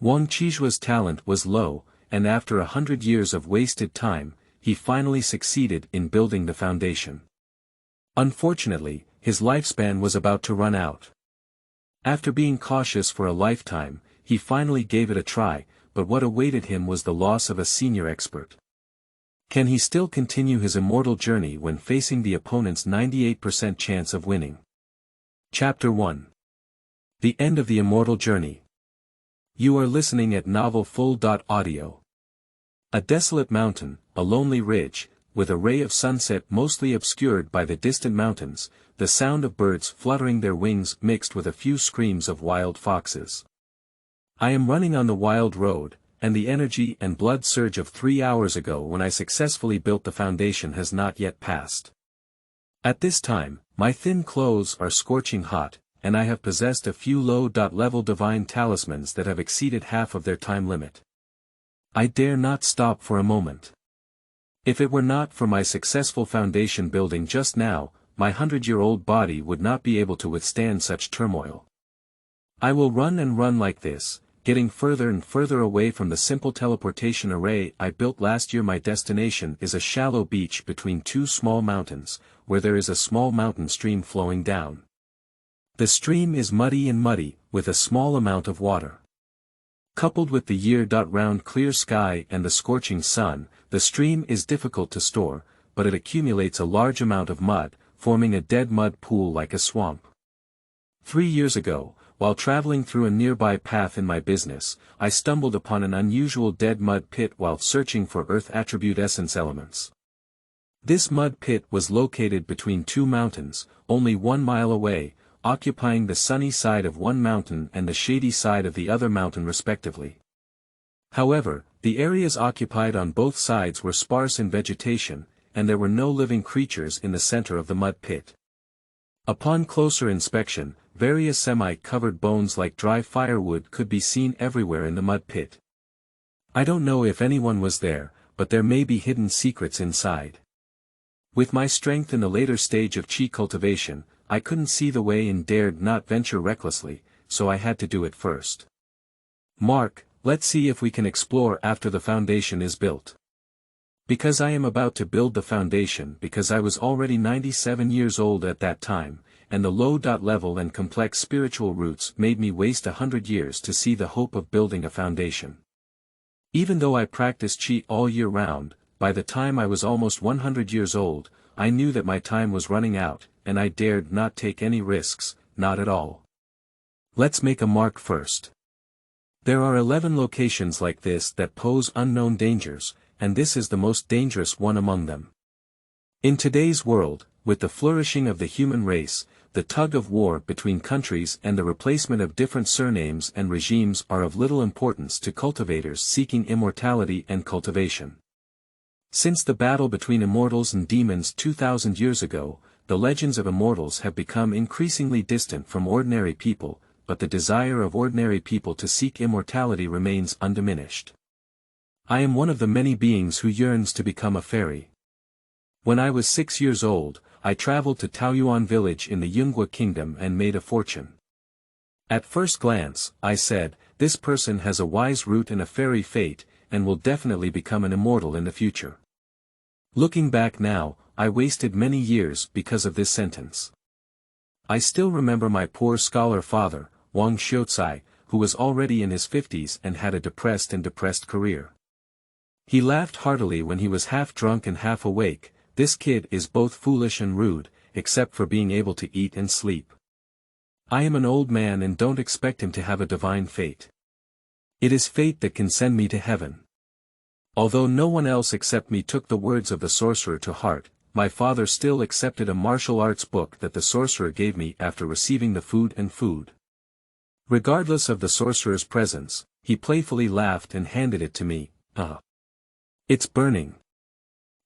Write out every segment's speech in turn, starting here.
Wang Qizhuo's talent was low, and after 100 years of wasted time, he finally succeeded in building the foundation. Unfortunately, his lifespan was about to run out. After being cautious for a lifetime, he finally gave it a try, but what awaited him was the loss of a senior expert. Can he still continue his immortal journey when facing the opponent's 98% chance of winning? Chapter 1. The End of the Immortal Journey. You are listening at Novel Full. Audio. A desolate mountain, a lonely ridge, with a ray of sunset mostly obscured by the distant mountains, the sound of birds fluttering their wings mixed with a few screams of wild foxes. I am running on the wild road, and the energy and blood surge of 3 hours ago when I successfully built the foundation has not yet passed. At this time, my thin clothes are scorching hot, and I have possessed a few low-level divine talismans that have exceeded half of their time limit. I dare not stop for a moment. If it were not for my successful foundation building just now, my 100-year-old body would not be able to withstand such turmoil. I will run and run like this, getting further and further away from the simple teleportation array I built last year. My destination is a shallow beach between two small mountains, where there is a small mountain stream flowing down. The stream is muddy, with a small amount of water. Coupled with the year-round clear sky and the scorching sun, the stream is difficult to store, but it accumulates a large amount of mud, forming a dead mud pool like a swamp. 3 years ago, while traveling through a nearby path in my business, I stumbled upon an unusual dead mud pit while searching for Earth attribute essence elements. This mud pit was located between two mountains, only 1 mile away, occupying the sunny side of one mountain and the shady side of the other mountain respectively. However, the areas occupied on both sides were sparse in vegetation, and there were no living creatures in the center of the mud pit. Upon closer inspection, various semi-covered bones like dry firewood could be seen everywhere in the mud pit. I don't know if anyone was there, but there may be hidden secrets inside. With my strength in the later stage of chi cultivation, I couldn't see the way and dared not venture recklessly, so I had to do it first. Mark, let's see if we can explore after the foundation is built. Because I am about to build the foundation because I was already 97 years old at that time, and the low-level and complex spiritual roots made me waste 100 years to see the hope of building a foundation. Even though I practiced chi all year round, by the time I was almost 100 years old, I knew that my time was running out, and I dared not take any risks, not at all. Let's make a mark first. There are 11 locations like this that pose unknown dangers, and this is the most dangerous one among them. In today's world, with the flourishing of the human race, the tug of war between countries and the replacement of different surnames and regimes are of little importance to cultivators seeking immortality and cultivation. Since the battle between immortals and demons 2,000 years ago, the legends of immortals have become increasingly distant from ordinary people, but the desire of ordinary people to seek immortality remains undiminished. I am one of the many beings who yearns to become a fairy. When I was 6 years old, I traveled to Taoyuan village in the Yungue kingdom and made a fortune. At first glance, I said, this person has a wise root and a fairy fate, and will definitely become an immortal in the future. Looking back now, I wasted many years because of this sentence. I still remember my poor scholar father, Wang Qizhuo, who was already in his 50s and had a depressed career. He laughed heartily when he was half drunk and half awake. This kid is both foolish and rude, except for being able to eat and sleep. I am an old man and don't expect him to have a divine fate. It is fate that can send me to heaven. Although no one else except me took the words of the sorcerer to heart, my father still accepted a martial arts book that the sorcerer gave me after receiving the food. Regardless of the sorcerer's presence, he playfully laughed and handed it to me. It's burning.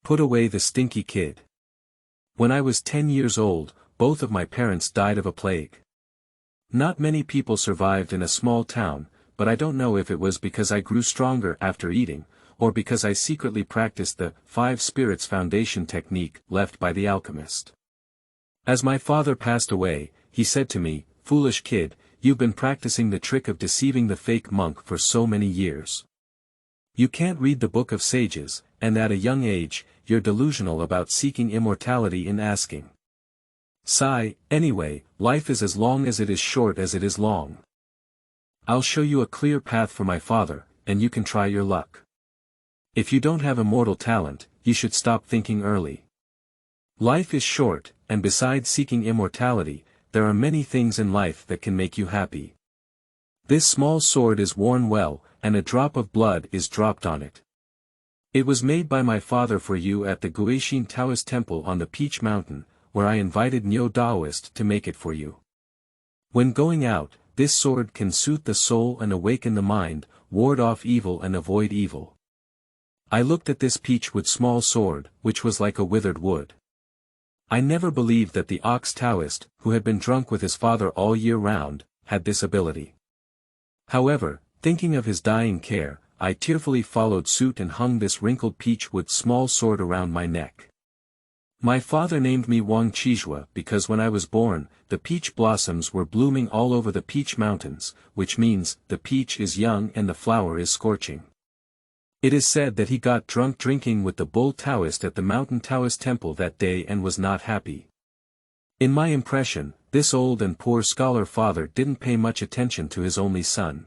Put away the stinky kid. When I was 10 years old, both of my parents died of a plague. Not many people survived in a small town, but I don't know if it was because I grew stronger after eating, or because I secretly practiced the 5 spirits foundation technique left by the alchemist. As my father passed away, he said to me, "Foolish kid, you've been practicing the trick of deceiving the fake monk for so many years. You can't read the Book of Sages, and at a young age, you're delusional about seeking immortality in asking. Sigh, anyway, life is as long as it is short as it is long. I'll show you a clear path for my father, and you can try your luck. If you don't have immortal talent, you should stop thinking early. Life is short, and besides seeking immortality, there are many things in life that can make you happy. This small sword is worn well, and a drop of blood is dropped on it. It was made by my father for you at the Guixin Taoist temple on the Peach Mountain, where I invited Neo Daoist to make it for you. When going out, this sword can soothe the soul and awaken the mind, ward off evil and avoid evil. I looked at this peach wood small sword, which was like a withered wood. I never believed that the ox Taoist, who had been drunk with his father all year round, had this ability. However, thinking of his dying care, I tearfully followed suit and hung this wrinkled peach wood small sword around my neck. My father named me Wang Qizhuo because when I was born, the peach blossoms were blooming all over the Peach Mountains, which means the peach is young and the flower is scorching. It is said that he got drunk drinking with the bull Taoist at the Mountain Taoist temple that day and was not happy. In my impression, this old and poor scholar father didn't pay much attention to his only son.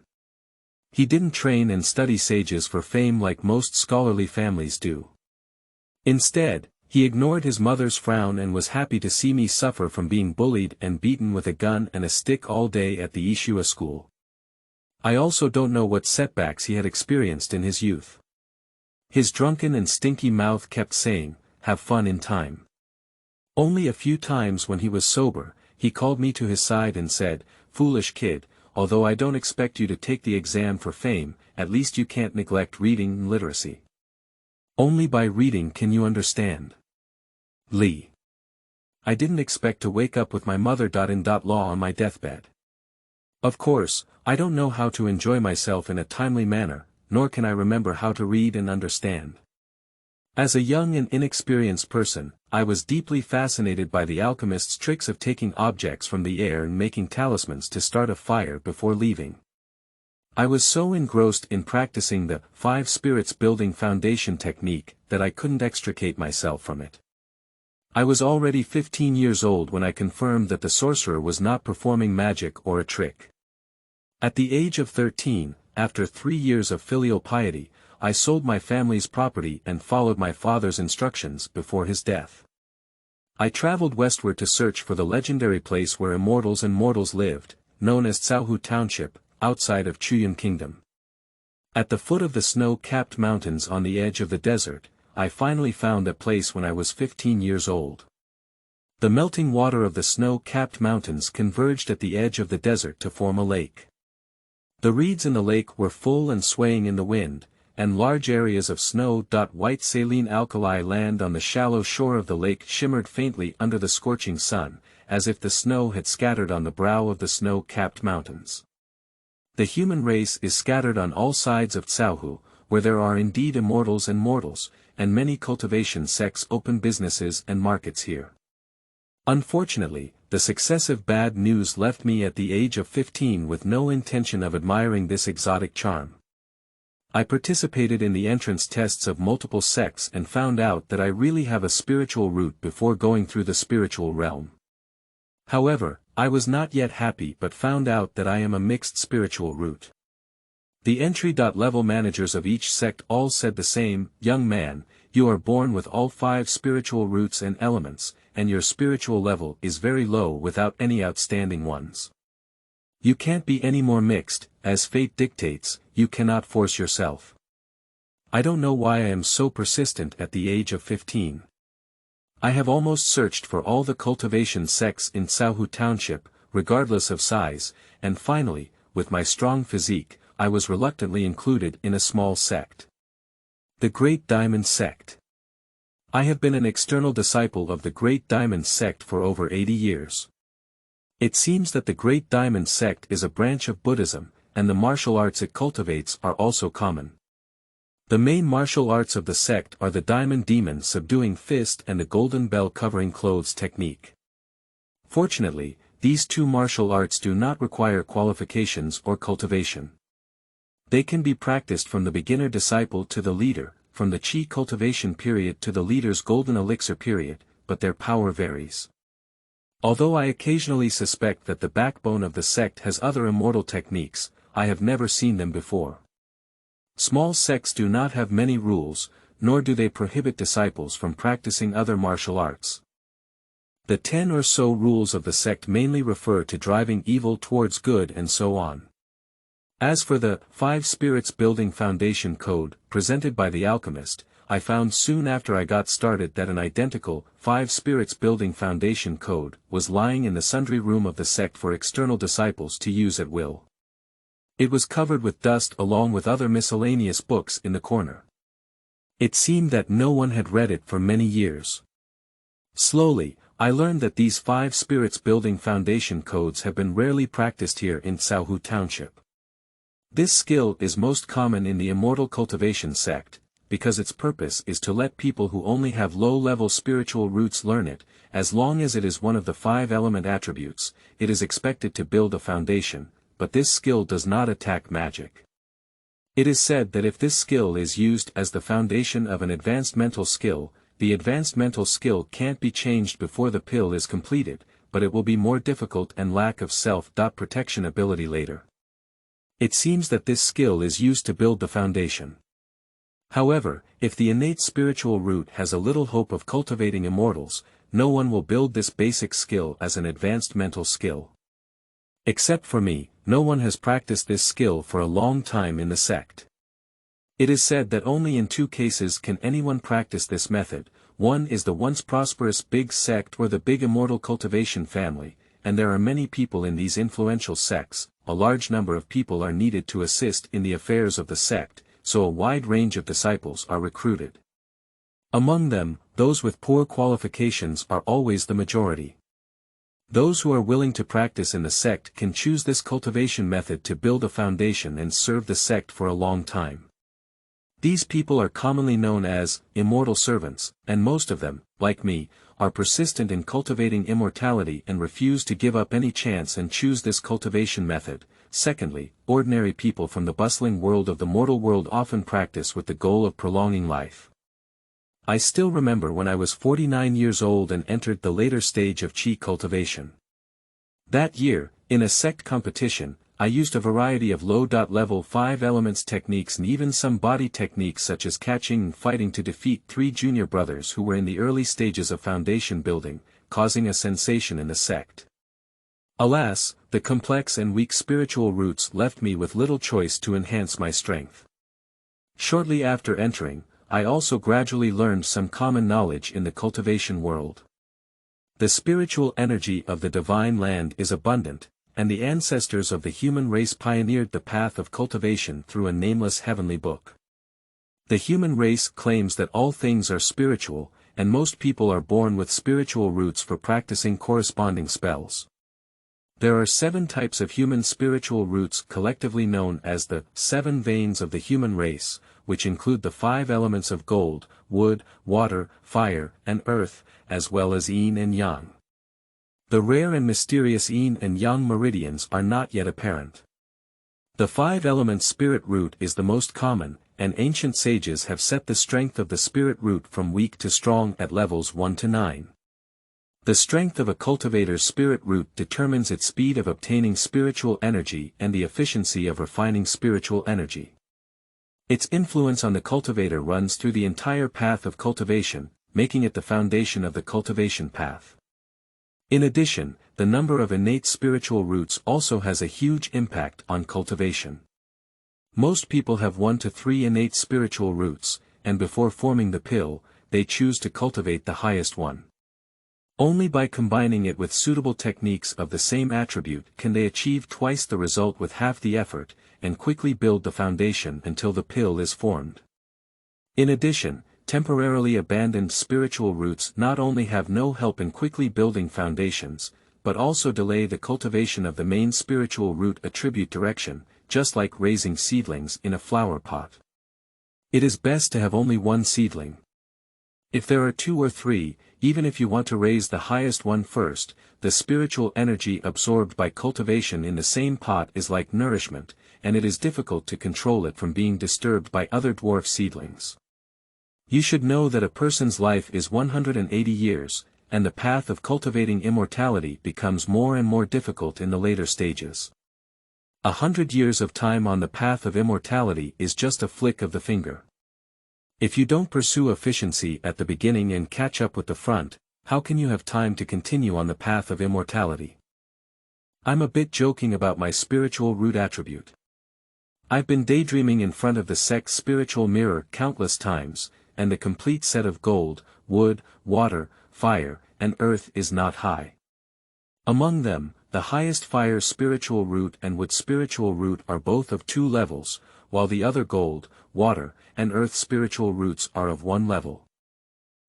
He didn't train and study sages for fame like most scholarly families do. Instead, he ignored his mother's frown and was happy to see me suffer from being bullied and beaten with a gun and a stick all day at the Yishua school. I also don't know what setbacks he had experienced in his youth. His drunken and stinky mouth kept saying, "Have fun in time." Only a few times when he was sober, he called me to his side and said, "Foolish kid, although I don't expect you to take the exam for fame, at least you can't neglect reading and literacy. Only by reading can you understand." Lee. I didn't expect to wake up with my mother-in-law on my deathbed. Of course, I don't know how to enjoy myself in a timely manner, nor can I remember how to read and understand. As a young and inexperienced person, I was deeply fascinated by the alchemist's tricks of taking objects from the air and making talismans to start a fire before leaving. I was so engrossed in practicing the 5 spirits building foundation technique that I couldn't extricate myself from it. I was already 15 years old when I confirmed that the sorcerer was not performing magic or a trick. At the age of 13, after 3 years of filial piety, I sold my family's property and followed my father's instructions before his death. I traveled westward to search for the legendary place where immortals and mortals lived, known as Caohu Township, outside of Chuyun Kingdom. At the foot of the snow-capped mountains on the edge of the desert, I finally found a place when I was 15 years old. The melting water of the snow-capped mountains converged at the edge of the desert to form a lake. The reeds in the lake were full and swaying in the wind, and large areas of snow-white saline alkali land on the shallow shore of the lake shimmered faintly under the scorching sun, as if the snow had scattered on the brow of the snow-capped mountains. The human race is scattered on all sides of Caohu, where there are indeed immortals and mortals, and many cultivation sects open businesses and markets here. Unfortunately, the successive bad news left me at the age of 15 with no intention of admiring this exotic charm. I participated in the entrance tests of multiple sects and found out that I really have a spiritual root before going through the spiritual realm. However, I was not yet happy but found out that I am a mixed spiritual root. The entry-level managers of each sect all said the same, "Young man, you are born with all 5 spiritual roots and elements, and your spiritual level is very low without any outstanding ones. You can't be any more mixed, as fate dictates, you cannot force yourself." I don't know why I am so persistent at the age of 15. I have almost searched for all the cultivation sects in Caohu Township, regardless of size, and finally, with my strong physique, I was reluctantly included in a small sect. The Great Diamond Sect. I have been an external disciple of the Great Diamond Sect for over 80 years. It seems that the Great Diamond Sect is a branch of Buddhism, and the martial arts it cultivates are also common. The main martial arts of the sect are the Diamond Demon subduing fist and the Golden Bell covering clothes technique. Fortunately, these two martial arts do not require qualifications or cultivation. They can be practiced from the beginner disciple to the leader, from the Qi cultivation period to the leader's golden elixir period, but their power varies. Although I occasionally suspect that the backbone of the sect has other immortal techniques, I have never seen them before. Small sects do not have many rules, nor do they prohibit disciples from practicing other martial arts. The 10 or so rules of the sect mainly refer to driving evil towards good and so on. As for the 5 Spirits Building Foundation Code, presented by the alchemist, I found soon after I got started that an identical 5 Spirits Building Foundation Code was lying in the sundry room of the sect for external disciples to use at will. It was covered with dust along with other miscellaneous books in the corner. It seemed that no one had read it for many years. Slowly, I learned that these 5 Spirits Building Foundation Codes have been rarely practiced here in Caohu Township. This skill is most common in the Immortal Cultivation sect, because its purpose is to let people who only have low-level spiritual roots learn it. As long as it is one of the 5 element attributes, it is expected to build a foundation, but this skill does not attack magic. It is said that if this skill is used as the foundation of an advanced mental skill, the advanced mental skill can't be changed before the pill is completed, but it will be more difficult and lack of self-protection ability later. It seems that this skill is used to build the foundation. However, if the innate spiritual root has a little hope of cultivating immortals, no one will build this basic skill as an advanced mental skill. Except for me, no one has practiced this skill for a long time in the sect. It is said that only in 2 cases can anyone practice this method. One is the once prosperous big sect or the big immortal cultivation family, and there are many people in these influential sects. A large number of people are needed to assist in the affairs of the sect, so a wide range of disciples are recruited. Among them, those with poor qualifications are always the majority. Those who are willing to practice in the sect can choose this cultivation method to build a foundation and serve the sect for a long time. These people are commonly known as immortal servants, and most of them, like me, are persistent in cultivating immortality and refuse to give up any chance and choose this cultivation method. Secondly, ordinary people from the bustling world of the mortal world often practice with the goal of prolonging life. I still remember when I was 49 years old and entered the later stage of Qi cultivation. That year, in a sect competition, I used a variety of low-level 5 elements techniques and even some body techniques such as catching and fighting to defeat 3 junior brothers who were in the early stages of foundation building, causing a sensation in the sect. Alas, the complex and weak spiritual roots left me with little choice to enhance my strength. Shortly after entering, I also gradually learned some common knowledge in the cultivation world. The spiritual energy of the divine land is abundant, and the ancestors of the human race pioneered the path of cultivation through a nameless heavenly book. The human race claims that all things are spiritual, and most people are born with spiritual roots for practicing corresponding spells. There are 7 types of human spiritual roots collectively known as the 7 veins of the human race, which include the 5 elements of gold, wood, water, fire, and earth, as well as yin and yang. The rare and mysterious yin and yang meridians are not yet apparent. The 5-element spirit root is the most common, and ancient sages have set the strength of the spirit root from weak to strong at levels 1 to 9. The strength of a cultivator's spirit root determines its speed of obtaining spiritual energy and the efficiency of refining spiritual energy. Its influence on the cultivator runs through the entire path of cultivation, making it the foundation of the cultivation path. In addition, the number of innate spiritual roots also has a huge impact on cultivation. Most people have 1 to 3 innate spiritual roots, and before forming the pill, they choose to cultivate the highest one. Only by combining it with suitable techniques of the same attribute can they achieve twice the result with half the effort, and quickly build the foundation until the pill is formed. In addition, temporarily abandoned spiritual roots not only have no help in quickly building foundations, but also delay the cultivation of the main spiritual root attribute direction, just like raising seedlings in a flower pot. It is best to have only 1 seedling. If there are 2 or 3, even if you want to raise the highest one first, the spiritual energy absorbed by cultivation in the same pot is like nourishment, and it is difficult to control it from being disturbed by other dwarf seedlings. You should know that a person's life is 180 years, and the path of cultivating immortality becomes more and more difficult in the later stages. 100 years of time on the path of immortality is just a flick of the finger. If you don't pursue efficiency at the beginning and catch up with the front, how can you have time to continue on the path of immortality? I'm a bit joking about my spiritual root attribute. I've been daydreaming in front of the sect's spiritual mirror countless times, and the complete set of gold, wood, water, fire, and earth is not high. Among them, the highest fire spiritual root and wood spiritual root are both of 2 levels, while the other gold, water, and earth spiritual roots are of 1 level.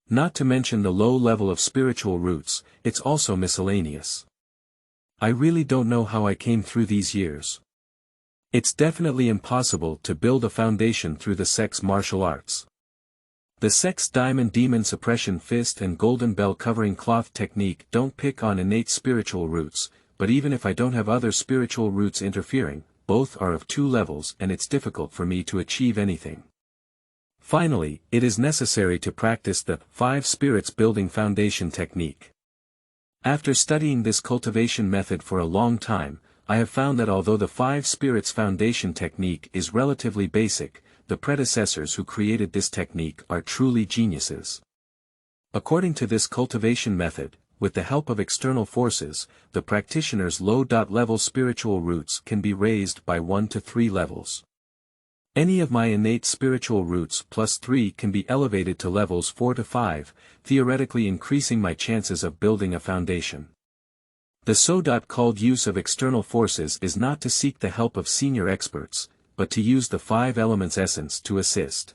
Not to mention the low level of spiritual roots, it's also miscellaneous. I really don't know how I came through these years. It's definitely impossible to build a foundation through the sect's martial arts. The sect's Diamond Demon Suppression Fist and Golden Bell Covering Cloth technique don't pick on innate spiritual roots, but even if I don't have other spiritual roots interfering, both are of 2 levels and it's difficult for me to achieve anything. Finally, it is necessary to practice the 5 spirits building foundation technique. After studying this cultivation method for a long time, I have found that although the 5 spirits foundation technique is relatively basic, the predecessors who created this technique are truly geniuses. According to this cultivation method, with the help of external forces, the practitioner's low-level spiritual roots can be raised by 1 to 3 levels. Any of my innate spiritual roots plus 3 can be elevated to levels 4 to 5, theoretically increasing my chances of building a foundation. The so-called use of external forces is not to seek the help of senior experts, but to use the 5 elements essence to assist.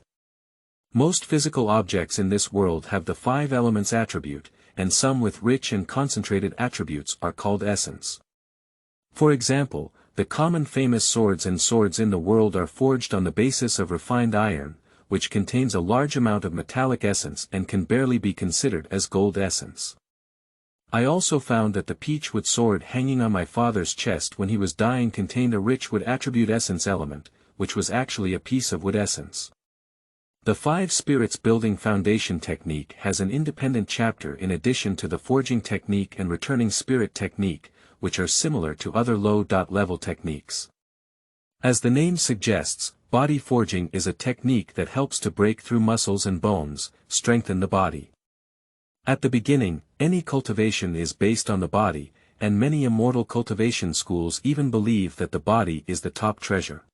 Most physical objects in this world have the 5 elements attribute, and some with rich and concentrated attributes are called essence. For example, the common famous swords in the world are forged on the basis of refined iron, which contains a large amount of metallic essence and can barely be considered as gold essence. I also found that the peach wood sword hanging on my father's chest when he was dying contained a rich wood attribute essence element, which was actually a piece of wood essence. The 5 spirits building foundation technique has an independent chapter in addition to the forging technique and returning spirit technique, which are similar to other low-level techniques. As the name suggests, body forging is a technique that helps to break through muscles and bones, strengthen the body. At the beginning, any cultivation is based on the body, and many immortal cultivation schools even believe that the body is the top treasure.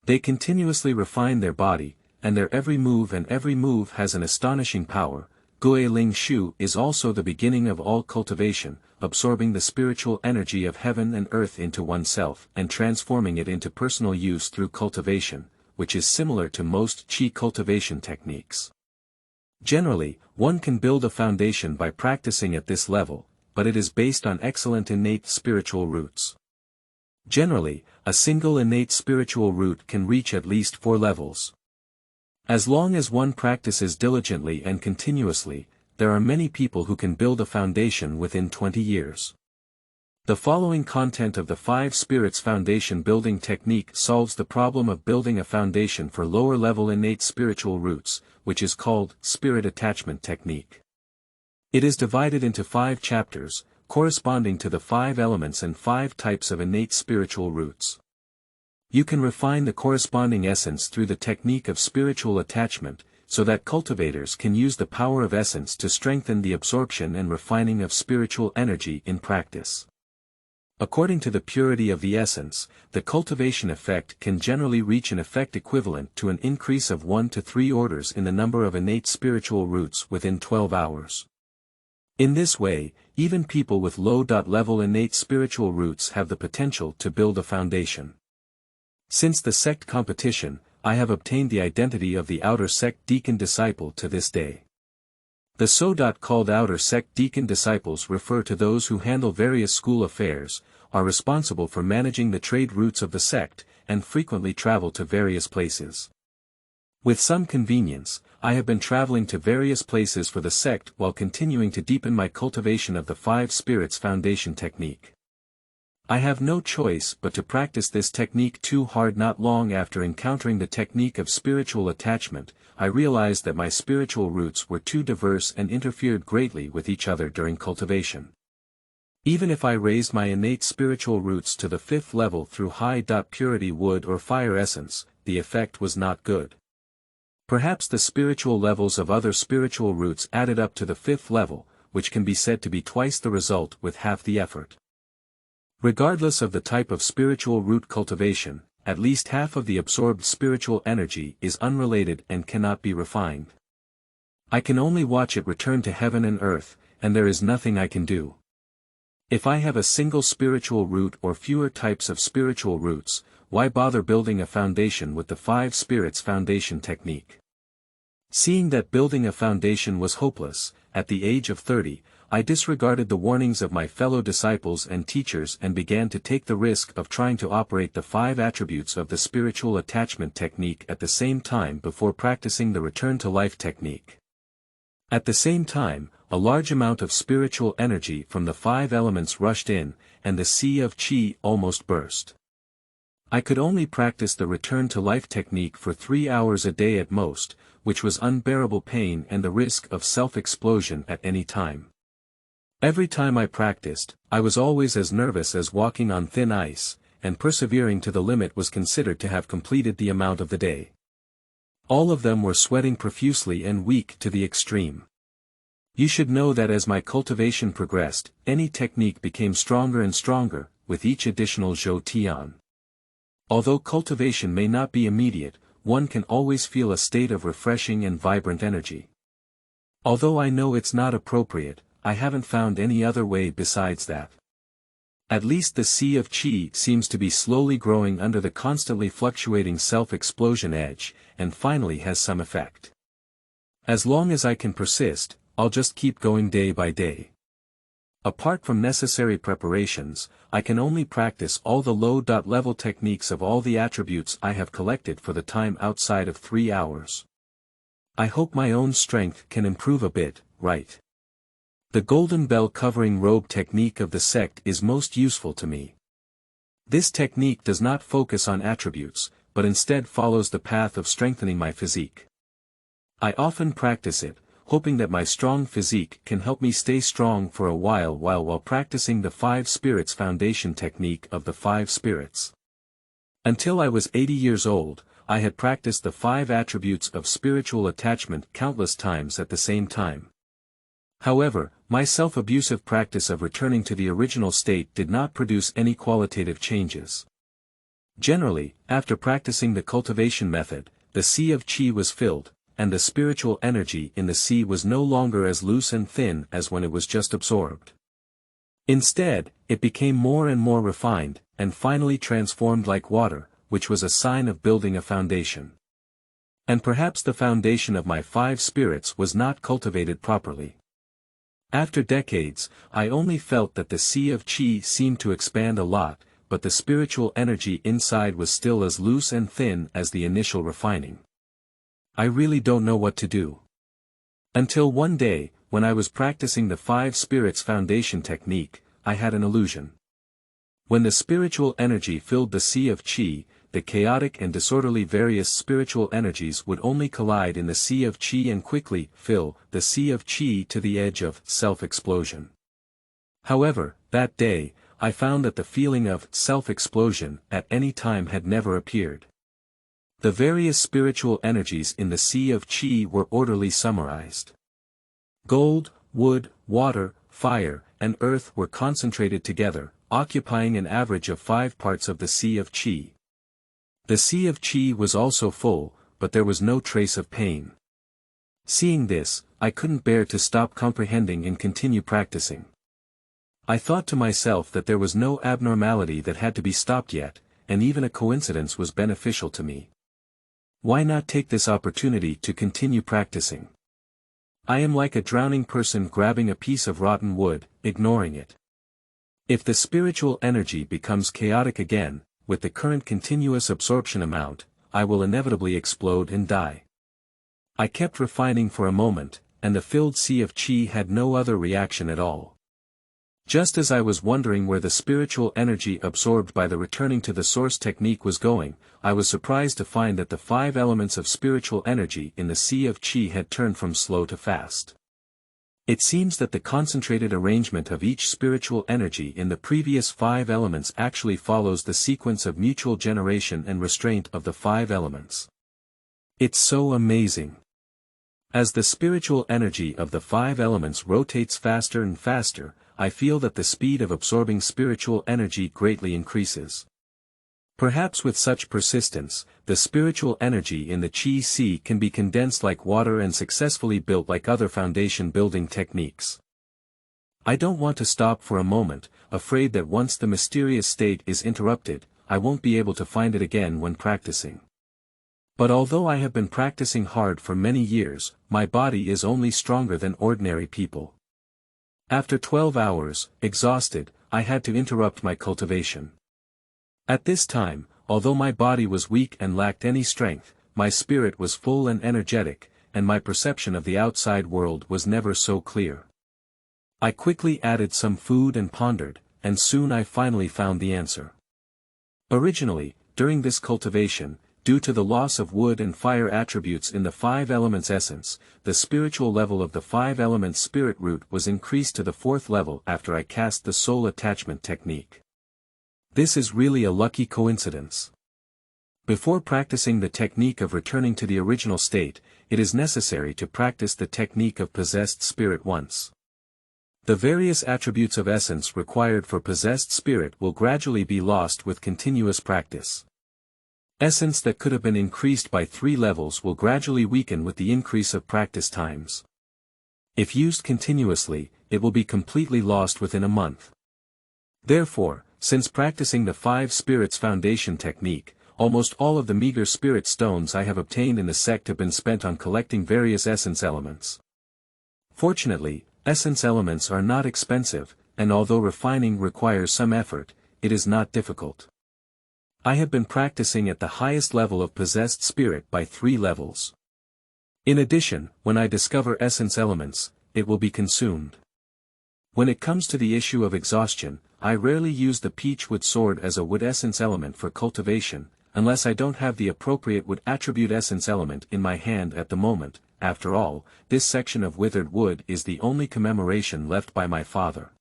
They continuously refine their body, and their every move has an astonishing power. Gui Ling Shu is also the beginning of all cultivation, absorbing the spiritual energy of heaven and earth into oneself and transforming it into personal use through cultivation, which is similar to most qi cultivation techniques. Generally, one can build a foundation by practicing at this level, but it is based on excellent innate spiritual roots. Generally, a single innate spiritual root can reach at least 4 levels. As long as one practices diligently and continuously, there are many people who can build a foundation within 20 years. The following content of the 5 spirits foundation building technique solves the problem of building a foundation for lower-level innate spiritual roots, which is called spirit attachment technique. It is divided into 5 chapters, corresponding to the 5 elements and 5 types of innate spiritual roots. You can refine the corresponding essence through the technique of spiritual attachment, so that cultivators can use the power of essence to strengthen the absorption and refining of spiritual energy in practice. According to the purity of the essence, the cultivation effect can generally reach an effect equivalent to an increase of 1 to 3 orders in the number of innate spiritual roots within 12 hours. In this way, even people with low-level innate spiritual roots have the potential to build a foundation. Since the sect competition, I have obtained the identity of the outer sect deacon disciple to this day. The so-called outer sect deacon disciples refer to those who handle various school affairs, are responsible for managing the trade routes of the sect, and frequently travel to various places. With some convenience, I have been traveling to various places for the sect while continuing to deepen my cultivation of the Five Spirits Foundation technique. I have no choice but to practice this technique too hard. Not long after encountering the technique of spiritual attachment, I realized that my spiritual roots were too diverse and interfered greatly with each other during cultivation. Even if I raised my innate spiritual roots to the 5th level through high-purity wood or fire essence, the effect was not good. Perhaps the spiritual levels of other spiritual roots added up to the 5th level, which can be said to be twice the result with half the effort. Regardless of the type of spiritual root cultivation, at least half of the absorbed spiritual energy is unrelated and cannot be refined. I can only watch it return to heaven and earth, and there is nothing I can do. If I have a single spiritual root or fewer types of spiritual roots, why bother building a foundation with the Five Spirits Foundation technique? Seeing that building a foundation was hopeless, at the age of 30, I disregarded the warnings of my fellow disciples and teachers and began to take the risk of trying to operate the 5 attributes of the spiritual attachment technique at the same time before practicing the return to life technique. At the same time, a large amount of spiritual energy from the 5 elements rushed in, and the sea of qi almost burst. I could only practice the return to life technique for 3 hours a day at most, which was unbearable pain and the risk of self-explosion at any time. Every time I practiced, I was always as nervous as walking on thin ice, and persevering to the limit was considered to have completed the amount of the day. All of them were sweating profusely and weak to the extreme. You should know that as my cultivation progressed, any technique became stronger and stronger, with each additional zhou tian. Although cultivation may not be immediate, one can always feel a state of refreshing and vibrant energy. Although I know it's not appropriate, I haven't found any other way besides that. At least the sea of qi seems to be slowly growing under the constantly fluctuating self-explosion edge, and finally has some effect. As long as I can persist, I'll just keep going day by day. Apart from necessary preparations, I can only practice all the low-level techniques of all the attributes I have collected for the time outside of 3 hours. I hope my own strength can improve a bit, right? The golden bell covering robe technique of the sect is most useful to me. This technique does not focus on attributes, but instead follows the path of strengthening my physique. I often practice it, hoping that my strong physique can help me stay strong for a while practicing the Five Spirits Foundation technique of the 5 spirits. Until I was 80 years old, I had practiced the 5 attributes of spiritual attachment countless times at the same time. However, my self-abusive practice of returning to the original state did not produce any qualitative changes. Generally, after practicing the cultivation method, the sea of qi was filled, and the spiritual energy in the sea was no longer as loose and thin as when it was just absorbed. Instead, it became more and more refined, and finally transformed like water, which was a sign of building a foundation. And perhaps the foundation of my 5 spirits was not cultivated properly. After decades, I only felt that the sea of qi seemed to expand a lot, but the spiritual energy inside was still as loose and thin as the initial refining. I really don't know what to do. Until one day, when I was practicing the 5 Spirits Foundation technique, I had an illusion. When the spiritual energy filled the sea of qi, the chaotic and disorderly various spiritual energies would only collide in the sea of qi and quickly fill the sea of qi to the edge of self-explosion. However, that day, I found that the feeling of self-explosion at any time had never appeared. The various spiritual energies in the sea of qi were orderly summarized. Gold, wood, water, fire, and earth were concentrated together, occupying an average of 5 parts of the sea of qi. The sea of qi was also full, but there was no trace of pain. Seeing this, I couldn't bear to stop comprehending and continue practicing. I thought to myself that there was no abnormality that had to be stopped yet, and even a coincidence was beneficial to me. Why not take this opportunity to continue practicing? I am like a drowning person grabbing a piece of rotten wood, ignoring it. If the spiritual energy becomes chaotic again, with the current continuous absorption amount, I will inevitably explode and die. I kept refining for a moment, and the filled sea of qi had no other reaction at all. Just as I was wondering where the spiritual energy absorbed by the returning to the source technique was going, I was surprised to find that the 5 elements of spiritual energy in the sea of qi had turned from slow to fast. It seems that the concentrated arrangement of each spiritual energy in the previous 5 elements actually follows the sequence of mutual generation and restraint of the 5 elements. It's so amazing. As the spiritual energy of the 5 elements rotates faster and faster, I feel that the speed of absorbing spiritual energy greatly increases. Perhaps with such persistence, the spiritual energy in the qi sea can be condensed like water and successfully built like other foundation building techniques. I don't want to stop for a moment, afraid that once the mysterious state is interrupted, I won't be able to find it again when practicing. But although I have been practicing hard for many years, my body is only stronger than ordinary people. After 12 hours, exhausted, I had to interrupt my cultivation. At this time, although my body was weak and lacked any strength, my spirit was full and energetic, and my perception of the outside world was never so clear. I quickly added some food and pondered, and soon I finally found the answer. Originally, during this cultivation, due to the loss of wood and fire attributes in the 5 elements essence, the spiritual level of the 5 elements spirit root was increased to the 4th level after I cast the soul attachment technique. This is really a lucky coincidence. Before practicing the technique of returning to the original state, it is necessary to practice the technique of possessed spirit once. The various attributes of essence required for possessed spirit will gradually be lost with continuous practice. Essence that could have been increased by 3 levels will gradually weaken with the increase of practice times. If used continuously, it will be completely lost within a month. Therefore, since practicing the 5 spirits foundation technique, almost all of the meager spirit stones I have obtained in the sect have been spent on collecting various essence elements. Fortunately, essence elements are not expensive, and although refining requires some effort, it is not difficult. I have been practicing at the highest level of possessed spirit by 3 levels. In addition, when I discover essence elements, it will be consumed. When it comes to the issue of exhaustion, I rarely use the peachwood sword as a wood essence element for cultivation, unless I don't have the appropriate wood attribute essence element in my hand at the moment. After all, this section of withered wood is the only commemoration left by my father.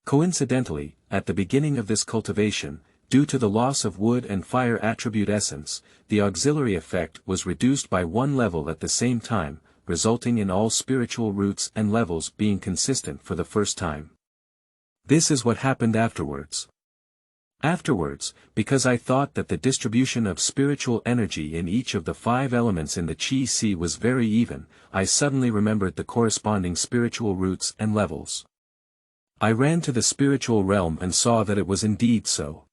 Coincidentally, at the beginning of this cultivation, due to the loss of wood and fire attribute essence, the auxiliary effect was reduced by 1 level at the same time, resulting in all spiritual roots and levels being consistent for the first time. This is what happened afterwards. Afterwards, because I thought that the distribution of spiritual energy in each of the 5 elements in the qi sea was very even, I suddenly remembered the corresponding spiritual roots and levels. I ran to the spiritual realm and saw that it was indeed so.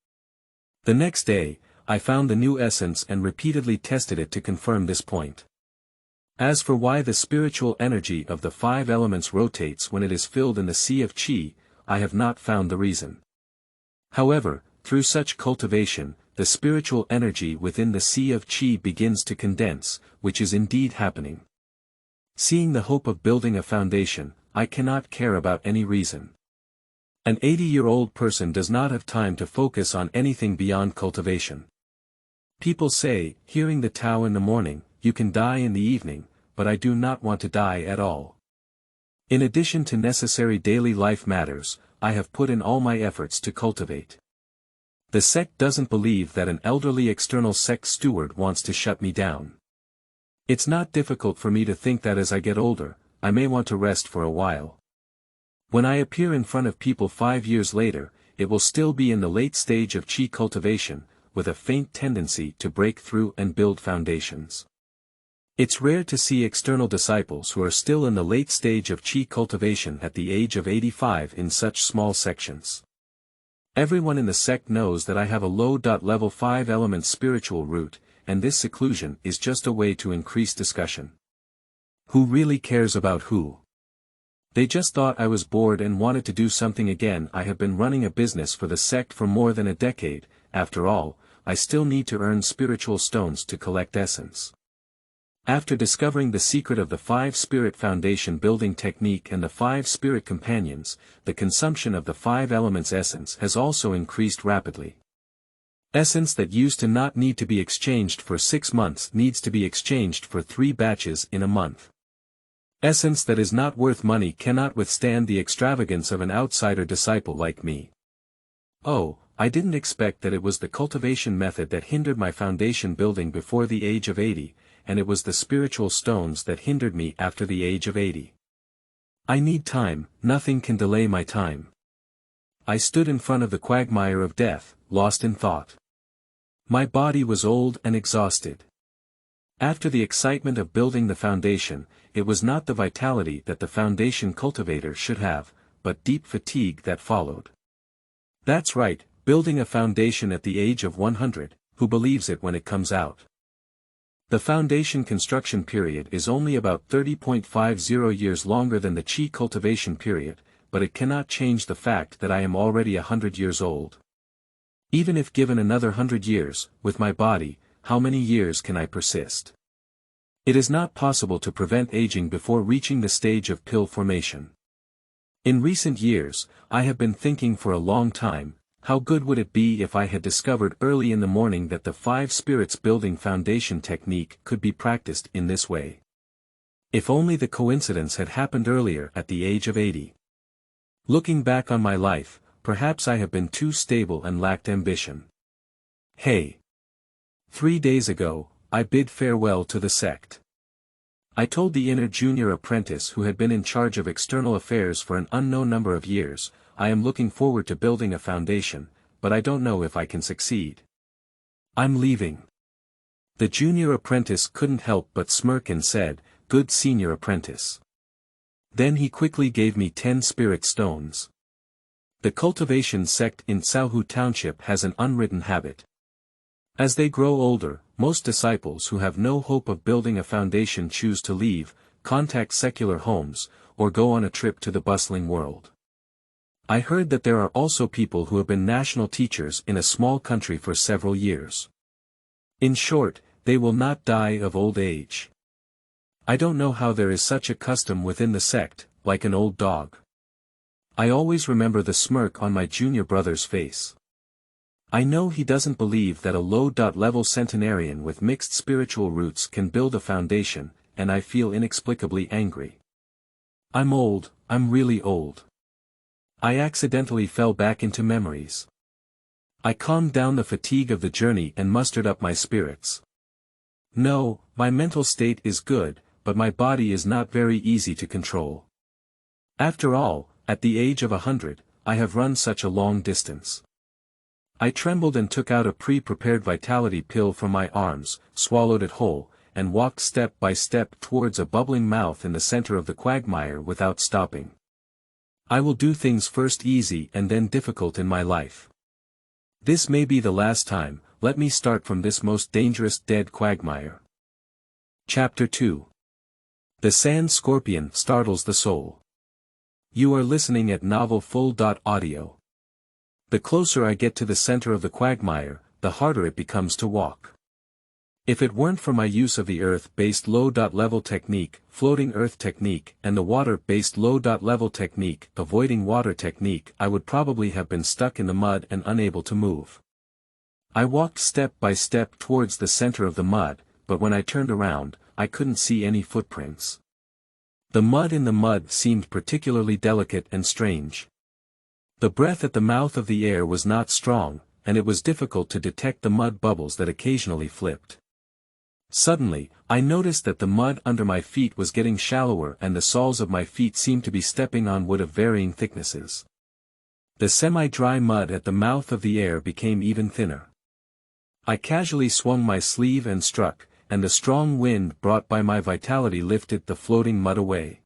The next day, I found the new essence and repeatedly tested it to confirm this point. As for why the spiritual energy of the 5 elements rotates when it is filled in the sea of qi, I have not found the reason. However, through such cultivation, the spiritual energy within the sea of qi begins to condense, which is indeed happening. Seeing the hope of building a foundation, I cannot care about any reason. An 80-year-old person does not have time to focus on anything beyond cultivation. People say, hearing the Tao in the morning, you can die in the evening, but I do not want to die at all. In addition to necessary daily life matters, I have put in all my efforts to cultivate. The sect doesn't believe that an elderly external sect steward wants to shut me down. It's not difficult for me to think that as I get older, I may want to rest for a while. When I appear in front of people 5 years later, it will still be in the late stage of qi cultivation, with a faint tendency to break through and build foundations. It's rare to see external disciples who are still in the late stage of qi cultivation at the age of 85 in such small sections. Everyone in the sect knows that I have a low level 5 element spiritual root, and this seclusion is just a way to increase discussion. Who really cares about who? They just thought I was bored and wanted to do something again. I have been running a business for the sect for more than a decade. After all, I still need to earn spiritual stones to collect essence. After discovering the secret of the 5-spirit foundation building technique and the 5-spirit companions, the consumption of the 5 elements essence has also increased rapidly. Essence that used to not need to be exchanged for 6 months needs to be exchanged for 3 batches in a month. Essence that is not worth money cannot withstand the extravagance of an outsider disciple like me. Oh, I didn't expect that it was the cultivation method that hindered my foundation building before the age of 80, and it was the spiritual stones that hindered me after the age of 80. I need time, nothing can delay my time. I stood in front of the quagmire of death, lost in thought. My body was old and exhausted. After the excitement of building the foundation, it was not the vitality that the foundation cultivator should have, but deep fatigue that followed. That's right, building a foundation at the age of 100, who believes it when it comes out? The foundation construction period is only about 30.50 years longer than the Qi cultivation period, but it cannot change the fact that I am already 100 years old. Even if given another 100 years, with my body, how many years can I persist? It is not possible to prevent aging before reaching the stage of pill formation. In recent years, I have been thinking for a long time, how good would it be if I had discovered early in the morning that the 5 spirits building foundation technique could be practiced in this way. If only the coincidence had happened earlier at the age of 80. Looking back on my life, perhaps I have been too stable and lacked ambition. Hey! 3 days ago, I bid farewell to the sect. I told the inner junior apprentice who had been in charge of external affairs for an unknown number of years, I am looking forward to building a foundation, but I don't know if I can succeed. I'm leaving. The junior apprentice couldn't help but smirk and said, "Good senior apprentice." Then he quickly gave me 10 spirit stones. The cultivation sect in Caohu Township has an unwritten habit. As they grow older, most disciples who have no hope of building a foundation choose to leave, contact secular homes, or go on a trip to the bustling world. I heard that there are also people who have been national teachers in a small country for several years. In short, they will not die of old age. I don't know how there is such a custom within the sect, like an old dog. I always remember the smirk on my junior brother's face. I know he doesn't believe that a low-level centenarian with mixed spiritual roots can build a foundation, and I feel inexplicably angry. I'm old, I'm really old. I accidentally fell back into memories. I calmed down the fatigue of the journey and mustered up my spirits. No, my mental state is good, but my body is not very easy to control. After all, at the age of 100, I have run such a long distance. I trembled and took out a pre-prepared vitality pill from my arms, swallowed it whole, and walked step by step towards a bubbling mouth in the center of the quagmire without stopping. I will do things first easy and then difficult in my life. This may be the last time, let me start from this most dangerous dead quagmire. Chapter 2. The Sand Scorpion Startles the Soul. You are listening at novelfull.audio. The closer I get to the center of the quagmire, the harder it becomes to walk. If it weren't for my use of the earth-based low-level technique, floating earth technique, and the water-based low-level technique, avoiding water technique, I would probably have been stuck in the mud and unable to move. I walked step by step towards the center of the mud, but when I turned around, I couldn't see any footprints. The mud in the mud seemed particularly delicate and strange. The breath at the mouth of the air was not strong, and it was difficult to detect the mud bubbles that occasionally flipped. Suddenly, I noticed that the mud under my feet was getting shallower and the soles of my feet seemed to be stepping on wood of varying thicknesses. The semi-dry mud at the mouth of the air became even thinner. I casually swung my sleeve and struck, and the strong wind brought by my vitality lifted the floating mud away.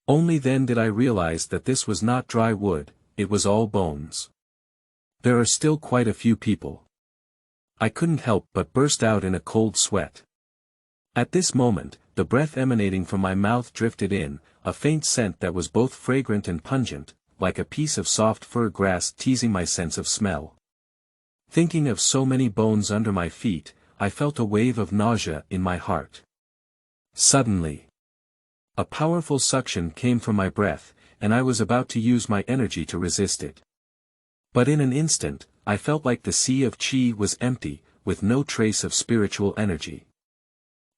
Only then did I realize that this was not dry wood. It was all bones. There are still quite a few people. I couldn't help but burst out in a cold sweat. At this moment, the breath emanating from my mouth drifted in, a faint scent that was both fragrant and pungent, like a piece of soft fir grass teasing my sense of smell. Thinking of so many bones under my feet, I felt a wave of nausea in my heart. Suddenly, a powerful suction came from my breath, and I was about to use my energy to resist it. But in an instant, I felt like the sea of qi was empty, with no trace of spiritual energy.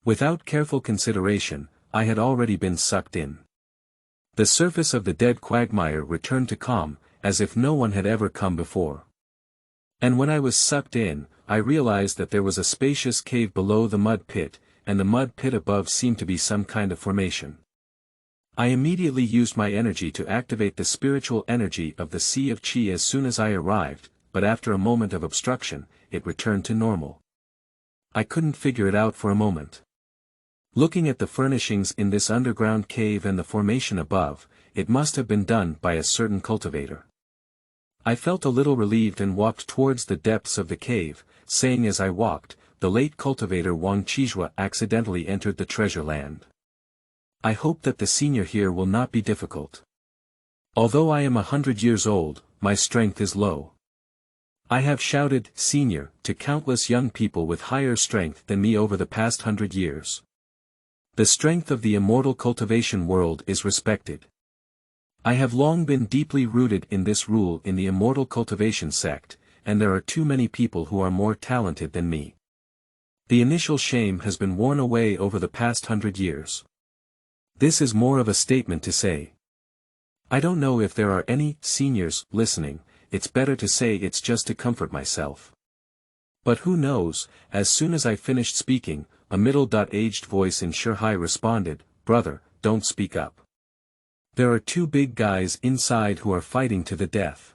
Without careful consideration, I had already been sucked in. The surface of the dead quagmire returned to calm, as if no one had ever come before. And when I was sucked in, I realized that there was a spacious cave below the mud pit, and the mud pit above seemed to be some kind of formation. I immediately used my energy to activate the spiritual energy of the Sea of Qi as soon as I arrived, but after a moment of obstruction, it returned to normal. I couldn't figure it out for a moment. Looking at the furnishings in this underground cave and the formation above, it must have been done by a certain cultivator. I felt a little relieved and walked towards the depths of the cave, saying as I walked, the late cultivator Wang Qizhuo accidentally entered the treasure land. I hope that the senior here will not be difficult. Although I am 100 years old, my strength is low. I have shouted, senior, to countless young people with higher strength than me over the past 100 years. The strength of the immortal cultivation world is respected. I have long been deeply rooted in this rule in the immortal cultivation sect, and there are too many people who are more talented than me. The initial shame has been worn away over the past 100 years. This is more of a statement to say. I don't know if there are any seniors listening, it's better to say it's just to comfort myself. But who knows, as soon as I finished speaking, a middle-aged voice in Shanghai responded, brother, don't speak up. There are two big guys inside who are fighting to the death.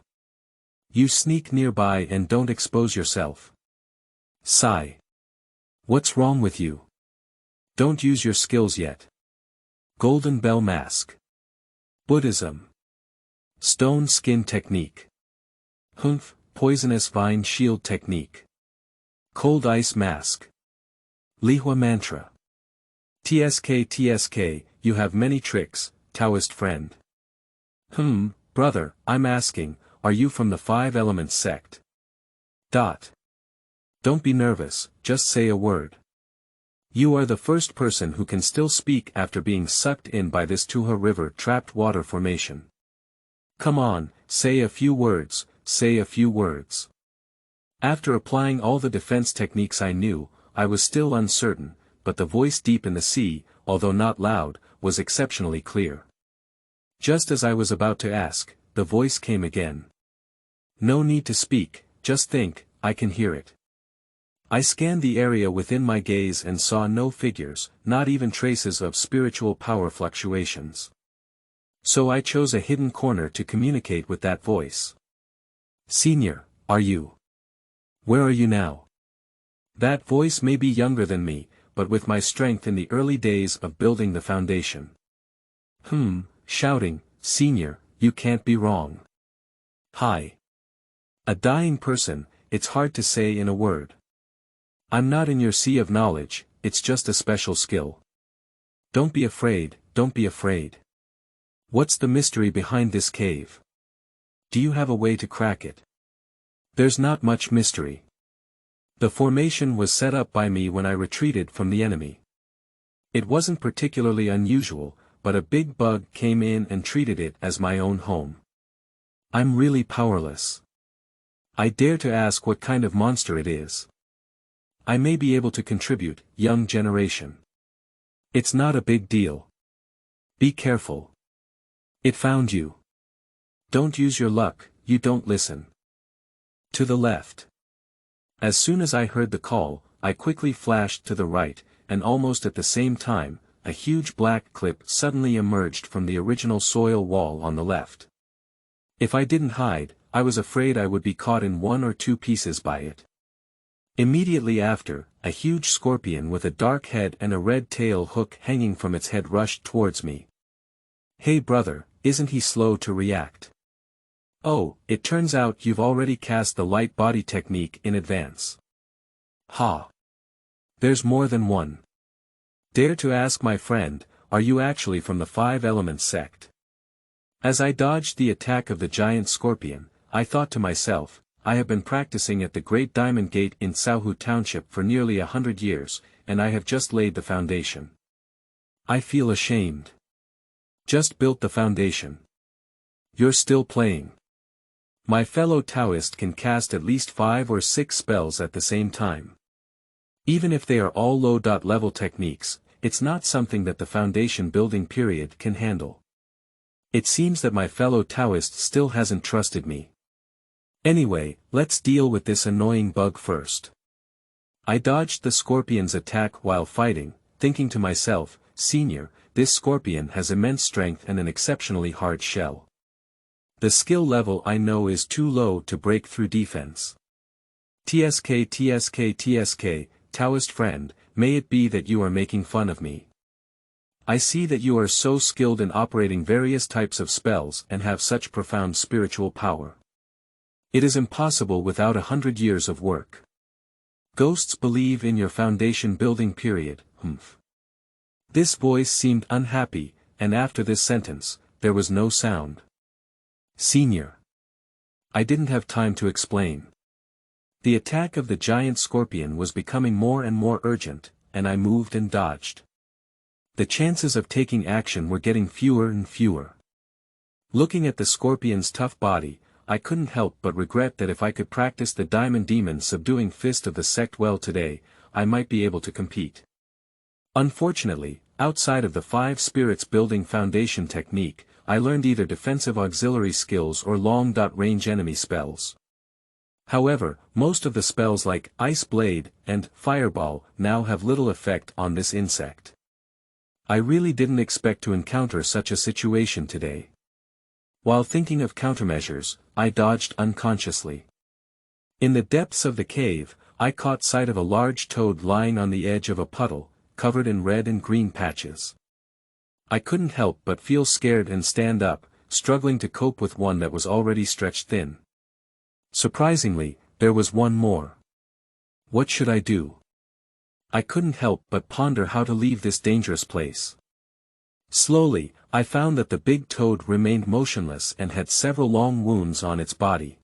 You sneak nearby and don't expose yourself. Sigh. What's wrong with you? Don't use your skills yet. Golden Bell Mask. Buddhism. Stone Skin Technique. Humph, Poisonous Vine Shield Technique. Cold Ice Mask. Lihua Mantra. TSK, you have many tricks, Taoist friend. Brother, I'm asking, are you from the Five Elements sect? Don't be nervous, just say a word. You are the first person who can still speak after being sucked in by this Tuha River trapped water formation. Come on, say a few words, say a few words. After applying all the defense techniques I knew, I was still uncertain, but the voice deep in the sea, although not loud, was exceptionally clear. Just as I was about to ask, the voice came again. No need to speak, just think, I can hear it. I scanned the area within my gaze and saw no figures, not even traces of spiritual power fluctuations. So I chose a hidden corner to communicate with that voice. Senior, are you? Where are you now? That voice may be younger than me, but with my strength in the early days of building the foundation. Shouting, senior, you can't be wrong. Hi. A dying person, it's hard to say in a word. I'm not in your sea of knowledge, it's just a special skill. Don't be afraid, don't be afraid. What's the mystery behind this cave? Do you have a way to crack it? There's not much mystery. The formation was set up by me when I retreated from the enemy. It wasn't particularly unusual, but a big bug came in and treated it as my own home. I'm really powerless. I dare to ask what kind of monster it is. I may be able to contribute, young generation. It's not a big deal. Be careful. It found you. Don't use your luck, you don't listen. To the left. As soon as I heard the call, I quickly flashed to the right, and almost at the same time, a huge black clip suddenly emerged from the original soil wall on the left. If I didn't hide, I was afraid I would be caught in one or two pieces by it. Immediately after, a huge scorpion with a dark head and a red tail hook hanging from its head rushed towards me. Hey brother, isn't he slow to react? Oh, it turns out you've already cast the light body technique in advance. Ha! There's more than one. Dare to ask my friend, are you actually from the Five Elements sect? As I dodged the attack of the giant scorpion, I thought to myself, I have been practicing at the Great Diamond Gate in Saohu Township for nearly 100 years, and I have just laid the foundation. I feel ashamed. Just built the foundation. You're still playing. My fellow Taoist can cast at least 5 or 6 spells at the same time. Even if they are all low-level techniques, it's not something that the foundation building period can handle. It seems that my fellow Taoist still hasn't trusted me. Anyway, let's deal with this annoying bug first. I dodged the scorpion's attack while fighting, thinking to myself, Senior, this scorpion has immense strength and an exceptionally hard shell. The skill level I know is too low to break through defense. TSK, Taoist friend, may it be that you are making fun of me. I see that you are so skilled in operating various types of spells and have such profound spiritual power. It is impossible without 100 years of work. Ghosts believe in your foundation building period, This voice seemed unhappy, and after this sentence, there was no sound. Senior. I didn't have time to explain. The attack of the giant scorpion was becoming more and more urgent, and I moved and dodged. The chances of taking action were getting fewer and fewer. Looking at the scorpion's tough body, I couldn't help but regret that if I could practice the Diamond Demon subduing fist of the sect well today, I might be able to compete. Unfortunately, outside of the 5 spirits building foundation technique, I learned either defensive auxiliary skills or long-range enemy spells. However, most of the spells like Ice Blade and Fireball now have little effect on this insect. I really didn't expect to encounter such a situation today. While thinking of countermeasures, I dodged unconsciously. In the depths of the cave, I caught sight of a large toad lying on the edge of a puddle, covered in red and green patches. I couldn't help but feel scared and stand up, struggling to cope with one that was already stretched thin. Surprisingly, there was one more. What should I do? I couldn't help but ponder how to leave this dangerous place. Slowly, I found that the big toad remained motionless and had several long wounds on its body.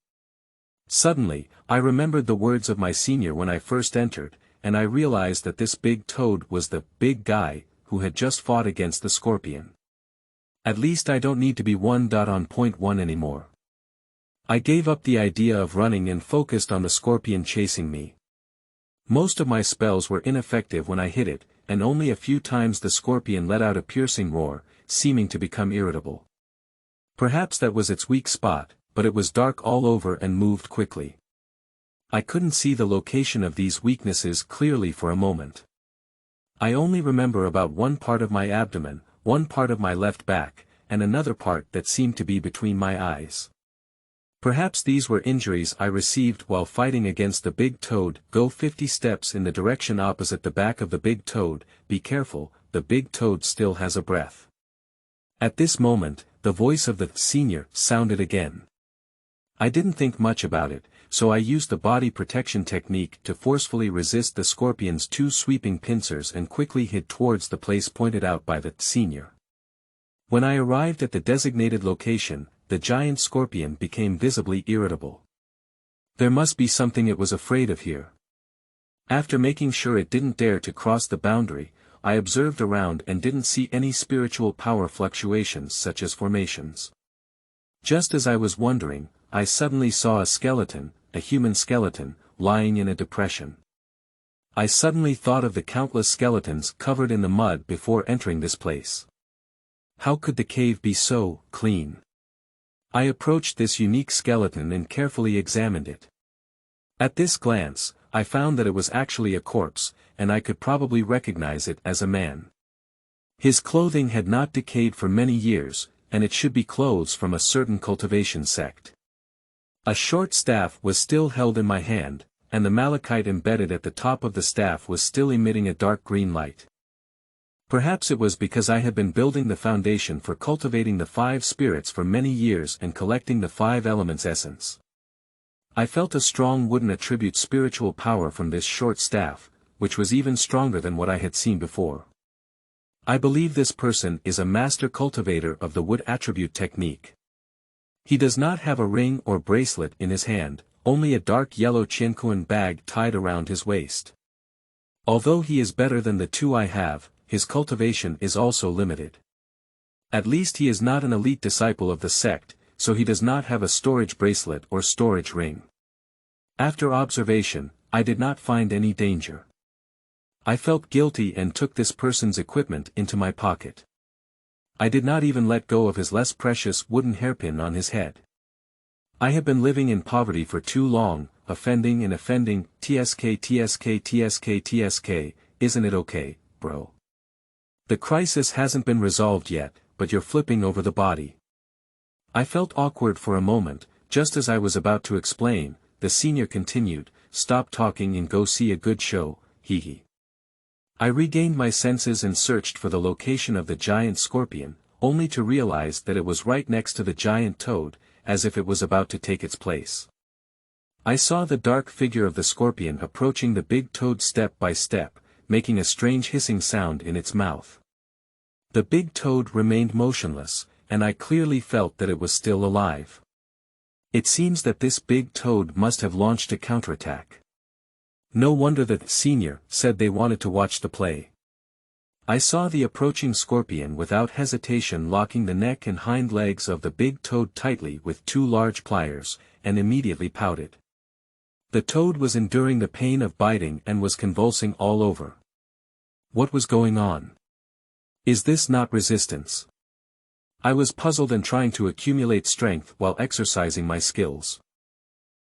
Suddenly, I remembered the words of my senior when I first entered, and I realized that this big toad was the big guy who had just fought against the scorpion. At least I don't need to be 1.1 anymore. I gave up the idea of running and focused on the scorpion chasing me. Most of my spells were ineffective when I hit it, and only a few times the scorpion let out a piercing roar, seeming to become irritable. Perhaps that was its weak spot, but it was dark all over and moved quickly. I couldn't see the location of these weaknesses clearly for a moment. I only remember about one part of my abdomen, one part of my left back, and another part that seemed to be between my eyes. Perhaps these were injuries I received while fighting against the big toad. Go 50 steps in the direction opposite the back of the big toad, be careful, the big toad still has a breath. At this moment, the voice of the senior sounded again. I didn't think much about it, so I used the body protection technique to forcefully resist the scorpion's 2 sweeping pincers and quickly hid towards the place pointed out by the senior. When I arrived at the designated location, the giant scorpion became visibly irritable. There must be something it was afraid of here. After making sure it didn't dare to cross the boundary, I observed around and didn't see any spiritual power fluctuations such as formations. Just as I was wondering, I suddenly saw a skeleton, a human skeleton, lying in a depression. I suddenly thought of the countless skeletons covered in the mud before entering this place. How could the cave be so clean? I approached this unique skeleton and carefully examined it. At this glance, I found that it was actually a corpse, and I could probably recognize it as a man. His clothing had not decayed for many years, and it should be clothes from a certain cultivation sect. A short staff was still held in my hand, and the malachite embedded at the top of the staff was still emitting a dark green light. Perhaps it was because I had been building the foundation for cultivating the 5 spirits for many years and collecting the 5 elements essence. I felt a strong wouldn't attribute spiritual power from this short staff, which was even stronger than what I had seen before. I believe this person is a master cultivator of the wood attribute technique. He does not have a ring or bracelet in his hand, only a dark yellow chinkuan bag tied around his waist. Although he is better than the 2 I have, his cultivation is also limited. At least he is not an elite disciple of the sect, so he does not have a storage bracelet or storage ring. After observation, I did not find any danger. I felt guilty and took this person's equipment into my pocket. I did not even let go of his less precious wooden hairpin on his head. I have been living in poverty for too long, offending and offending, tsk, isn't it okay, bro? The crisis hasn't been resolved yet, but you're flipping over the body. I felt awkward for a moment, just as I was about to explain, the senior continued, stop talking and go see a good show, hee hee. I regained my senses and searched for the location of the giant scorpion, only to realize that it was right next to the giant toad, as if it was about to take its place. I saw the dark figure of the scorpion approaching the big toad step by step, making a strange hissing sound in its mouth. The big toad remained motionless, and I clearly felt that it was still alive. It seems that this big toad must have launched a counterattack. No wonder the senior said they wanted to watch the play. I saw the approaching scorpion without hesitation locking the neck and hind legs of the big toad tightly with two large pliers, and immediately pouted. The toad was enduring the pain of biting and was convulsing all over. What was going on? Is this not resistance? I was puzzled and trying to accumulate strength while exercising my skills.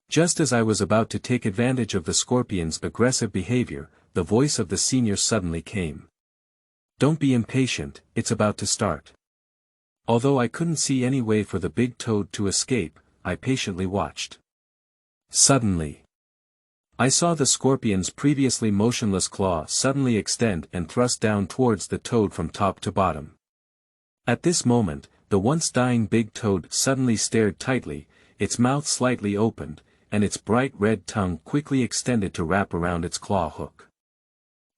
Just as I was about to take advantage of the scorpion's aggressive behavior, the voice of the senior suddenly came. Don't be impatient, it's about to start. Although I couldn't see any way for the big toad to escape, I patiently watched. Suddenly, I saw the scorpion's previously motionless claw suddenly extend and thrust down towards the toad from top to bottom. At this moment, the once dying big toad suddenly stared tightly, its mouth slightly opened, and its bright red tongue quickly extended to wrap around its claw hook.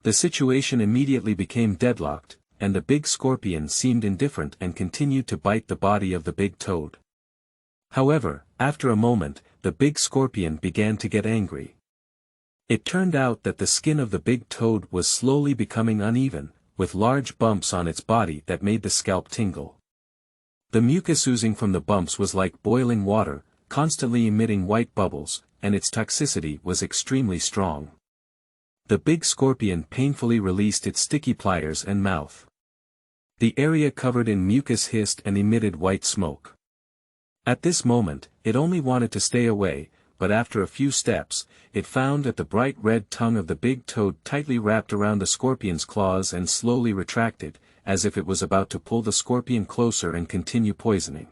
The situation immediately became deadlocked, and the big scorpion seemed indifferent and continued to bite the body of the big toad. However, after a moment, the big scorpion began to get angry. It turned out that the skin of the big toad was slowly becoming uneven, with large bumps on its body that made the scalp tingle. The mucus oozing from the bumps was like boiling water, constantly emitting white bubbles, and its toxicity was extremely strong. The big scorpion painfully released its sticky pliers and mouth. The area covered in mucus hissed and emitted white smoke. At this moment, it only wanted to stay away, but after a few steps, it found that the bright red tongue of the big toad tightly wrapped around the scorpion's claws and slowly retracted, as if it was about to pull the scorpion closer and continue poisoning.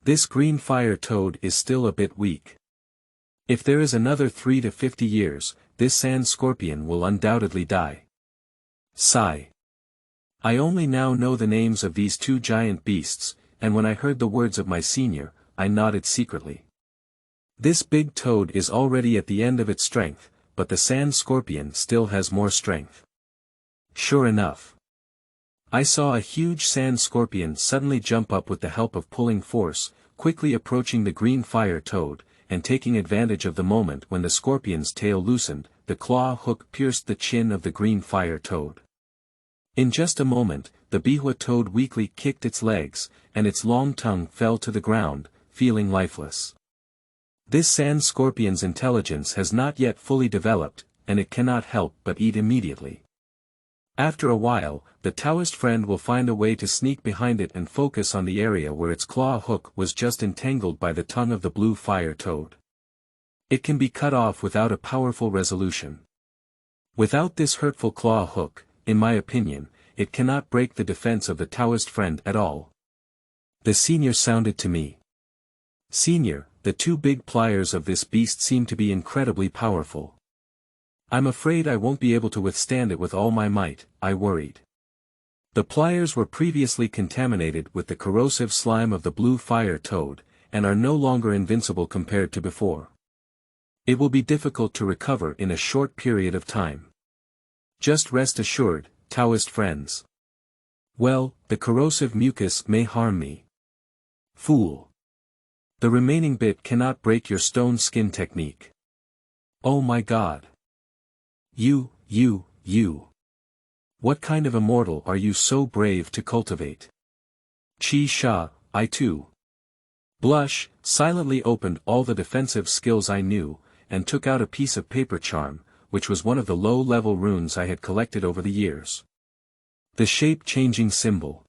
This green fire toad is still a bit weak. If there is another 3 to 50 years, this sand scorpion will undoubtedly die. Sigh. I only now know the names of these two giant beasts, and when I heard the words of my senior, I nodded secretly. This big toad is already at the end of its strength, but the sand scorpion still has more strength. Sure enough. I saw a huge sand scorpion suddenly jump up with the help of pulling force, quickly approaching the green fire toad, and taking advantage of the moment when the scorpion's tail loosened, the claw hook pierced the chin of the green fire toad. In just a moment, the Bihua toad weakly kicked its legs, and its long tongue fell to the ground, feeling lifeless. This sand scorpion's intelligence has not yet fully developed, and it cannot help but eat immediately. After a while, the Taoist friend will find a way to sneak behind it and focus on the area where its claw hook was just entangled by the tongue of the blue fire toad. It can be cut off without a powerful resolution. Without this hurtful claw hook, in my opinion, it cannot break the defense of the Taoist friend at all. The senior sounded to me. Senior, the two big pliers of this beast seem to be incredibly powerful. I'm afraid I won't be able to withstand it with all my might, I worried. The pliers were previously contaminated with the corrosive slime of the blue fire toad, and are no longer invincible compared to before. It will be difficult to recover in a short period of time. Just rest assured, Taoist friends. Well, the corrosive mucus may harm me. Fool. The remaining bit cannot break your stone skin technique. Oh my God. You. What kind of immortal are you so brave to cultivate? Qi Sha, I too. Blush, silently opened all the defensive skills I knew, and took out a piece of paper charm, which was one of the low-level runes I had collected over the years. The shape-changing symbol.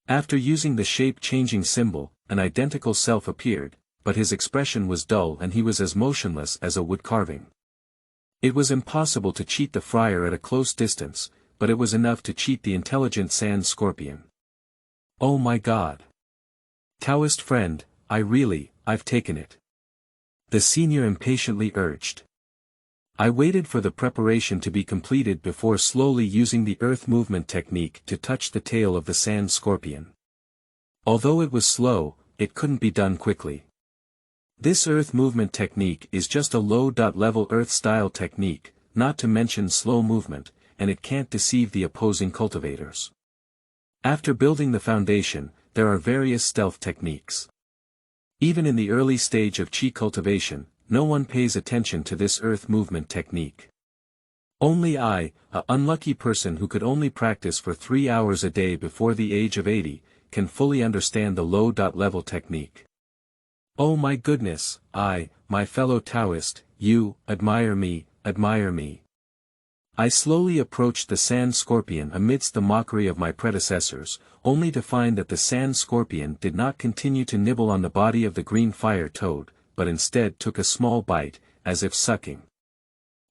After using the shape-changing symbol, an identical self appeared, but his expression was dull and he was as motionless as a wood carving. It was impossible to cheat the friar at a close distance, but it was enough to cheat the intelligent sand scorpion. Oh my God! Taoist friend, I've taken it. The senior impatiently urged. I waited for the preparation to be completed before slowly using the earth movement technique to touch the tail of the sand scorpion. Although it was slow, it couldn't be done quickly. This earth movement technique is just a low-level earth-style technique, not to mention slow movement, and it can't deceive the opposing cultivators. After building the foundation, there are various stealth techniques. Even in the early stage of Qi cultivation, no one pays attention to this earth movement technique. Only I, a unlucky person who could only practice for 3 hours a day before the age of 80, can fully understand the low-level technique. Oh my goodness, my fellow Taoist, you, admire me. I slowly approached the sand scorpion amidst the mockery of my predecessors, only to find that the sand scorpion did not continue to nibble on the body of the green fire toad, but instead took a small bite, as if sucking.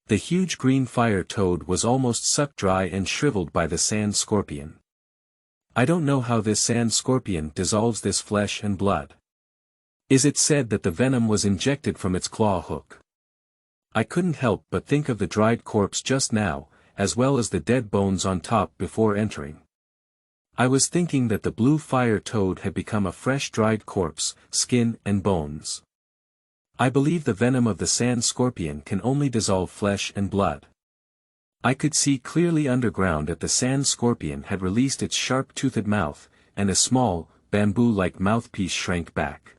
The huge green fire toad was almost sucked dry and shriveled by the sand scorpion. I don't know how this sand scorpion dissolves this flesh and blood. Is it said that the venom was injected from its claw hook? I couldn't help but think of the dried corpse just now, as well as the dead bones on top before entering. I was thinking that the blue fire toad had become a fresh dried corpse, skin and bones. I believe the venom of the sand scorpion can only dissolve flesh and blood. I could see clearly underground that the sand scorpion had released its sharp-toothed mouth, and a small, bamboo-like mouthpiece shrank back.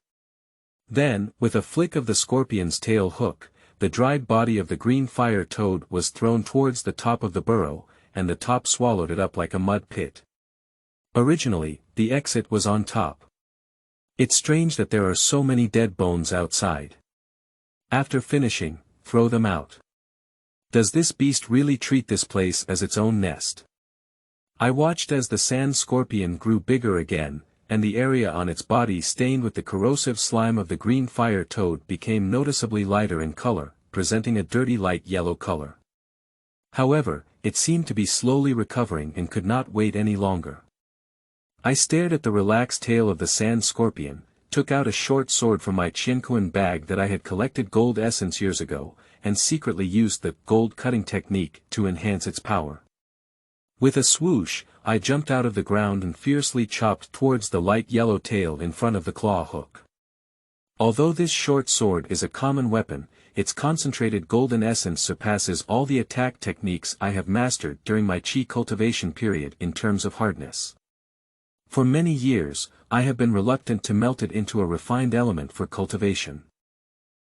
Then, with a flick of the scorpion's tail hook, the dried body of the green fire toad was thrown towards the top of the burrow, and the top swallowed it up like a mud pit. Originally, the exit was on top. It's strange that there are so many dead bones outside. After finishing, throw them out. Does this beast really treat this place as its own nest? I watched as the sand scorpion grew bigger again, and the area on its body stained with the corrosive slime of the green fire toad became noticeably lighter in color, presenting a dirty light yellow color. However, it seemed to be slowly recovering and could not wait any longer. I stared at the relaxed tail of the sand scorpion, took out a short sword from my Qianquan bag that I had collected gold essence years ago, and secretly used the gold cutting technique to enhance its power. With a swoosh, I jumped out of the ground and fiercely chopped towards the light yellow tail in front of the claw hook. Although this short sword is a common weapon, its concentrated golden essence surpasses all the attack techniques I have mastered during my Qi cultivation period in terms of hardness. For many years, I have been reluctant to melt it into a refined element for cultivation.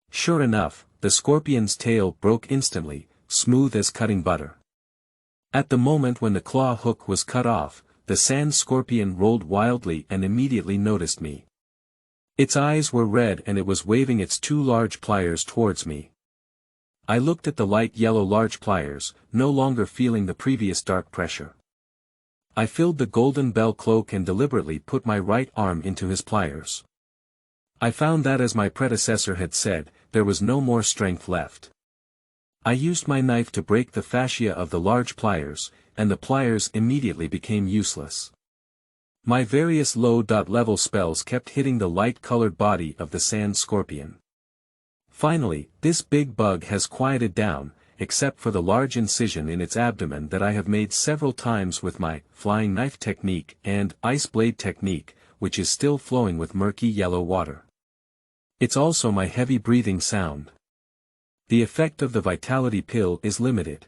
Sure enough, the scorpion's tail broke instantly, smooth as cutting butter. At the moment when the claw hook was cut off, the sand scorpion rolled wildly and immediately noticed me. Its eyes were red and it was waving its 2 large pliers towards me. I looked at the light yellow large pliers, no longer feeling the previous dark pressure. I filled the golden bell cloak and deliberately put my right arm into his pliers. I found that, as my predecessor had said, there was no more strength left. I used my knife to break the fascia of the large pliers, and the pliers immediately became useless. My various low-level spells kept hitting the light-colored body of the sand scorpion. Finally, this big bug has quieted down, except for the large incision in its abdomen that I have made several times with my flying knife technique and ice blade technique, which is still flowing with murky yellow water. It's also my heavy breathing sound. The effect of the vitality pill is limited.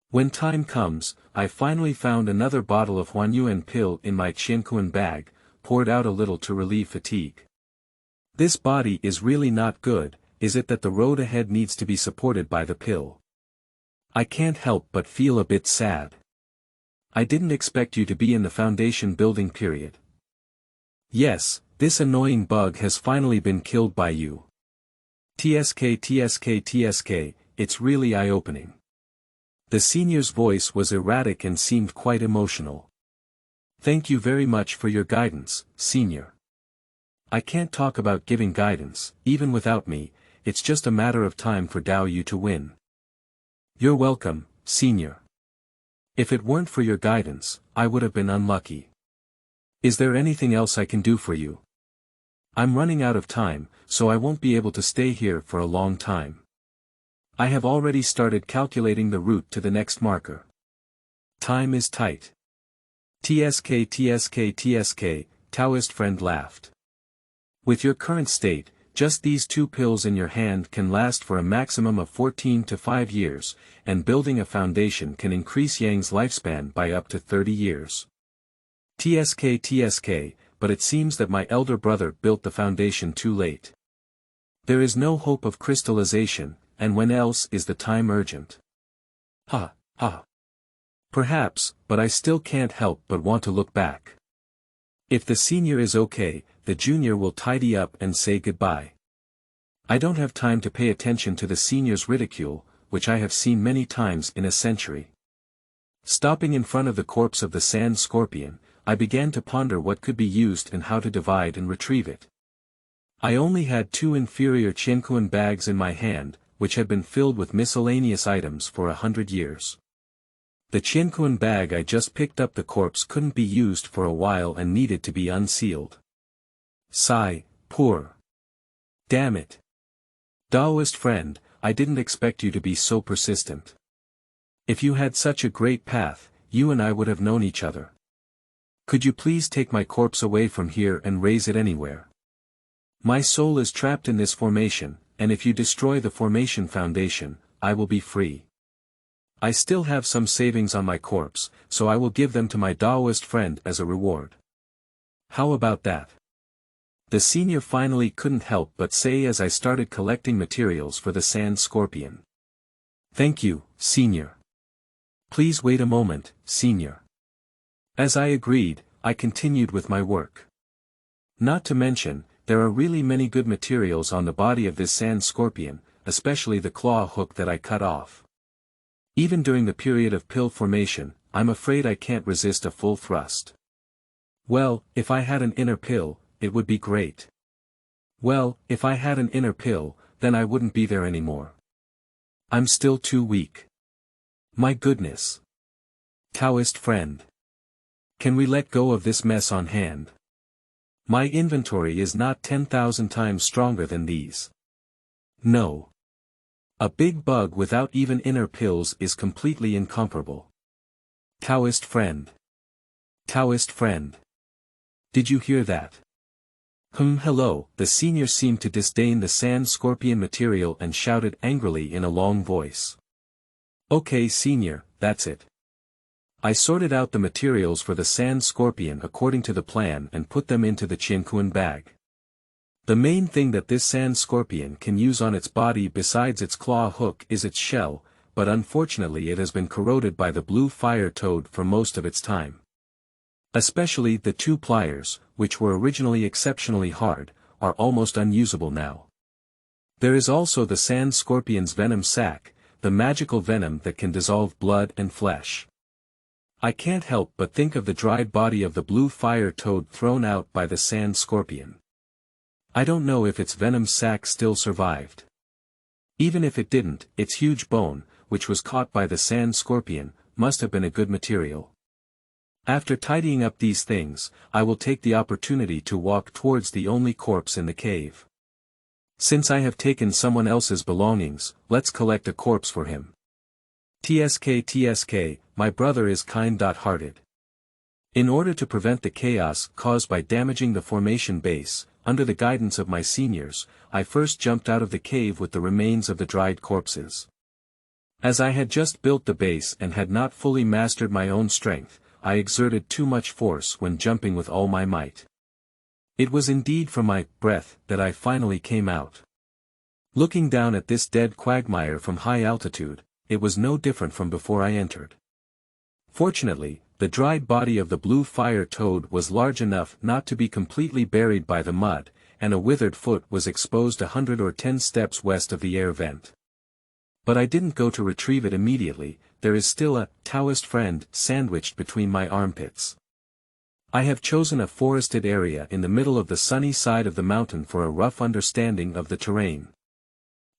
When time comes, I finally found another bottle of Huanyuan pill in my Qianquan bag, poured out a little to relieve fatigue. This body is really not good, is it that the road ahead needs to be supported by the pill? I can't help but feel a bit sad. I didn't expect you to be in the foundation building period. Yes, this annoying bug has finally been killed by you. TSK, it's really eye-opening. The senior's voice was erratic and seemed quite emotional. Thank you very much for your guidance, senior. I can't talk about giving guidance, even without me, it's just a matter of time for Dao Yu to win. You're welcome, senior. If it weren't for your guidance, I would have been unlucky. Is there anything else I can do for you? I'm running out of time, so I won't be able to stay here for a long time. I have already started calculating the route to the next marker. Time is tight. TSK, Taoist friend laughed. With your current state, just these 2 pills in your hand can last for a maximum of 14 to 5 years, and building a foundation can increase Yang's lifespan by up to 30 years. TSK, but it seems that my elder brother built the foundation too late. There is no hope of crystallization, and when else is the time urgent? Ha. Perhaps, but I still can't help but want to look back. If the senior is okay, the junior will tidy up and say goodbye. I don't have time to pay attention to the senior's ridicule, which I have seen many times in a century. Stopping in front of the corpse of the sand scorpion, I began to ponder what could be used and how to divide and retrieve it. I only had 2 inferior Qianquan bags in my hand, which had been filled with miscellaneous items for 100 years. The Qianquan bag I just picked up the corpse couldn't be used for a while and needed to be unsealed. Sigh, poor. Damn it. Taoist friend, I didn't expect you to be so persistent. If you had such a great path, you and I would have known each other. Could you please take my corpse away from here and raise it anywhere? My soul is trapped in this formation, and if you destroy the formation foundation, I will be free. I still have some savings on my corpse, so I will give them to my Taoist friend as a reward. How about that? The senior finally couldn't help but say as I started collecting materials for the sand scorpion. Thank you, senior. Please wait a moment, senior. As I agreed, I continued with my work. Not to mention, there are really many good materials on the body of this sand scorpion, especially the claw hook that I cut off. Even during the period of pill formation, I'm afraid I can't resist a full thrust. Well, if I had an inner pill, it would be great. Well, if I had an inner pill, then I wouldn't be there anymore. I'm still too weak. My goodness. Taoist friend. Can we let go of this mess on hand? My inventory is not 10,000 times stronger than these. No. A big bug without even inner pills is completely incomparable. Taoist friend. Taoist friend. Did you hear that? Hello, the senior seemed to disdain the sand scorpion material and shouted angrily in a long voice. Okay senior, that's it. I sorted out the materials for the sand scorpion according to the plan and put them into the Qianquan bag. The main thing that this sand scorpion can use on its body besides its claw hook is its shell, but unfortunately it has been corroded by the blue fire toad for most of its time. Especially the 2 pliers, which were originally exceptionally hard, are almost unusable now. There is also the sand scorpion's venom sac, the magical venom that can dissolve blood and flesh. I can't help but think of the dried body of the blue fire toad thrown out by the sand scorpion. I don't know if its venom sac still survived. Even if it didn't, its huge bone, which was caught by the sand scorpion, must have been a good material. After tidying up these things, I will take the opportunity to walk towards the only corpse in the cave. Since I have taken someone else's belongings, let's collect a corpse for him. TSK, my brother is kind-hearted. In order to prevent the chaos caused by damaging the formation base, under the guidance of my seniors, I first jumped out of the cave with the remains of the dried corpses. As I had just built the base and had not fully mastered my own strength, I exerted too much force when jumping with all my might. It was indeed from my breath that I finally came out. Looking down at this dead quagmire from high altitude, it was no different from before I entered. Fortunately, the dried body of the blue fire toad was large enough not to be completely buried by the mud, and a withered foot was exposed 110 steps west of the air vent. But I didn't go to retrieve it immediately. There is still a Taoist friend sandwiched between my armpits. I have chosen a forested area in the middle of the sunny side of the mountain for a rough understanding of the terrain.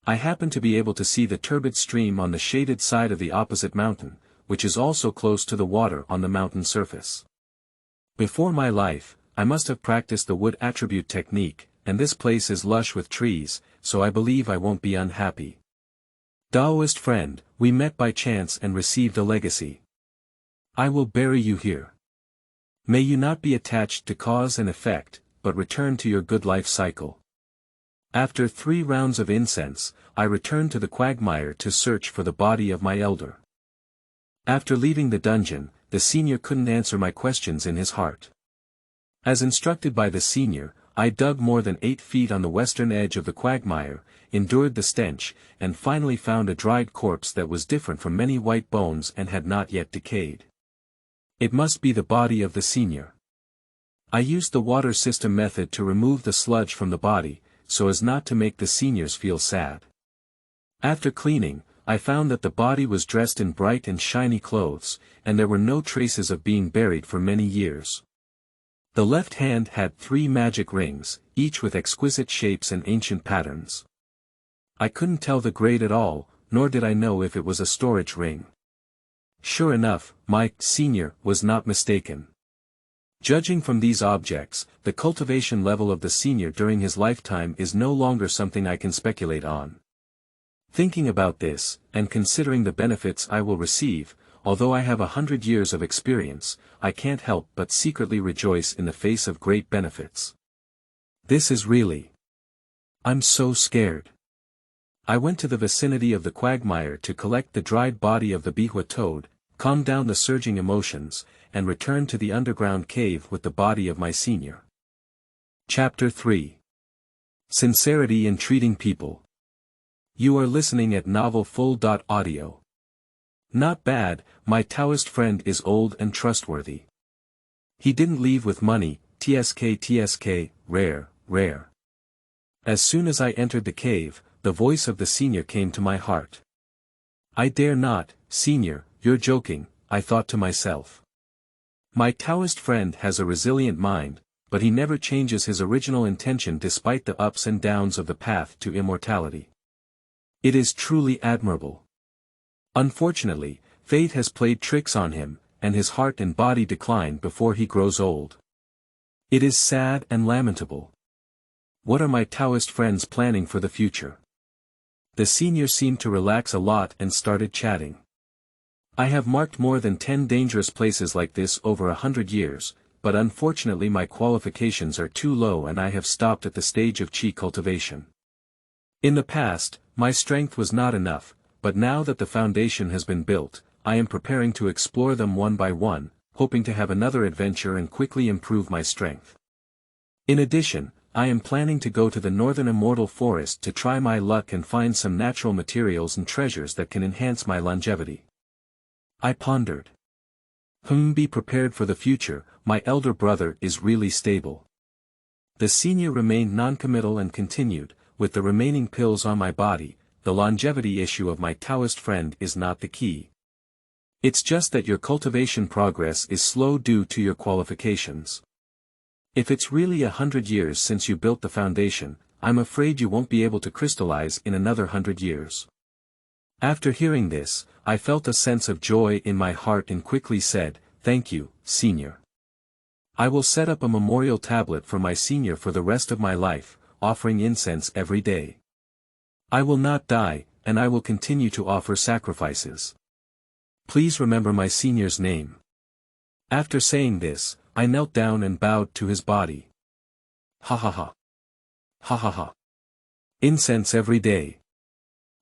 I happen to be able to see the turbid stream on the shaded side of the opposite mountain, which is also close to the water on the mountain surface. Before my life, I must have practiced the wood attribute technique, and this place is lush with trees, so I believe I won't be unhappy. Taoist friend, we met by chance and received a legacy. I will bury you here. May you not be attached to cause and effect, but return to your good life cycle. After 3 rounds of incense, I returned to the quagmire to search for the body of my elder. After leaving the dungeon, the senior couldn't answer my questions in his heart. As instructed by the senior, I dug more than 8 feet on the western edge of the quagmire, endured the stench, and finally found a dried corpse that was different from many white bones and had not yet decayed. It must be the body of the senior. I used the water system method to remove the sludge from the body, so as not to make the seniors feel sad. After cleaning, I found that the body was dressed in bright and shiny clothes, and there were no traces of being buried for many years. The left hand had 3 magic rings, each with exquisite shapes and ancient patterns. I couldn't tell the grade at all, nor did I know if it was a storage ring. Sure enough, my senior was not mistaken. Judging from these objects, the cultivation level of the senior during his lifetime is no longer something I can speculate on. Thinking about this, and considering the benefits I will receive, although I have 100 years of experience, I can't help but secretly rejoice in the face of great benefits. This is really... I'm so scared. I went to the vicinity of the quagmire to collect the dried body of the Bihua toad, calm down the surging emotions, and return to the underground cave with the body of my senior. Chapter 3. Sincerity in Treating People. You are listening at novelfull.audio. Not bad, my Taoist friend is old and trustworthy. He didn't leave with money, tsk, rare. As soon as I entered the cave, the voice of the senior came to my heart. I dare not, senior, you're joking, I thought to myself. My Taoist friend has a resilient mind, but he never changes his original intention despite the ups and downs of the path to immortality. It is truly admirable. Unfortunately, fate has played tricks on him, and his heart and body decline before he grows old. It is sad and lamentable. What are my Taoist friends planning for the future? The senior seemed to relax a lot and started chatting. I have marked more than 10 dangerous places like this over 100 years, but unfortunately my qualifications are too low and I have stopped at the stage of qi cultivation. In the past, my strength was not enough, but now that the foundation has been built, I am preparing to explore them one by one, hoping to have another adventure and quickly improve my strength. In addition, I am planning to go to the northern Immortal forest to try my luck and find some natural materials and treasures that can enhance my longevity. I pondered. Be prepared for the future, my elder brother is really stable. The senior remained noncommittal and continued, with the remaining pills on my body, the longevity issue of my Taoist friend is not the key. It's just that your cultivation progress is slow due to your qualifications. If it's really 100 years since you built the foundation, I'm afraid you won't be able to crystallize in another 100 years. After hearing this, I felt a sense of joy in my heart and quickly said, "Thank you, senior. I will set up a memorial tablet for my senior for the rest of my life, offering incense every day. I will not die, and I will continue to offer sacrifices. Please remember my senior's name." After saying this, I knelt down and bowed to his body. Ha ha ha. Ha ha ha. Incense every day.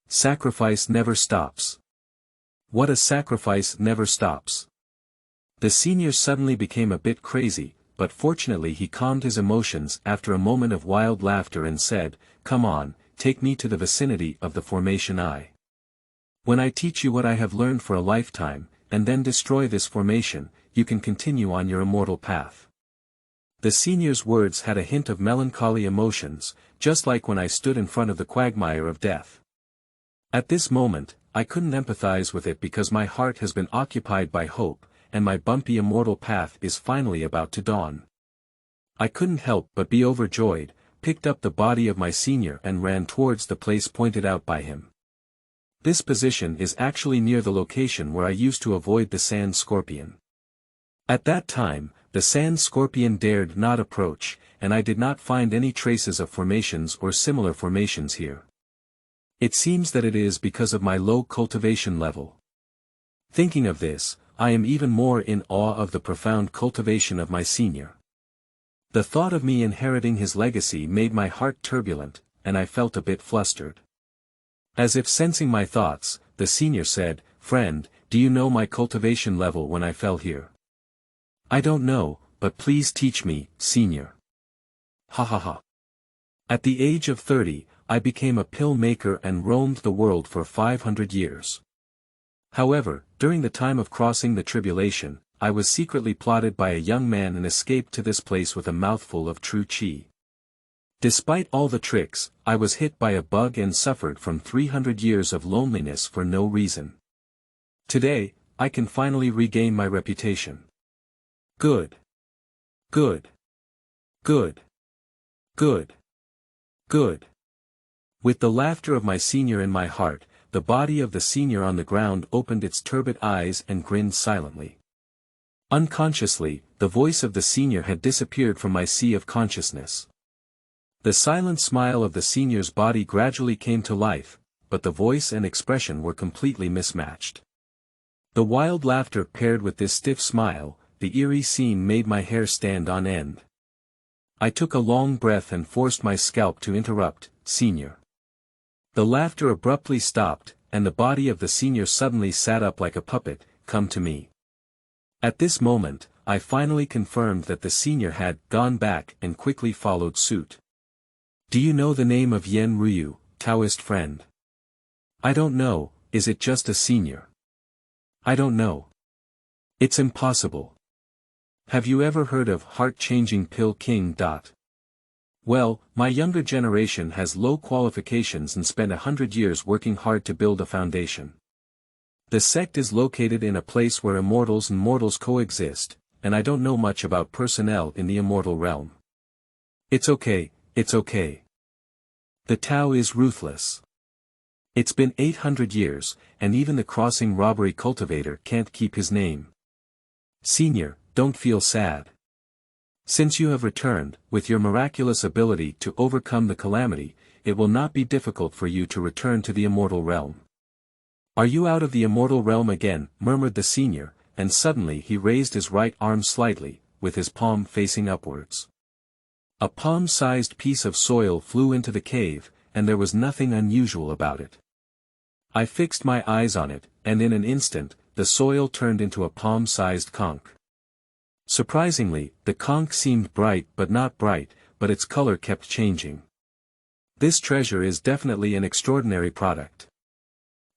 Sacrifice never stops. What a sacrifice never stops. The senior suddenly became a bit crazy, but fortunately he calmed his emotions after a moment of wild laughter and said, "Come on, take me to the vicinity of the formation When I teach you what I have learned for a lifetime, and then destroy this formation, you can continue on your immortal path. The senior's words had a hint of melancholy emotions, just like when I stood in front of the quagmire of death. At this moment, I couldn't empathize with it because my heart has been occupied by hope, and my bumpy immortal path is finally about to dawn. I couldn't help but be overjoyed, picked up the body of my senior and ran towards the place pointed out by him. This position is actually near the location where I used to avoid the sand scorpion. At that time, the sand scorpion dared not approach, and I did not find any traces of formations or similar formations here. It seems that it is because of my low cultivation level. Thinking of this, I am even more in awe of the profound cultivation of my senior. The thought of me inheriting his legacy made my heart turbulent, and I felt a bit flustered. As if sensing my thoughts, the senior said, "Friend, do you know my cultivation level when I fell here?" "I don't know, but please teach me, senior." Ha ha ha. At the age of 30, I became a pill maker and roamed the world for 500 years. However, during the time of crossing the tribulation, I was secretly plotted by a young man and escaped to this place with a mouthful of true chi. Despite all the tricks, I was hit by a bug and suffered from 300 years of loneliness for no reason. Today, I can finally regain my reputation. Good. Good. Good. Good. Good. With the laughter of my senior in my heart, the body of the senior on the ground opened its turbid eyes and grinned silently. Unconsciously, the voice of the senior had disappeared from my sea of consciousness. The silent smile of the senior's body gradually came to life, but the voice and expression were completely mismatched. The wild laughter paired with this stiff smile, the eerie scene made my hair stand on end. I took a long breath and forced my scalp to interrupt, "Senior." The laughter abruptly stopped, and the body of the senior suddenly sat up like a puppet, "Come to me." At this moment, I finally confirmed that the senior had gone back and quickly followed suit. "Do you know the name of Yen Ryu, Taoist friend?" "I don't know, is it just a senior?" "I don't know. It's impossible. Have you ever heard of heart-changing pill king? Well, my younger generation has low qualifications and spent 100 years working hard to build a foundation. The sect is located in a place where immortals and mortals coexist, and I don't know much about personnel in the immortal realm. It's okay, it's okay. The Tao is ruthless. It's been 800 years, and even the crossing robbery cultivator can't keep his name. Senior, don't feel sad. Since you have returned, with your miraculous ability to overcome the calamity, it will not be difficult for you to return to the immortal realm. "Are you out of the immortal realm again?" murmured the senior, and suddenly he raised his right arm slightly, with his palm facing upwards. A palm-sized piece of soil flew into the cave, and there was nothing unusual about it. I fixed my eyes on it, and in an instant, the soil turned into a palm-sized conch. Surprisingly, the conch seemed bright but not bright, but its color kept changing. This treasure is definitely an extraordinary product.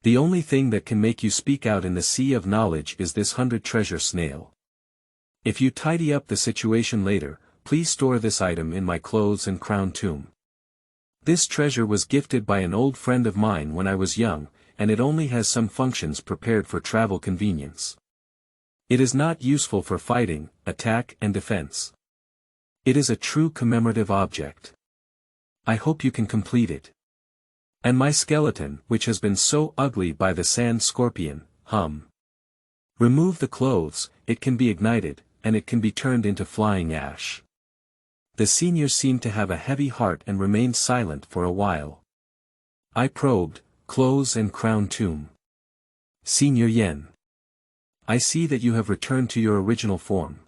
The only thing that can make you speak out in the sea of knowledge is this 100-treasure snail. If you tidy up the situation later, please store this item in my clothes and crown tomb. This treasure was gifted by an old friend of mine when I was young, and it only has some functions prepared for travel convenience. It is not useful for fighting, attack and defense. It is a true commemorative object. I hope you can complete it. And my skeleton, which has been so ugly by the sand scorpion, Remove the clothes, it can be ignited, and it can be turned into flying ash. The senior seemed to have a heavy heart and remained silent for a while. I probed, "Clothes and crown tomb. Senior Yen. I see that you have returned to your original form.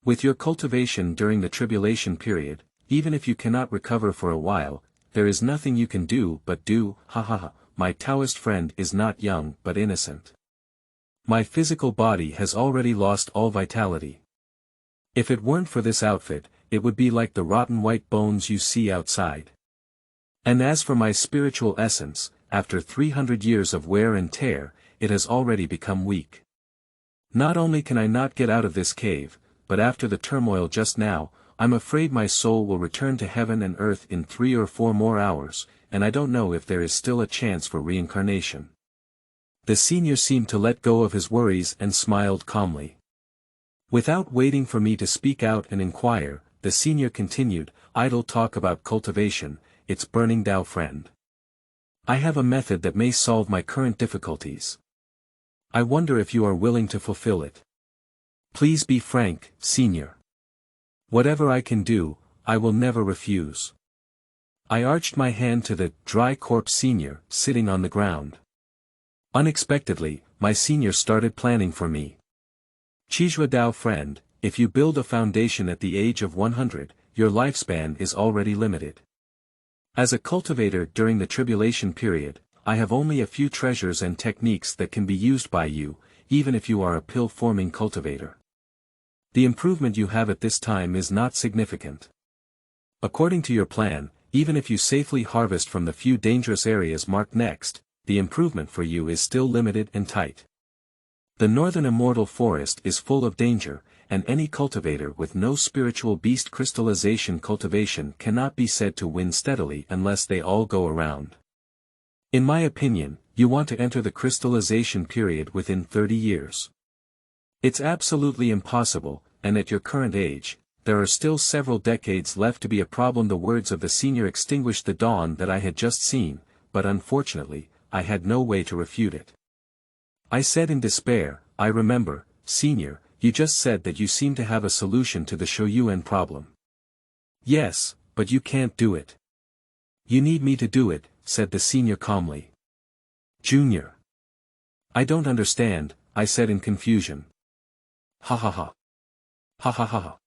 With your cultivation during the tribulation period, even if you cannot recover for a while, there is nothing you can do but do, my Taoist friend is not young but innocent. My physical body has already lost all vitality. If it weren't for this outfit, it would be like the rotten white bones you see outside. And as for my spiritual essence, after 300 years of wear and tear, it has already become weak. Not only can I not get out of this cave, but after the turmoil just now, I'm afraid my soul will return to heaven and earth in 3 or 4 more hours, and I don't know if there is still a chance for reincarnation. The senior seemed to let go of his worries and smiled calmly. Without waiting for me to speak out and inquire, the senior continued, "Idle talk about cultivation, it's burning Tao, friend. I have a method that may solve my current difficulties. I wonder if you are willing to fulfill it. Please be frank, senior. Whatever I can do, I will never refuse." I arched my hand to the dry corpse senior, sitting on the ground. Unexpectedly, my senior started planning for me. "Qizhuo Dao, friend, if you build a foundation at the age of 100, your lifespan is already limited. As a cultivator during the tribulation period, I have only a few treasures and techniques that can be used by you, even if you are a pill-forming cultivator. The improvement you have at this time is not significant. According to your plan, even if you safely harvest from the few dangerous areas marked next, the improvement for you is still limited and tight. The northern Immortal forest is full of danger, and any cultivator with no spiritual beast crystallization cultivation cannot be said to win steadily unless they all go around. In my opinion, you want to enter the crystallization period within 30 years. It's absolutely impossible, and at your current age, there are still several decades left to be a problem." The words of the senior extinguished the dawn that I had just seen, but unfortunately, I had no way to refute it. I said in despair, "I remember, senior, you just said that you seem to have a solution to the Shouyuan problem." "Yes, but you can't do it." "You need me to do it," said the senior calmly. "Junior. I don't understand," I said in confusion. "Ha ha ha. Ha ha ha ha.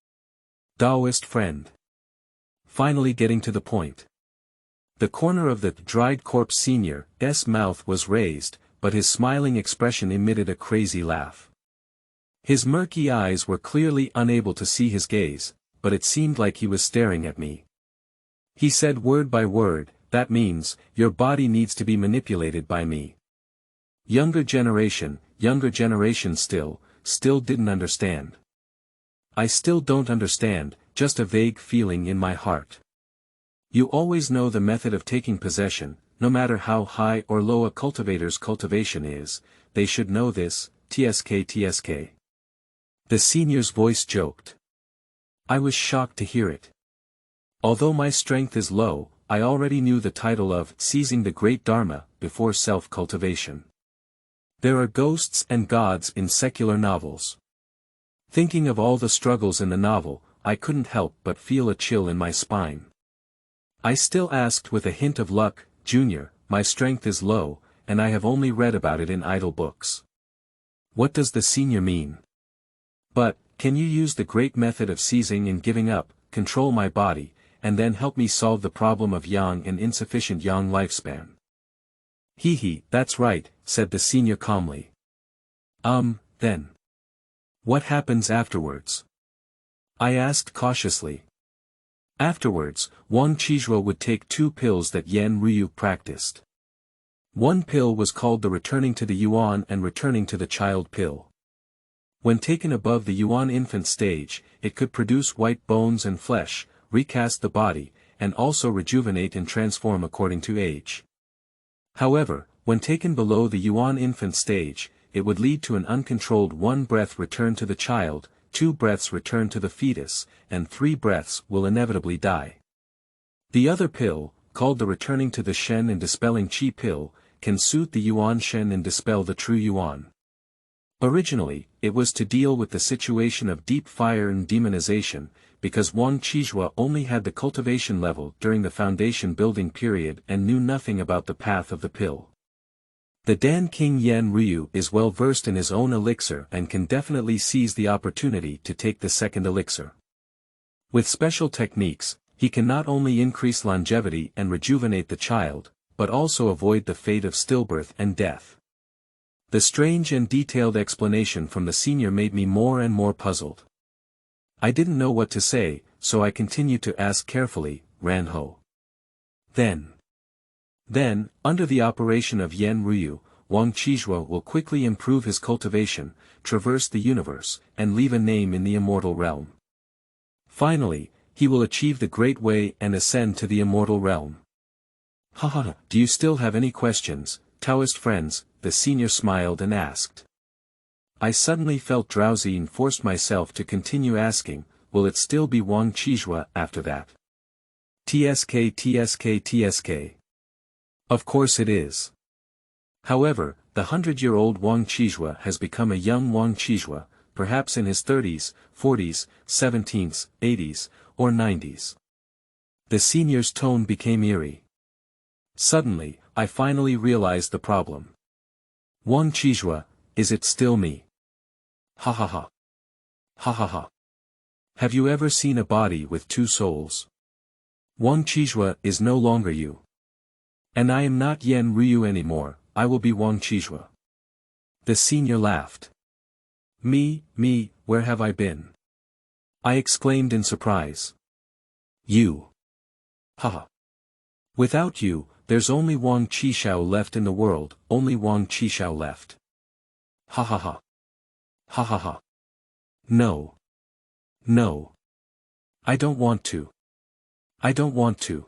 Taoist friend." Finally getting to the point. The corner of the dried corpse senior's mouth was raised, but his smiling expression emitted a crazy laugh. His murky eyes were clearly unable to see his gaze, but it seemed like he was staring at me. He said word by word, "That means, your body needs to be manipulated by me." Younger generation still didn't understand. I still don't understand, just a vague feeling in my heart. You always know the method of taking possession, no matter how high or low a cultivator's cultivation is, they should know this, tsk. The senior's voice joked. I was shocked to hear it. Although my strength is low, I already knew the title of Seizing the Great Dharma before self-cultivation. There are ghosts and gods in secular novels. Thinking of all the struggles in the novel, I couldn't help but feel a chill in my spine. I still asked with a hint of luck, "Junior, my strength is low, and I have only read about it in idle books. What does the senior mean? But, can you use the great method of seizing and giving up, control my body, and then help me solve the problem of yang and insufficient yang lifespan?" That's right, said the senior calmly. Then. What happens afterwards? I asked cautiously. Afterwards, Wang Qizhuo would take 2 pills that Yan Ryu practiced. One pill was called the returning to the Yuan and returning to the child pill. When taken above the Yuan infant stage, it could produce white bones and flesh, recast the body, and also rejuvenate and transform according to age. However, when taken below the Yuan infant stage, it would lead to an uncontrolled 1 breath return to the child, 2 breaths return to the fetus, and 3 breaths will inevitably die. The other pill, called the returning to the Shen and dispelling Qi pill, can suit the Yuan Shen and dispel the true Yuan. Originally, it was to deal with the situation of deep fire and demonization, because Wang Qizhuo only had the cultivation level during the foundation building period and knew nothing about the path of the pill. The Dan King Yan Ryu is well versed in his own elixir and can definitely seize the opportunity to take the second elixir. With special techniques, he can not only increase longevity and rejuvenate the child, but also avoid the fate of stillbirth and death. The strange and detailed explanation from the senior made me more and more puzzled. I didn't know what to say, so I continued to ask carefully, "Ranho. Then, under the operation of Yan Ryu, Wang Qizhuo will quickly improve his cultivation, traverse the universe, and leave a name in the immortal realm. Finally, he will achieve the Great Way and ascend to the immortal realm. Haha, do you still have any questions, Taoist friends? The senior smiled and asked. I suddenly felt drowsy and forced myself to continue asking, will it still be Wang Qizhuo after that? TSK. Of course it is. However, the 100-year-old Wang Qizhuo has become a young Wang Qizhuo, perhaps in his 30s, 40s, 70s, 80s, or 90s. The senior's tone became eerie. Suddenly, I finally realized the problem. Wang Qizhuo, is it still me? Ha ha ha. Ha ha ha. Have you ever seen a body with two souls? Wang Qizhuo is no longer you. And I am not Yan Ryu anymore, I will be Wang Qizhuo. The senior laughed. Me, where have I been? I exclaimed in surprise. You. Haha. Without you, there's only Wang Qizhuo left in the world, only Wang Qizhuo left. Ha ha ha. Ha ha ha. No. No. I don't want to. I don't want to.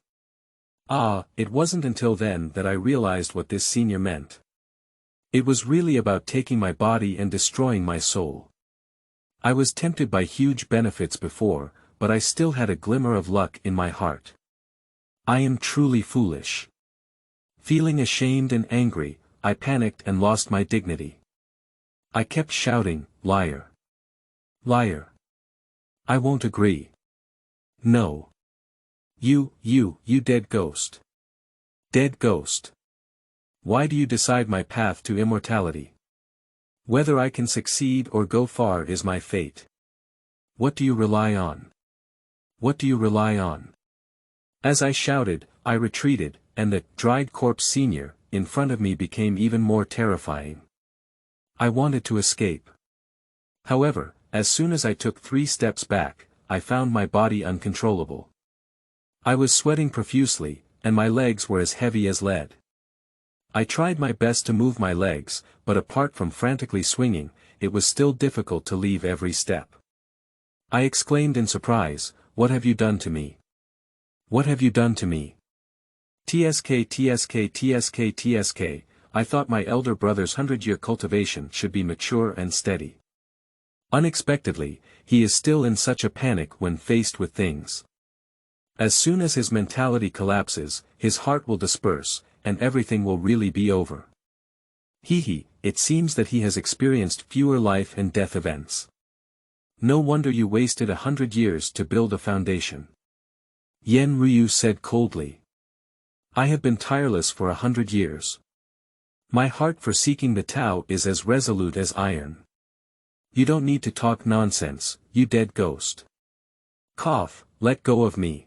Ah, it wasn't until then that I realized what this senior meant. It was really about taking my body and destroying my soul. I was tempted by huge benefits before, but I still had a glimmer of luck in my heart. I am truly foolish. Feeling ashamed and angry, I panicked and lost my dignity. I kept shouting, liar. Liar. I won't agree. No. You dead ghost. Dead ghost. Why do you decide my path to immortality? Whether I can succeed or go far is my fate. What do you rely on? What do you rely on? As I shouted, I retreated, and the dried corpse senior, in front of me became even more terrifying. I wanted to escape. However, as soon as I took 3 steps back, I found my body uncontrollable. I was sweating profusely, and my legs were as heavy as lead. I tried my best to move my legs, but apart from frantically swinging, it was still difficult to leave every step. I exclaimed in surprise, what have you done to me? What have you done to me? TSK. I thought my elder brother's 100-year cultivation should be mature and steady. Unexpectedly, he is still in such a panic when faced with things. As soon as his mentality collapses, his heart will disperse, and everything will really be over. It seems that he has experienced fewer life and death events. No wonder you wasted 100 years to build a foundation. Yan Ryu said coldly. I have been tireless for 100 years. My heart for seeking the Tao is as resolute as iron. You don't need to talk nonsense, you dead ghost. Cough, let go of me.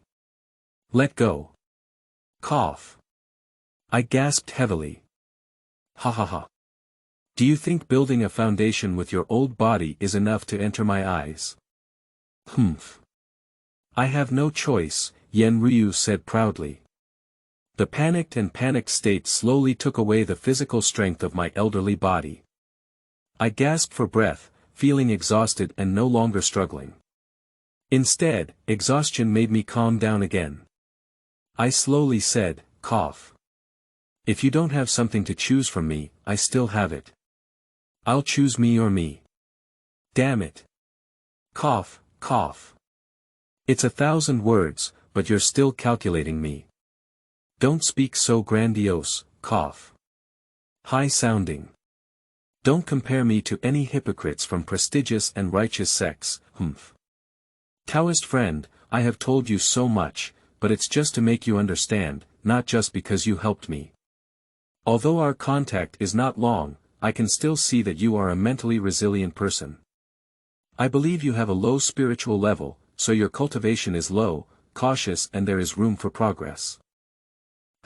Let go. Cough. I gasped heavily. Ha ha ha. Do you think building a foundation with your old body is enough to enter my eyes? Humph. I have no choice, Yan Ryu said proudly. The panicked state slowly took away the physical strength of my elderly body. I gasped for breath, feeling exhausted and no longer struggling. Instead, exhaustion made me calm down again. I slowly said, cough. If you don't have something to choose from me, I still have it. I'll choose me or me. Damn it. Cough, cough. It's 1,000 words, but you're still calculating me. Don't speak so grandiose, cough. High sounding. Don't compare me to any hypocrites from prestigious and righteous sects, humph. Taoist friend, I have told you so much, but it's just to make you understand, not just because you helped me. Although our contact is not long, I can still see that you are a mentally resilient person. I believe you have a low spiritual level, so your cultivation is low, cautious, and there is room for progress.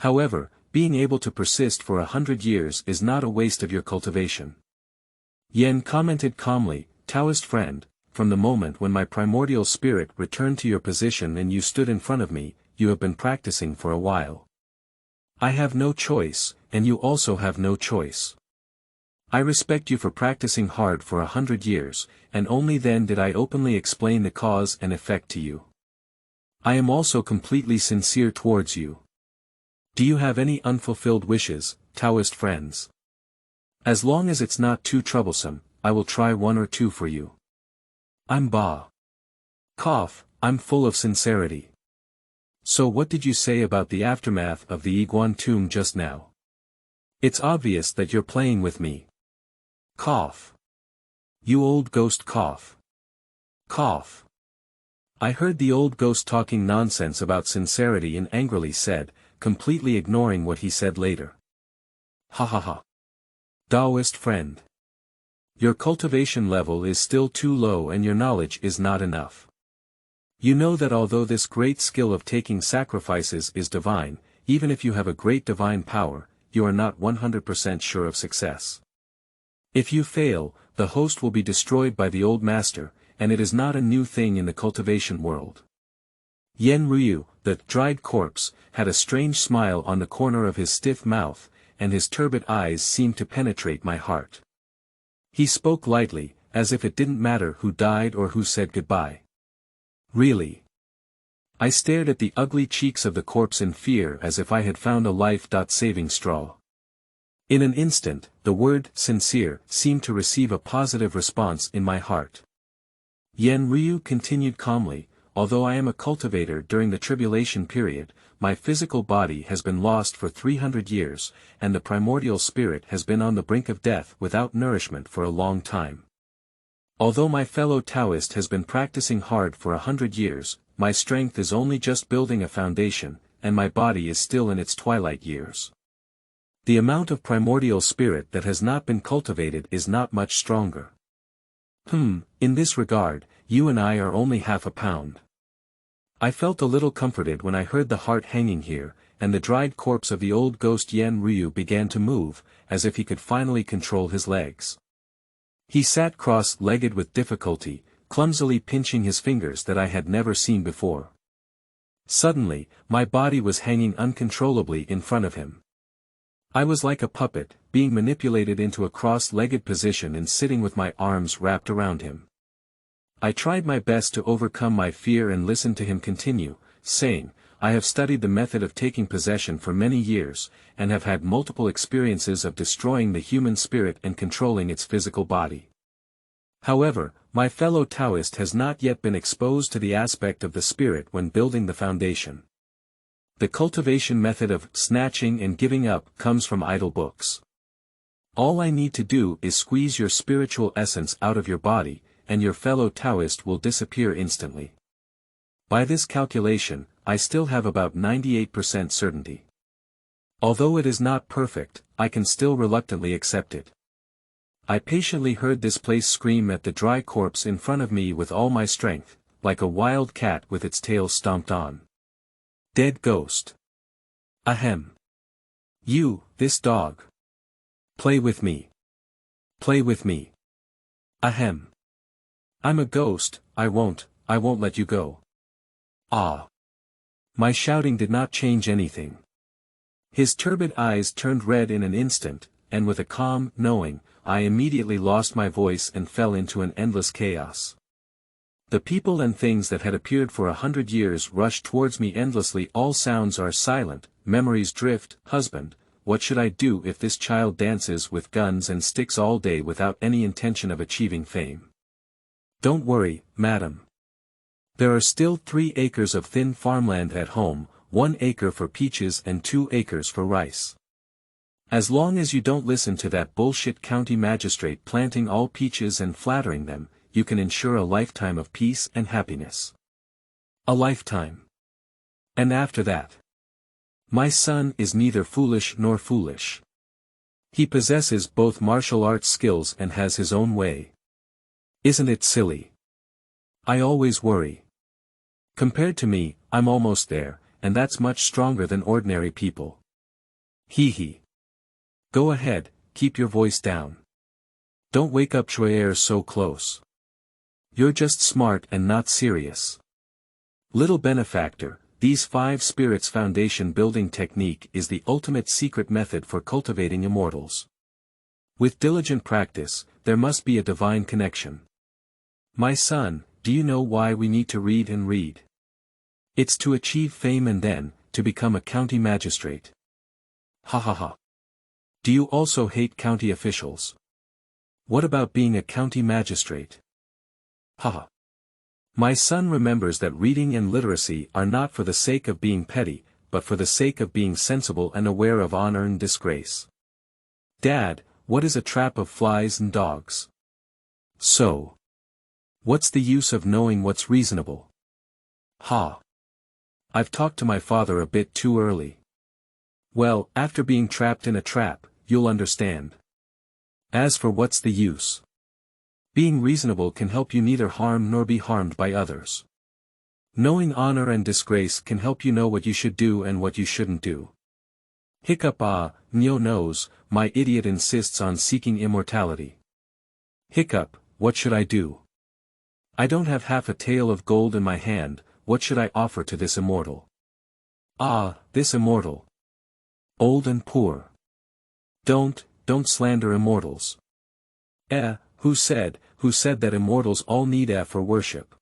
However, being able to persist for 100 years is not a waste of your cultivation. Yen commented calmly, Taoist friend, from the moment when my primordial spirit returned to your position and you stood in front of me, you have been practicing for a while. I have no choice, and you also have no choice. I respect you for practicing hard for 100 years, and only then did I openly explain the cause and effect to you. I am also completely sincere towards you. Do you have any unfulfilled wishes, Taoist friends? As long as it's not too troublesome, I will try one or two for you. I'm Ba. Cough, I'm full of sincerity. So what did you say about the aftermath of the Iguan tomb just now? It's obvious that you're playing with me. Cough. You old ghost cough. Cough. I heard the old ghost talking nonsense about sincerity and angrily said, completely ignoring what he said later. Ha ha ha. Taoist friend. Your cultivation level is still too low and your knowledge is not enough. You know that although this great skill of taking sacrifices is divine, even if you have a great divine power, you are not 100% sure of success. If you fail, the host will be destroyed by the old master, and it is not a new thing in the cultivation world. Yen Ryu, the dried corpse, had a strange smile on the corner of his stiff mouth, and his turbid eyes seemed to penetrate my heart. He spoke lightly, as if it didn't matter who died or who said goodbye. Really? I stared at the ugly cheeks of the corpse in fear as if I had found a life-saving straw. In an instant, the word sincere seemed to receive a positive response in my heart. Yen Ryu continued calmly, although I am a cultivator during the tribulation period, my physical body has been lost for 300 years, and the primordial spirit has been on the brink of death without nourishment for a long time. Although my fellow Taoist has been practicing hard for 100 years, my strength is only just building a foundation, and my body is still in its twilight years. The amount of primordial spirit that has not been cultivated is not much stronger. In this regard, you and I are only half a pound. I felt a little comforted when I heard the heart hanging here, and the dried corpse of the old ghost Yen Ryu began to move, as if he could finally control his legs. He sat cross-legged with difficulty, clumsily pinching his fingers that I had never seen before. Suddenly, my body was hanging uncontrollably in front of him. I was like a puppet, being manipulated into a cross-legged position and sitting with my arms wrapped around him. I tried my best to overcome my fear and listen to him continue, saying, I have studied the method of taking possession for many years, and have had multiple experiences of destroying the human spirit and controlling its physical body. However, my fellow Taoist has not yet been exposed to the aspect of the spirit when building the foundation. The cultivation method of snatching and giving up comes from idle books. All I need to do is squeeze your spiritual essence out of your body, and your fellow Taoist will disappear instantly. By this calculation, I still have about 98% certainty. Although it is not perfect, I can still reluctantly accept it. I patiently heard this place scream at the dry corpse in front of me with all my strength, like a wild cat with its tail stomped on. Dead ghost. Ahem. You, this dog. Play with me. Play with me. Ahem. I'm a ghost, I won't let you go. Ah. My shouting did not change anything. His turbid eyes turned red in an instant, and with a calm, knowing, I immediately lost my voice and fell into an endless chaos. The people and things that had appeared for 100 years rushed towards me endlessly. All sounds are silent, memories drift. Husband, what should I do if this child dances with guns and sticks all day without any intention of achieving fame? Don't worry, madam. There are still 3 acres of thin farmland at home, 1 acre for peaches and 2 acres for rice. As long as you don't listen to that bullshit county magistrate planting all peaches and flattering them, you can ensure a lifetime of peace and happiness. A lifetime. And after that? My son is neither foolish nor foolish. He possesses both martial arts skills and has his own way. Isn't it silly? I always worry. Compared to me, I'm almost there, and that's much stronger than ordinary people. Hee hee. Go ahead, keep your voice down. Don't wake up Troyer so close. You're just smart and not serious. Little benefactor, these 5 spirits foundation building technique is the ultimate secret method for cultivating immortals. With diligent practice, there must be a divine connection. My son, do you know why we need to read and read? It's to achieve fame and then, to become a county magistrate. Ha ha ha. Do you also hate county officials? What about being a county magistrate? Ha ha. My son remembers that reading and literacy are not for the sake of being petty, but for the sake of being sensible and aware of unearned disgrace. Dad, what is a trap of flies and dogs? So. What's the use of knowing what's reasonable? Ha. I've talked to my father a bit too early. Well, after being trapped in a trap, you'll understand. As for what's the use? Being reasonable can help you neither harm nor be harmed by others. Knowing honor and disgrace can help you know what you should do and what you shouldn't do. Hiccup. Nyo knows, my idiot insists on seeking immortality. Hiccup, what should I do? I don't have half a tael of gold in my hand, what should I offer to this immortal? This immortal. Old and poor. Don't slander immortals. Who said that immortals all need for worship?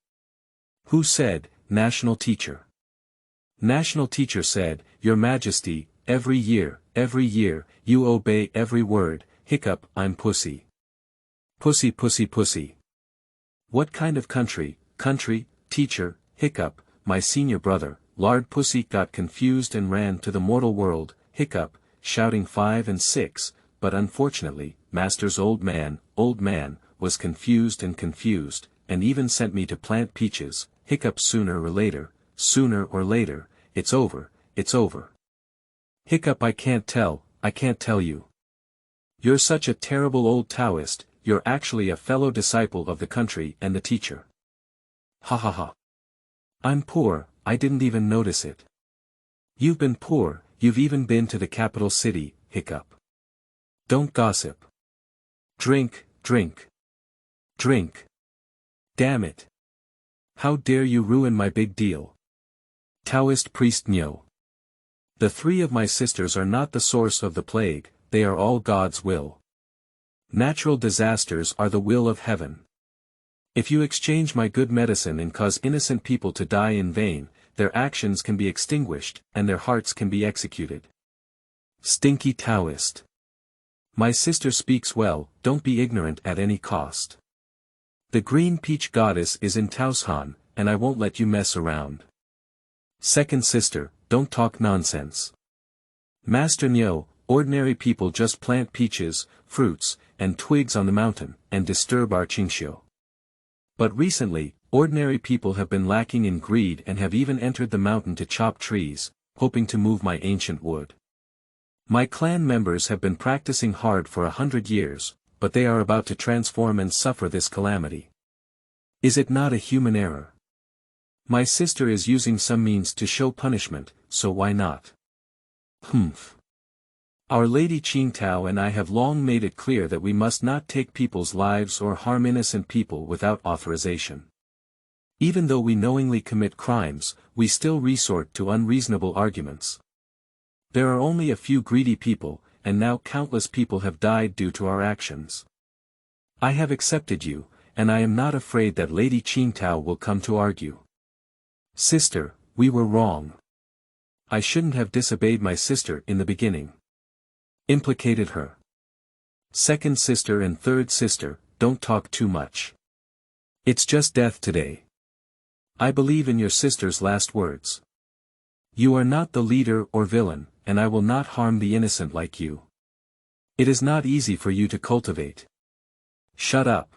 Who said? National teacher. National teacher said, Your Majesty, every year, you obey every word. Hiccup, I'm pussy. Pussy pussy pussy. What kind of country, teacher? Hiccup, my senior brother, Lard Pussy got confused and ran to the mortal world. Hiccup, shouting 5 and 6, but unfortunately, Master's old man, was confused, and even sent me to plant peaches. Hiccup, sooner or later, it's over. Hiccup, I can't tell you. You're such a terrible old Taoist, you're actually a fellow disciple of the country and the teacher. Ha ha ha. I'm poor, I didn't even notice it. You've been poor, you've even been to the capital city. Hiccup. Don't gossip. Drink. Damn it. How dare you ruin my big deal? Taoist priest Nyo. The 3 of my sisters are not the source of the plague, they are all God's will. Natural disasters are the will of heaven. If you exchange my good medicine and cause innocent people to die in vain, their actions can be extinguished, and their hearts can be executed. Stinky Taoist. My sister speaks well, don't be ignorant at any cost. The green peach goddess is in Taoshan, and I won't let you mess around. Second sister, don't talk nonsense. Master Nyo, ordinary people just plant peaches, fruits, and twigs on the mountain, and disturb our Qingxiu. But recently, ordinary people have been lacking in greed and have even entered the mountain to chop trees, hoping to move my ancient wood. My clan members have been practicing hard for 100 years, but they are about to transform and suffer this calamity. Is it not a human error? My sister is using some means to show punishment, so why not? Humph. Our Lady Qingtao and I have long made it clear that we must not take people's lives or harm innocent people without authorization. Even though we knowingly commit crimes, we still resort to unreasonable arguments. There are only a few greedy people, and now countless people have died due to our actions. I have accepted you, and I am not afraid that Lady Qingtao will come to argue. Sister, we were wrong. I shouldn't have disobeyed my sister in the beginning. Implicated her. Second sister and third sister, don't talk too much. It's just death today. I believe in your sister's last words. You are not the leader or villain, and I will not harm the innocent like you. It is not easy for you to cultivate. Shut up.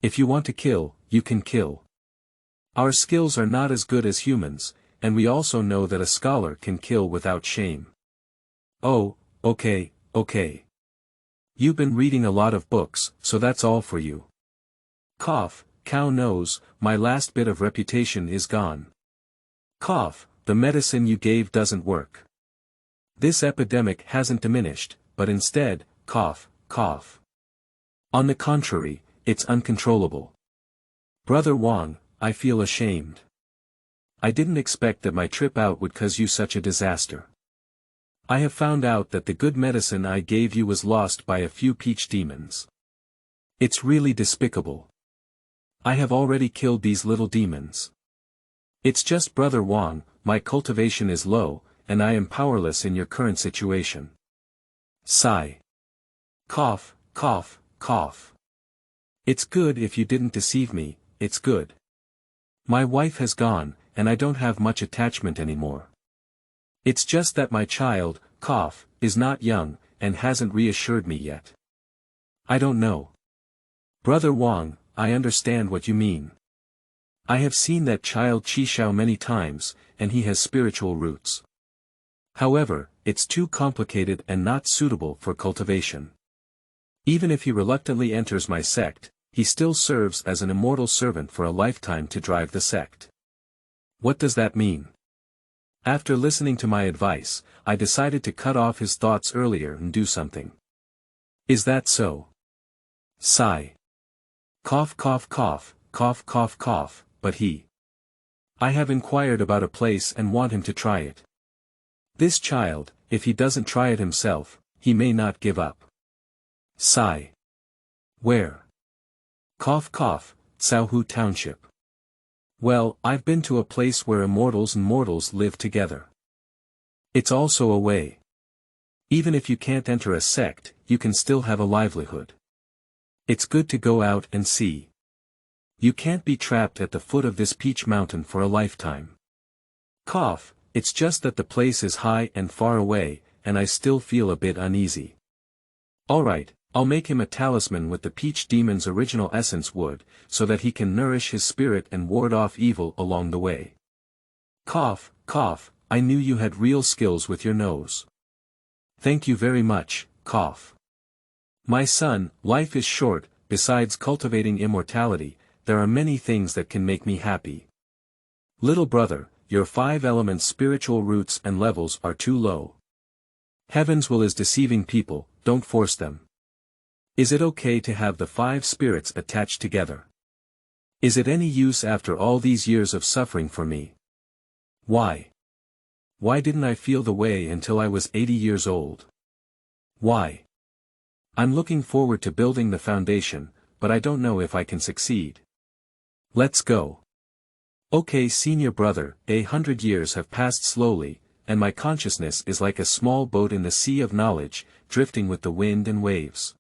If you want to kill, you can kill. Our skills are not as good as humans, and we also know that a scholar can kill without shame. Oh, okay. You've been reading a lot of books, so that's all for you. Cough, cow knows, my last bit of reputation is gone. Cough, the medicine you gave doesn't work. This epidemic hasn't diminished, but instead, cough. On the contrary, it's uncontrollable. Brother Wang, I feel ashamed. I didn't expect that my trip out would cause you such a disaster. I have found out that the good medicine I gave you was lost by a few peach demons. It's really despicable. I have already killed these little demons. It's just Brother Wang, my cultivation is low, and I am powerless in your current situation. Sigh. Cough, cough, cough. It's good if you didn't deceive me, it's good. My wife has gone, and I don't have much attachment anymore. It's just that my child, cough, is not young, and hasn't reassured me yet. I don't know. Brother Wang, I understand what you mean. I have seen that child Qizhuo many times, and he has spiritual roots. However, it's too complicated and not suitable for cultivation. Even if he reluctantly enters my sect, he still serves as an immortal servant for a lifetime to drive the sect. What does that mean? After listening to my advice, I decided to cut off his thoughts earlier and do something. Is that so? Sigh. Cough cough cough, cough cough cough, but he. I have inquired about a place and want him to try it. This child, if he doesn't try it himself, he may not give up. Sigh. Where? Cough cough, Caohu Township. Well, I've been to a place where immortals and mortals live together. It's also a way. Even if you can't enter a sect, you can still have a livelihood. It's good to go out and see. You can't be trapped at the foot of this peach mountain for a lifetime. Cough, it's just that the place is high and far away, and I still feel a bit uneasy. Alright, I'll make him a talisman with the peach demon's original essence wood, so that he can nourish his spirit and ward off evil along the way. Cough, cough, I knew you had real skills with your nose. Thank you very much, cough. My son, life is short, besides cultivating immortality, there are many things that can make me happy. Little brother, your 5 elements spiritual roots and levels are too low. Heaven's will is deceiving people, don't force them. Is it okay to have the 5 spirits attached together? Is it any use after all these years of suffering for me? Why? Why didn't I feel the way until I was 80 years old? Why? I'm looking forward to building the foundation, but I don't know if I can succeed. Let's go. Okay, senior brother, 100 years have passed slowly, and my consciousness is like a small boat in the sea of knowledge, drifting with the wind and waves.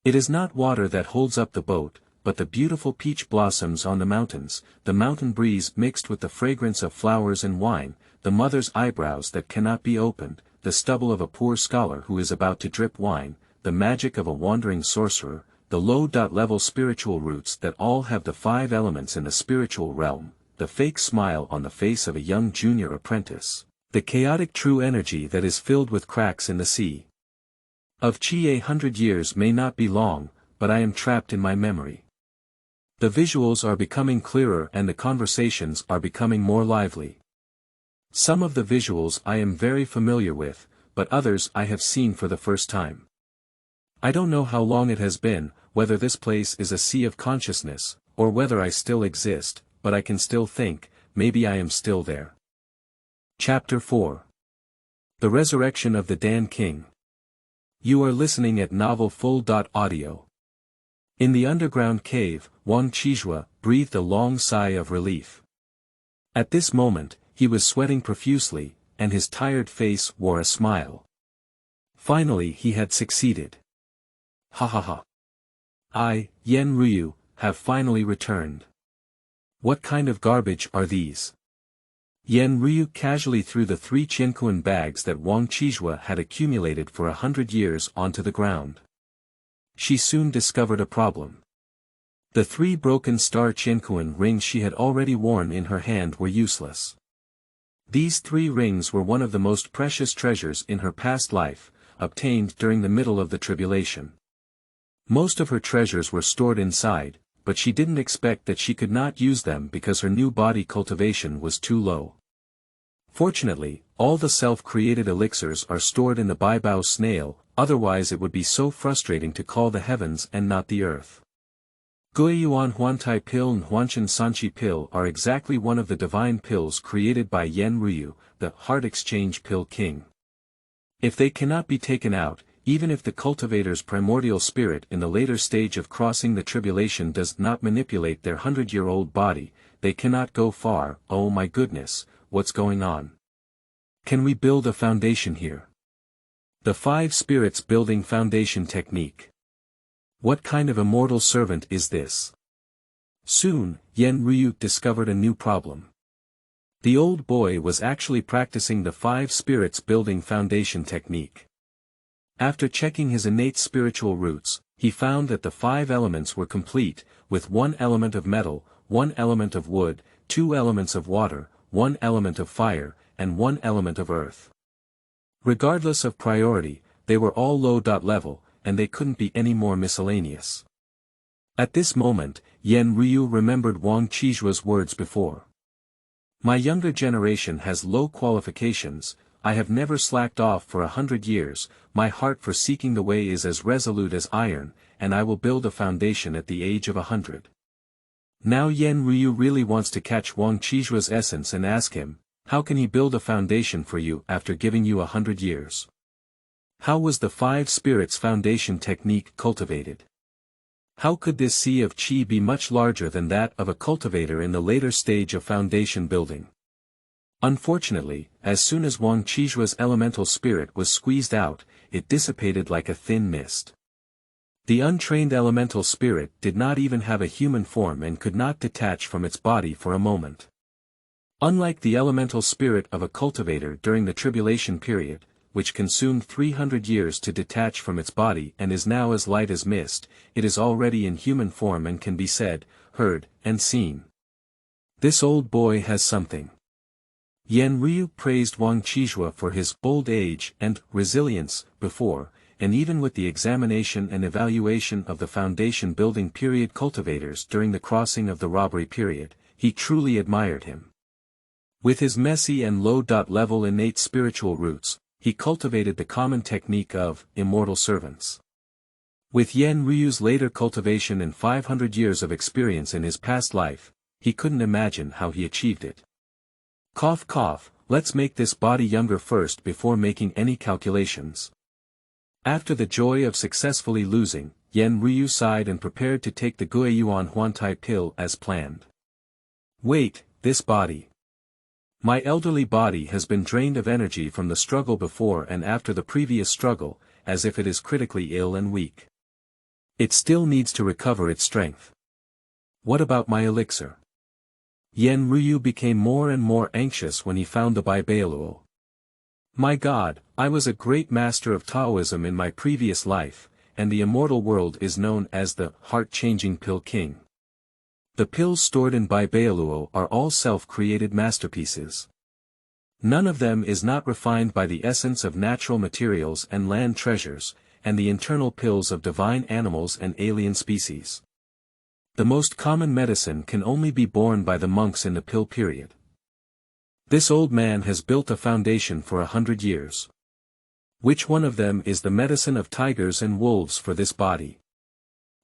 It is not water that holds up the boat, but the beautiful peach blossoms on the mountains, the mountain breeze mixed with the fragrance of flowers and wine, the mother's eyebrows that cannot be opened, the stubble of a poor scholar who is about to drip wine, the magic of a wandering sorcerer, the low-level spiritual roots that all have the 5 elements in the spiritual realm, the fake smile on the face of a young junior apprentice, the chaotic true energy that is filled with cracks in the sea. Of Qi 100 years may not be long, but I am trapped in my memory. The visuals are becoming clearer and the conversations are becoming more lively. Some of the visuals I am very familiar with, but others I have seen for the first time. I don't know how long it has been, whether this place is a sea of consciousness, or whether I still exist, but I can still think, maybe I am still there. Chapter 4. The Resurrection of the Dan King. You are listening at novelfull.audio. In the underground cave, Wang Qizhuo breathed a long sigh of relief. At this moment, he was sweating profusely, and his tired face wore a smile. Finally he had succeeded. Ha ha ha. I, Yen Ryu, have finally returned. What kind of garbage are these? Yen Ryu casually threw the 3 Qiankuan bags that Wang Qizhuo had accumulated for 100 years onto the ground. She soon discovered a problem. The 3 broken star Qiankuan rings she had already worn in her hand were useless. These 3 rings were one of the most precious treasures in her past life, obtained during the middle of the tribulation. Most of her treasures were stored inside, but she didn't expect that she could not use them because her new body cultivation was too low. Fortunately, all the self-created elixirs are stored in the Baibao snail, otherwise it would be so frustrating to call the heavens and not the earth. Guiyuan Huantai pill and Huanshan Sanchi pill are exactly one of the divine pills created by Yen Ryu, the heart exchange pill king. If they cannot be taken out, even if the cultivator's primordial spirit in the later stage of crossing the tribulation does not manipulate their 100-year-old body, they cannot go far. Oh my goodness, what's going on? Can we build a foundation here? The 5 spirits building foundation technique. What kind of immortal servant is this? Soon, Yen Ryu discovered a new problem. The old boy was actually practicing the 5 spirits building foundation technique. After checking his innate spiritual roots, he found that the 5 elements were complete, with 1 element of metal, 1 element of wood, 2 elements of water, 1 element of fire, and 1 element of earth. Regardless of priority, they were all low level, and they couldn't be any more miscellaneous. At this moment, Yen Ryu remembered Wang Qizhuo's words before. My younger generation has low qualifications, I have never slacked off for 100 years, my heart for seeking the way is as resolute as iron, and I will build a foundation at the age of 100. Now Yen Ryu really wants to catch Wang Qizhuo's essence and ask him, how can he build a foundation for you after giving you 100 years? How was the 5 spirits foundation technique cultivated? How could this sea of qi be much larger than that of a cultivator in the later stage of foundation building? Unfortunately, as soon as Wang Qizhuo's elemental spirit was squeezed out, it dissipated like a thin mist. The untrained elemental spirit did not even have a human form and could not detach from its body for a moment. Unlike the elemental spirit of a cultivator during the tribulation period, which consumed 300 years to detach from its body and is now as light as mist, it is already in human form and can be said, heard, and seen. This old boy has something. Yen Ryu praised Wang Qizhuo for his old age and resilience before, and even with the examination and evaluation of the foundation building period cultivators during the crossing of the robbery period, he truly admired him. With his messy and low-level innate spiritual roots, he cultivated the common technique of immortal servants. With Yen Ryu's later cultivation and 500 years of experience in his past life, he couldn't imagine how he achieved it. Cough cough, let's make this body younger first before making any calculations. After the joy of successfully losing, Yen Ryu sighed and prepared to take the Guiyuan Huantai pill as planned. Wait, this body. My elderly body has been drained of energy from the struggle before and after the previous struggle, as if it is critically ill and weak. It still needs to recover its strength. What about my elixir? Yen Ryu became more and more anxious when he found the Baibaoluo. My God, I was a great master of Taoism in my previous life, and the immortal world is known as the heart-changing pill king. The pills stored in Baibaoluo are all self-created masterpieces. None of them is not refined by the essence of natural materials and land treasures, and the internal pills of divine animals and alien species. The most common medicine can only be borne by the monks in the pill period. This old man has built a foundation for 100 years. Which one of them is the medicine of tigers and wolves for this body?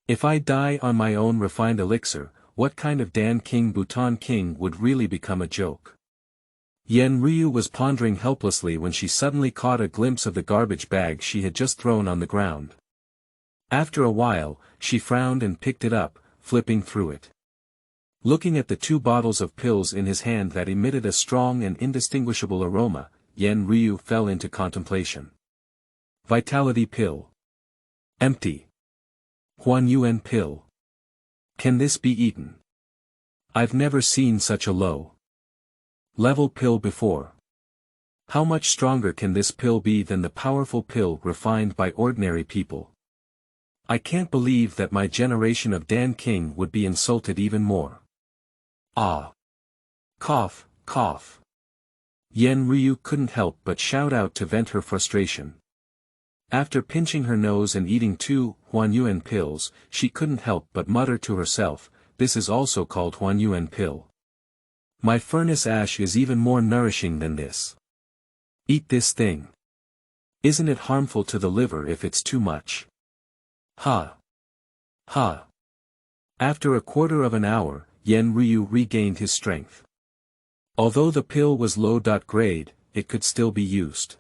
If I die on my own refined elixir, what kind of Dan King Bhutan King would really become a joke? Yen Ryu was pondering helplessly when she suddenly caught a glimpse of the garbage bag she had just thrown on the ground. After a while, she frowned and picked it up, flipping through it. Looking at the 2 bottles of pills in his hand that emitted a strong and indistinguishable aroma, Yen Ryu fell into contemplation. Vitality pill. Empty. Huanyuan pill. Can this be eaten? I've never seen such a low-level pill before. How much stronger can this pill be than the powerful pill refined by ordinary people? I can't believe that my generation of Dan King would be insulted even more. Ah! Cough, cough. Yen Ryu couldn't help but shout out to vent her frustration. After pinching her nose and eating 2 Huanyuan pills, she couldn't help but mutter to herself, this is also called Huanyuan pill. My furnace ash is even more nourishing than this. Eat this thing. Isn't it harmful to the liver if it's too much? Ha! Ha! After a quarter of an hour, Yen Ryu regained his strength. Although the pill was low-grade, it could still be used.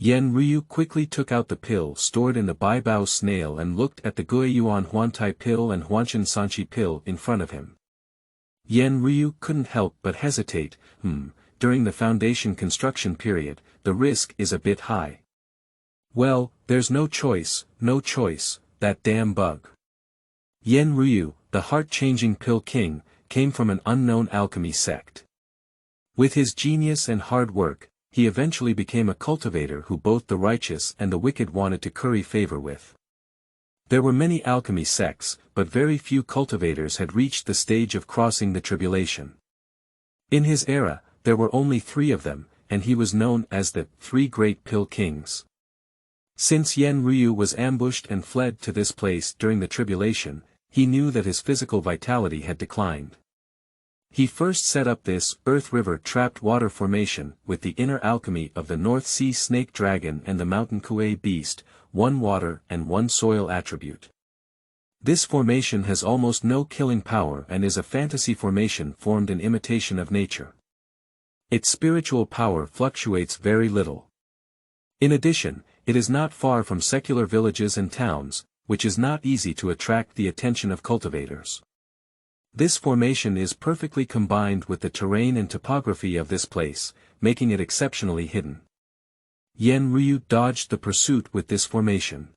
Yan Ryu quickly took out the pill stored in the Baibao snail and looked at the Guiyuan Huantai pill and Huanshan Sanchi pill in front of him. Yan Ryu couldn't help but hesitate. During the Foundation construction period, the risk is a bit high. Well, there's no choice, that damn bug. Yan Ryu, the heart-changing pill king, came from an unknown alchemy sect. With his genius and hard work, he eventually became a cultivator who both the righteous and the wicked wanted to curry favor with. There were many alchemy sects, but very few cultivators had reached the stage of crossing the tribulation. In his era, there were only 3 of them, and he was known as the 3 Great Pill Kings. Since Yan Ryu was ambushed and fled to this place during the tribulation, he knew that his physical vitality had declined. He first set up this Earth River trapped water formation with the inner alchemy of the North Sea Snake Dragon and the Mountain Kuei Beast, 1 water and 1 soil attribute. This formation has almost no killing power and is a fantasy formation formed in imitation of nature. Its spiritual power fluctuates very little. In addition, it is not far from secular villages and towns, which is not easy to attract the attention of cultivators. This formation is perfectly combined with the terrain and topography of this place, making it exceptionally hidden. Yan Ryu dodged the pursuit with this formation.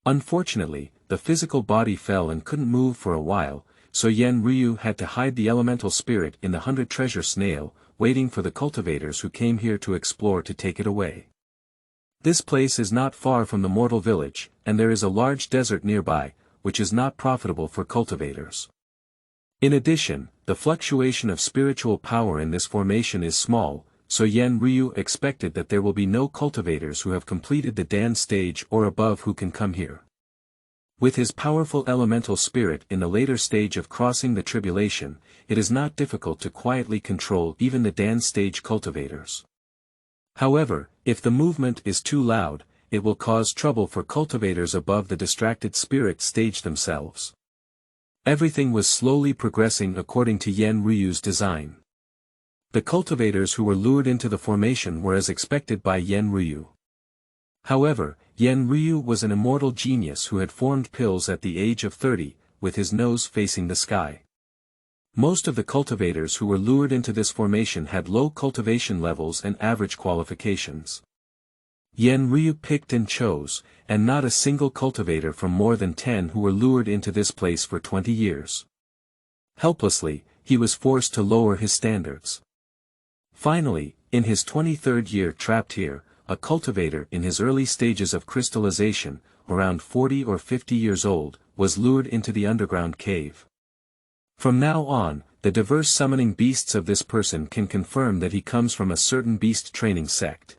Unfortunately, the physical body fell and couldn't move for a while, so Yan Ryu had to hide the elemental spirit in the 100 treasure snail, waiting for the cultivators who came here to explore to take it away. This place is not far from the mortal village, and there is a large desert nearby, which is not profitable for cultivators. In addition, the fluctuation of spiritual power in this formation is small, so Yan Ryu expected that there will be no cultivators who have completed the Dan stage or above who can come here. With his powerful elemental spirit in the later stage of crossing the tribulation, it is not difficult to quietly control even the Dan stage cultivators. However, if the movement is too loud, it will cause trouble for cultivators above the distracted spirit stage themselves. Everything was slowly progressing according to Yan Ryu's design. The cultivators who were lured into the formation were as expected by Yan Ryu. However, Yan Ryu was an immortal genius who had formed pills at the age of 30, with his nose facing the sky. Most of the cultivators who were lured into this formation had low cultivation levels and average qualifications. Yan Ryu picked and chose, and not a single cultivator from more than 10 who were lured into this place for 20 years. Helplessly, he was forced to lower his standards. Finally, in his 23rd year trapped here, a cultivator in his early stages of crystallization, around 40 or 50 years old, was lured into the underground cave. From now on, the diverse summoning beasts of this person can confirm that he comes from a certain beast training sect.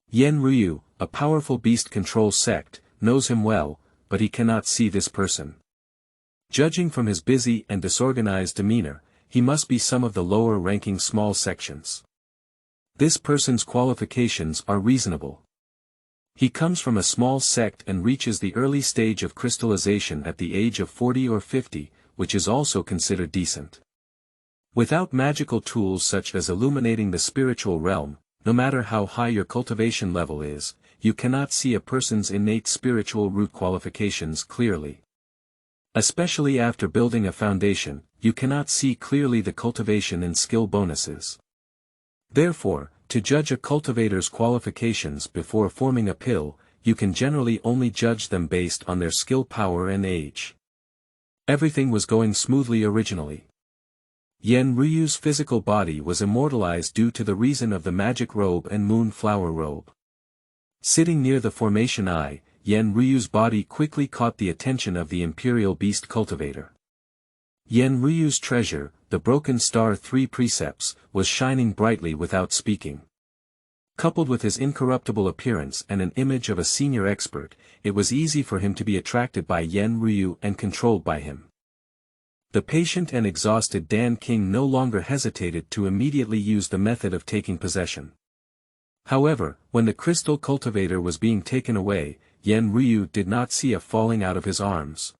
Yan Ryu, a powerful beast control sect, knows him well, but he cannot see this person. Judging from his busy and disorganized demeanor, he must be some of the lower-ranking small sections. This person's qualifications are reasonable. He comes from a small sect and reaches the early stage of crystallization at the age of 40 or 50, which is also considered decent. Without magical tools such as illuminating the spiritual realm, no matter how high your cultivation level is, you cannot see a person's innate spiritual root qualifications clearly. Especially after building a foundation, you cannot see clearly the cultivation and skill bonuses. Therefore, to judge a cultivator's qualifications before forming a pill, you can generally only judge them based on their skill power and age. Everything was going smoothly originally. Yan Ryu's physical body was immortalized due to the reason of the magic robe and moonflower robe. Sitting near the formation eye, Yan Ryu's body quickly caught the attention of the Imperial Beast Cultivator. Yan Ryu's treasure, the Broken Star 3 Precepts, was shining brightly without speaking. Coupled with his incorruptible appearance and an image of a senior expert, it was easy for him to be attracted by Yan Ryu and controlled by him. The patient and exhausted Dan King no longer hesitated to immediately use the method of taking possession. However, when the crystal cultivator was being taken away, Yan Ryu did not see a falling out of his arms.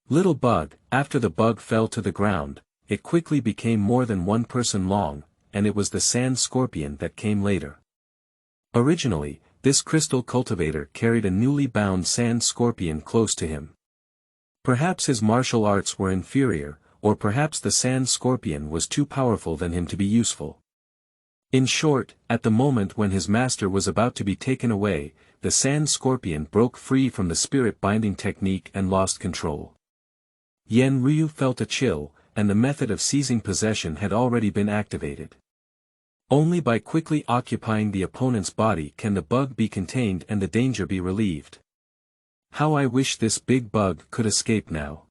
Little bug, after the bug fell to the ground, it quickly became more than 1 person long, and it was the sand scorpion that came later. Originally, this crystal cultivator carried a newly bound sand scorpion close to him. Perhaps his martial arts were inferior, or perhaps the sand scorpion was too powerful than him to be useful. In short, at the moment when his master was about to be taken away, the sand scorpion broke free from the spirit binding technique and lost control. Yan Ryu felt a chill, and the method of seizing possession had already been activated. Only by quickly occupying the opponent's body can the bug be contained and the danger be relieved. How I wish this big bug could escape now.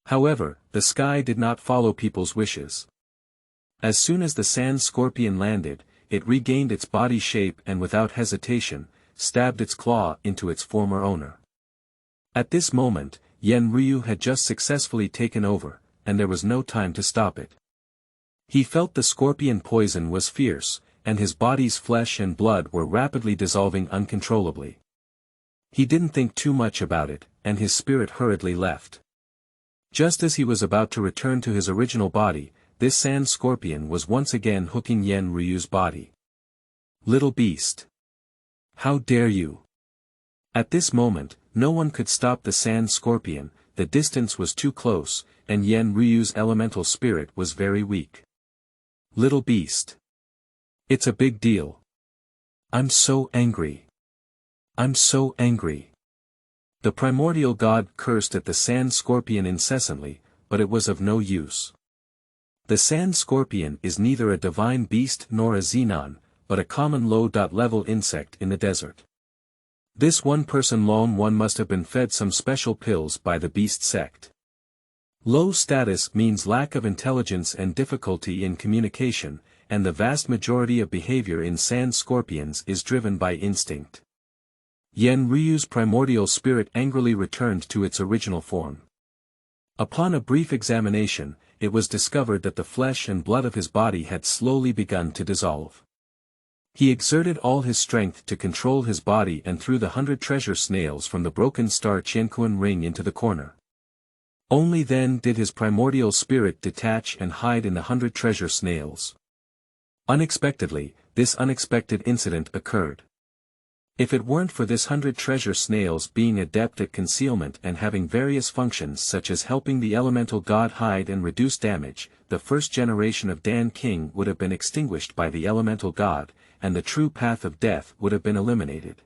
However, the sky did not follow people's wishes. As soon as the sand scorpion landed, it regained its body shape and without hesitation, stabbed its claw into its former owner. At this moment, Yan Ryu had just successfully taken over, and there was no time to stop it. He felt the scorpion poison was fierce, and his body's flesh and blood were rapidly dissolving uncontrollably. He didn't think too much about it, and his spirit hurriedly left. Just as he was about to return to his original body, this sand scorpion was once again hooking Yan Ryu's body. Little beast! How dare you! At this moment, no one could stop the sand scorpion, the distance was too close, and Yan Ryu's elemental spirit was very weak. Little beast! It's a big deal. I'm so angry. I'm so angry. The primordial god cursed at the sand scorpion incessantly, but it was of no use. The sand scorpion is neither a divine beast nor a xenon, but a common low-level insect in the desert. This one-person lone one must have been fed some special pills by the beast sect. Low status means lack of intelligence and difficulty in communication, and the vast majority of behavior in sand scorpions is driven by instinct. Yan Ryu's primordial spirit angrily returned to its original form. Upon a brief examination, it was discovered that the flesh and blood of his body had slowly begun to dissolve. He exerted all his strength to control his body and threw the 100 treasure snails from the broken star Qianquan ring into the corner. Only then did his primordial spirit detach and hide in the 100 treasure snails. Unexpectedly, this unexpected incident occurred. If it weren't for this 100 treasure snails being adept at concealment and having various functions such as helping the elemental god hide and reduce damage, the first generation of Dan King would have been extinguished by the elemental god, and the true path of death would have been eliminated.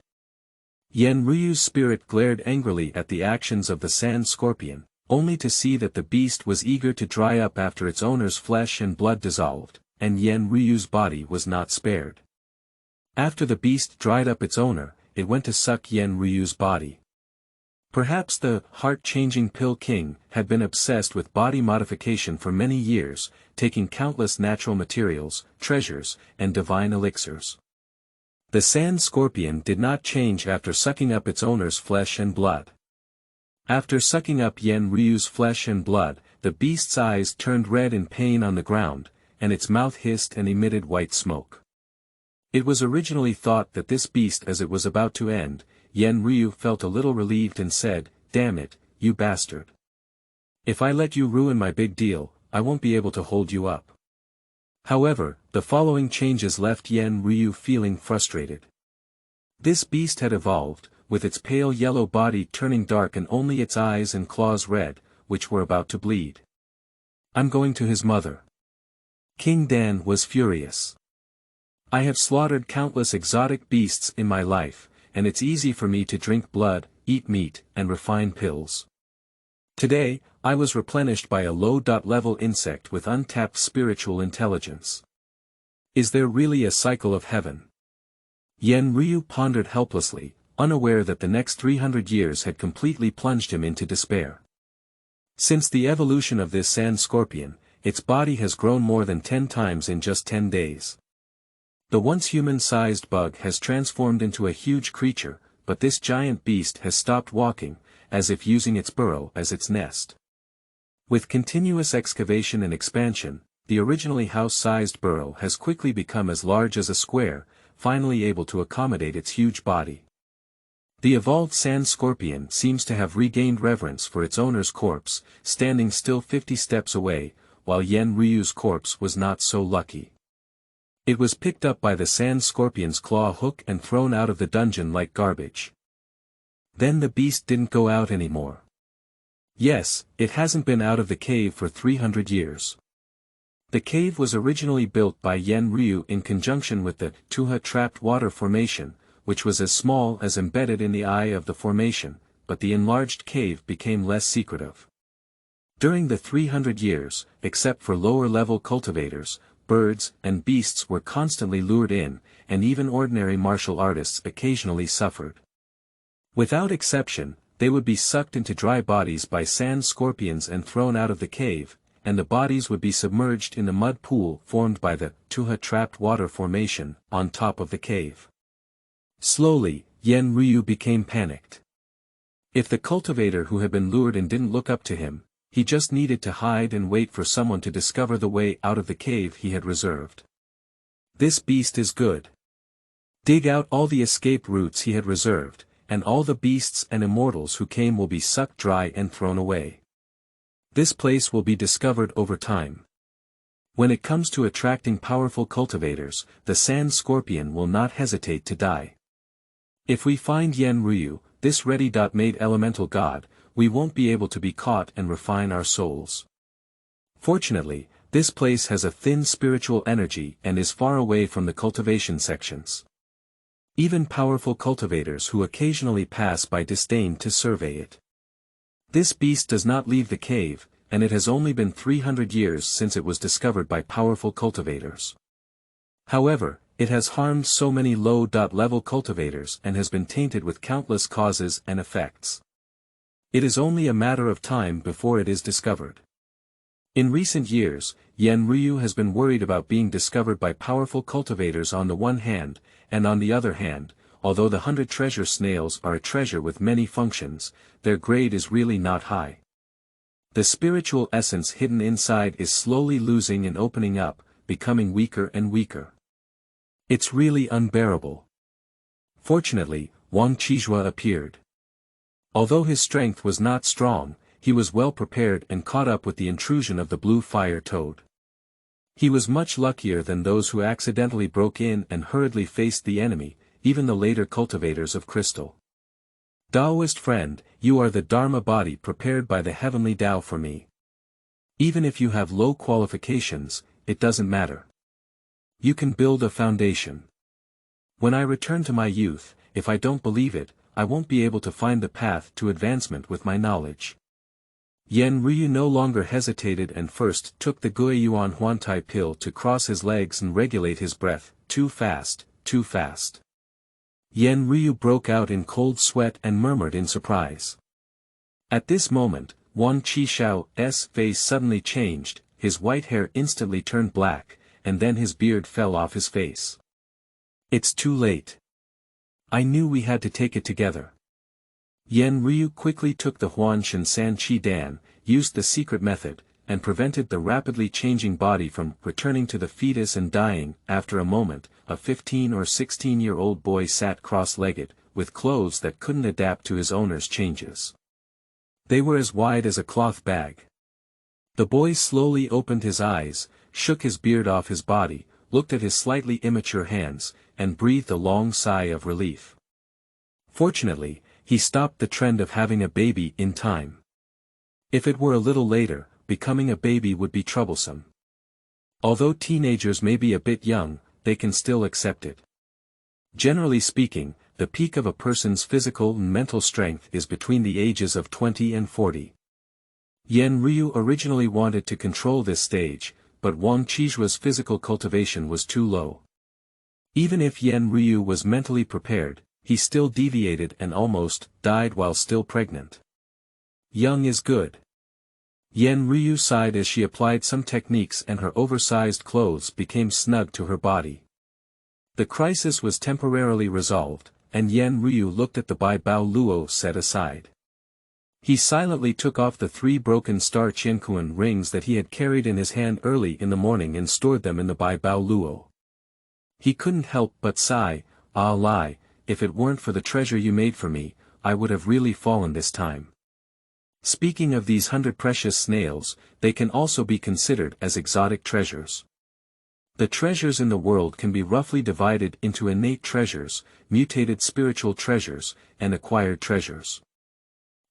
Yan Ryu's spirit glared angrily at the actions of the sand scorpion, only to see that the beast was eager to dry up after its owner's flesh and blood dissolved, and Yan Ryu's body was not spared. After the beast dried up its owner, it went to suck Yan Ryu's body. Perhaps the heart-changing Pill King had been obsessed with body modification for many years, taking countless natural materials, treasures, and divine elixirs. The sand scorpion did not change after sucking up its owner's flesh and blood. After sucking up Yan Ryu's flesh and blood, the beast's eyes turned red in pain on the ground, and its mouth hissed and emitted white smoke. It was originally thought that this beast as it was about to end, Yan Ryu felt a little relieved and said, "Damn it, you bastard. If I let you ruin my big deal, I won't be able to hold you up." However, the following changes left Yan Ryu feeling frustrated. This beast had evolved, with its pale yellow body turning dark and only its eyes and claws red, which were about to bleed. "I'm going to his mother." King Dan was furious. "I have slaughtered countless exotic beasts in my life, and it's easy for me to drink blood, eat meat, and refine pills. Today, I was replenished by a low-level insect with untapped spiritual intelligence. Is there really a cycle of heaven?" Yan Ryu pondered helplessly, unaware that the next 300 years had completely plunged him into despair. Since the evolution of this sand scorpion, its body has grown more than 10 times in just 10 days. The once human-sized bug has transformed into a huge creature, but this giant beast has stopped walking, as if using its burrow as its nest. With continuous excavation and expansion, the originally house-sized burrow has quickly become as large as a square, finally able to accommodate its huge body. The evolved sand scorpion seems to have regained reverence for its owner's corpse, standing still 50 steps away, while Yan Ryu's corpse was not so lucky. It was picked up by the sand scorpion's claw hook and thrown out of the dungeon like garbage. Then the beast didn't go out anymore. Yes, it hasn't been out of the cave for 300 years. The cave was originally built by Yen Ryu in conjunction with the Tuha trapped water formation, which was as small as embedded in the eye of the formation, but the enlarged cave became less secretive. During the 300 years, except for lower-level cultivators, birds and beasts were constantly lured in, and even ordinary martial artists occasionally suffered. Without exception, they would be sucked into dry bodies by sand scorpions and thrown out of the cave, and the bodies would be submerged in the mud pool formed by the Tuha trapped water formation on top of the cave. Slowly, Yen Ryu became panicked. If the cultivator who had been lured in didn't look up to him, he just needed to hide and wait for someone to discover the way out of the cave he had reserved. This beast is good. Dig out all the escape routes he had reserved, and all the beasts and immortals who came will be sucked dry and thrown away. This place will be discovered over time. When it comes to attracting powerful cultivators, the sand scorpion will not hesitate to die. If we find Yen Ryu, this ready-made elemental god, we won't be able to be caught and refine our souls. Fortunately, this place has a thin spiritual energy and is far away from the cultivation sections. Even powerful cultivators who occasionally pass by disdain to survey it. This beast does not leave the cave, and it has only been 300 years since it was discovered by powerful cultivators. However, it has harmed so many low-level cultivators and has been tainted with countless causes and effects. It is only a matter of time before it is discovered. In recent years, Yen Ryu has been worried about being discovered by powerful cultivators on the one hand, and on the other hand, although the 100 treasure snails are a treasure with many functions, their grade is really not high. The spiritual essence hidden inside is slowly losing and opening up, becoming weaker and weaker. It's really unbearable. Fortunately, Wang Qizhuo appeared. Although his strength was not strong, he was well prepared and caught up with the intrusion of the blue fire toad. He was much luckier than those who accidentally broke in and hurriedly faced the enemy, even the later cultivators of crystal. Taoist friend, you are the Dharma body prepared by the heavenly Tao for me. Even if you have low qualifications, it doesn't matter. You can build a foundation. When I return to my youth, if I don't believe it, I won't be able to find the path to advancement with my knowledge. Yen Ryu no longer hesitated and first took the Guiyuan Huantai pill to cross his legs and regulate his breath. Too fast, too fast. Yen Ryu broke out in cold sweat and murmured in surprise. At this moment, Wang Qizhuo's face suddenly changed, his white hair instantly turned black, and then his beard fell off his face. It's too late. I knew we had to take it together. Yen Ryu quickly took the Huanshan San Chi Dan, used the secret method, and prevented the rapidly changing body from returning to the fetus and dying. After a moment, a 15 or 16-year-old boy sat cross-legged, with clothes that couldn't adapt to his owner's changes. They were as wide as a cloth bag. The boy slowly opened his eyes, shook his beard off his body, looked at his slightly immature hands, and breathed a long sigh of relief. Fortunately, he stopped the trend of having a baby in time. If it were a little later, becoming a baby would be troublesome. Although teenagers may be a bit young, they can still accept it. Generally speaking, the peak of a person's physical and mental strength is between the ages of 20 and 40. Yen Ryu originally wanted to control this stage, but Wang Qizhuo's physical cultivation was too low. Even if Yen Ryu was mentally prepared, he still deviated and almost died while still pregnant. Young is good. Yen Ryu sighed as she applied some techniques and her oversized clothes became snug to her body. The crisis was temporarily resolved, and Yen Ryu looked at the Bai Bao Luo set aside. He silently took off the 3 broken star Qiankuan rings that he had carried in his hand early in the morning and stored them in the Bai Bao Luo. He couldn't help but sigh, "Ah Lai, if it weren't for the treasure you made for me, I would have really fallen this time." Speaking of these 100 precious snails, they can also be considered as exotic treasures. The treasures in the world can be roughly divided into innate treasures, mutated spiritual treasures, and acquired treasures.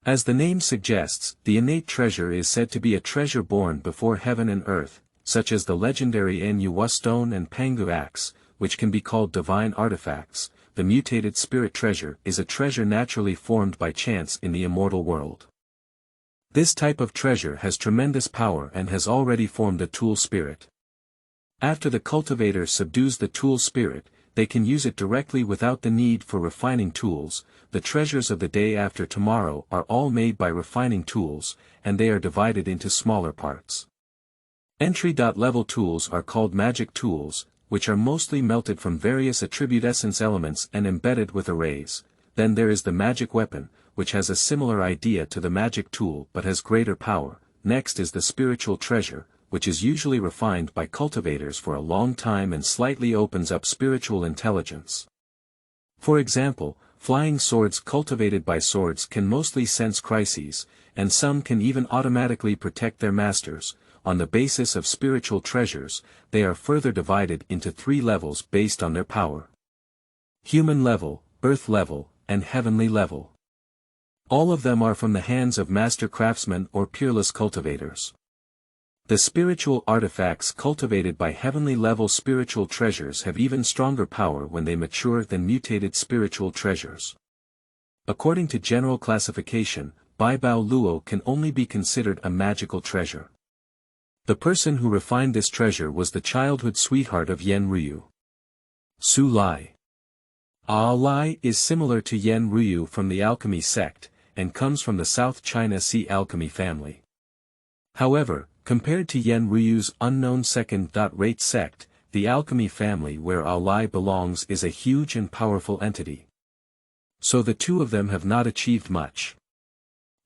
As the name suggests, the innate treasure is said to be a treasure born before heaven and earth, such as the legendary Nyuwa stone and Pangu axe, which can be called divine artifacts. The mutated spirit treasure is a treasure naturally formed by chance in the immortal world. This type of treasure has tremendous power and has already formed a tool spirit. After the cultivator subdues the tool spirit, they can use it directly without the need for refining tools. The treasures of the day after tomorrow are all made by refining tools, and they are divided into smaller parts. Entry-level tools are called magic tools, which are mostly melted from various attribute essence elements and embedded with arrays. Then there is the magic weapon, which has a similar idea to the magic tool but has greater power. Next is the spiritual treasure, which is usually refined by cultivators for a long time and slightly opens up spiritual intelligence. For example, flying swords cultivated by swords can mostly sense crises, and some can even automatically protect their masters. On the basis of spiritual treasures, they are further divided into 3 levels based on their power: human level, earth level, and heavenly level. All of them are from the hands of master craftsmen or peerless cultivators. The spiritual artifacts cultivated by heavenly level spiritual treasures have even stronger power when they mature than mutated spiritual treasures. According to general classification, Baibao Luo can only be considered a magical treasure. The person who refined this treasure was the childhood sweetheart of Yen Ryu, Su Lai. Lai is similar to Yen Ryu from the alchemy sect, and comes from the South China Sea alchemy family. However, compared to Yen Ryu's unknown second-rate sect, the alchemy family where Lai belongs is a huge and powerful entity. So the two of them have not achieved much.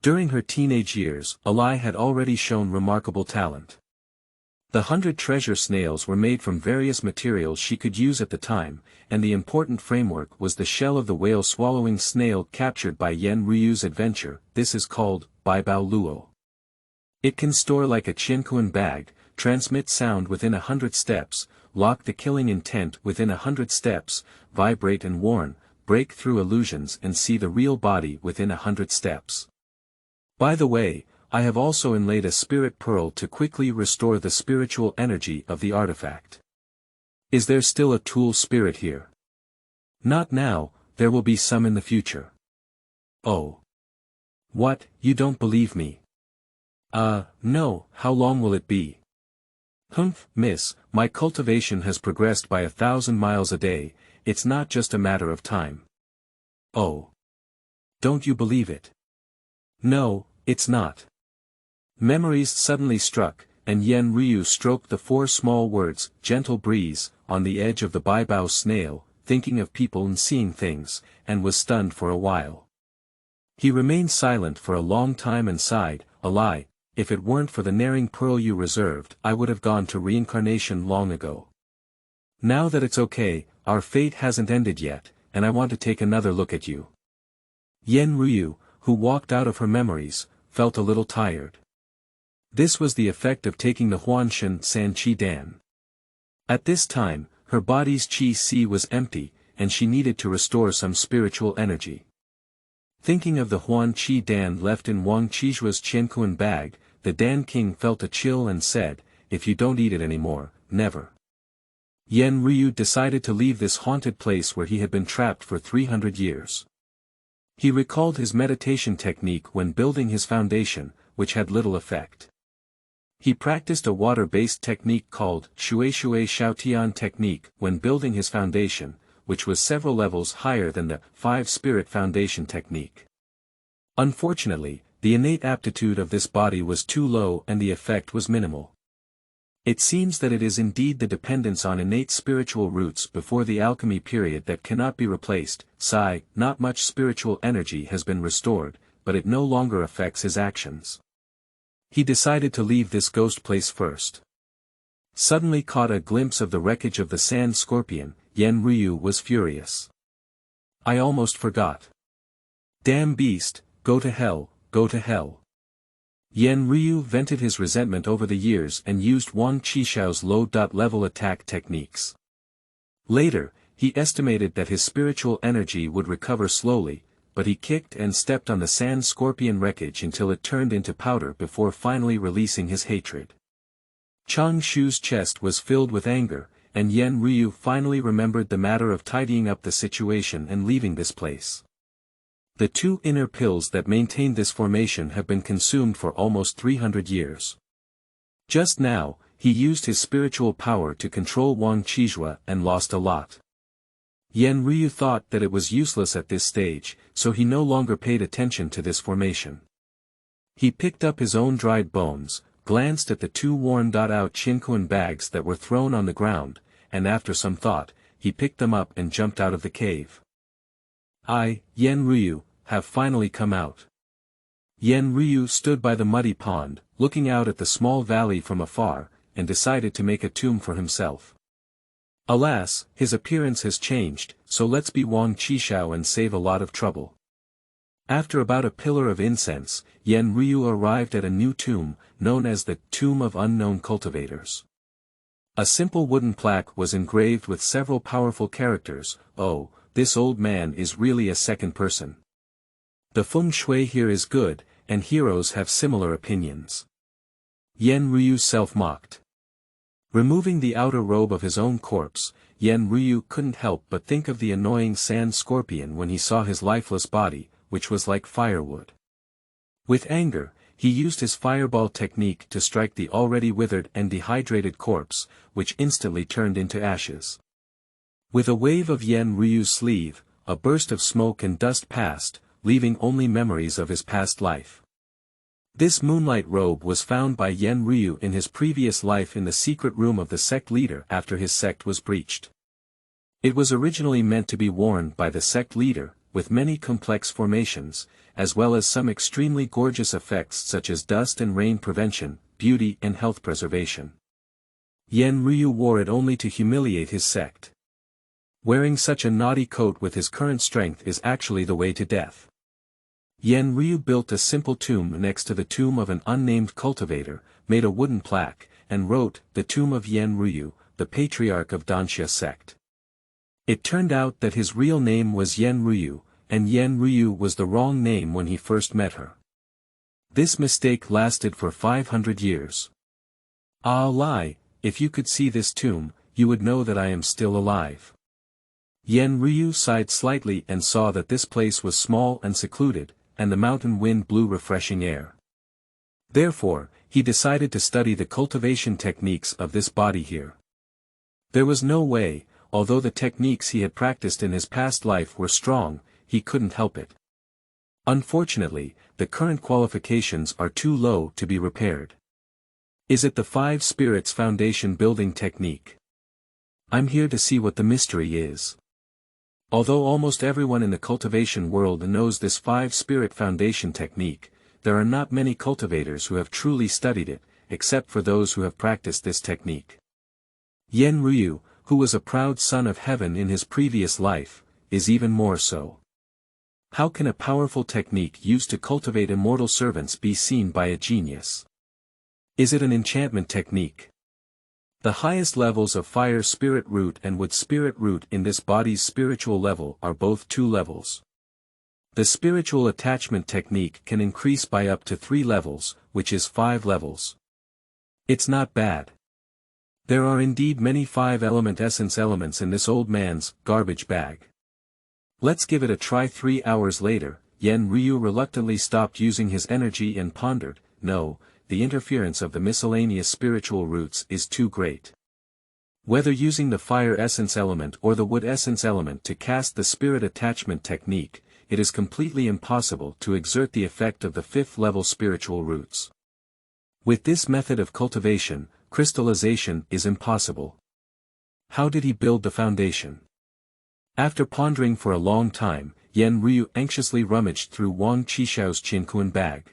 During her teenage years, Lai had already shown remarkable talent. The 100 treasure snails were made from various materials she could use at the time, and the important framework was the shell of the whale-swallowing snail captured by Yen Ryu's adventure. This is called Baibao Luo. It can store like a Qiankuan bag, transmit sound within 100 steps, lock the killing intent within 100 steps, vibrate and warn, break through illusions and see the real body within 100 steps. By the way, I have also inlaid a spirit pearl to quickly restore the spiritual energy of the artifact. Is there still a tool spirit here? Not now, there will be some in the future. Oh. What, you don't believe me? No, how long will it be? Miss, my cultivation has progressed by 1,000 miles a day, it's not just a matter of time. Oh. Don't you believe it? No, it's not. Memories suddenly struck, and Yen Ryu stroked the 4 small words, gentle breeze, on the edge of the Baibao snail, thinking of people and seeing things, and was stunned for a while. He remained silent for a long time and sighed, Lai, if it weren't for the Naring pearl you reserved, I would have gone to reincarnation long ago. Now that it's okay, our fate hasn't ended yet, and I want to take another look at you. Yen Ryu, who walked out of her memories, felt a little tired. This was the effect of taking the Huanshan San Qi Dan. At this time, her body's Qi Si was empty, and she needed to restore some spiritual energy. Thinking of the Huan Qi Dan left in Wang Qizhuo's Qiankuan bag, the Dan King felt a chill and said, if you don't eat it anymore, never. Yen Ryu decided to leave this haunted place where he had been trapped for 300 years. He recalled his meditation technique when building his foundation, which had little effect. He practiced a water-based technique called Shui Shui Shaotian technique when building his foundation, which was several levels higher than the 5-spirit foundation technique. Unfortunately, the innate aptitude of this body was too low and the effect was minimal. It seems that it is indeed the dependence on innate spiritual roots before the alchemy period that cannot be replaced. Not much spiritual energy has been restored, but it no longer affects his actions. He decided to leave this ghost place first. Suddenly caught a glimpse of the wreckage of the sand scorpion, Yen Ryu was furious. I almost forgot. Damn beast, go to hell, go to hell. Yan Ryu vented his resentment over the years and used Wang Qizhuo's low-level attack techniques. Later, he estimated that his spiritual energy would recover slowly, but he kicked and stepped on the sand scorpion wreckage until it turned into powder before finally releasing his hatred. Chang Shu's chest was filled with anger, and Yan Ryu finally remembered the matter of tidying up the situation and leaving this place. The two inner pills that maintained this formation have been consumed for almost 300 years. Just now, he used his spiritual power to control Wang Qizhuo and lost a lot. Yan Ryu thought that it was useless at this stage, so he no longer paid attention to this formation. He picked up his own dried bones, glanced at the two worn-out Qinquan bags that were thrown on the ground, and after some thought, he picked them up and jumped out of the cave. I, Yan Ryu, have finally come out. Yan Ryu stood by the muddy pond, looking out at the small valley from afar, and decided to make a tomb for himself. Alas, his appearance has changed, so let's be Wang Qizhuo and save a lot of trouble. After about a pillar of incense, Yan Ryu arrived at a new tomb, known as the Tomb of Unknown Cultivators. A simple wooden plaque was engraved with several powerful characters. Oh, this old man is really a second person. The feng shui here is good, and heroes have similar opinions. Yan Ryu self-mocked. Removing the outer robe of his own corpse, Yan Ryu couldn't help but think of the annoying sand scorpion when he saw his lifeless body, which was like firewood. With anger, he used his fireball technique to strike the already withered and dehydrated corpse, which instantly turned into ashes. With a wave of Yan Ryu's sleeve, a burst of smoke and dust passed, leaving only memories of his past life. This moonlight robe was found by Yan Ryu in his previous life in the secret room of the sect leader after his sect was breached. It was originally meant to be worn by the sect leader, with many complex formations, as well as some extremely gorgeous effects such as dust and rain prevention, beauty and health preservation. Yan Ryu wore it only to humiliate his sect. Wearing such a naughty coat with his current strength is actually the way to death. Yan Ryu built a simple tomb next to the tomb of an unnamed cultivator, made a wooden plaque, and wrote, "The Tomb of Yan Ryu, the Patriarch of Danxia sect." It turned out that his real name was Yan Ryu, and Yan Ryu was the wrong name when he first met her. This mistake lasted for 500 years. Ah lie, if you could see this tomb, you would know that I am still alive. Yan Ryu sighed slightly and saw that this place was small and secluded, and the mountain wind blew refreshing air. Therefore, he decided to study the cultivation techniques of this body here. There was no way, although the techniques he had practiced in his past life were strong, he couldn't help it. Unfortunately, the current qualifications are too low to be repaired. Is it the 5 spirits foundation building technique? I'm here to see what the mystery is. Although almost everyone in the cultivation world knows this 5-spirit foundation technique, there are not many cultivators who have truly studied it, except for those who have practiced this technique. Yan Ryu, who was a proud son of heaven in his previous life, is even more so. How can a powerful technique used to cultivate immortal servants be seen by a genius? Is it an enchantment technique? The highest levels of fire spirit root and wood spirit root in this body's spiritual level are both 2 levels. The spiritual attachment technique can increase by up to 3 levels, which is 5 levels. It's not bad. There are indeed many 5-element essence elements in this old man's garbage bag. Let's give it a try. 3 hours later, Yan Ryu reluctantly stopped using his energy and pondered, no, the interference of the miscellaneous spiritual roots is too great. Whether using the fire essence element or the wood essence element to cast the spirit attachment technique, it is completely impossible to exert the effect of the 5th level spiritual roots. With this method of cultivation, crystallization is impossible. How did he build the foundation? After pondering for a long time, Yan Ryu anxiously rummaged through Wang Qizhuo's Qinquan bag.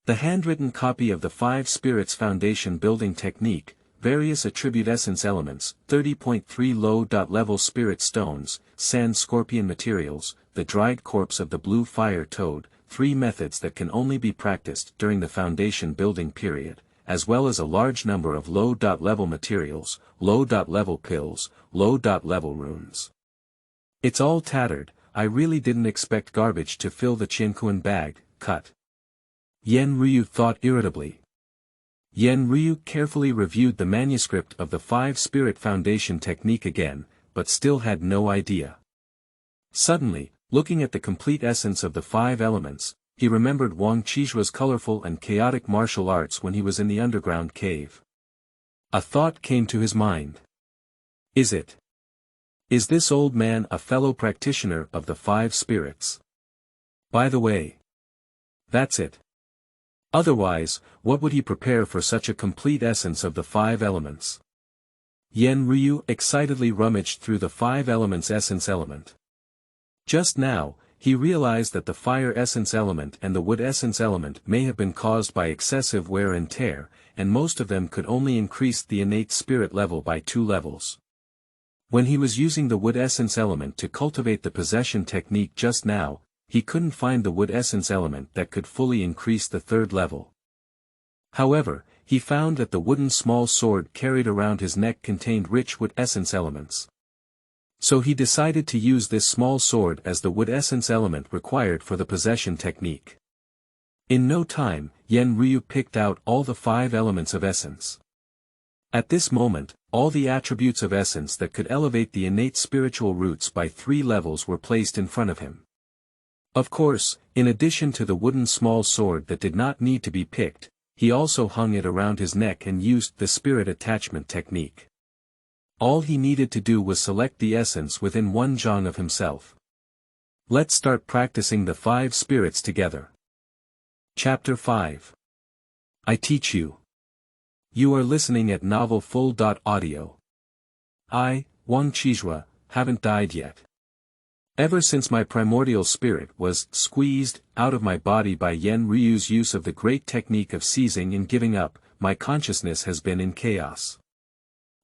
The handwritten copy of the 5 spirits foundation building technique, various attribute essence elements, 30.3 low-level spirit stones, sand scorpion materials, the dried corpse of the blue fire toad, 3 methods that can only be practiced during the foundation building period, as well as a large number of low-level materials, low-level pills, low-level runes. It's all tattered. I really didn't expect garbage to fill the Qiankuan bag, cut. Yan Ryu thought irritably. Yan Ryu carefully reviewed the manuscript of the 5-spirit foundation technique again, but still had no idea. Suddenly, looking at the complete essence of the 5 elements, he remembered Wang Qizhuo's colorful and chaotic martial arts when he was in the underground cave. A thought came to his mind. Is this old man a fellow practitioner of the 5 spirits? By the way. That's it. Otherwise, what would he prepare for such a complete essence of the 5 elements? Yan Ryu excitedly rummaged through the 5 elements essence element. Just now, he realized that the fire essence element and the wood essence element may have been caused by excessive wear and tear, and most of them could only increase the innate spirit level by 2 levels. When he was using the wood essence element to cultivate the possession technique just now, he couldn't find the wood essence element that could fully increase the 3rd level. However, he found that the wooden small sword carried around his neck contained rich wood essence elements. So he decided to use this small sword as the wood essence element required for the possession technique. In no time, Yan Ryu picked out all the 5 elements of essence. At this moment, all the attributes of essence that could elevate the innate spiritual roots by 3 levels were placed in front of him. Of course, in addition to the wooden small sword that did not need to be picked, he also hung it around his neck and used the spirit attachment technique. All he needed to do was select the essence within 1 zhang of himself. Let's start practicing the 5 spirits together. Chapter 5. I teach you. You are listening at novelfull.audio. I, Wang Qizhuo, haven't died yet. Ever since my primordial spirit was squeezed out of my body by Yan Ryu's use of the great technique of seizing and giving up, my consciousness has been in chaos.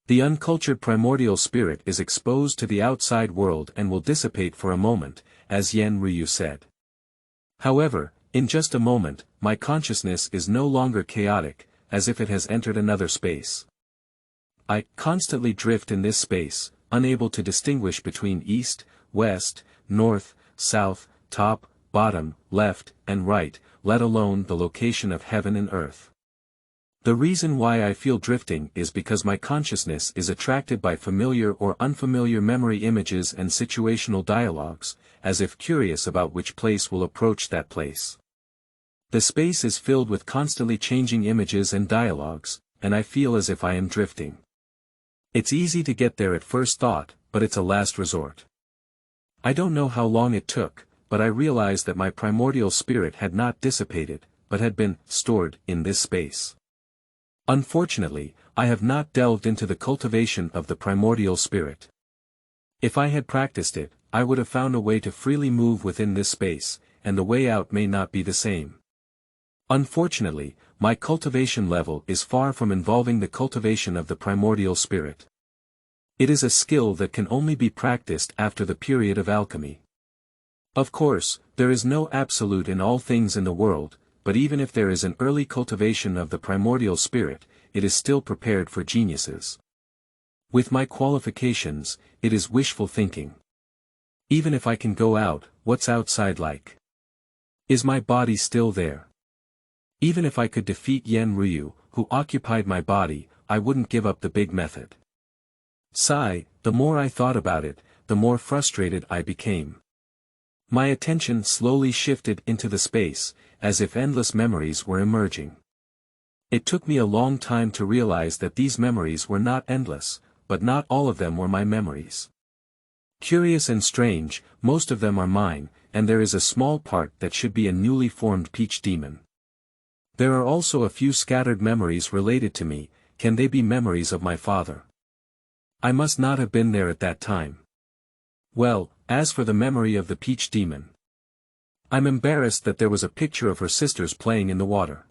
The uncultured primordial spirit is exposed to the outside world and will dissipate for a moment, as Yan Ryu said. However, in just a moment, my consciousness is no longer chaotic, as if it has entered another space. I constantly drift in this space, unable to distinguish between east, west, north, south, top, bottom, left, and right, let alone the location of heaven and earth. The reason why I feel drifting is because my consciousness is attracted by familiar or unfamiliar memory images and situational dialogues, as if curious about which place will approach that place. The space is filled with constantly changing images and dialogues, and I feel as if I am drifting. It's easy to get there at first thought, but it's a last resort. I don't know how long it took, but I realized that my primordial spirit had not dissipated, but had been stored in this space. Unfortunately, I have not delved into the cultivation of the primordial spirit. If I had practiced it, I would have found a way to freely move within this space, and the way out may not be the same. Unfortunately, my cultivation level is far from involving the cultivation of the primordial spirit. It is a skill that can only be practiced after the period of alchemy. Of course, there is no absolute in all things in the world, but even if there is an early cultivation of the primordial spirit, it is still prepared for geniuses. With my qualifications, it is wishful thinking. Even if I can go out, what's outside like? Is my body still there? Even if I could defeat Yan Ryu, who occupied my body, I wouldn't give up the big method. Sigh, the more I thought about it, the more frustrated I became. My attention slowly shifted into the space, as if endless memories were emerging. It took me a long time to realize that these memories were not endless, but not all of them were my memories. Curious and strange, most of them are mine, and there is a small part that should be a newly formed peach demon. There are also a few scattered memories related to me. Can they be memories of my father? I must not have been there at that time. Well, as for the memory of the peach demon, I'm embarrassed that there was a picture of her sisters playing in the water.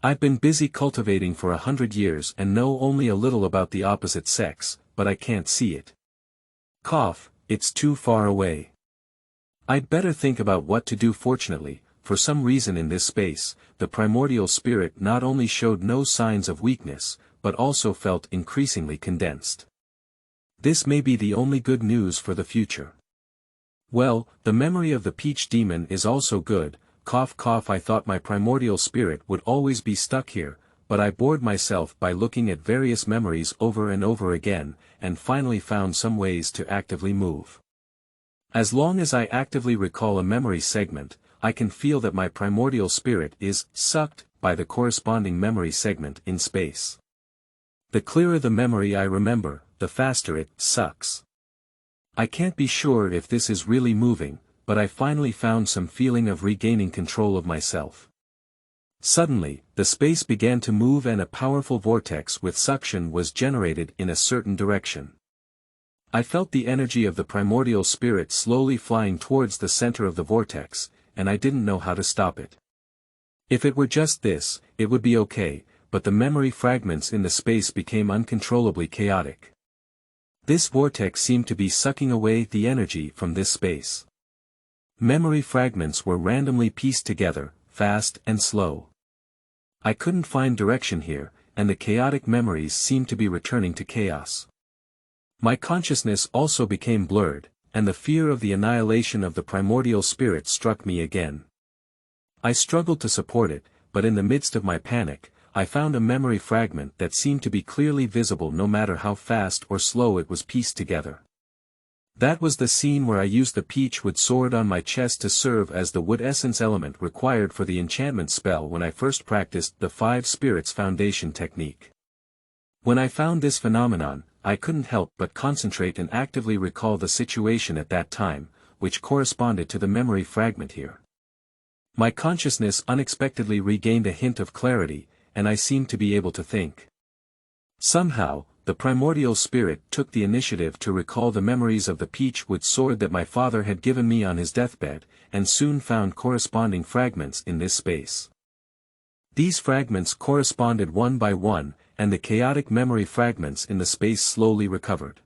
I've been busy cultivating for 100 years and know only a little about the opposite sex, but I can't see it. Cough, it's too far away. I'd better think about what to do. Fortunately, for some reason in this space, the primordial spirit not only showed no signs of weakness, but also felt increasingly condensed. This may be the only good news for the future. Well, the memory of the peach demon is also good. Cough cough. I thought my primordial spirit would always be stuck here, but I bored myself by looking at various memories over and over again, and finally found some ways to actively move. As long as I actively recall a memory segment, I can feel that my primordial spirit is sucked by the corresponding memory segment in space. The clearer the memory I remember, the faster it sucks. I can't be sure if this is really moving, but I finally found some feeling of regaining control of myself. Suddenly, the space began to move and a powerful vortex with suction was generated in a certain direction. I felt the energy of the primordial spirit slowly flying towards the center of the vortex, and I didn't know how to stop it. If it were just this, it would be okay, but the memory fragments in the space became uncontrollably chaotic. This vortex seemed to be sucking away the energy from this space. Memory fragments were randomly pieced together, fast and slow. I couldn't find direction here, and the chaotic memories seemed to be returning to chaos. My consciousness also became blurred, and the fear of the annihilation of the primordial spirit struck me again. I struggled to support it, but in the midst of my panic, I found a memory fragment that seemed to be clearly visible no matter how fast or slow it was pieced together. That was the scene where I used the peachwood sword on my chest to serve as the wood essence element required for the enchantment spell when I first practiced the 5 Spirits Foundation technique. When I found this phenomenon, I couldn't help but concentrate and actively recall the situation at that time, which corresponded to the memory fragment here. My consciousness unexpectedly regained a hint of clarity, and I seemed to be able to think. Somehow, the primordial spirit took the initiative to recall the memories of the peachwood sword that my father had given me on his deathbed, and soon found corresponding fragments in this space. These fragments corresponded one by one, and the chaotic memory fragments in the space slowly recovered.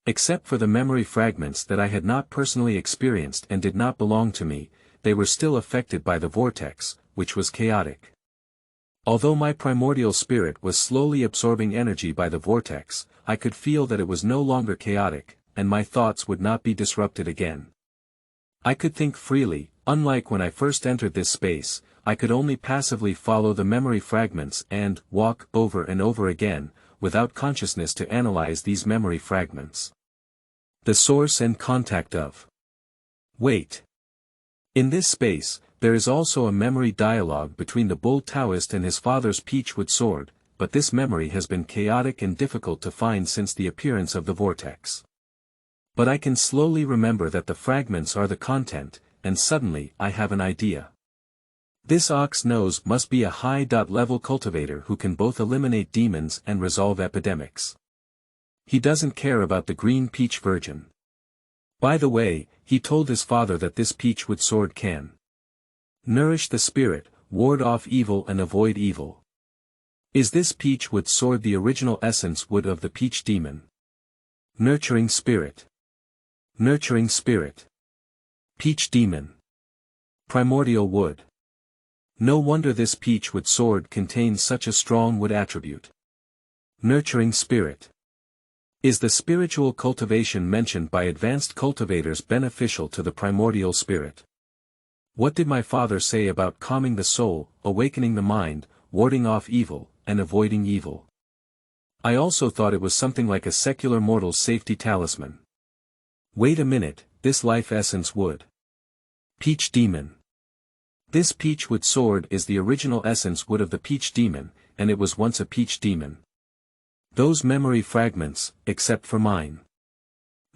Except for the memory fragments that I had not personally experienced and did not belong to me, they were still affected by the vortex, which was chaotic. Although my primordial spirit was slowly absorbing energy by the vortex, I could feel that it was no longer chaotic, and my thoughts would not be disrupted again. I could think freely. Unlike when I first entered this space, I could only passively follow the memory fragments and walk over and over again, without consciousness to analyze these memory fragments. The source and contact of. Wait. In this space, there is also a memory dialogue between the bull Taoist and his father's peachwood sword, but this memory has been chaotic and difficult to find since the appearance of the vortex. But I can slowly remember that the fragments are the content, and suddenly I have an idea. This ox nose must be a high-level cultivator who can both eliminate demons and resolve epidemics. He doesn't care about the green peach virgin. By the way, he told his father that this peachwood sword can nourish the spirit, ward off evil and avoid evil. Is this peachwood sword the original essence wood of the peach demon? Nurturing spirit. Nurturing spirit. Peach demon. Primordial wood. No wonder this peachwood sword contains such a strong wood attribute. Nurturing spirit. Is the spiritual cultivation mentioned by advanced cultivators beneficial to the primordial spirit? What did my father say about calming the soul, awakening the mind, warding off evil, and avoiding evil? I also thought it was something like a secular mortal's safety talisman. Wait a minute, this life essence wood. Peach demon. This peachwood sword is the original essence wood of the peach demon, and it was once a peach demon. Those memory fragments, except for mine,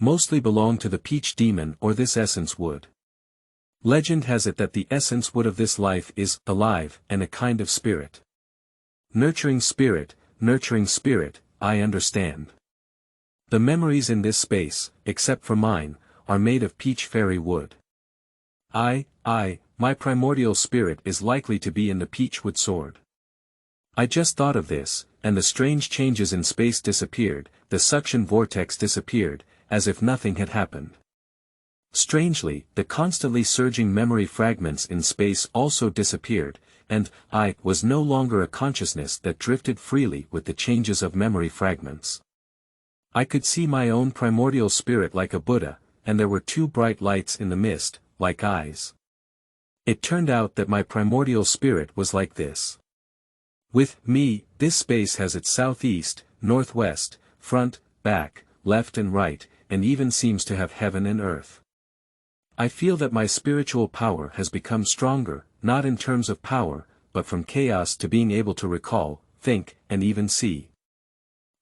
mostly belong to the peach demon or this essence wood. Legend has it that the essence wood of this life is alive and a kind of spirit. Nurturing spirit, I understand. The memories in this space, except for mine, are made of peach fairy wood. My primordial spirit is likely to be in the peachwood sword. I just thought of this, and the strange changes in space disappeared, the suction vortex disappeared, as if nothing had happened. Strangely, the constantly surging memory fragments in space also disappeared, and I was no longer a consciousness that drifted freely with the changes of memory fragments. I could see my own primordial spirit like a Buddha, and there were two bright lights in the mist, like eyes. It turned out that my primordial spirit was like this. With me, this space has its southeast, northwest, front, back, left and right, and even seems to have heaven and earth. I feel that my spiritual power has become stronger, not in terms of power, but from chaos to being able to recall, think, and even see.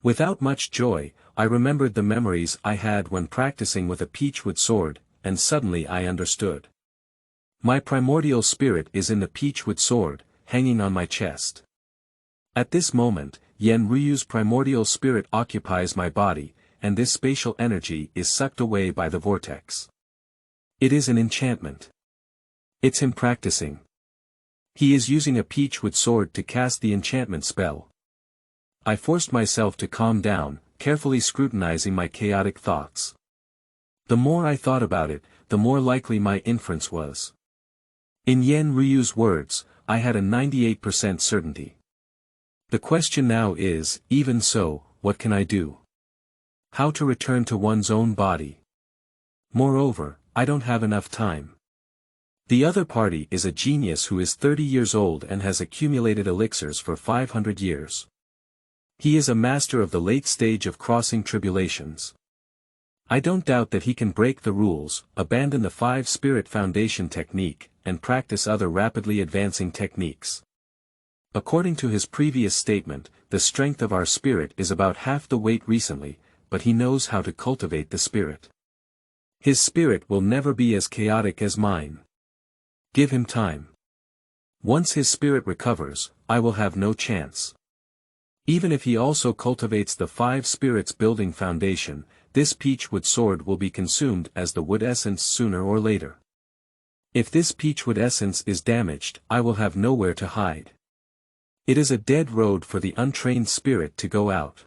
Without much joy, I remembered the memories I had when practicing with a peachwood sword, and suddenly I understood. My primordial spirit is in the peachwood sword, hanging on my chest. At this moment, Yen Ryu's primordial spirit occupies my body, and this spatial energy is sucked away by the vortex. It is an enchantment. It's him practicing. He is using a peachwood sword to cast the enchantment spell. I forced myself to calm down, carefully scrutinizing my chaotic thoughts. The more I thought about it, the more likely my inference was. In Yen Ryu's words, I had a 98% certainty. The question now is, even so, what can I do? How to return to one's own body? Moreover, I don't have enough time. The other party is a genius who is 30 years old and has accumulated elixirs for 500 years. He is a master of the late stage of crossing tribulations. I don't doubt that he can break the rules, abandon the 5-spirit foundation technique, and practice other rapidly advancing techniques. According to his previous statement, the strength of our spirit is about half the weight recently, but he knows how to cultivate the spirit. His spirit will never be as chaotic as mine. Give him time. Once his spirit recovers, I will have no chance. Even if he also cultivates the 5 spirits building foundation, this peachwood sword will be consumed as the wood essence sooner or later. If this peachwood essence is damaged, I will have nowhere to hide. It is a dead road for the untrained spirit to go out.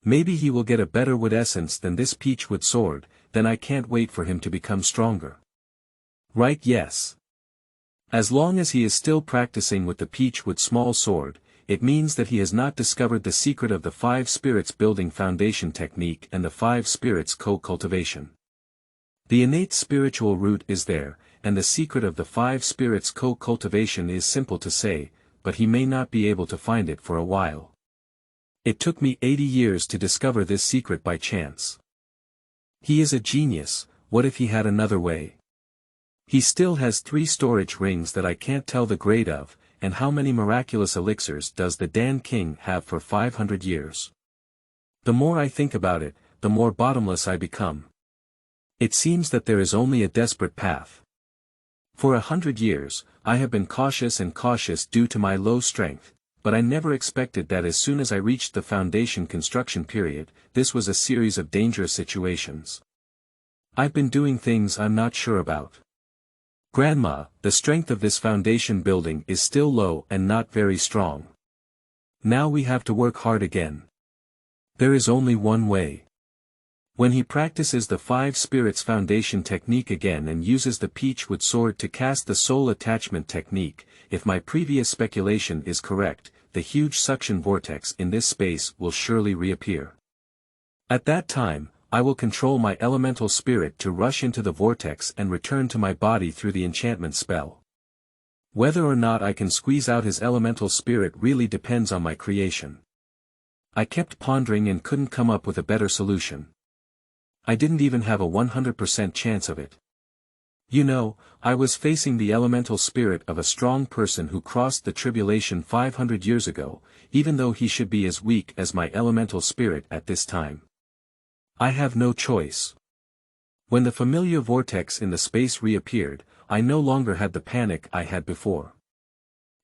Maybe he will get a better wood essence than this peachwood sword, then I can't wait for him to become stronger. Right, yes. As long as he is still practicing with the peachwood small sword, it means that he has not discovered the secret of the 5 spirits building foundation technique and the 5 spirits co-cultivation. The innate spiritual root is there, and the secret of the 5 spirits co-cultivation is simple to say, but he may not be able to find it for a while. It took me 80 years to discover this secret by chance. He is a genius. What if he had another way? He still has 3 storage rings that I can't tell the grade of, and how many miraculous elixirs does the Dan King have for 500 years? The more I think about it, the more bottomless I become. It seems that there is only a desperate path. For 100 years, I have been cautious and cautious due to my low strength, but I never expected that as soon as I reached the foundation construction period, this was a series of dangerous situations. I've been doing things I'm not sure about. Grandma, the strength of this foundation building is still low and not very strong. Now we have to work hard again. There is only one way. When he practices the 5 spirits foundation technique again and uses the peachwood sword to cast the soul attachment technique, if my previous speculation is correct, the huge suction vortex in this space will surely reappear. At that time, I will control my elemental spirit to rush into the vortex and return to my body through the enchantment spell. Whether or not I can squeeze out his elemental spirit really depends on my creation. I kept pondering and couldn't come up with a better solution. I didn't even have a 100% chance of it. You know, I was facing the elemental spirit of a strong person who crossed the tribulation 500 years ago, even though he should be as weak as my elemental spirit at this time. I have no choice. When the familiar vortex in the space reappeared, I no longer had the panic I had before.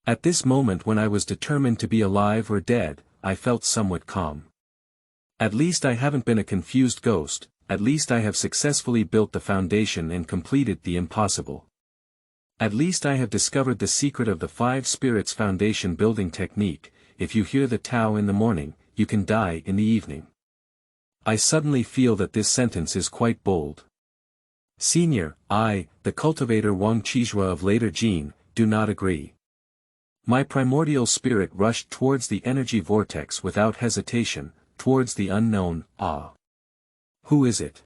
At this moment when I was determined to be alive or dead, I felt somewhat calm. At least I haven't been a confused ghost. At least I have successfully built the foundation and completed the impossible. At least I have discovered the secret of the 5 spirits foundation building technique. If you hear the Tao in the morning, you can die in the evening. I suddenly feel that this sentence is quite bold. Senior, I, the cultivator Wang Qizhuo of later Jin, do not agree. My primordial spirit rushed towards the energy vortex without hesitation, towards the unknown. Ah. Who is it?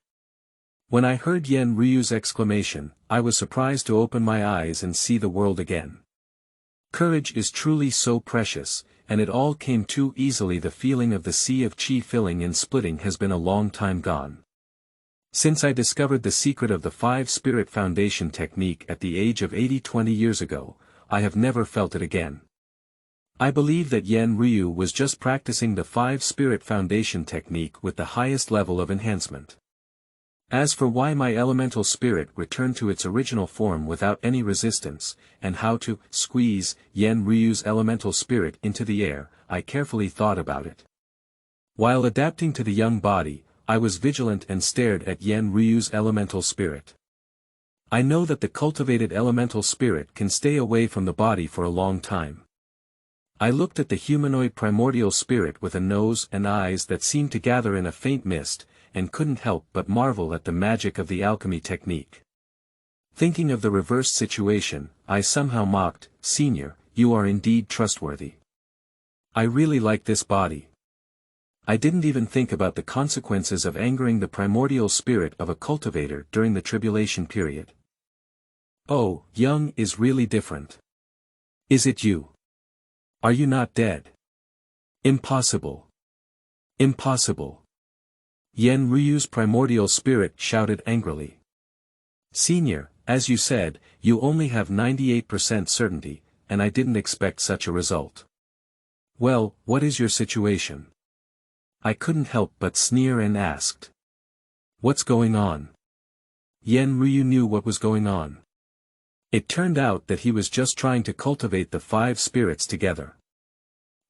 When I heard Yan Ryu's exclamation, I was surprised to open my eyes and see the world again. Courage is truly so precious, and it all came too easily. The feeling of the sea of chi filling and splitting has been a long time gone. Since I discovered the secret of the 5-spirit foundation technique at the age of 20 years ago, I have never felt it again. I believe that Yan Ryu was just practicing the 5-spirit foundation technique with the highest level of enhancement. As for why my elemental spirit returned to its original form without any resistance, and how to squeeze Yan Ryu's elemental spirit into the air, I carefully thought about it. While adapting to the young body, I was vigilant and stared at Yan Ryu's elemental spirit. I know that the cultivated elemental spirit can stay away from the body for a long time. I looked at the humanoid primordial spirit with a nose and eyes that seemed to gather in a faint mist, and couldn't help but marvel at the magic of the alchemy technique. Thinking of the reversed situation, I somehow mocked, "Senior, you are indeed trustworthy. I really like this body." I didn't even think about the consequences of angering the primordial spirit of a cultivator during the tribulation period. Oh, Young is really different. Is it you? Are you not dead? Impossible. Impossible. Yan Ryu's primordial spirit shouted angrily. Senior, as you said, you only have 98% certainty, and I didn't expect such a result. Well, what is your situation? I couldn't help but sneer and asked. What's going on? Yan Ryu knew what was going on. It turned out that he was just trying to cultivate the 5 spirits together.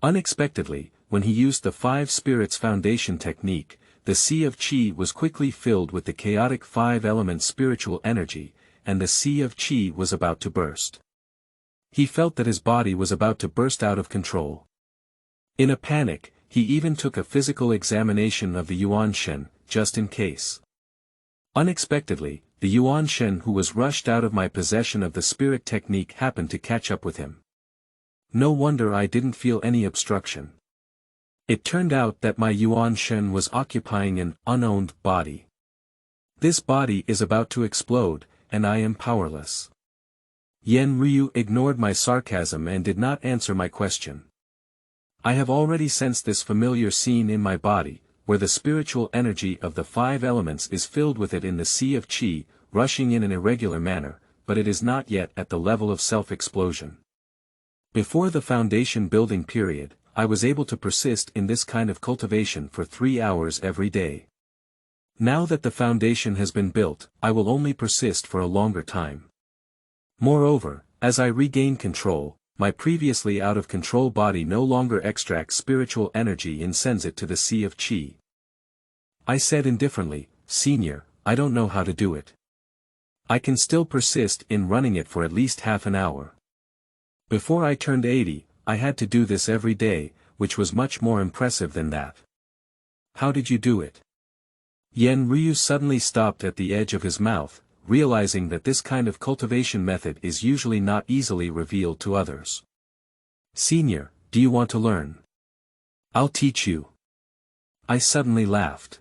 Unexpectedly, when he used the 5 spirits foundation technique, the sea of chi was quickly filled with the chaotic 5-element spiritual energy, and the sea of chi was about to burst. He felt that his body was about to burst out of control. In a panic, he even took a physical examination of the Yuan Shen, just in case. Unexpectedly, the Yuan Shen who was rushed out of my possession of the spirit technique happened to catch up with him. No wonder I didn't feel any obstruction. It turned out that my Yuan Shen was occupying an unowned body. This body is about to explode, and I am powerless. Yan Ryu ignored my sarcasm and did not answer my question. I have already sensed this familiar scene in my body, where the spiritual energy of the 5 elements is filled with it in the sea of chi, rushing in an irregular manner, but it is not yet at the level of self-explosion. Before the foundation building period, I was able to persist in this kind of cultivation for 3 hours every day. Now that the foundation has been built, I will only persist for a longer time. Moreover, as I regain control, my previously out-of-control body no longer extracts spiritual energy and sends it to the sea of chi. I said indifferently, Senior, I don't know how to do it. I can still persist in running it for at least half an hour. Before I turned 80, I had to do this every day, which was much more impressive than that. How did you do it? Yan Ryu suddenly stopped at the edge of his mouth, realizing that this kind of cultivation method is usually not easily revealed to others. Senior, do you want to learn? I'll teach you. I suddenly laughed.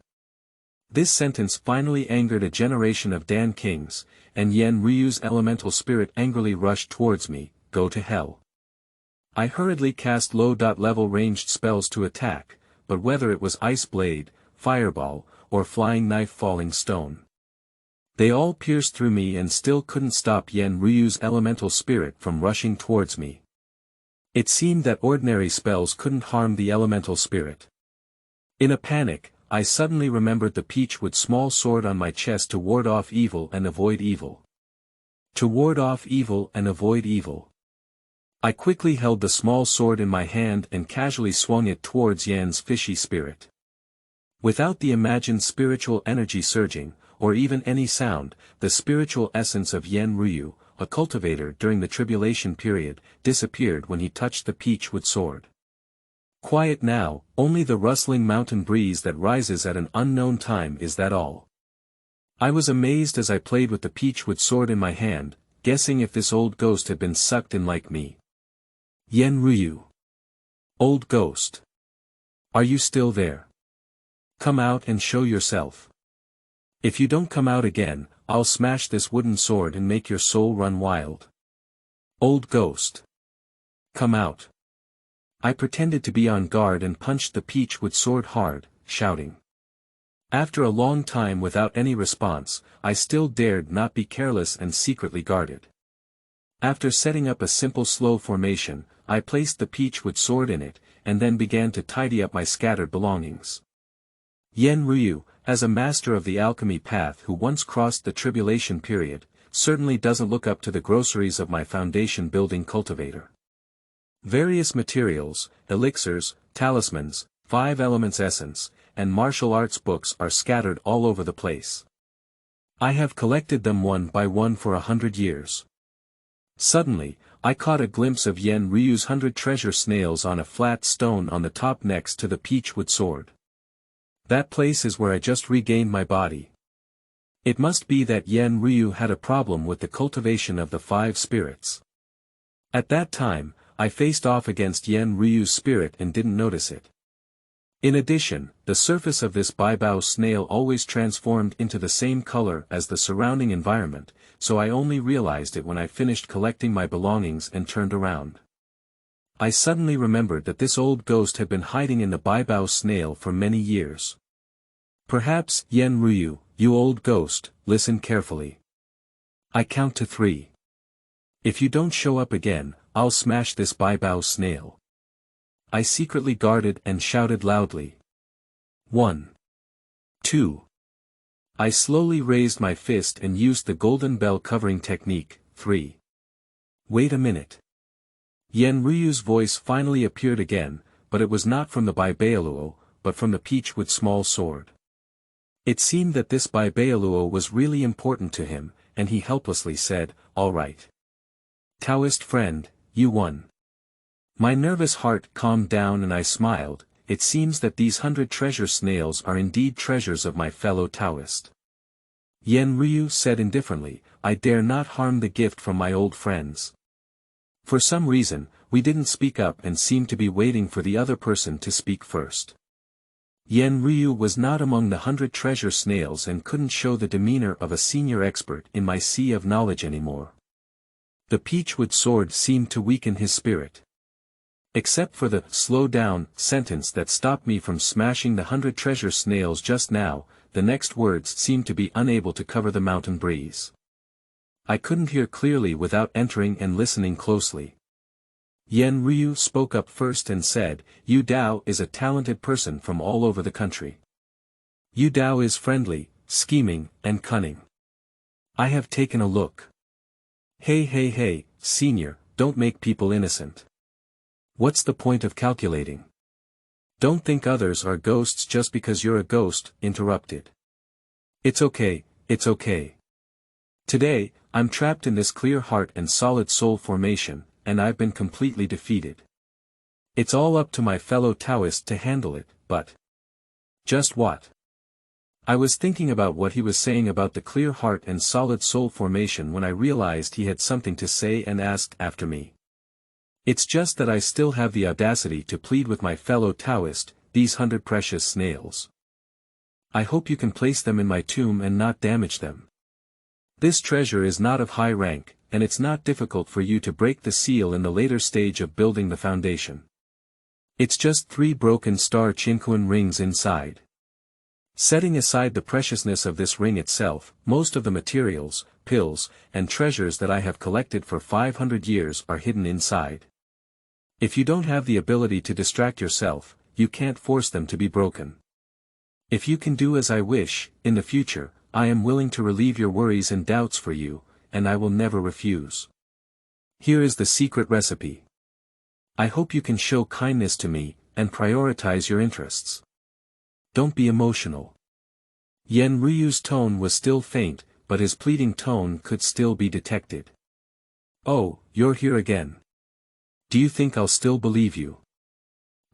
This sentence finally angered a generation of Dan Kings, and Yan Ryu's elemental spirit angrily rushed towards me, go to hell. I hurriedly cast low-level ranged spells to attack, but whether it was Ice Blade, Fireball, or Flying Knife Falling Stone, they all pierced through me and still couldn't stop Yan Ryu's elemental spirit from rushing towards me. It seemed that ordinary spells couldn't harm the elemental spirit. In a panic, I suddenly remembered the Peachwood small sword on my chest to ward off evil and avoid evil. To ward off evil and avoid evil. I quickly held the small sword in my hand and casually swung it towards Yan's fishy spirit. Without the imagined spiritual energy surging, or even any sound, the spiritual essence of Yan Ryu, a cultivator during the tribulation period, disappeared when he touched the Peachwood sword. Quiet now, only the rustling mountain breeze that rises at an unknown time is that all. I was amazed as I played with the peachwood sword in my hand, guessing if this old ghost had been sucked in like me. Yen Ryu. Old ghost. Are you still there? Come out and show yourself. If you don't come out again, I'll smash this wooden sword and make your soul run wild. Old ghost. Come out. I pretended to be on guard and punched the peachwood sword hard, shouting. After a long time without any response, I still dared not be careless and secretly guarded. After setting up a simple slow formation, I placed the peachwood sword in it, and then began to tidy up my scattered belongings. Yen Ryu, as a master of the alchemy path who once crossed the tribulation period, certainly doesn't look up to the groceries of my foundation building cultivator. Various materials, elixirs, talismans, 5 elements essence, and martial arts books are scattered all over the place. I have collected them one by one for 100 years. Suddenly, I caught a glimpse of Yen Ryu's 100 treasure snails on a flat stone on the top next to the peachwood sword. That place is where I just regained my body. It must be that Yen Ryu had a problem with the cultivation of the 5 spirits. At that time, I faced off against Yen Ryu's spirit and didn't notice it. In addition, the surface of this baibao snail always transformed into the same color as the surrounding environment, so I only realized it when I finished collecting my belongings and turned around. I suddenly remembered that this old ghost had been hiding in the baibao snail for many years. Perhaps, Yen Ryu, you old ghost, listen carefully. I count to 3. If you don't show up again, I'll smash this baibao snail. I secretly guarded and shouted loudly. 1. 2. I slowly raised my fist and used the golden bell covering technique. 3. Wait a minute. Yen Ryu's voice finally appeared again, but it was not from the baibaoluo, but from the peachwood small sword. It seemed that this baibaoluo was really important to him, and he helplessly said, "All right. Taoist friend, you won." My nervous heart calmed down and I smiled. It seems that these 100 treasure snails are indeed treasures of my fellow Taoist. Yen Ryu said indifferently, "I dare not harm the gift from my old friends." For some reason, we didn't speak up and seemed to be waiting for the other person to speak first. Yen Ryu was not among the 100 treasure snails and couldn't show the demeanor of a senior expert in my sea of knowledge anymore. The peachwood sword seemed to weaken his spirit. Except for the "slow down" sentence that stopped me from smashing the 100 treasure snails just now, the next words seemed to be unable to cover the mountain breeze. I couldn't hear clearly without entering and listening closely. Yen Ryu spoke up first and said, "Yu Dao is a talented person from all over the country. Yu Dao is friendly, scheming, and cunning. I have taken a look. Hey, senior, don't make people innocent. What's the point of calculating? Don't think others are ghosts just because you're a ghost," interrupted. It's okay. Today, I'm trapped in this clear heart and solid soul formation, and I've been completely defeated. It's all up to my fellow Taoist to handle it, but... Just what? I was thinking about what he was saying about the clear heart and solid soul formation when I realized he had something to say and asked after me. It's just that I still have the audacity to plead with my fellow Taoist, these 100 precious snails. I hope you can place them in my tomb and not damage them. This treasure is not of high rank, and it's not difficult for you to break the seal in the later stage of building the foundation. It's just 3 broken star chinquan rings inside. Setting aside the preciousness of this ring itself, most of the materials, pills, and treasures that I have collected for 500 years are hidden inside. If you don't have the ability to distract yourself, you can't force them to be broken. If you can do as I wish, in the future, I am willing to relieve your worries and doubts for you, and I will never refuse. Here is the secret recipe. I hope you can show kindness to me, and prioritize your interests. Don't be emotional. Yen Ryu's tone was still faint, but his pleading tone could still be detected. Oh, you're here again. Do you think I'll still believe you?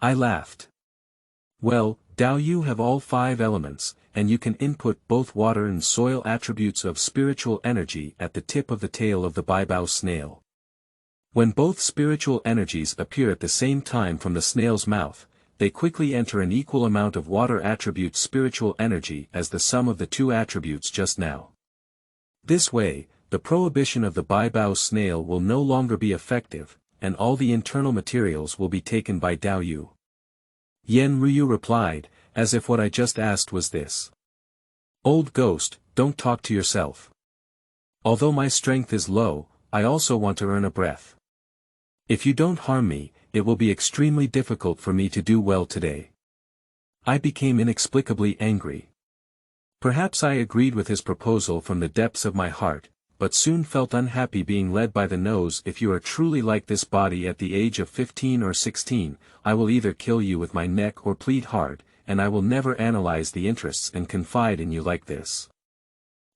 I laughed. Well, Yu have all 5 elements, and you can input both water and soil attributes of spiritual energy at the tip of the tail of the Baibao snail. When both spiritual energies appear at the same time from the snail's mouth, they quickly enter an equal amount of water attribute spiritual energy as the sum of the 2 attributes just now. This way, the prohibition of the Baibao snail will no longer be effective, and all the internal materials will be taken by Yu. Yan Ryu replied, as if what I just asked was this. Old ghost, don't talk to yourself. Although my strength is low, I also want to earn a breath. If you don't harm me, it will be extremely difficult for me to do well today. I became inexplicably angry. Perhaps I agreed with his proposal from the depths of my heart, but soon felt unhappy being led by the nose. If you are truly like this body at the age of 15 or 16, I will either kill you with my neck or plead hard, and I will never analyze the interests and confide in you like this.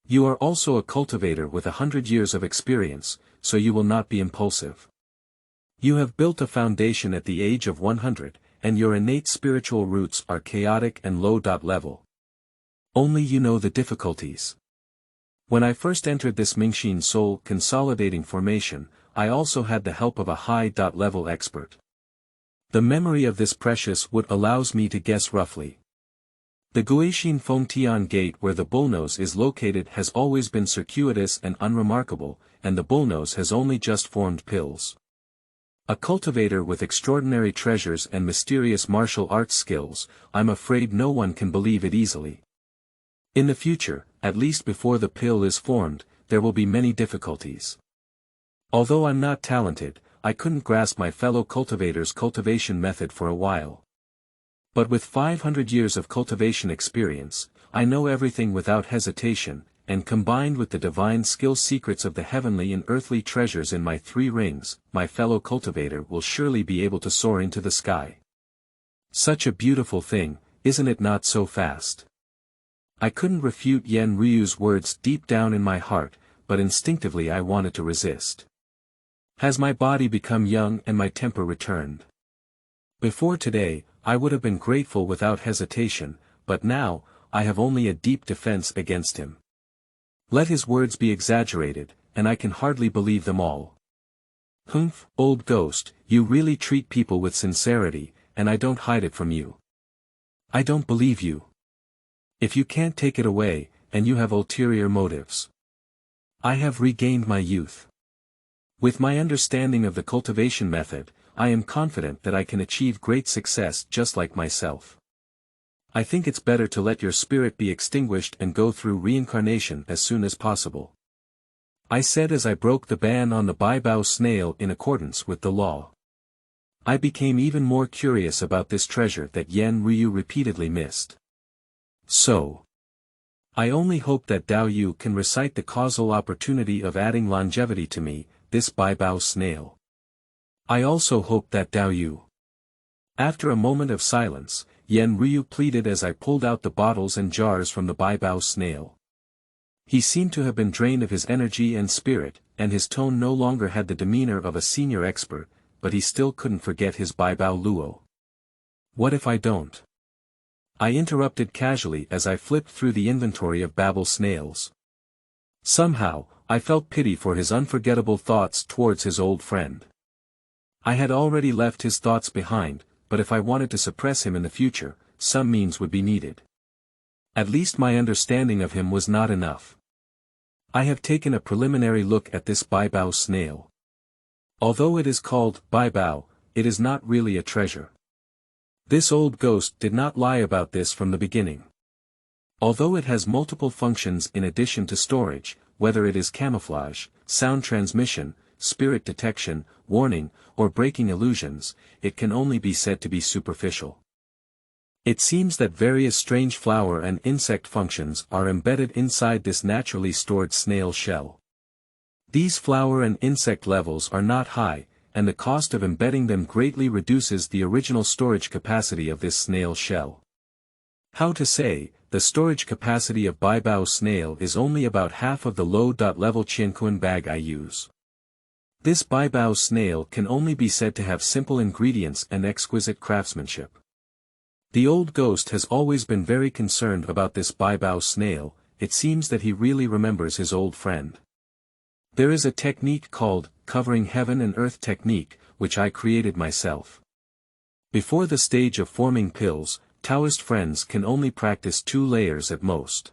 You are also a cultivator with 100 years of experience, so you will not be impulsive. You have built a foundation at the age of 100, and your innate spiritual roots are chaotic and low. Level. Only you know the difficulties. When I first entered this Mingxin soul consolidating formation, I also had the help of a high. Level expert. The memory of this precious wood allows me to guess roughly. The Guixin Fengtian gate where the bullnose is located has always been circuitous and unremarkable, and the bullnose has only just formed pills. A cultivator with extraordinary treasures and mysterious martial arts skills, I'm afraid no one can believe it easily. In the future, at least before the pill is formed, there will be many difficulties. Although I'm not talented, I couldn't grasp my fellow cultivators' cultivation method for a while. But with 500 years of cultivation experience, I know everything without hesitation, and combined with the divine skill secrets of the heavenly and earthly treasures in my 3 rings, my fellow cultivator will surely be able to soar into the sky. Such a beautiful thing, isn't it not so fast? I couldn't refute Yan Ryu's words deep down in my heart, but instinctively I wanted to resist. Has my body become young and my temper returned? Before today, I would have been grateful without hesitation, but now, I have only a deep defense against him. Let his words be exaggerated, and I can hardly believe them all. Humph, old ghost, you really treat people with sincerity, and I don't hide it from you. I don't believe you. If you can't take it away, and you have ulterior motives. I have regained my youth. With my understanding of the cultivation method, I am confident that I can achieve great success just like myself. I think it's better to let your spirit be extinguished and go through reincarnation as soon as possible. I said as I broke the ban on the Baibao snail in accordance with the law. I became even more curious about this treasure that Yan Ryu repeatedly missed. So, I only hope that Yu can recite the causal opportunity of adding longevity to me, this Baibao snail. I also hope that Yu. After a moment of silence, Yan Ryu pleaded as I pulled out the bottles and jars from the Baibao snail. He seemed to have been drained of his energy and spirit, and his tone no longer had the demeanor of a senior expert, but he still couldn't forget his Baibao Luo. What if I don't? I interrupted casually as I flipped through the inventory of Babel snails. Somehow, I felt pity for his unforgettable thoughts towards his old friend. I had already left his thoughts behind, but if I wanted to suppress him in the future, some means would be needed. At least my understanding of him was not enough. I have taken a preliminary look at this Baibao snail. Although it is called Baibao, it is not really a treasure. This old ghost did not lie about this from the beginning. Although it has multiple functions in addition to storage, whether it is camouflage, sound transmission, spirit detection, warning, or breaking illusions, it can only be said to be superficial. It seems that various strange flower and insect functions are embedded inside this naturally stored snail shell. These flower and insect levels are not high, and the cost of embedding them greatly reduces the original storage capacity of this snail shell. How to say, the storage capacity of Baibao snail is only about half of the low-level Qianquan bag I use. This Baibao snail can only be said to have simple ingredients and exquisite craftsmanship. The old ghost has always been very concerned about this Baibao snail. It seems that he really remembers his old friend. There is a technique called, covering heaven and earth technique, which I created myself. Before the stage of forming pills, Taoist friends can only practice 2 layers at most.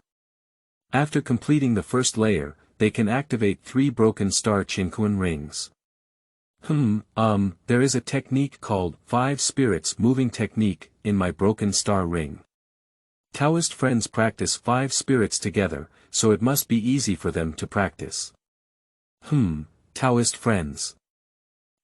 After completing the first layer, they can activate 3 broken star Qinquan rings. There is a technique called 5 spirits moving technique in my broken star ring. Taoist friends practice 5 spirits together, so it must be easy for them to practice. Taoist friends.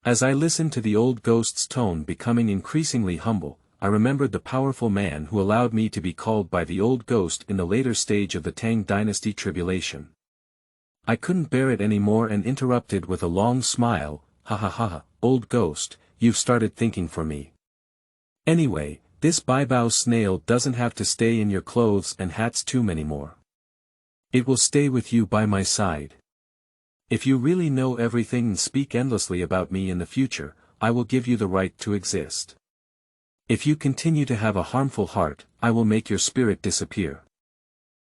As I listened to the old ghost's tone becoming increasingly humble, I remembered the powerful man who allowed me to be called by the old ghost in the later stage of the Tang dynasty tribulation. I couldn't bear it anymore and interrupted with a long smile. Ha ha ha, old ghost, you've started thinking for me. Anyway, this Baibao snail doesn't have to stay in your clothes and hats too many more. It will stay with you by my side. If you really know everything and speak endlessly about me in the future, I will give you the right to exist. If you continue to have a harmful heart, I will make your spirit disappear.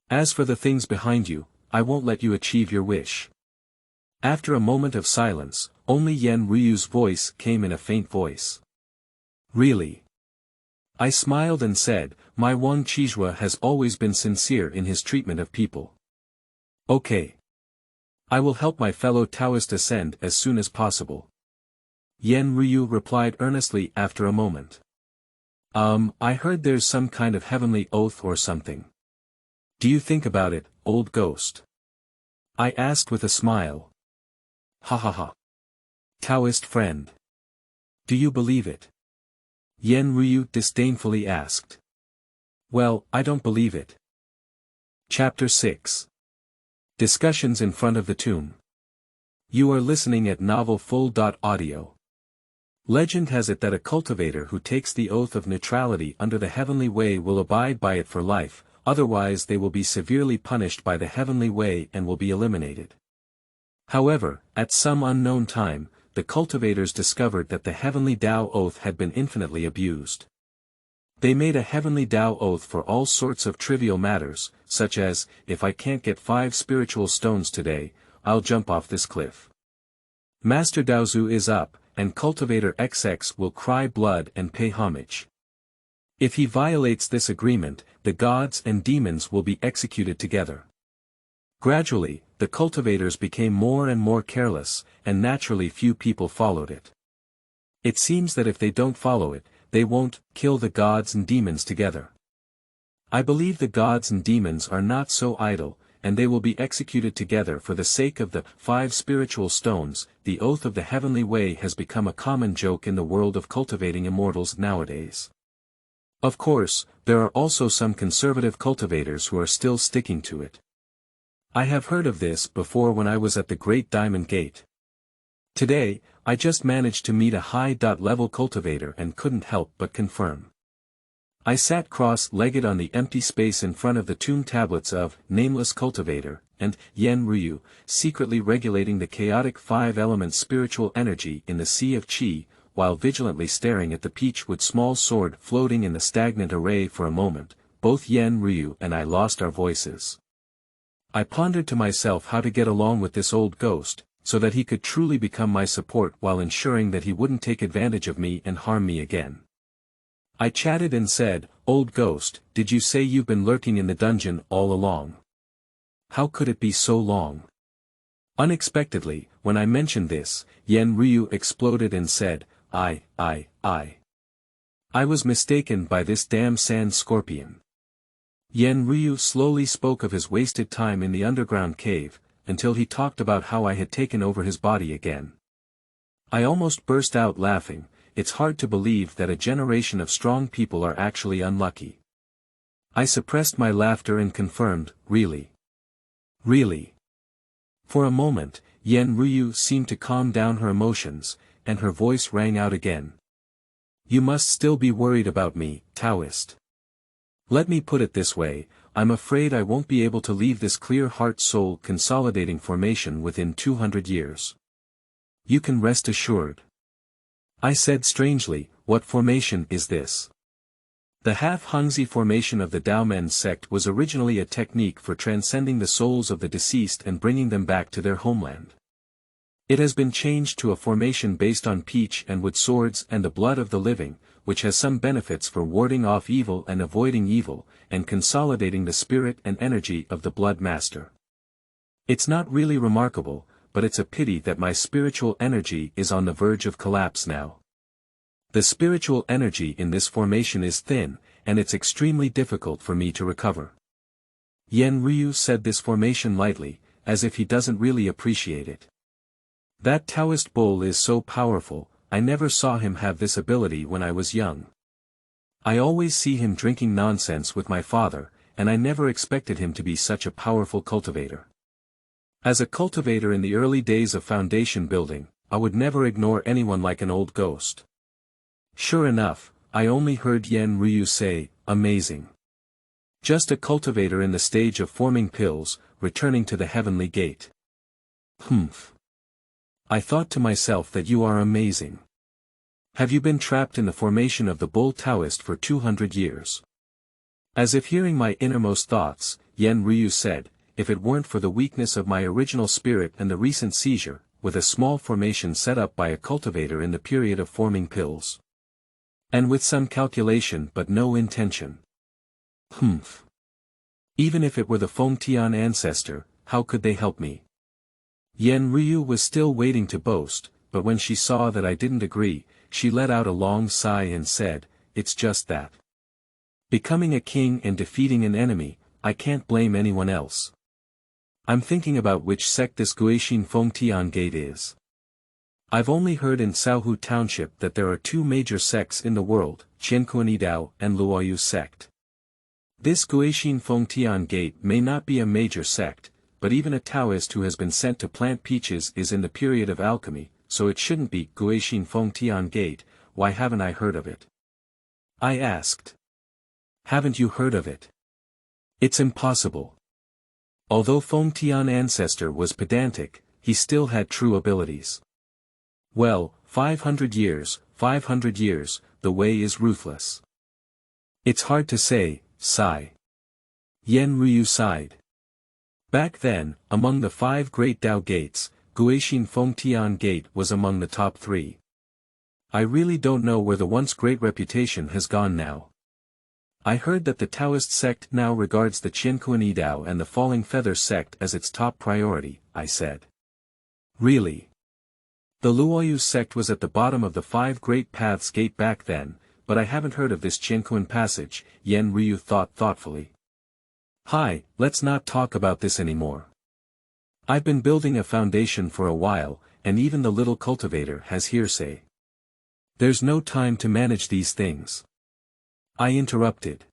As for the things behind you, I won't let you achieve your wish. After a moment of silence, only Yan Ruyu's voice came in a faint voice. Really? I smiled and said, my Wang Qizhuo has always been sincere in his treatment of people. Okay. I will help my fellow Taoist ascend as soon as possible. Yan Ryu replied earnestly after a moment. I heard there's some kind of heavenly oath or something. Do you think about it, old ghost? I asked with a smile. Ha ha ha. Taoist friend. Do you believe it? Yan Ryu disdainfully asked. Well, I don't believe it. Chapter 6. Discussions in front of the tomb. You are listening at novelfull.audio. Legend has it that a cultivator who takes the oath of neutrality under the heavenly way will abide by it for life, otherwise they will be severely punished by the heavenly way and will be eliminated. However, at some unknown time, the cultivators discovered that the heavenly Tao oath had been infinitely abused. They made a heavenly Tao oath for all sorts of trivial matters, such as, if I can't get 5 spiritual stones today, I'll jump off this cliff. Master Daozu is up, and Cultivator XX will cry blood and pay homage. If he violates this agreement, the gods and demons will be executed together. Gradually, the cultivators became more and more careless, and naturally few people followed it. It seems that if they don't follow it, they won't kill the gods and demons together. I believe the gods and demons are not so idle, and they will be executed together for the sake of the 5 spiritual stones. The oath of the heavenly way has become a common joke in the world of cultivating immortals nowadays. Of course, there are also some conservative cultivators who are still sticking to it. I have heard of this before when I was at the Great Diamond Gate. Today, I just managed to meet a high-level cultivator and couldn't help but confirm. I sat cross-legged on the empty space in front of the tomb tablets of Nameless Cultivator, and Yan Ryu, secretly regulating the chaotic 5-element spiritual energy in the Sea of Qi, while vigilantly staring at the peachwood small sword floating in the stagnant array for a moment. Both Yan Ryu and I lost our voices. I pondered to myself how to get along with this old ghost, so that he could truly become my support while ensuring that he wouldn't take advantage of me and harm me again. I chatted and said, "Old ghost, did you say you've been lurking in the dungeon all along? How could it be so long?" Unexpectedly, when I mentioned this, Yan Ryu exploded and said, I was mistaken by this damn sand scorpion. Yan Ryu slowly spoke of his wasted time in the underground cave, until he talked about how I had taken over his body again. I almost burst out laughing. It's hard to believe that a generation of strong people are actually unlucky. I suppressed my laughter and confirmed, really. Really. For a moment, Yan Ryu seemed to calm down her emotions, and her voice rang out again. You must still be worried about me, Taoist. Let me put it this way, I'm afraid I won't be able to leave this clear heart soul consolidating formation within 200 years. You can rest assured. I said strangely, what formation is this? The half-Hongzhi formation of the Daomen sect was originally a technique for transcending the souls of the deceased and bringing them back to their homeland. It has been changed to a formation based on peach and wood swords and the blood of the living, which has some benefits for warding off evil and avoiding evil, and consolidating the spirit and energy of the blood master. It's not really remarkable, but it's a pity that my spiritual energy is on the verge of collapse now. The spiritual energy in this formation is thin, and it's extremely difficult for me to recover. Yan Ryu said this formation lightly, as if he doesn't really appreciate it. That Taoist bull is so powerful, I never saw him have this ability when I was young. I always see him drinking nonsense with my father, and I never expected him to be such a powerful cultivator. As a cultivator in the early days of foundation building, I would never ignore anyone like an old ghost. Sure enough, I only heard Yan Ryu say, amazing. Just a cultivator in the stage of forming pills, returning to the heavenly gate. Humph. I thought to myself that you are amazing. Have you been trapped in the formation of the bull Taoist for 200 years? As if hearing my innermost thoughts, Yan Ryu said, if it weren't for the weakness of my original spirit and the recent seizure, with a small formation set up by a cultivator in the period of forming pills. And with some calculation but no intention. Humph. Even if it were the Fengtian ancestor, how could they help me? Yan Ryu was still waiting to boast, but when she saw that I didn't agree, she let out a long sigh and said, it's just that. Becoming a king and defeating an enemy, I can't blame anyone else. I'm thinking about which sect this Guixin Fengtian gate is. I've only heard in Shaohu Township that there are two major sects in the world, Qiankuan Dao and Luoyu sect. This Guixin Fengtian gate may not be a major sect, but even a Taoist who has been sent to plant peaches is in the period of alchemy, so it shouldn't be Guixin Fengtian gate. Why haven't I heard of it? I asked. Haven't you heard of it? It's impossible. Although Fengtian ancestor was pedantic, he still had true abilities. Well, 500 years, the way is ruthless. It's hard to say, sigh. Yan Ryu sighed. Back then, among the 5 great Dao gates, Guixin Fengtian gate was among the top 3. I really don't know where the once great reputation has gone now. I heard that the Taoist sect now regards the Qiankuan Dao and the Falling Feather sect as its top priority, I said. Really? The Luoyu sect was at the bottom of the 5 great paths gate back then, but I haven't heard of this Qiankuan passage, Yan Ryu thought thoughtfully. Hi, let's not talk about this anymore. I've been building a foundation for a while, and even the little cultivator has hearsay. There's no time to manage these things. I interrupted.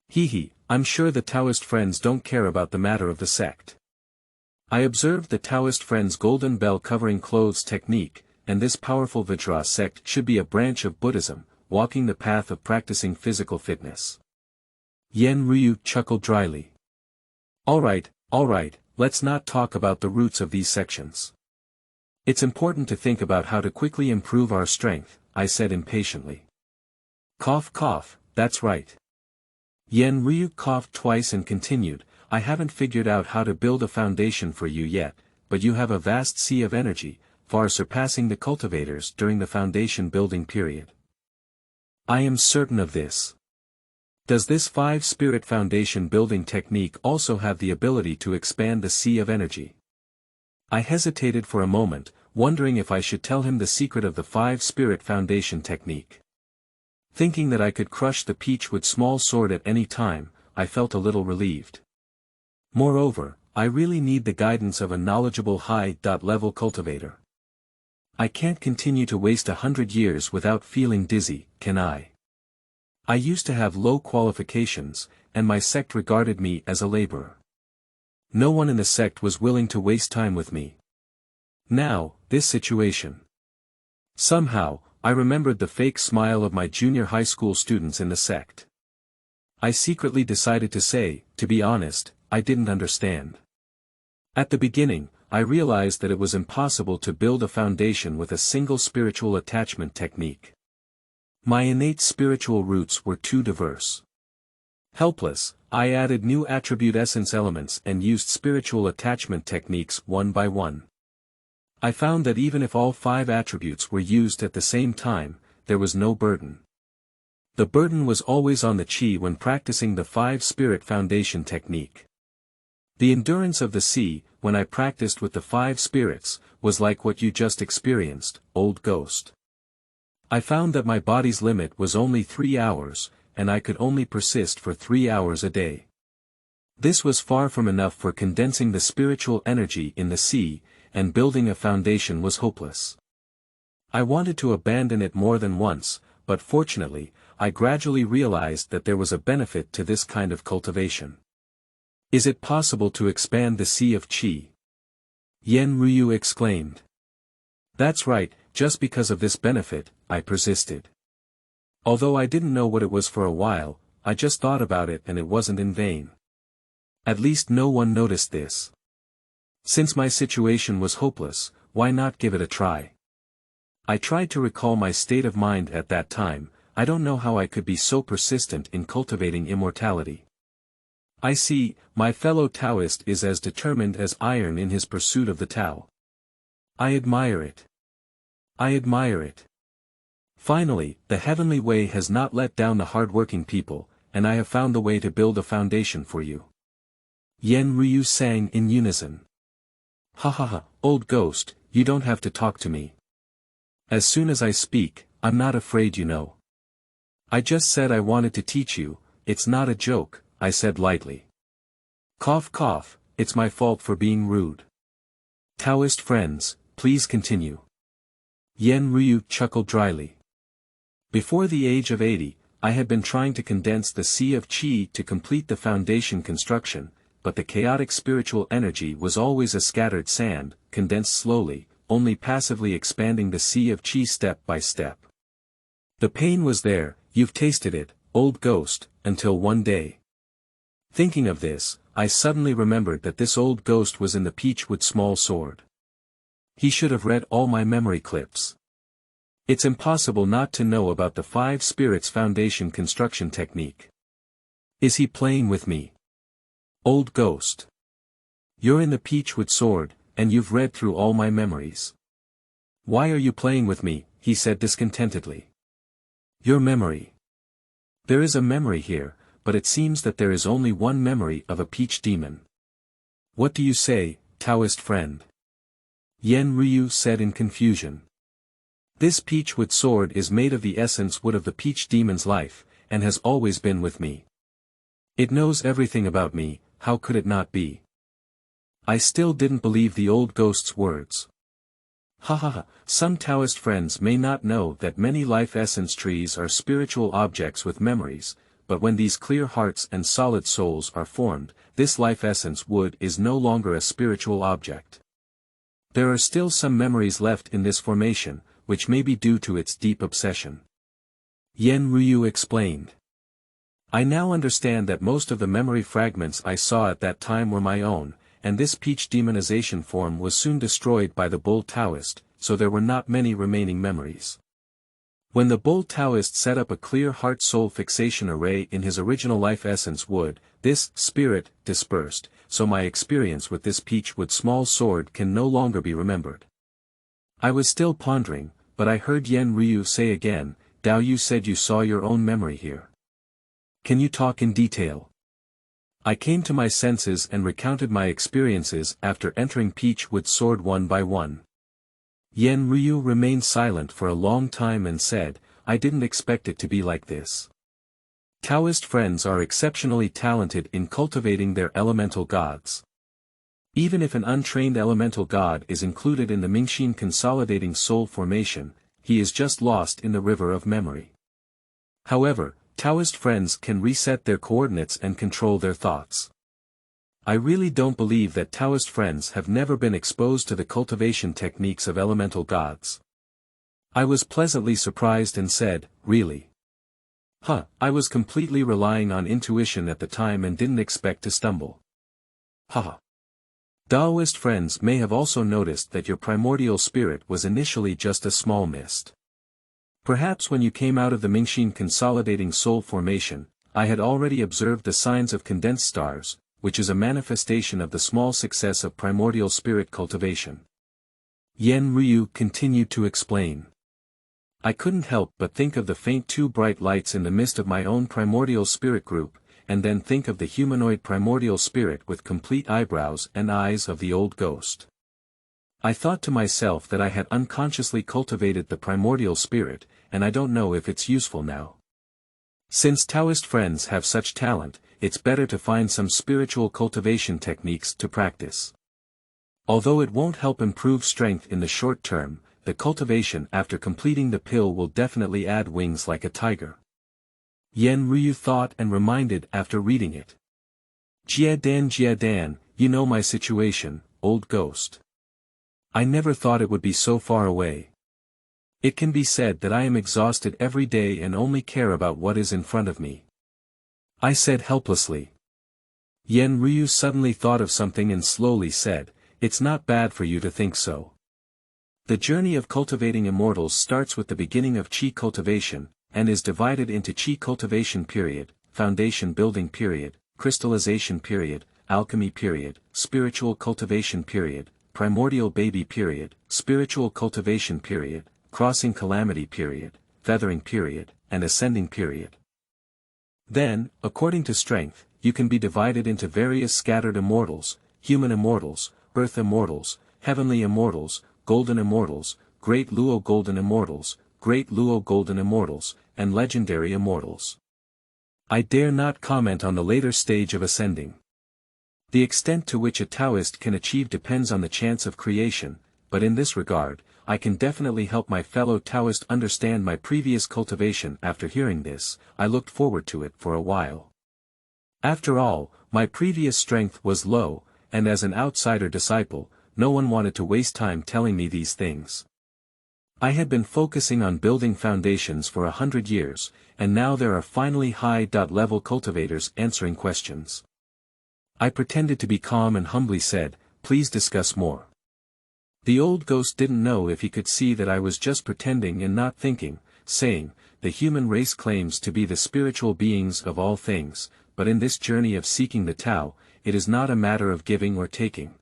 Hee, I'm sure the Taoist friends don't care about the matter of the sect. I observed the Taoist friends' golden bell covering clothes technique, and this powerful Vajra sect should be a branch of Buddhism, walking the path of practicing physical fitness. Yan Ryu chuckled dryly. Alright, let's not talk about the roots of these sections. It's important to think about how to quickly improve our strength, I said impatiently. Cough, that's right. Yan Ryu coughed twice and continued, I haven't figured out how to build a foundation for you yet, but you have a vast sea of energy, far surpassing the cultivators during the foundation building period. I am certain of this. Does this 5-spirit foundation building technique also have the ability to expand the sea of energy? I hesitated for a moment, wondering if I should tell him the secret of the 5-spirit foundation technique. Thinking that I could crush the peach with small sword at any time, I felt a little relieved. Moreover, I really need the guidance of a knowledgeable high-level cultivator. I can't continue to waste 100 years without feeling dizzy, can I? I used to have low qualifications, and my sect regarded me as a laborer. No one in the sect was willing to waste time with me. Now, this situation. Somehow, I remembered the fake smile of my junior high school students in the sect. I secretly decided to say, to be honest, I didn't understand. At the beginning, I realized that it was impossible to build a foundation with a single spiritual attachment technique. My innate spiritual roots were too diverse. Helpless, I added new attribute essence elements and used spiritual attachment techniques one by one. I found that even if all 5 attributes were used at the same time, there was no burden. The burden was always on the chi when practicing the 5 spirit foundation technique. The endurance of the sea, when I practiced with the 5 spirits, was like what you just experienced, old ghost. I found that my body's limit was only 3 hours, and I could only persist for 3 hours a day. This was far from enough for condensing the spiritual energy in the sea, and building a foundation was hopeless. I wanted to abandon it more than once, but fortunately, I gradually realized that there was a benefit to this kind of cultivation. Is it possible to expand the sea of qi? Yen Ryu exclaimed. That's right, just because of this benefit, I persisted. Although I didn't know what it was for a while, I just thought about it and it wasn't in vain. At least no one noticed this. Since my situation was hopeless, why not give it a try? I tried to recall my state of mind at that time. I don't know how I could be so persistent in cultivating immortality. I see, my fellow Taoist is as determined as iron in his pursuit of the Tao. I admire it. I admire it. Finally, the heavenly way has not let down the hard-working people, and I have found the way to build a foundation for you. Yen Ryu sang in unison. Ha ha ha, old ghost, you don't have to talk to me. As soon as I speak, I'm not afraid, you know. I just said I wanted to teach you, it's not a joke, I said lightly. Cough cough, it's my fault for being rude. Taoist friends, please continue. Yen Ryu chuckled dryly. Before the age of 80, I had been trying to condense the sea of qi to complete the foundation construction, but the chaotic spiritual energy was always a scattered sand, condensed slowly, only passively expanding the sea of qi step by step. The pain was there, you've tasted it, old ghost, until one day. Thinking of this, I suddenly remembered that this old ghost was in the peach with small sword. He should have read all my memory clips. It's impossible not to know about the 5 spirits foundation construction technique. Is he playing with me? Old ghost. You're in the peach with sword, and you've read through all my memories. Why are you playing with me? He said discontentedly. Your memory. There is a memory here, but it seems that there is only one memory of a peach demon. What do you say, Taoist friend? Yen Ryu said in confusion. This peach with sword is made of the essence wood of the peach demon's life, and has always been with me. It knows everything about me, how could it not be? I still didn't believe the old ghost's words. Ha ha ha, some Taoist friends may not know that many life essence trees are spiritual objects with memories, but when these clear hearts and solid souls are formed, this life essence wood is no longer a spiritual object. There are still some memories left in this formation, which may be due to its deep obsession. Yen Ryu explained. I now understand that most of the memory fragments I saw at that time were my own, and this peach demonization form was soon destroyed by the Bull Taoist, so there were not many remaining memories. When the Bull Taoist set up a clear heart-soul fixation array in his original life essence wood, this spirit dispersed, so my experience with this peach with small sword can no longer be remembered. I was still pondering, but I heard Yen Ryu say again, Dao, you said you saw your own memory here. Can you talk in detail? I came to my senses and recounted my experiences after entering peach with sword one by one. Yen Ryu remained silent for a long time and said, I didn't expect it to be like this. Taoist friends are exceptionally talented in cultivating their elemental gods. Even if an untrained elemental god is included in the Mingxin consolidating soul formation, he is just lost in the river of memory. However, Taoist friends can reset their coordinates and control their thoughts. I really don't believe that Taoist friends have never been exposed to the cultivation techniques of elemental gods. I was pleasantly surprised and said, really? I was completely relying on intuition at the time and didn't expect to stumble. Taoist friends may have also noticed that your primordial spirit was initially just a small mist. Perhaps when you came out of the Mingxin consolidating soul formation, I had already observed the signs of condensed stars, which is a manifestation of the small success of primordial spirit cultivation. Yan Ryu continued to explain. I couldn't help but think of the faint two bright lights in the midst of my own primordial spirit group, and then think of the humanoid primordial spirit with complete eyebrows and eyes of the old ghost. I thought to myself that I had unconsciously cultivated the primordial spirit, and I don't know if it's useful now. Since Taoist friends have such talent, it's better to find some spiritual cultivation techniques to practice. Although it won't help improve strength in the short term, the cultivation after completing the pill will definitely add wings like a tiger. Yan Ryu thought and reminded after reading it. Jia Dan, you know my situation, old ghost. I never thought it would be so far away. It can be said that I am exhausted every day and only care about what is in front of me. I said helplessly. Yan Ryu suddenly thought of something and slowly said, it's not bad for you to think so. The journey of cultivating immortals starts with the beginning of Qi cultivation, and is divided into Qi cultivation period, foundation building period, crystallization period, alchemy period, spiritual cultivation period, primordial baby period, spiritual cultivation period, crossing calamity period, feathering period, and ascending period. Then, according to strength, you can be divided into various scattered immortals, human immortals, earth immortals, heavenly immortals, golden immortals, great Luo golden immortals, great Luo golden immortals, and legendary immortals. I dare not comment on the later stage of ascending. The extent to which a Taoist can achieve depends on the chance of creation, but in this regard, I can definitely help my fellow Taoist understand my previous cultivation. After hearing this, I looked forward to it for a while. After all, my previous strength was low, and as an outsider disciple, no one wanted to waste time telling me these things. I had been focusing on building foundations for 100 years, and now there are finally high-level cultivators answering questions. I pretended to be calm and humbly said, please discuss more. The old ghost didn't know if he could see that I was just pretending and not thinking, saying, the human race claims to be the spiritual beings of all things, but in this journey of seeking the Tao, it is not a matter of giving or taking.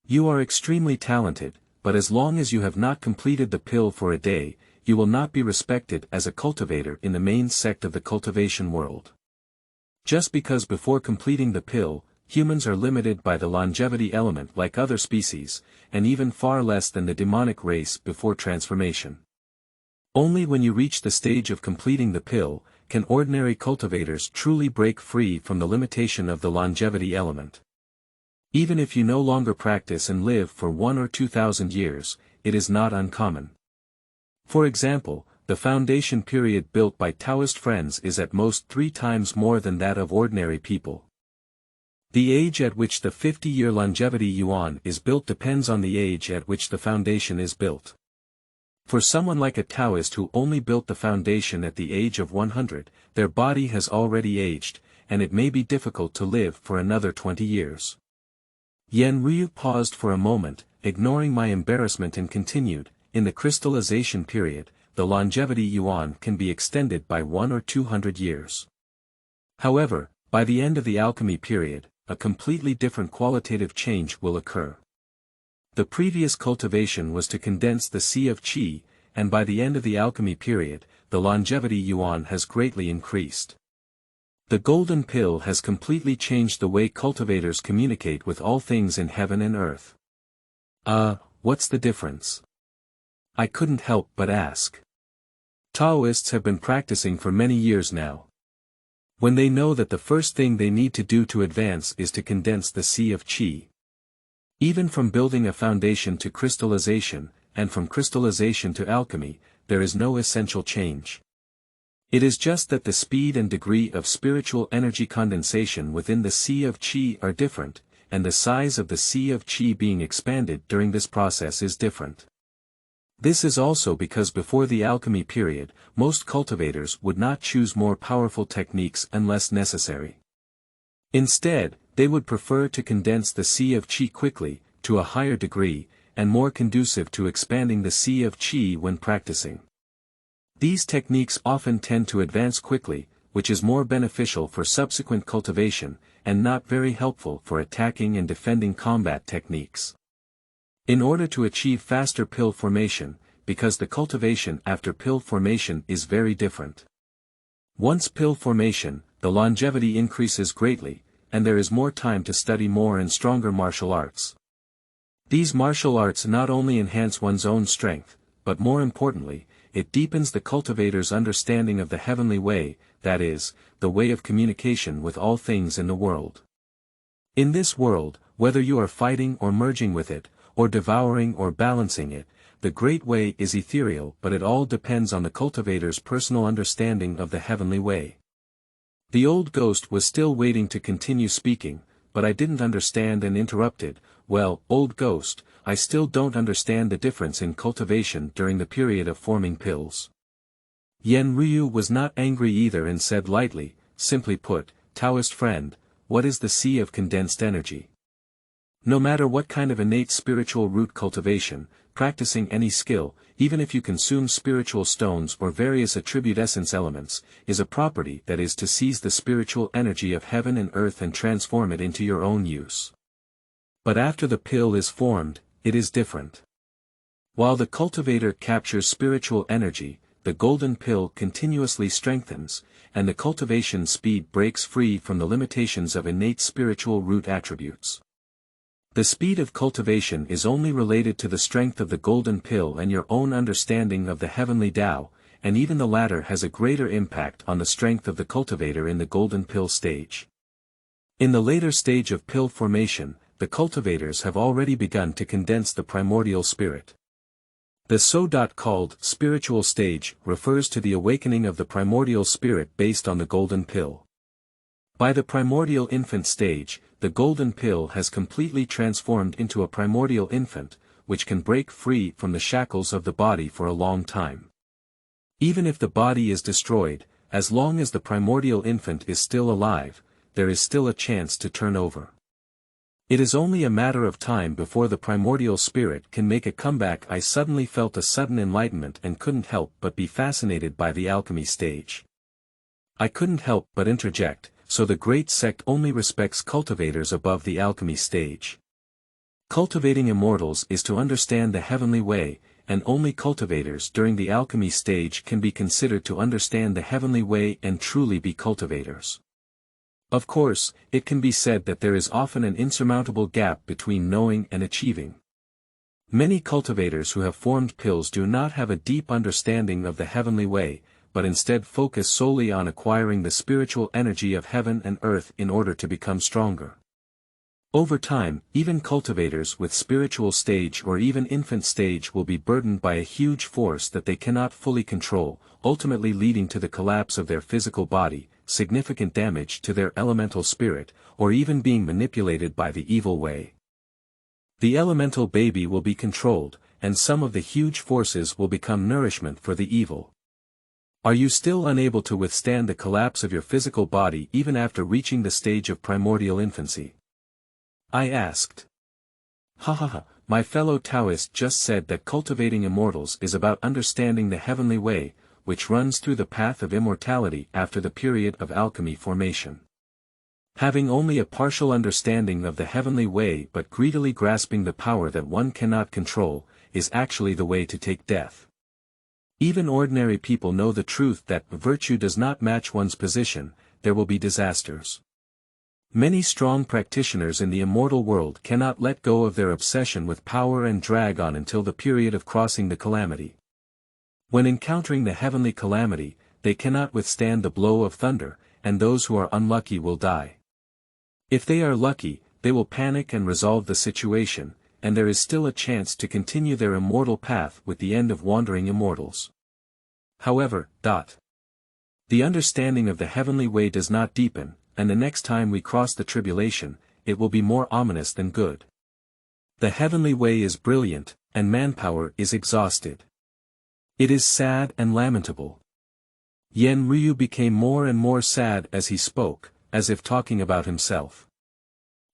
You are extremely talented, but as long as you have not completed the pill for a day, you will not be respected as a cultivator in the main sect of the cultivation world. Just because before completing the pill, humans are limited by the longevity element like other species, and even far less than the demonic race before transformation. Only when you reach the stage of completing the pill, can ordinary cultivators truly break free from the limitation of the longevity element. Even if you no longer practice and live for 1,000 or 2,000 years, it is not uncommon. For example, the foundation period built by Taoist friends is at most 3 times more than that of ordinary people. The age at which the 50-year longevity yuan is built depends on the age at which the foundation is built. For someone like a Taoist who only built the foundation at the age of 100, their body has already aged, and it may be difficult to live for another 20 years. Yan Ryu paused for a moment, ignoring my embarrassment and continued, in the crystallization period, the longevity yuan can be extended by 100 or 200 years. However, by the end of the alchemy period, a completely different qualitative change will occur. The previous cultivation was to condense the sea of qi, and by the end of the alchemy period, the longevity yuan has greatly increased. The golden pill has completely changed the way cultivators communicate with all things in heaven and earth. What's the difference? I couldn't help but ask. Taoists have been practicing for many years now. When they know that the first thing they need to do to advance is to condense the sea of qi. Even from building a foundation to crystallization, and from crystallization to alchemy, there is no essential change. It is just that the speed and degree of spiritual energy condensation within the sea of qi are different, and the size of the sea of qi being expanded during this process is different. This is also because before the alchemy period, most cultivators would not choose more powerful techniques unless necessary. Instead, they would prefer to condense the sea of qi quickly, to a higher degree, and more conducive to expanding the sea of qi when practicing. These techniques often tend to advance quickly, which is more beneficial for subsequent cultivation, and not very helpful for attacking and defending combat techniques. In order to achieve faster pill formation, because the cultivation after pill formation is very different. Once pill formation, the longevity increases greatly, and there is more time to study more and stronger martial arts. These martial arts not only enhance one's own strength, but more importantly, it deepens the cultivator's understanding of the heavenly way, that is, the way of communication with all things in the world. In this world, whether you are fighting or merging with it, or devouring or balancing it, the great way is ethereal, but it all depends on the cultivator's personal understanding of the heavenly way. The old ghost was still waiting to continue speaking, but I didn't understand and interrupted. Well, old ghost, I still don't understand the difference in cultivation during the period of forming pills. Yen Ryu was not angry either and said lightly, simply put, Taoist friend, what is the sea of condensed energy? No matter what kind of innate spiritual root cultivation, practicing any skill, even if you consume spiritual stones or various attribute essence elements, is a property that is to seize the spiritual energy of heaven and earth and transform it into your own use. But after the pill is formed, it is different. While the cultivator captures spiritual energy, the golden pill continuously strengthens, and the cultivation speed breaks free from the limitations of innate spiritual root attributes. The speed of cultivation is only related to the strength of the golden pill and your own understanding of the heavenly Tao, and even the latter has a greater impact on the strength of the cultivator in the golden pill stage. In the later stage of pill formation, the cultivators have already begun to condense the primordial spirit. The so-called spiritual stage refers to the awakening of the primordial spirit based on the golden pill. By the primordial infant stage, the golden pill has completely transformed into a primordial infant, which can break free from the shackles of the body for a long time. Even if the body is destroyed, as long as the primordial infant is still alive, there is still a chance to turn over. It is only a matter of time before the primordial spirit can make a comeback. I suddenly felt a sudden enlightenment and couldn't help but be fascinated by the alchemy stage. I couldn't help but interject, so the great sect only respects cultivators above the alchemy stage. Cultivating immortals is to understand the heavenly way, and only cultivators during the alchemy stage can be considered to understand the heavenly way and truly be cultivators. Of course, it can be said that there is often an insurmountable gap between knowing and achieving. Many cultivators who have formed pills do not have a deep understanding of the heavenly way, but instead focus solely on acquiring the spiritual energy of heaven and earth in order to become stronger. Over time, even cultivators with spiritual stage or even infant stage will be burdened by a huge force that they cannot fully control, ultimately leading to the collapse of their physical body, significant damage to their elemental spirit, or even being manipulated by the evil way. The elemental baby will be controlled, and some of the huge forces will become nourishment for the evil. Are you still unable to withstand the collapse of your physical body even after reaching the stage of primordial infancy? I asked. My fellow Taoist just said that cultivating immortals is about understanding the heavenly way, which runs through the path of immortality after the period of alchemy formation. Having only a partial understanding of the heavenly way but greedily grasping the power that one cannot control, is actually the way to take death. Even ordinary people know the truth that if virtue does not match one's position, there will be disasters. Many strong practitioners in the immortal world cannot let go of their obsession with power and drag on until the period of crossing the calamity. When encountering the heavenly calamity, they cannot withstand the blow of thunder, and those who are unlucky will die. If they are lucky, they will panic and resolve the situation, and there is still a chance to continue their immortal path with the end of wandering immortals. However, the understanding of the heavenly way does not deepen, and the next time we cross the tribulation, it will be more ominous than good. The heavenly way is brilliant, and manpower is exhausted. It is sad and lamentable. Yen Ryu became more and more sad as he spoke, as if talking about himself.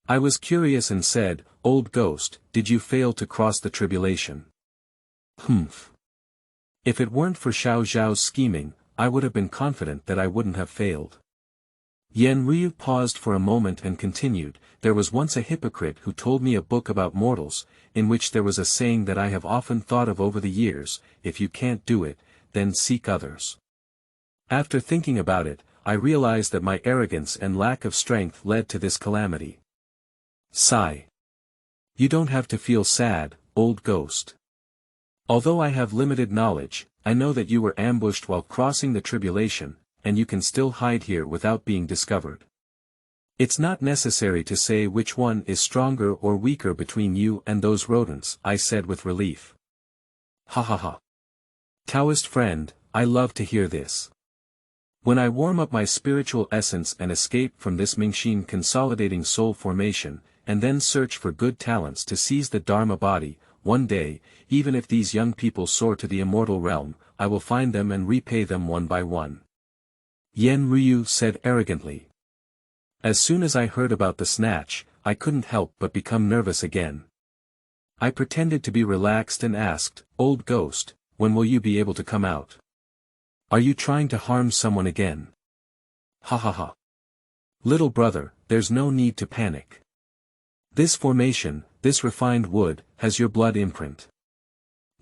I was curious and said, "Old ghost, did you fail to cross the tribulation?" "Humph. If it weren't for Xiao Zhao's scheming, I would have been confident that I wouldn't have failed. Yan Ryu paused for a moment and continued, there was once a hypocrite who told me a book about mortals, in which there was a saying that I have often thought of over the years, if you can't do it, then seek others. After thinking about it, I realized that my arrogance and lack of strength led to this calamity. Sigh. You don't have to feel sad, old ghost. Although I have limited knowledge, I know that you were ambushed while crossing the tribulation, and you can still hide here without being discovered. It's not necessary to say which one is stronger or weaker between you and those rodents, I said with relief. Ha ha ha. Taoist friend, I love to hear this. When I warm up my spiritual essence and escape from this Mingxin consolidating soul formation, and then search for good talents to seize the Dharma body, one day, even if these young people soar to the immortal realm, I will find them and repay them one by one. Yan Ryu said arrogantly. As soon as I heard about the snatch, I couldn't help but become nervous again. I pretended to be relaxed and asked, Old ghost, when will you be able to come out? Are you trying to harm someone again? Ha ha ha. Little brother, there's no need to panic. This formation, this refined wood, has your blood imprint.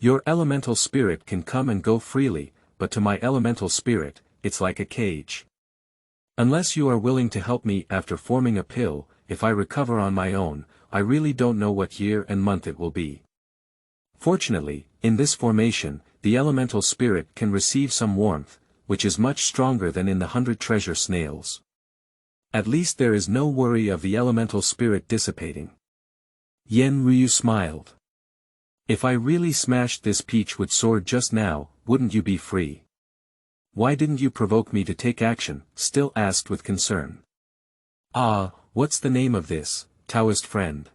Your elemental spirit can come and go freely, but to my elemental spirit, it's like a cage. Unless you are willing to help me after forming a pill, if I recover on my own, I really don't know what year and month it will be. Fortunately, in this formation, the elemental spirit can receive some warmth, which is much stronger than in the 100 treasure snails. At least there is no worry of the elemental spirit dissipating. Yan Ryu smiled. If I really smashed this peachwood sword just now, wouldn't you be free? Why didn't you provoke me to take action? Still asked with concern. Ah, what's the name of this, Taoist friend?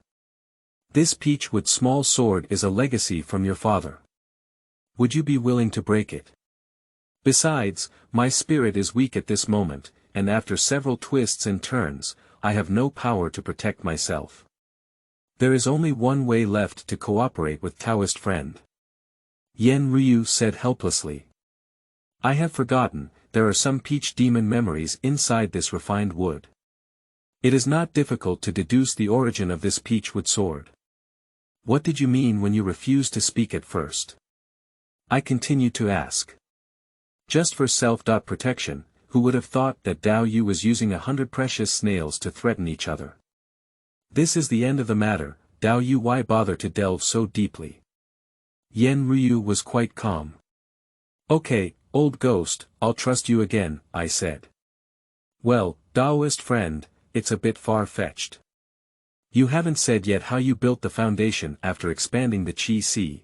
This peachwood small sword is a legacy from your father. Would you be willing to break it? Besides, my spirit is weak at this moment, and after several twists and turns, I have no power to protect myself. There is only one way left to cooperate with Taoist friend. Yan Ryu said helplessly. I have forgotten, there are some peach demon memories inside this refined wood. It is not difficult to deduce the origin of this peachwood sword. What did you mean when you refused to speak at first? I continued to ask. Just for self-protection, who would have thought that Dao Yu was using 100 precious snails to threaten each other? This is the end of the matter, Dao Yu, why bother to delve so deeply? Yan Ryu was quite calm. Okay, old ghost, I'll trust you again, I said. Well, Taoist friend, it's a bit far-fetched. You haven't said yet how you built the foundation after expanding the Qi Si.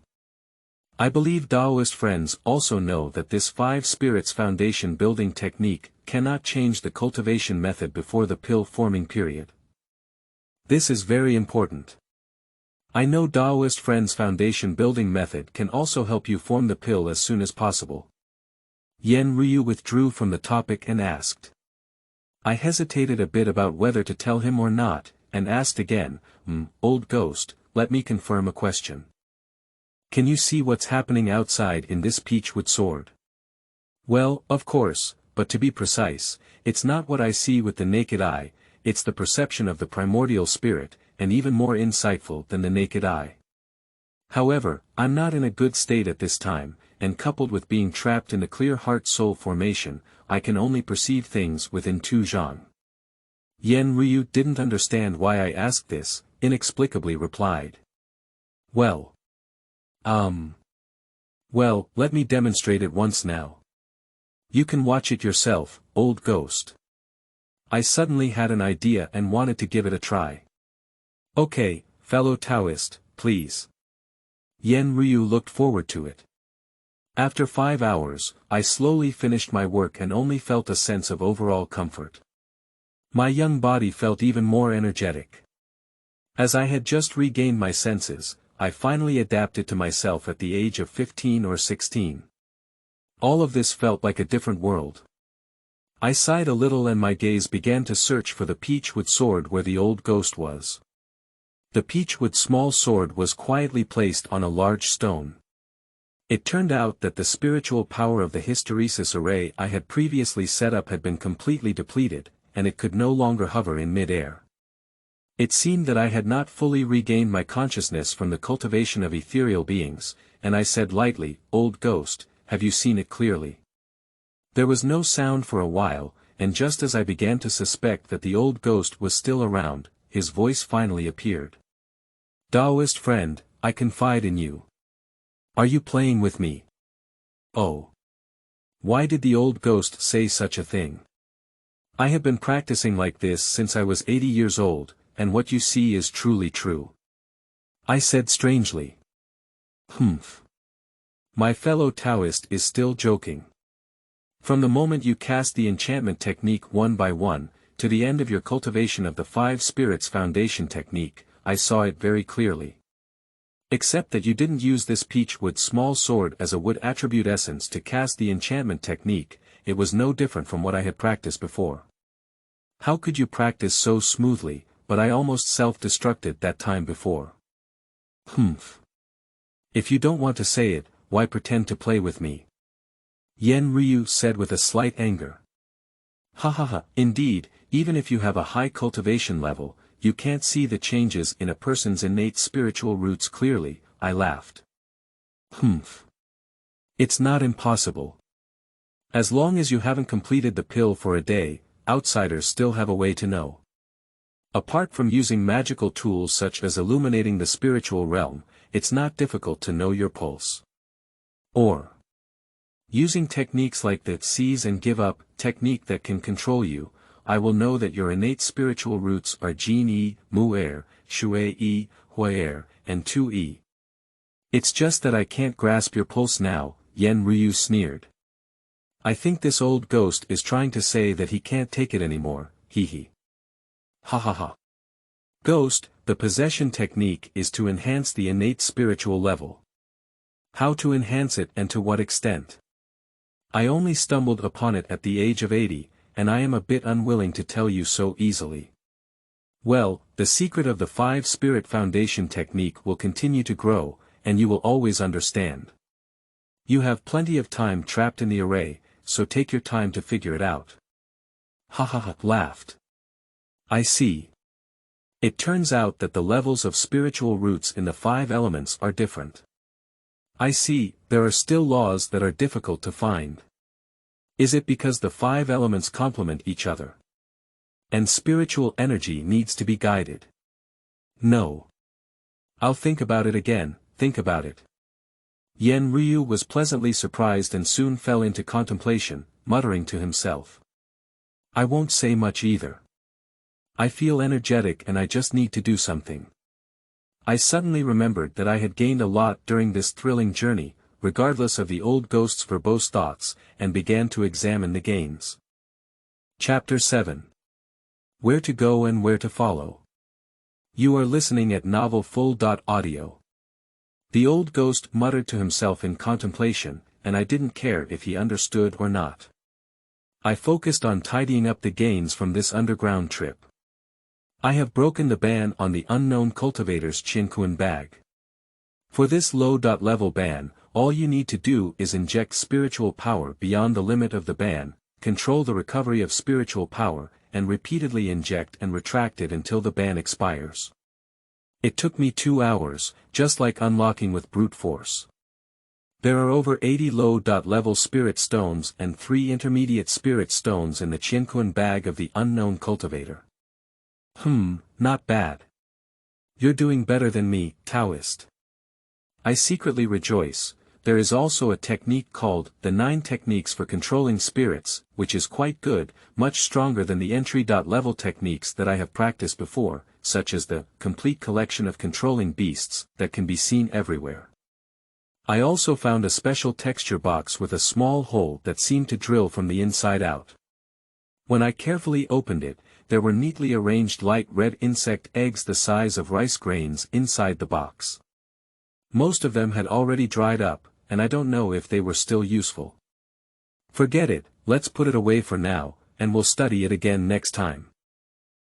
I believe Taoist friends also know that this 5 spirits foundation building technique cannot change the cultivation method before the pill forming period. This is very important. I know Taoist friends' foundation building method can also help you form the pill as soon as possible. Yan Ryu withdrew from the topic and asked. I hesitated a bit about whether to tell him or not, and asked again, old ghost, let me confirm a question. Can you see what's happening outside in this peachwood sword? Well, of course, but to be precise, it's not what I see with the naked eye, it's the perception of the primordial spirit, and even more insightful than the naked eye. However, I'm not in a good state at this time, and coupled with being trapped in the clear heart-soul formation, I can only perceive things within 2 zhang. Yan Ryu didn't understand why I asked this, inexplicably replied. Well, let me demonstrate it once now. You can watch it yourself, old ghost. I suddenly had an idea and wanted to give it a try. Okay, fellow Taoist, please. Yan Ryu looked forward to it. After 5 hours, I slowly finished my work and only felt a sense of overall comfort. My young body felt even more energetic. As I had just regained my senses, I finally adapted to myself at the age of 15 or 16. All of this felt like a different world. I sighed a little and my gaze began to search for the peachwood sword where the old ghost was. The peachwood small sword was quietly placed on a large stone. It turned out that the spiritual power of the hysteresis array I had previously set up had been completely depleted, and it could no longer hover in mid-air. It seemed that I had not fully regained my consciousness from the cultivation of ethereal beings, and I said lightly, "Old ghost, have you seen it clearly?" There was no sound for a while, and just as I began to suspect that the old ghost was still around, his voice finally appeared. "Taoist friend, I confide in you. Are you playing with me?" Oh. Why did the old ghost say such a thing? I have been practicing like this since I was 80 years old, and what you see is truly true. I said strangely. Humph. My fellow Taoist is still joking. From the moment you cast the enchantment technique one by one, to the end of your cultivation of the 5 spirits foundation technique, I saw it very clearly. Except that you didn't use this peachwood small sword as a wood attribute essence to cast the enchantment technique, it was no different from what I had practiced before. How could you practice so smoothly, but I almost self-destructed that time before. Humph. If you don't want to say it, why pretend to play with me? Yen Ryu said with a slight anger. Ha ha ha, indeed, even if you have a high cultivation level, you can't see the changes in a person's innate spiritual roots clearly, I laughed. Humph. It's not impossible. As long as you haven't completed the pill for a day, outsiders still have a way to know. Apart from using magical tools such as illuminating the spiritual realm, it's not difficult to know your pulse. Or using techniques like the seize and give up technique that can control you, I will know that your innate spiritual roots are Jin Yi, Mu Er, Shui Yi, Hui Er, and Tu Yi. It's just that I can't grasp your pulse now, Yen Ryu sneered. I think this old ghost is trying to say that he can't take it anymore, hee hee. Ha ha ha. Ghost, the possession technique is to enhance the innate spiritual level. How to enhance it and to what extent? I only stumbled upon it at the age of 80, and I am a bit unwilling to tell you so easily. Well, the secret of the 5 Spirit Foundation technique will continue to grow, and you will always understand. You have plenty of time trapped in the array, so take your time to figure it out. Ha ha ha, laughed. I see. It turns out that the levels of spiritual roots in the 5 elements are different. I see, there are still laws that are difficult to find. Is it because the 5 elements complement each other? And spiritual energy needs to be guided? No. I'll think about it again, think about it. Yen Ryu was pleasantly surprised and soon fell into contemplation, muttering to himself. I won't say much either. I feel energetic and I just need to do something. I suddenly remembered that I had gained a lot during this thrilling journey, regardless of the old ghost's verbose thoughts, and began to examine the gains. Chapter 7. Where to go and where to follow. You are listening at novelfull.audio. The old ghost muttered to himself in contemplation, and I didn't care if he understood or not. I focused on tidying up the gains from this underground trip. I have broken the ban on the unknown cultivator's Qianquan bag. For this low-level ban, all you need to do is inject spiritual power beyond the limit of the ban, control the recovery of spiritual power, and repeatedly inject and retract it until the ban expires. It took me 2 hours, just like unlocking with brute force. There are over 80 low-level spirit stones and 3 intermediate spirit stones in the Qianquan bag of the unknown cultivator. Not bad. You're doing better than me, Taoist. I secretly rejoice. There is also a technique called the 9 Techniques for Controlling Spirits, which is quite good, much stronger than the entry-level techniques that I have practiced before, such as the complete collection of controlling beasts that can be seen everywhere. I also found a special texture box with a small hole that seemed to drill from the inside out. When I carefully opened it, there were neatly arranged light red insect eggs the size of rice grains inside the box. Most of them had already dried up, and I don't know if they were still useful. Forget it, let's put it away for now, and we'll study it again next time.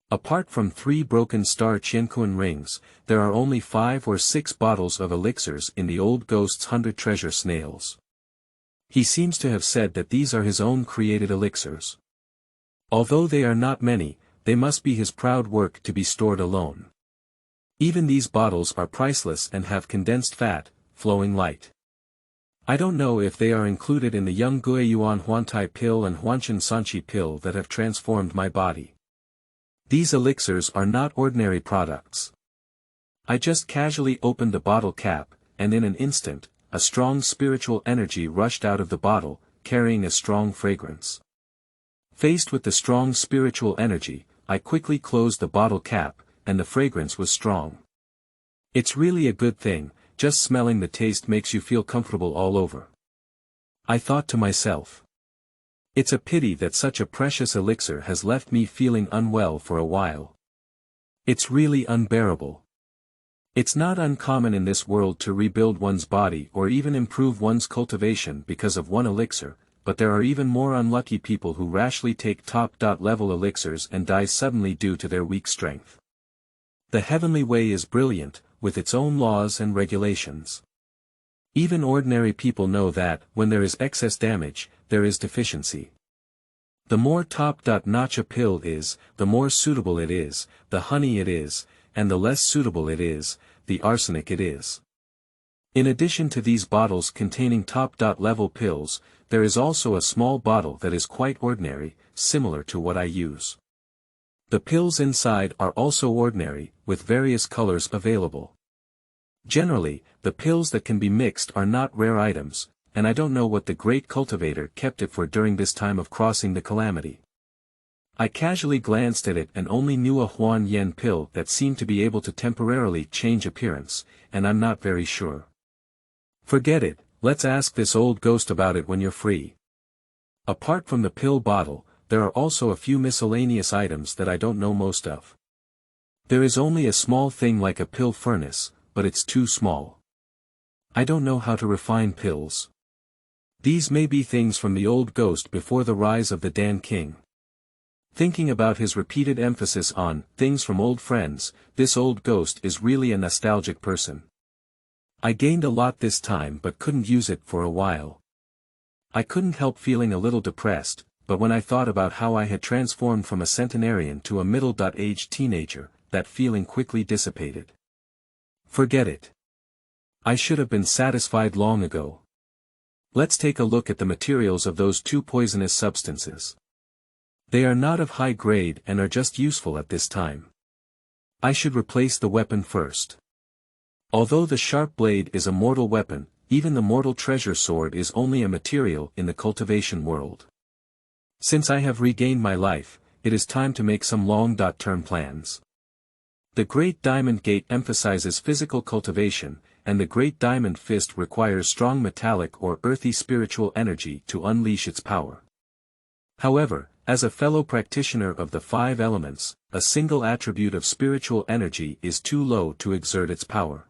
Apart from 3 broken star Qiankuan rings, there are only 5 or 6 bottles of elixirs in the old ghost's 100 treasure snails. He seems to have said that these are his own created elixirs. Although they are not many, they must be his proud work to be stored alone. Even these bottles are priceless and have condensed fat, flowing light. I don't know if they are included in the Young Guiyuan Huantai pill and Huanshan Sanqi pill that have transformed my body. These elixirs are not ordinary products. I just casually opened the bottle cap, and in an instant, a strong spiritual energy rushed out of the bottle, carrying a strong fragrance. Faced with the strong spiritual energy, I quickly closed the bottle cap, and the fragrance was strong. It's really a good thing, just smelling the taste makes you feel comfortable all over. I thought to myself. It's a pity that such a precious elixir has left me feeling unwell for a while. It's really unbearable. It's not uncommon in this world to rebuild one's body or even improve one's cultivation because of one elixir, but there are even more unlucky people who rashly take top-level elixirs and die suddenly due to their weak strength. The heavenly way is brilliant, with its own laws and regulations. Even ordinary people know that, when there is excess damage, there is deficiency. The more top-notch a pill is, the more suitable it is, the honey it is, and the less suitable it is, the arsenic it is. In addition to these bottles containing top-level pills, there is also a small bottle that is quite ordinary, similar to what I use. The pills inside are also ordinary, with various colors available. Generally, the pills that can be mixed are not rare items, and I don't know what the great cultivator kept it for during this time of crossing the calamity. I casually glanced at it and only knew a Huan Yen pill that seemed to be able to temporarily change appearance, and I'm not very sure. Forget it, let's ask this old ghost about it when you're free. Apart from the pill bottle, there are also a few miscellaneous items that I don't know most of. There is only a small thing like a pill furnace, but it's too small. I don't know how to refine pills. These may be things from the old ghost before the rise of the Dan King. Thinking about his repeated emphasis on things from old friends, this old ghost is really a nostalgic person. I gained a lot this time but couldn't use it for a while. I couldn't help feeling a little depressed, but when I thought about how I had transformed from a centenarian to a middle-aged teenager, that feeling quickly dissipated. Forget it. I should have been satisfied long ago. Let's take a look at the materials of those 2 poisonous substances. They are not of high grade and are just useful at this time. I should replace the weapon first. Although the sharp blade is a mortal weapon, even the mortal treasure sword is only a material in the cultivation world. Since I have regained my life, it is time to make some long-term plans. The Great Diamond Gate emphasizes physical cultivation, and the Great Diamond Fist requires strong metallic or earthy spiritual energy to unleash its power. However, as a fellow practitioner of the 5 elements, a single attribute of spiritual energy is too low to exert its power.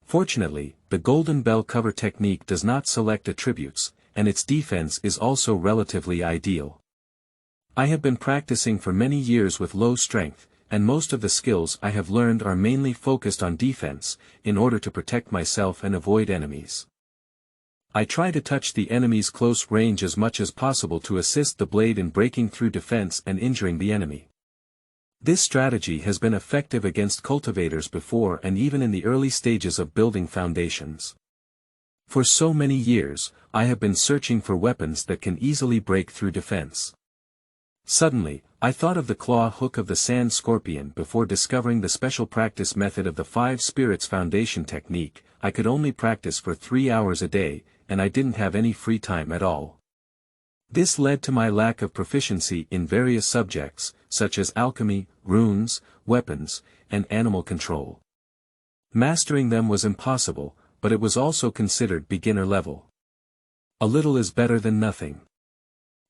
Fortunately, the Golden Bell cover technique does not select attributes, and its defense is also relatively ideal. I have been practicing for many years with low strength, and most of the skills I have learned are mainly focused on defense, in order to protect myself and avoid enemies. I try to touch the enemy's close range as much as possible to assist the blade in breaking through defense and injuring the enemy. This strategy has been effective against cultivators before and even in the early stages of building foundations. For so many years, I have been searching for weapons that can easily break through defense. Suddenly, I thought of the claw hook of the sand scorpion before discovering the special practice method of the 5 spirits foundation technique. I could only practice for 3 hours a day, and I didn't have any free time at all. This led to my lack of proficiency in various subjects, such as alchemy, runes, weapons, and animal control. Mastering them was impossible, but it was also considered beginner level. A little is better than nothing.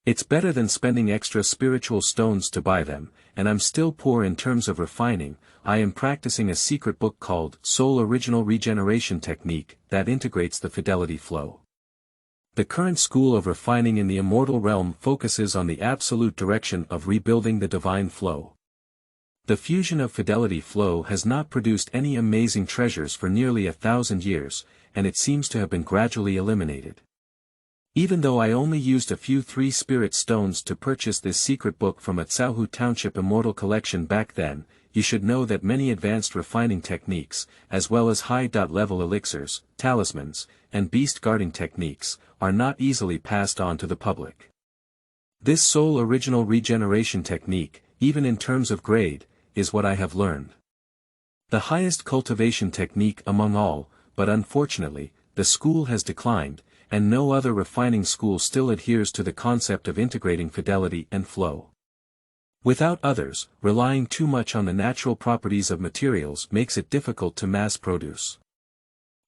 It's better than spending extra spiritual stones to buy them, and I'm still poor in terms of refining. I am practicing a secret book called Soul Original Regeneration Technique that integrates the fidelity flow. The current school of refining in the immortal realm focuses on the absolute direction of rebuilding the divine flow. The fusion of fidelity flow has not produced any amazing treasures for nearly 1,000 years, and it seems to have been gradually eliminated. Even though I only used a few 3-spirit stones to purchase this secret book from a Tsaohu Township Immortal collection back then, you should know that many advanced refining techniques, as well as high-level elixirs, talismans, and beast guarding techniques, are not easily passed on to the public. This sole original regeneration technique, even in terms of grade, is what I have learned. The highest cultivation technique among all, but unfortunately, the school has declined, and no other refining school still adheres to the concept of integrating fidelity and flow. Without others, relying too much on the natural properties of materials makes it difficult to mass produce.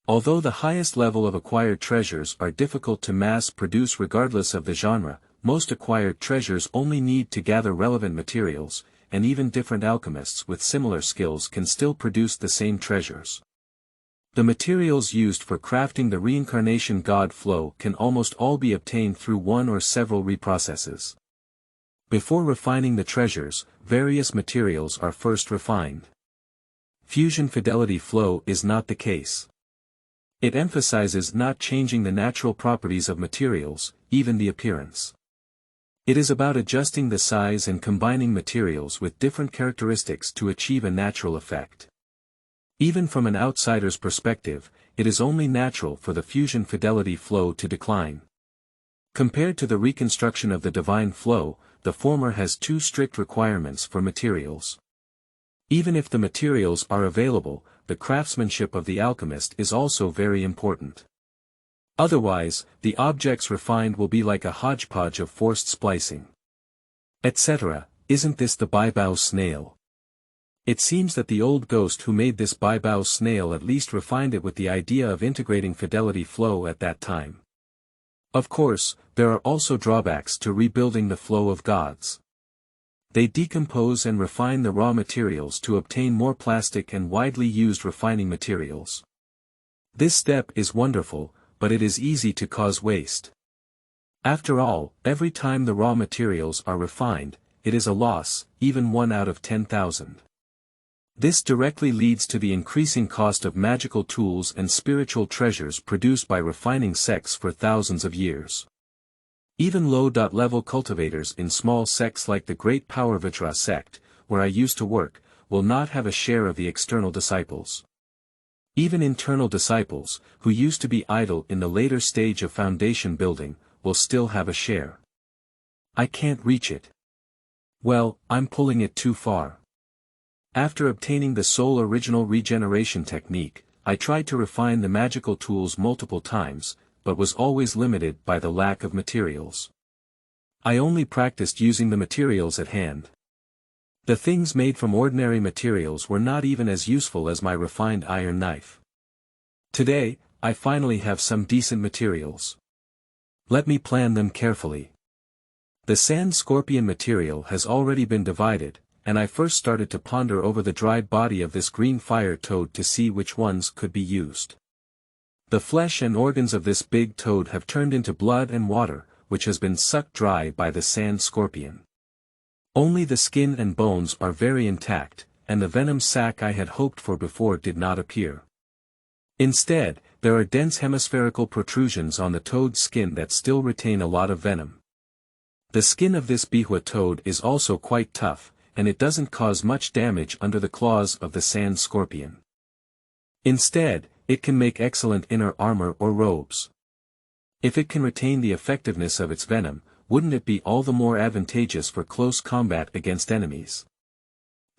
Although the highest level of acquired treasures are difficult to mass produce regardless of the genre, most acquired treasures only need to gather relevant materials, and even different alchemists with similar skills can still produce the same treasures. The materials used for crafting the reincarnation god flow can almost all be obtained through one or several reprocesses. Before refining the treasures, various materials are first refined. Fusion fidelity flow is not the case. It emphasizes not changing the natural properties of materials, even the appearance. It is about adjusting the size and combining materials with different characteristics to achieve a natural effect. Even from an outsider's perspective, it is only natural for the fusion fidelity flow to decline. Compared to the reconstruction of the divine flow, the former has 2 strict requirements for materials. Even if the materials are available, the craftsmanship of the alchemist is also very important. Otherwise, the objects refined will be like a hodgepodge of forced splicing. Etc. Isn't this the Baibao snail? It seems that the old ghost who made this Baibao snail at least refined it with the idea of integrating fidelity flow at that time. Of course, there are also drawbacks to rebuilding the flow of gods. They decompose and refine the raw materials to obtain more plastic and widely used refining materials. This step is wonderful, but it is easy to cause waste. After all, every time the raw materials are refined, it is a loss, even 1 out of 10,000. This directly leads to the increasing cost of magical tools and spiritual treasures produced by refining sects for thousands of years. Even low-level cultivators in small sects like the Great Power Vajra sect, where I used to work, will not have a share of the external disciples. Even internal disciples, who used to be idle in the later stage of foundation building, will still have a share. I can't reach it. Well, I'm pulling it too far. After obtaining the sole original regeneration technique, I tried to refine the magical tools multiple times, but was always limited by the lack of materials. I only practiced using the materials at hand. The things made from ordinary materials were not even as useful as my refined iron knife. Today, I finally have some decent materials. Let me plan them carefully. The sand scorpion material has already been divided, and I first started to ponder over the dried body of this green fire toad to see which ones could be used. The flesh and organs of this big toad have turned into blood and water, which has been sucked dry by the sand scorpion. Only the skin and bones are very intact, and the venom sac I had hoped for before did not appear. Instead, there are dense hemispherical protrusions on the toad's skin that still retain a lot of venom. The skin of this Bihua toad is also quite tough, and it doesn't cause much damage under the claws of the sand scorpion. Instead, it can make excellent inner armor or robes. If it can retain the effectiveness of its venom, wouldn't it be all the more advantageous for close combat against enemies?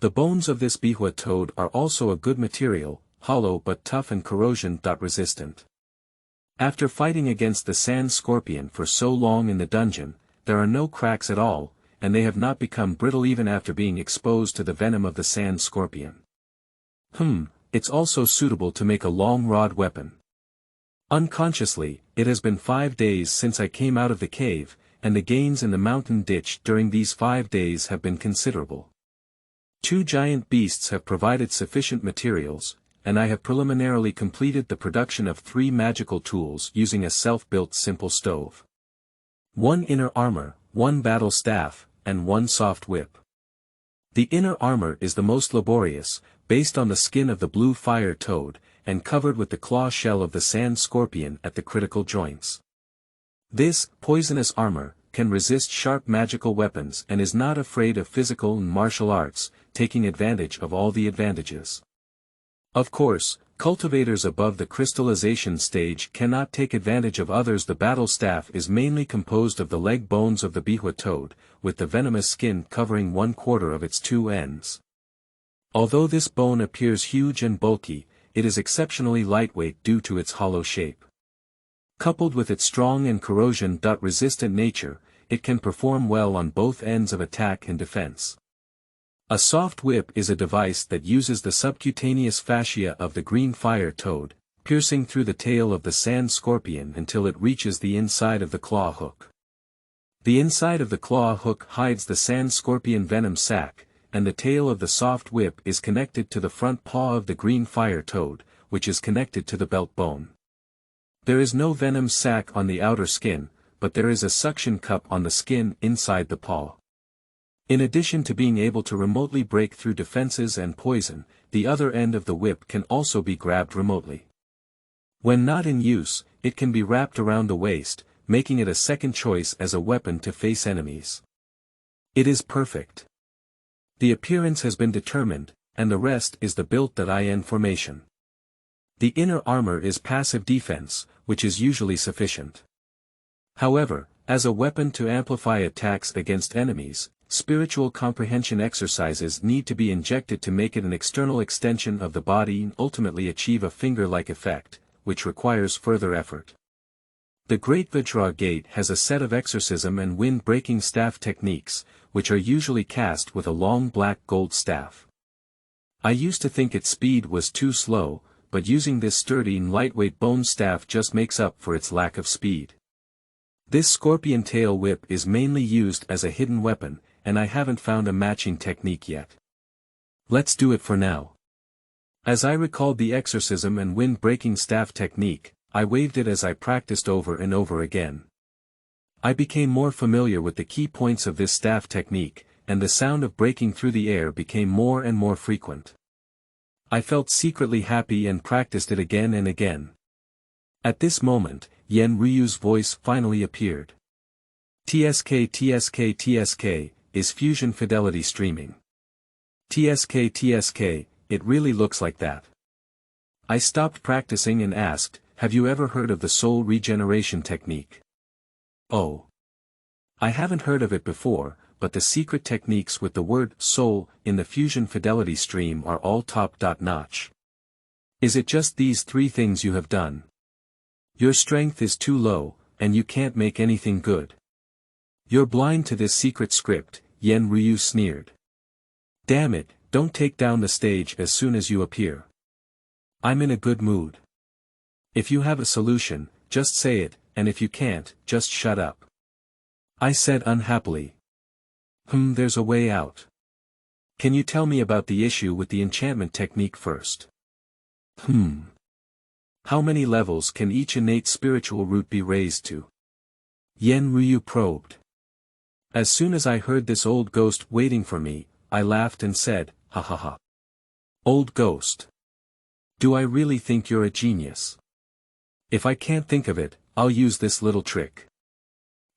The bones of this Bihua toad are also a good material, hollow but tough and corrosion-resistant. After fighting against the sand scorpion for so long in the dungeon, there are no cracks at all, and they have not become brittle even after being exposed to the venom of the sand scorpion. It's also suitable to make a long rod weapon. Unconsciously, it has been 5 days since I came out of the cave, and the gains in the mountain ditch during these 5 days have been considerable. 2 giant beasts have provided sufficient materials, and I have preliminarily completed the production of 3 magical tools using a self-built simple stove. 1 inner armor, 1 battle staff, and 1 soft whip. The inner armor is the most laborious, based on the skin of the blue fire toad, and covered with the claw shell of the sand scorpion at the critical joints. This, poisonous armor, can resist sharp magical weapons and is not afraid of physical and martial arts, taking advantage of all the advantages. Of course, cultivators above the crystallization stage cannot take advantage of others. The battle staff is mainly composed of the leg bones of the Bihua toad, with the venomous skin covering 1/4 of its two ends. Although this bone appears huge and bulky, it is exceptionally lightweight due to its hollow shape. Coupled with its strong and corrosion-resistant nature, it can perform well on both ends of attack and defense. A soft whip is a device that uses the subcutaneous fascia of the green fire toad, piercing through the tail of the sand scorpion until it reaches the inside of the claw hook. The inside of the claw hook hides the sand scorpion venom sac, and the tail of the soft whip is connected to the front paw of the green fire toad, which is connected to the belt bone. There is no venom sac on the outer skin, but there is a suction cup on the skin inside the paw. In addition to being able to remotely break through defenses and poison, the other end of the whip can also be grabbed remotely. When not in use, it can be wrapped around the waist, making it a second choice as a weapon to face enemies. It is perfect. The appearance has been determined, and the rest is the built-in formation. The inner armor is passive defense, which is usually sufficient. However, as a weapon to amplify attacks against enemies, spiritual comprehension exercises need to be injected to make it an external extension of the body and ultimately achieve a finger-like effect, which requires further effort. The Great Vajra Gate has a set of exorcism and wind-breaking staff techniques, which are usually cast with a long black gold staff. I used to think its speed was too slow, but using this sturdy and lightweight bone staff just makes up for its lack of speed. This scorpion tail whip is mainly used as a hidden weapon, and I haven't found a matching technique yet. Let's do it for now. As I recalled the exorcism and wind-breaking staff technique, I waved it as I practiced over and over again. I became more familiar with the key points of this staff technique, and the sound of breaking through the air became more and more frequent. I felt secretly happy and practiced it again and again. At this moment, Yan Ryu's voice finally appeared. TSK is fusion fidelity streaming. TSK, it really looks like that. I stopped practicing and asked, have you ever heard of the soul regeneration technique? Oh. I haven't heard of it before, but the secret techniques with the word soul in the fusion fidelity stream are all top-notch. Is it just these 3 things you have done? Your strength is too low, and you can't make anything good. You're blind to this secret script, Yan Ryu sneered. Damn it, don't take down the stage as soon as you appear. I'm in a good mood. If you have a solution, just say it, and if you can't, just shut up. I said unhappily. There's a way out. Can you tell me about the issue with the enchantment technique first? How many levels can each innate spiritual root be raised to? Yan Ryu probed. As soon as I heard this old ghost waiting for me, I laughed and said, ha ha ha. Old ghost. Do I really think you're a genius? If I can't think of it, I'll use this little trick.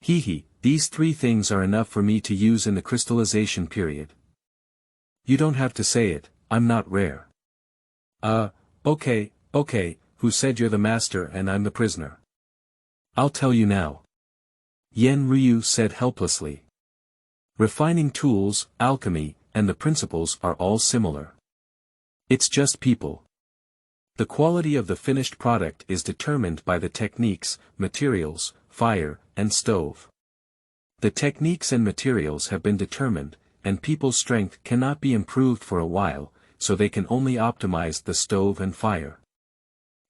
Hee, these 3 things are enough for me to use in the crystallization period. You don't have to say it, I'm not rare. Okay, who said you're the master and I'm the prisoner? I'll tell you now. Yan Ryu said helplessly. Refining tools, alchemy, and the principles are all similar. It's just people. The quality of the finished product is determined by the techniques, materials, fire, and stove. The techniques and materials have been determined, and people's strength cannot be improved for a while, so they can only optimize the stove and fire.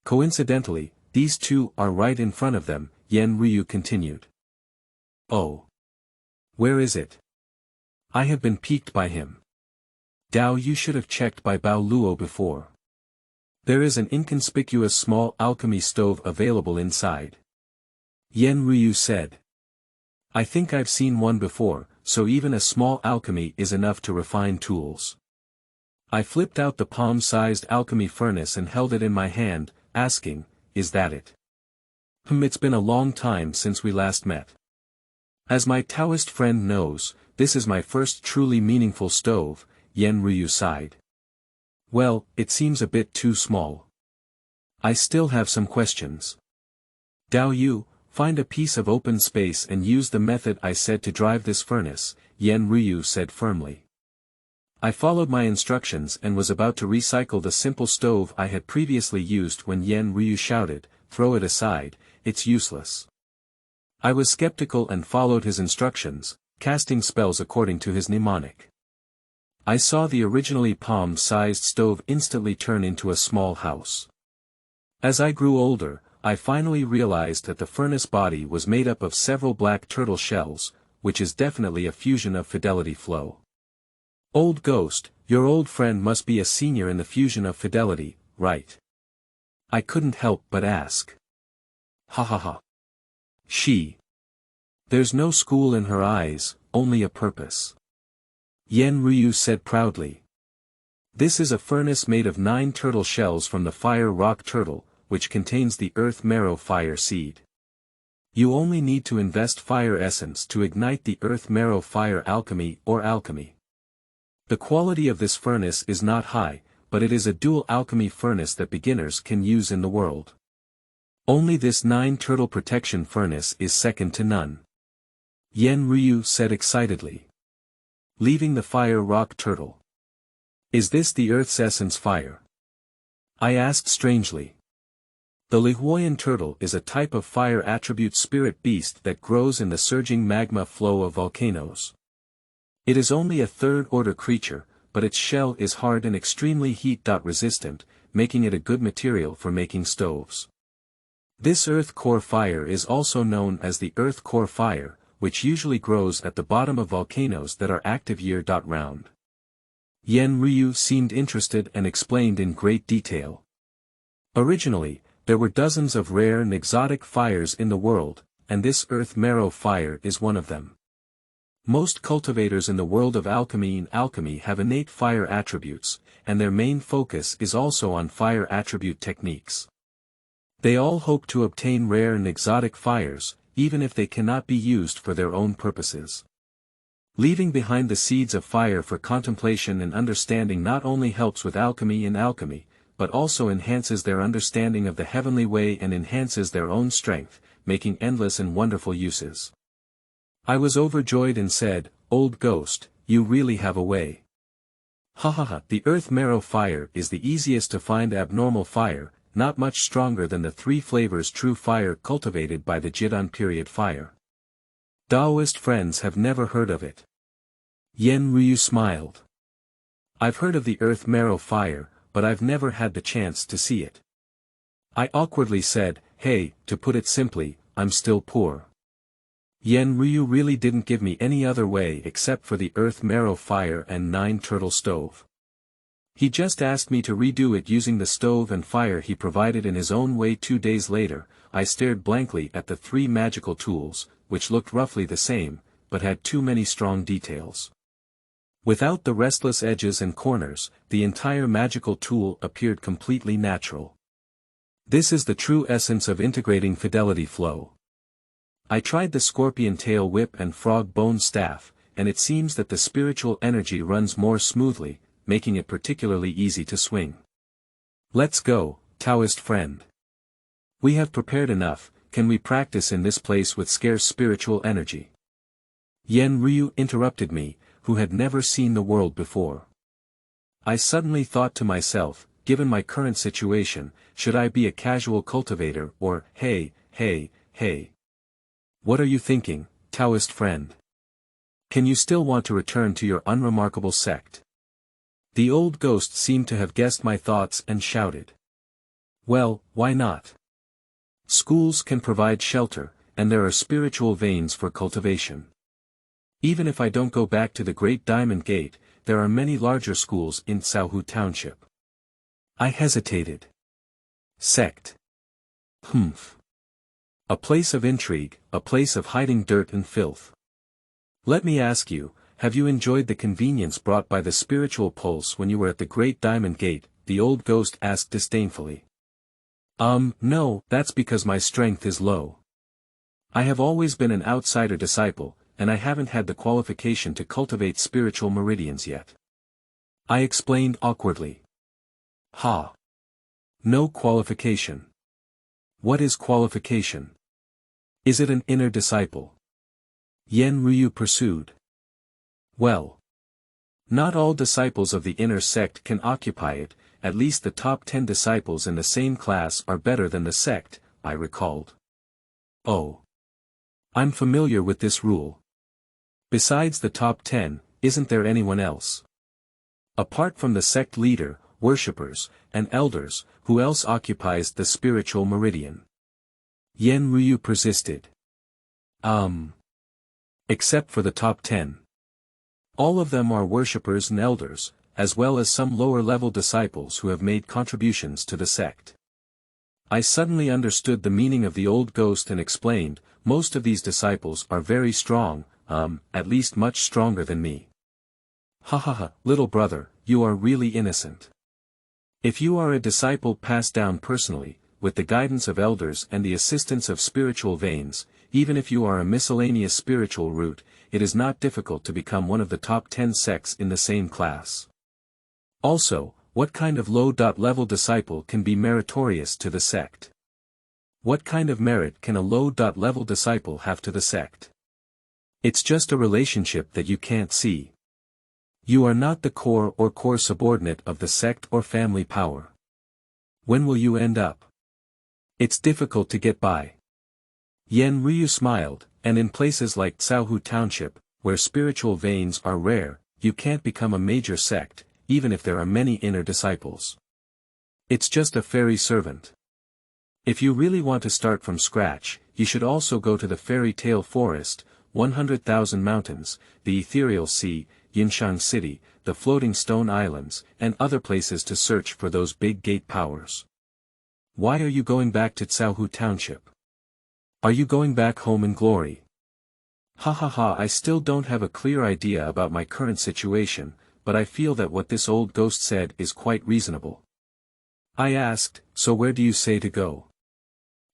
Coincidentally, these 2 are right in front of them, Yan Ryu continued. Oh. Where is it? I have been piqued by him. Dao, you should have checked by Bao Luo before. There is an inconspicuous small alchemy stove available inside. Yan Ryu said. I think I've seen one before, so even a small alchemy is enough to refine tools. I flipped out the palm-sized alchemy furnace and held it in my hand, asking, "Is that it?" It's been a long time since we last met. As my Taoist friend knows, this is my first truly meaningful stove, Yen Ryu sighed. Well, it seems a bit too small. I still have some questions. Dao Yu, find a piece of open space and use the method I said to drive this furnace, Yen Ryu said firmly. I followed my instructions and was about to recycle the simple stove I had previously used when Yen Ryu shouted, "Throw it aside, it's useless." I was skeptical and followed his instructions, casting spells according to his mnemonic. I saw the originally palm-sized stove instantly turn into a small house. As I grew older, I finally realized that the furnace body was made up of several black turtle shells, which is definitely a fusion of fidelity flow. Old Ghost, your old friend must be a senior in the fusion of fidelity, right? I couldn't help but ask. Ha ha ha. There's no school in her eyes, only a purpose. Yen Ryu said proudly. This is a furnace made of 9 turtle shells from the fire rock turtle, which contains the earth marrow fire seed. You only need to invest fire essence to ignite the earth marrow fire alchemy or alchemy. The quality of this furnace is not high, but it is a dual alchemy furnace that beginners can use in the world. Only this 9 turtle protection furnace is second to none. Yen Ryu said excitedly. Leaving the fire rock turtle. Is this the earth's essence fire? I asked strangely. The Lihuoyan turtle is a type of fire attribute spirit beast that grows in the surging magma flow of volcanoes. It is only a third-order creature, but its shell is hard and extremely heat-resistant, making it a good material for making stoves. This earth core fire is also known as the earth core fire, which usually grows at the bottom of volcanoes that are active year-round. Yen Ryu seemed interested and explained in great detail. Originally, there were dozens of rare and exotic fires in the world, and this earth marrow fire is one of them. Most cultivators in the world of alchemy have innate fire attributes, and their main focus is also on fire attribute techniques. They all hope to obtain rare and exotic fires, even if they cannot be used for their own purposes. Leaving behind the seeds of fire for contemplation and understanding not only helps with alchemy, but also enhances their understanding of the heavenly way and enhances their own strength, making endless and wonderful uses. I was overjoyed and said, "Old Ghost, you really have a way." Ha ha ha, the earth marrow fire is the easiest to find abnormal fire, not much stronger than the 3 flavors true fire cultivated by the Jidan period fire. Taoist friends have never heard of it. Yen Ryu smiled. I've heard of the earth marrow fire, but I've never had the chance to see it. I awkwardly said, "Hey, to put it simply, I'm still poor." Yen Ryu really didn't give me any other way except for the earth marrow fire and 9 turtle stove. He just asked me to redo it using the stove and fire he provided in his own way. 2 days later, I stared blankly at the 3 magical tools, which looked roughly the same, but had too many strong details. Without the restless edges and corners, the entire magical tool appeared completely natural. This is the true essence of integrating fidelity flow. I tried the scorpion tail whip and frog bone staff, and it seems that the spiritual energy runs more smoothly, making it particularly easy to swing. Let's go, Taoist friend. We have prepared enough, can we practice in this place with scarce spiritual energy? Yen Ryu interrupted me, who had never seen the world before. I suddenly thought to myself, given my current situation, should I be a casual cultivator or, hey. What are you thinking, Taoist friend? Can you still want to return to your unremarkable sect? The old ghost seemed to have guessed my thoughts and shouted. Well, why not? Schools can provide shelter, and there are spiritual veins for cultivation. Even if I don't go back to the Great Diamond Gate, there are many larger schools in Caohu Township. I hesitated. Sect. A place of intrigue, a place of hiding dirt and filth. Let me ask you, have you enjoyed the convenience brought by the spiritual pulse when you were at the Great Diamond Gate? The old ghost asked disdainfully. No, that's because my strength is low. I have always been an outsider disciple, and I haven't had the qualification to cultivate spiritual meridians yet. I explained awkwardly. Ha! No qualification. What is qualification? Is it an inner disciple? Yen Ryu pursued. Well, not all disciples of the inner sect can occupy it, at least the top 10 disciples in the same class are better than the sect, I recalled. Oh. I'm familiar with this rule. Besides the top 10, isn't there anyone else? Apart from the sect leader, worshippers, and elders, who else occupies the spiritual meridian? Yen Ryu persisted. Except for the top 10. All of them are worshippers and elders, as well as some lower-level disciples who have made contributions to the sect. I suddenly understood the meaning of the old ghost and explained, most of these disciples are very strong, at least much stronger than me. Ha ha ha, little brother, you are really innocent. If you are a disciple passed down personally, with the guidance of elders and the assistance of spiritual veins, even if you are a miscellaneous spiritual root, it is not difficult to become one of the top 10 sects in the same class. Also, what kind of low-level disciple can be meritorious to the sect? What kind of merit can a low-level disciple have to the sect? It's just a relationship that you can't see. You are not the core or core subordinate of the sect or family power. When will you end up? It's difficult to get by. Yen Ryu smiled, and in places like Tsaohu Township, where spiritual veins are rare, you can't become a major sect, even if there are many inner disciples. It's just a fairy servant. If you really want to start from scratch, you should also go to the fairy tale forest, 100,000 mountains, the ethereal sea, Yinshan City, the floating stone islands, and other places to search for those big gate powers. Why are you going back to Tsaohu Township? Are you going back home in glory? Ha ha ha, I still don't have a clear idea about my current situation, but I feel that what this old ghost said is quite reasonable. I asked, so where do you say to go?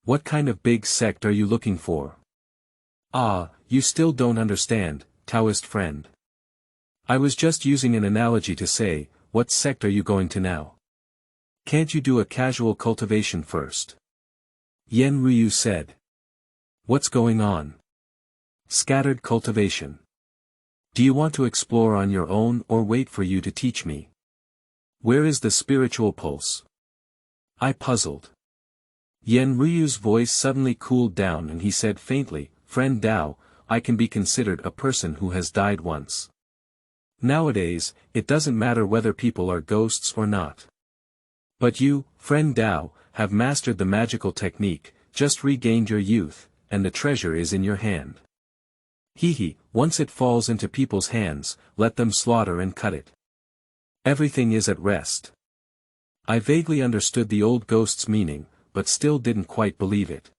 What kind of big sect are you looking for? Ah, you still don't understand, Taoist friend. I was just using an analogy to say, what sect are you going to now? Can't you do a casual cultivation first? Yen Ryu said. What's going on? Scattered cultivation. Do you want to explore on your own or wait for you to teach me? Where is the spiritual pulse? I puzzled. Yen Ryu's voice suddenly cooled down and he said faintly, Friend Dao, I can be considered a person who has died once. Nowadays, it doesn't matter whether people are ghosts or not. But you, friend Dao, have mastered the magical technique, just regained your youth, and the treasure is in your hand. Hee, once it falls into people's hands, let them slaughter and cut it. Everything is at rest. I vaguely understood the old ghost's meaning, but still didn't quite believe it.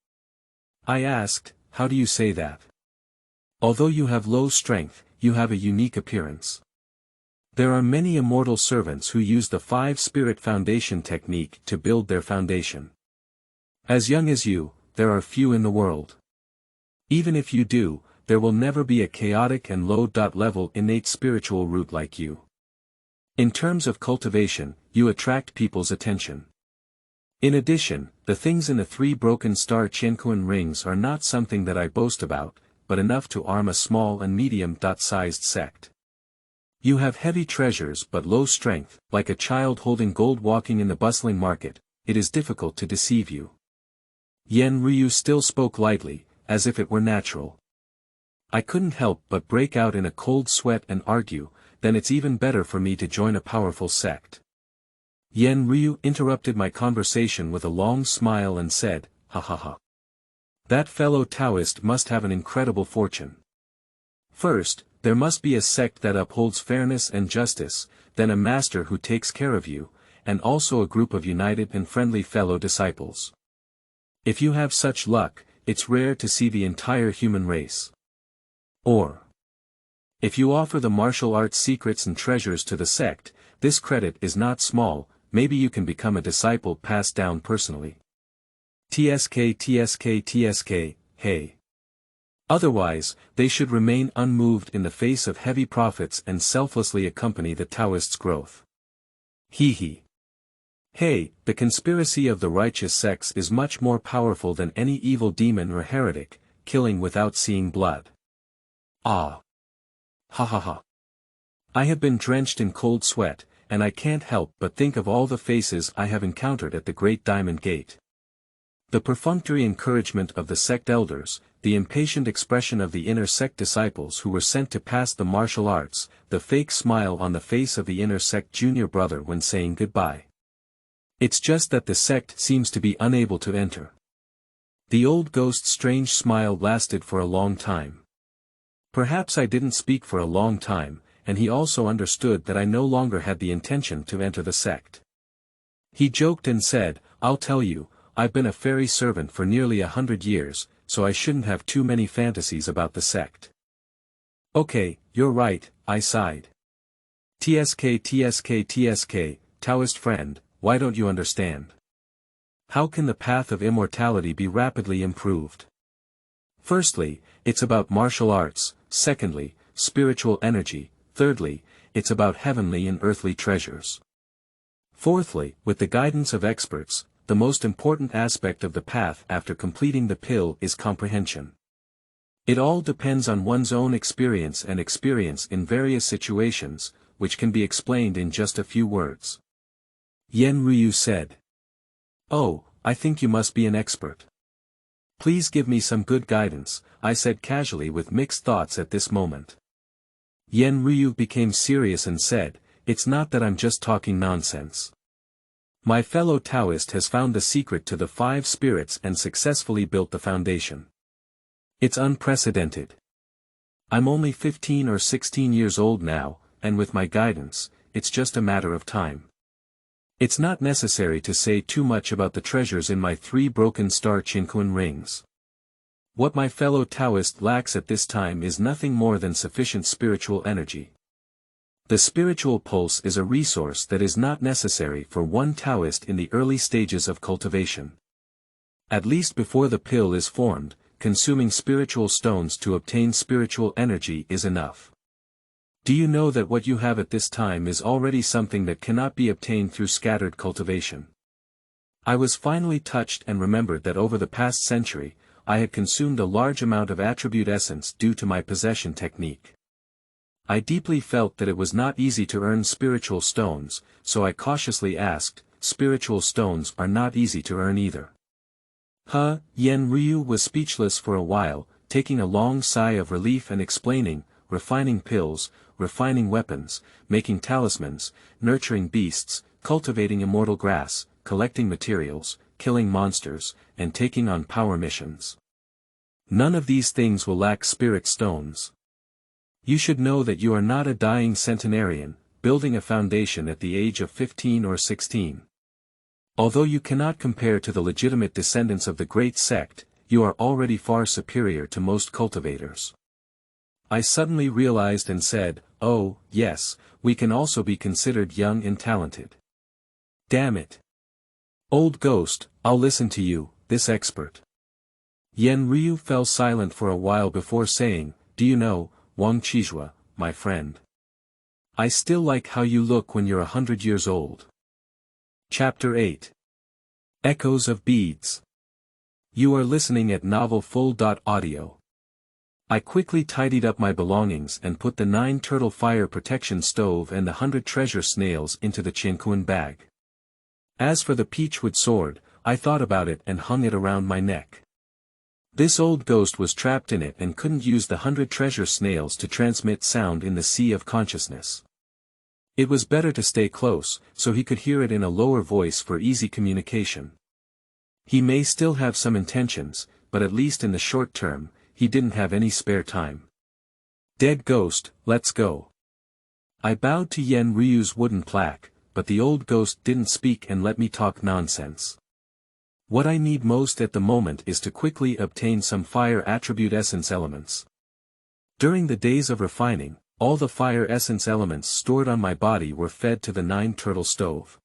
I asked, how do you say that? Although you have low strength, you have a unique appearance. There are many immortal servants who use the 5-spirit foundation technique to build their foundation. As young as you, there are few in the world. Even if you do, there will never be a chaotic and low-level innate spiritual root like you. In terms of cultivation, you attract people's attention. In addition, the things in the 3 broken star Qianquan rings are not something that I boast about, but enough to arm a small and medium-sized sect. You have heavy treasures but low strength, like a child holding gold walking in the bustling market, it is difficult to deceive you. Yen Ryu still spoke lightly, as if it were natural. I couldn't help but break out in a cold sweat and argue, then it's even better for me to join a powerful sect. Yen Ryu interrupted my conversation with a long smile and said, ha ha ha. That fellow Taoist must have an incredible fortune. First, there must be a sect that upholds fairness and justice, then a master who takes care of you, and also a group of united and friendly fellow disciples. If you have such luck, it's rare to see the entire human race. Or If you offer the martial arts secrets and treasures to the sect, this credit is not small, maybe you can become a disciple passed down personally. TSK, hey. Otherwise, they should remain unmoved in the face of heavy profits and selflessly accompany the Taoists' growth. Hee. Hey, the conspiracy of the righteous sects is much more powerful than any evil demon or heretic, killing without seeing blood. Ah. Ha. I have been drenched in cold sweat, and I can't help but think of all the faces I have encountered at the Great Diamond Gate. The perfunctory encouragement of the sect elders, the impatient expression of the inner sect disciples who were sent to pass the martial arts, the fake smile on the face of the inner sect junior brother when saying goodbye. It's just that the sect seems to be unable to enter. The old ghost's strange smile lasted for a long time. Perhaps I didn't speak for a long time, and he also understood that I no longer had the intention to enter the sect. He joked and said, "I'll tell you, I've been a fairy servant for nearly 100 years, so I shouldn't have too many fantasies about the sect." "Okay, you're right," I sighed. TSK, Taoist friend, why don't you understand? How can the path of immortality be rapidly improved? Firstly, it's about martial arts, secondly, spiritual energy, thirdly, it's about heavenly and earthly treasures. Fourthly, with the guidance of experts, the most important aspect of the path after completing the pill is comprehension. It all depends on one's own experience and experience in various situations, which can be explained in just a few words. Yen Ryu said. "Oh, I think you must be an expert. Please give me some good guidance," I said casually with mixed thoughts at this moment. Yen Ryu became serious and said, "It's not that I'm just talking nonsense. My fellow Taoist has found the secret to the 5 spirits and successfully built the foundation. It's unprecedented. I'm only 15 or 16 years old now, and with my guidance, it's just a matter of time. It's not necessary to say too much about the treasures in my 3 broken star Qinquan rings. What my fellow Taoist lacks at this time is nothing more than sufficient spiritual energy. The spiritual pulse is a resource that is not necessary for one Taoist in the early stages of cultivation. At least before the pill is formed, consuming spiritual stones to obtain spiritual energy is enough. Do you know that what you have at this time is already something that cannot be obtained through scattered cultivation?" I was finally touched and remembered that over the past century, I had consumed a large amount of attribute essence due to my possession technique. I deeply felt that it was not easy to earn spiritual stones, so I cautiously asked, "Spiritual stones are not easy to earn either?" Yen Ryu was speechless for a while, taking a long sigh of relief and explaining, refining pills, refining weapons, making talismans, nurturing beasts, cultivating immortal grass, collecting materials, killing monsters, and taking on power missions. None of these things will lack spirit stones. You should know that you are not a dying centenarian, building a foundation at the age of 15 or 16. Although you cannot compare to the legitimate descendants of the great sect, you are already far superior to most cultivators. I suddenly realized and said, "Oh, yes, we can also be considered young and talented. Damn it. Old ghost, I'll listen to you, this expert." Yen Ryu fell silent for a while before saying, "Do you know, Wang Qizhuo, my friend, I still like how you look when you're 100 years old." Chapter 8. Echoes of Beads. You are listening at novelfull.audio. I quickly tidied up my belongings and put the 9 turtle fire protection stove and the 100 treasure snails into the Qinquan bag. As for the peachwood sword, I thought about it and hung it around my neck. This old ghost was trapped in it and couldn't use the 100 treasure snails to transmit sound in the sea of consciousness. It was better to stay close, so he could hear it in a lower voice for easy communication. He may still have some intentions, but at least in the short term, he didn't have any spare time. "Dead ghost, let's go." I bowed to Yen Ryu's wooden plaque, but the old ghost didn't speak and let me talk nonsense. What I need most at the moment is to quickly obtain some fire attribute essence elements. During the days of refining, all the fire essence elements stored on my body were fed to the 9-turtle stove.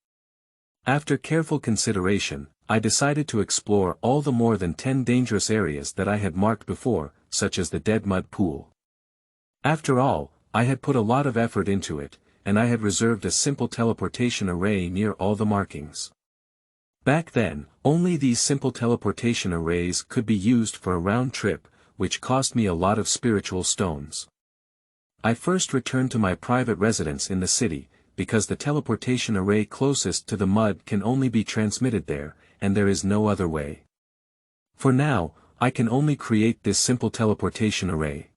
After careful consideration, I decided to explore all the more than 10 dangerous areas that I had marked before, such as the dead mud pool. After all, I had put a lot of effort into it, and I had reserved a simple teleportation array near all the markings. Back then, only these simple teleportation arrays could be used for a round trip, which cost me a lot of spiritual stones. I first returned to my private residence in the city, because the teleportation array closest to the mud can only be transmitted there, and there is no other way. For now, I can only create this simple teleportation array.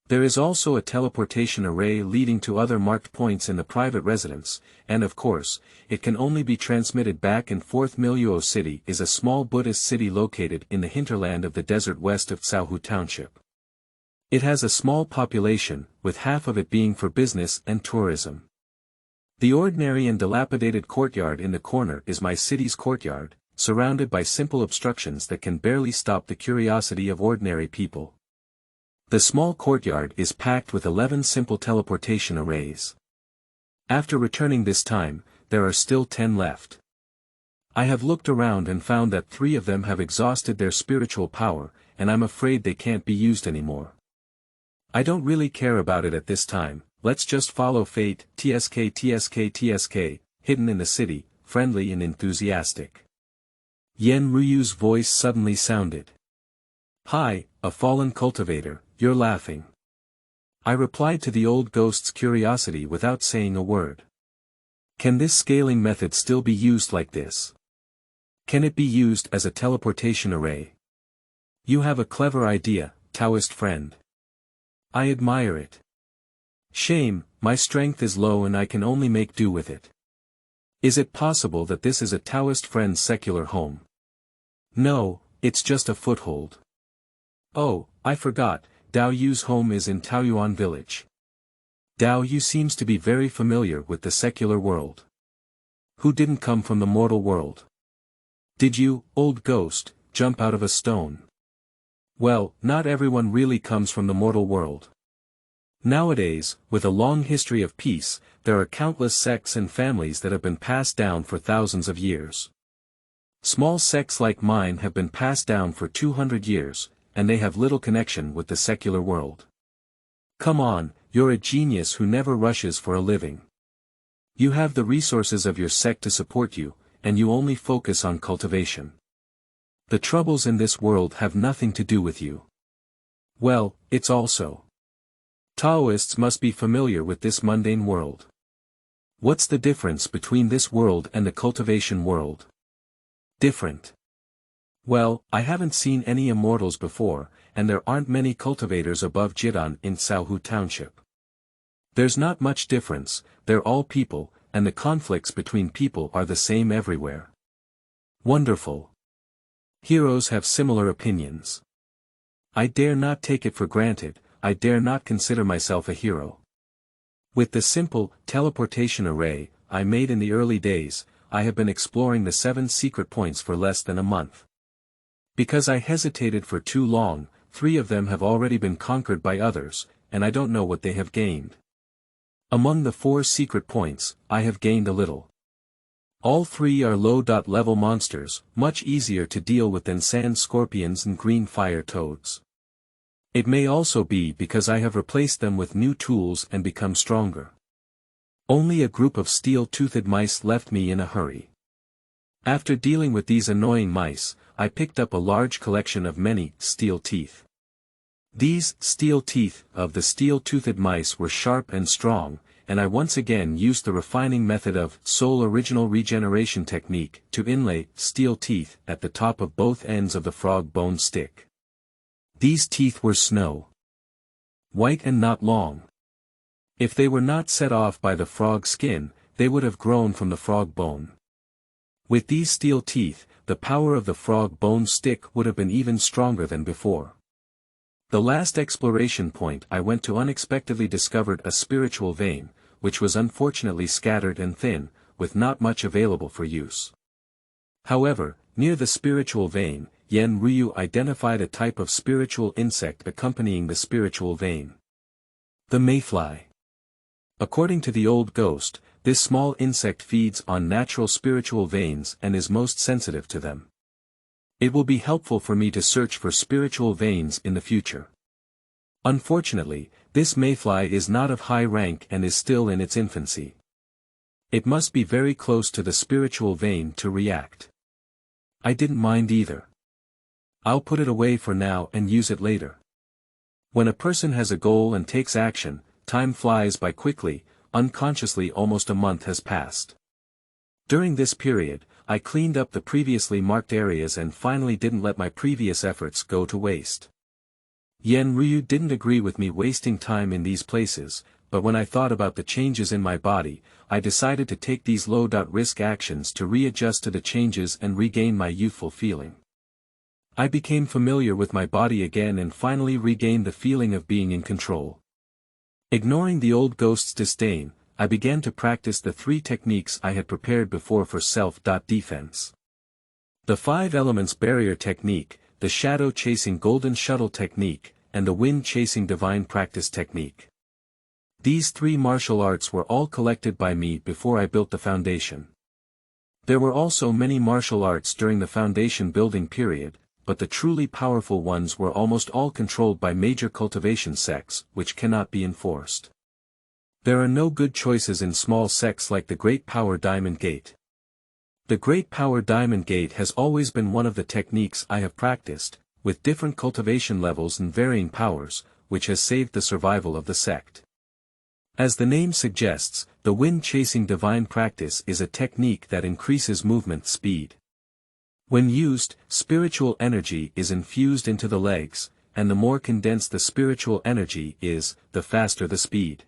There is also a teleportation array leading to other marked points in the private residence, and of course, it can only be transmitted back and forth. Miluo City is a small Buddhist city located in the hinterland of the desert west of Caohu Township. It has a small population, with half of it being for business and tourism. The ordinary and dilapidated courtyard in the corner is my city's courtyard, surrounded by simple obstructions that can barely stop the curiosity of ordinary people. The small courtyard is packed with 11 simple teleportation arrays. After returning this time, there are still 10 left. I have looked around and found that 3 of them have exhausted their spiritual power, and I'm afraid they can't be used anymore. I don't really care about it at this time. Let's just follow fate. TSK, hidden in the city, friendly and enthusiastic. Yen Ryu's voice suddenly sounded. Hi, a fallen cultivator, you're laughing. I replied to the old ghost's curiosity without saying a word. Can this scaling method still be used like this? Can it be used as a teleportation array? You have a clever idea, Taoist friend. I admire it. Shame, my strength is low and I can only make do with it. Is it possible that this is a Taoist friend's secular home? No, it's just a foothold. Oh, I forgot, Dao Yu's home is in Taoyuan village. Dao Yu seems to be very familiar with the secular world. Who didn't come from the mortal world? Did you, old ghost, jump out of a stone? Well, not everyone really comes from the mortal world. Nowadays, with a long history of peace, there are countless sects and families that have been passed down for thousands of years. Small sects like mine have been passed down for 200 years, and they have little connection with the secular world. Come on, you're a genius who never rushes for a living. You have the resources of your sect to support you, and you only focus on cultivation. The troubles in this world have nothing to do with you. Well, it's also. Taoists must be familiar with this mundane world. What's the difference between this world and the cultivation world? Different. Well, I haven't seen any immortals before, and there aren't many cultivators above Jidan in Caohu Township. There's not much difference, they're all people, and the conflicts between people are the same everywhere. Wonderful. Heroes have similar opinions. I dare not take it for granted, I dare not consider myself a hero. With the simple teleportation array I made in the early days, I have been exploring the 7 secret points for less than a month. Because I hesitated for too long, 3 of them have already been conquered by others, and I don't know what they have gained. Among the 4 secret points, I have gained a little. All 3 are low-level monsters, much easier to deal with than sand scorpions and green fire toads. It may also be because I have replaced them with new tools and become stronger. Only a group of steel-toothed mice left me in a hurry. After dealing with these annoying mice, I picked up a large collection of many steel teeth. These steel teeth of the steel-toothed mice were sharp and strong, and I once again used the refining method of Soul Original Regeneration technique to inlay steel teeth at the top of both ends of the frog bone stick. These teeth were snow white and not long. If they were not set off by the frog skin, they would have grown from the frog bone. With these steel teeth, the power of the frog bone stick would have been even stronger than before. The last exploration point I went to unexpectedly discovered a spiritual vein, which was unfortunately scattered and thin, with not much available for use. However, near the spiritual vein, Yen Ryu identified a type of spiritual insect accompanying the spiritual vein. The mayfly. According to the old ghost, this small insect feeds on natural spiritual veins and is most sensitive to them. It will be helpful for me to search for spiritual veins in the future. Unfortunately, this mayfly is not of high rank and is still in its infancy. It must be very close to the spiritual vein to react. I didn't mind either. I'll put it away for now and use it later. When a person has a goal and takes action, time flies by quickly. Unconsciously almost a month has passed. During this period, I cleaned up the previously marked areas and finally didn't let my previous efforts go to waste. Yen Ryu didn't agree with me wasting time in these places, but when I thought about the changes in my body, I decided to take these low-risk actions to readjust to the changes and regain my youthful feeling. I became familiar with my body again and finally regained the feeling of being in control. Ignoring the old ghost's disdain, I began to practice the 3 techniques I had prepared before for self-defense. The 5 elements barrier technique, the shadow-chasing golden shuttle technique, and the wind-chasing divine practice technique. These 3 martial arts were all collected by me before I built the foundation. There were also many martial arts during the foundation building period, but the truly powerful ones were almost all controlled by major cultivation sects, which cannot be enforced. There are no good choices in small sects like the Great Power Diamond Gate. The Great Power Diamond Gate has always been one of the techniques I have practiced, with different cultivation levels and varying powers, which has saved the survival of the sect. As the name suggests, the wind-chasing divine practice is a technique that increases movement speed. When used, spiritual energy is infused into the legs, and the more condensed the spiritual energy is, the faster the speed.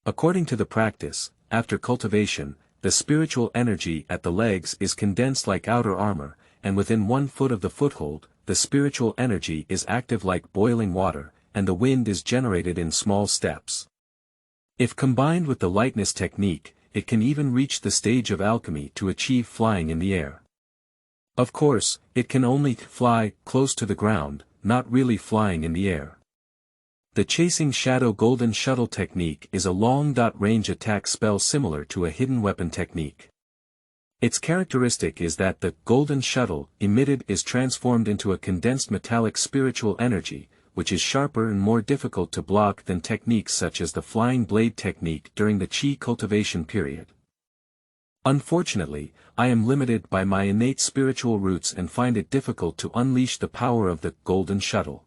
According to the practice, after cultivation, the spiritual energy at the legs is condensed like outer armor, and within 1 foot of the foothold, the spiritual energy is active like boiling water, and the wind is generated in small steps. If combined with the lightness technique, it can even reach the stage of alchemy to achieve flying in the air. Of course, it can only fly close to the ground, not really flying in the air. The chasing shadow golden shuttle technique is a long-range attack spell similar to a hidden weapon technique. Its characteristic is that the golden shuttle emitted is transformed into a condensed metallic spiritual energy, which is sharper and more difficult to block than techniques such as the flying blade technique during the chi cultivation period. Unfortunately, I am limited by my innate spiritual roots and find it difficult to unleash the power of the golden shuttle.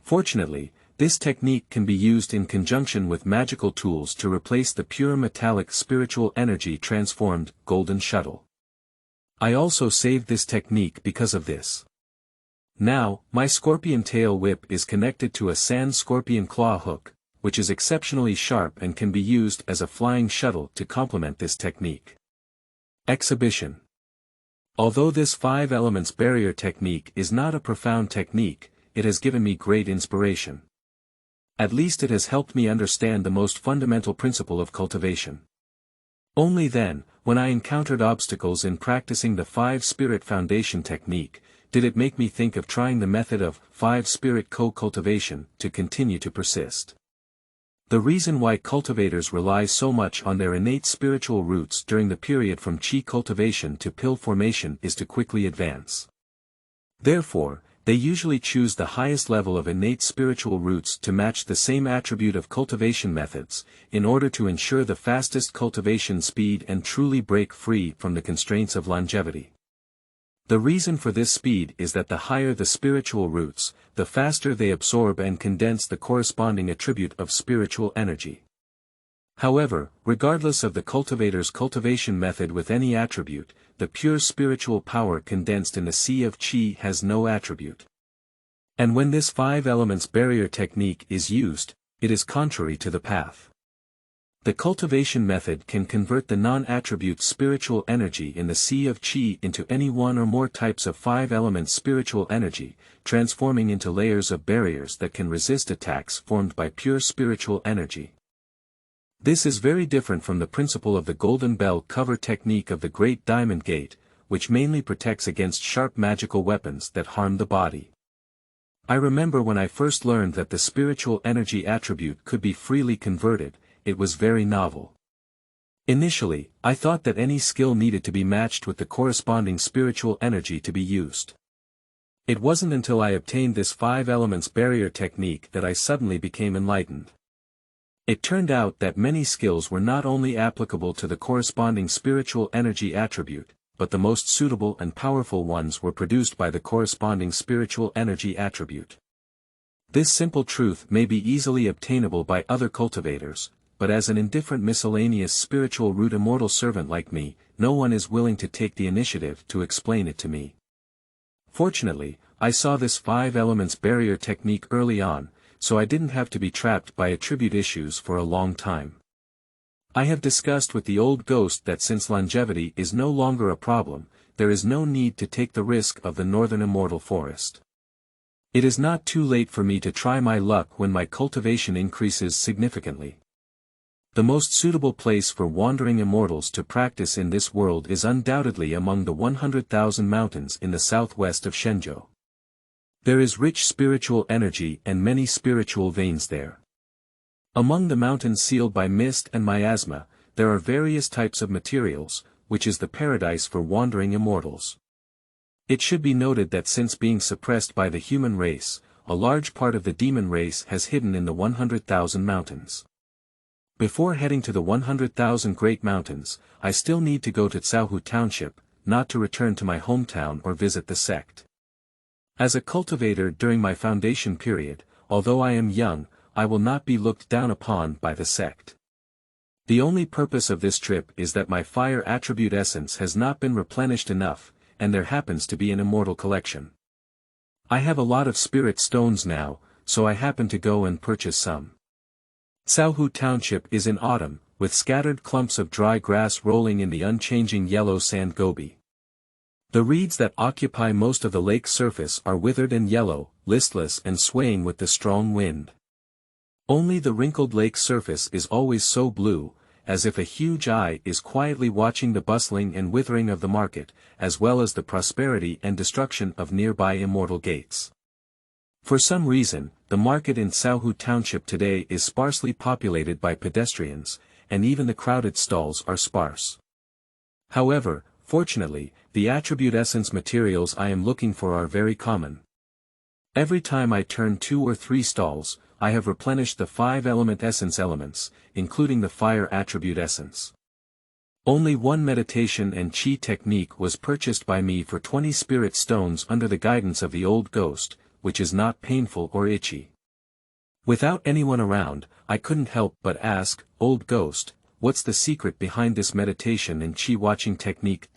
Fortunately, this technique can be used in conjunction with magical tools to replace the pure metallic spiritual energy transformed golden shuttle. I also saved this technique because of this. Now, my scorpion tail whip is connected to a sand scorpion claw hook, which is exceptionally sharp and can be used as a flying shuttle to complement this technique. Exhibition. Although this 5 elements barrier technique is not a profound technique, it has given me great inspiration. At least it has helped me understand the most fundamental principle of cultivation. Only then, when I encountered obstacles in practicing the 5 spirit foundation technique, did it make me think of trying the method of 5 spirit co-cultivation to continue to persist. The reason why cultivators rely so much on their innate spiritual roots during the period from chi cultivation to pill formation is to quickly advance. Therefore, they usually choose the highest level of innate spiritual roots to match the same attribute of cultivation methods, in order to ensure the fastest cultivation speed and truly break free from the constraints of longevity. The reason for this speed is that the higher the spiritual roots, the faster they absorb and condense the corresponding attribute of spiritual energy. However, regardless of the cultivator's cultivation method with any attribute, the pure spiritual power condensed in the sea of chi has no attribute. And when this 5 elements barrier technique is used, it is contrary to the path. The cultivation method can convert the non-attribute spiritual energy in the sea of chi into any one or more types of 5 elements spiritual energy, transforming into layers of barriers that can resist attacks formed by pure spiritual energy. This is very different from the principle of the golden bell cover technique of the Great Diamond Gate, which mainly protects against sharp magical weapons that harm the body. I remember when I first learned that the spiritual energy attribute could be freely converted, it was very novel. Initially, I thought that any skill needed to be matched with the corresponding spiritual energy to be used. It wasn't until I obtained this 5 elements barrier technique that I suddenly became enlightened. It turned out that many skills were not only applicable to the corresponding spiritual energy attribute, but the most suitable and powerful ones were produced by the corresponding spiritual energy attribute. This simple truth may be easily obtainable by other cultivators, but as an indifferent miscellaneous spiritual root immortal servant like me, no one is willing to take the initiative to explain it to me. Fortunately, I saw this 5 elements barrier technique early on, so I didn't have to be trapped by attribute issues for a long time. I have discussed with the old ghost that since longevity is no longer a problem, there is no need to take the risk of the northern immortal forest. It is not too late for me to try my luck when my cultivation increases significantly. The most suitable place for wandering immortals to practice in this world is undoubtedly among the 100,000 mountains in the southwest of Shenzhou. There is rich spiritual energy and many spiritual veins there. Among the mountains sealed by mist and miasma, there are various types of materials, which is the paradise for wandering immortals. It should be noted that since being suppressed by the human race, a large part of the demon race has hidden in the 100,000 mountains. Before heading to the 100,000 Great Mountains, I still need to go to Caohu Township, not to return to my hometown or visit the sect. As a cultivator during my foundation period, although I am young, I will not be looked down upon by the sect. The only purpose of this trip is that my fire attribute essence has not been replenished enough, and there happens to be an immortal collection. I have a lot of spirit stones now, so I happen to go and purchase some. Caohu Township is in autumn, with scattered clumps of dry grass rolling in the unchanging yellow sand gobi. The reeds that occupy most of the lake's surface are withered and yellow, listless and swaying with the strong wind. Only the wrinkled lake's surface is always so blue, as if a huge eye is quietly watching the bustling and withering of the market, as well as the prosperity and destruction of nearby immortal gates. For some reason, the market in Caohu Township today is sparsely populated by pedestrians, and even the crowded stalls are sparse. However, fortunately, the attribute essence materials I am looking for are very common. Every time I turn 2 or 3 stalls, I have replenished the 5 element essence elements, including the fire attribute essence. Only one meditation and chi technique was purchased by me for 20 spirit stones under the guidance of the old ghost, which is not painful or itchy. Without anyone around, I couldn't help but ask, "Old ghost, what's the secret behind this meditation and chi watching technique?"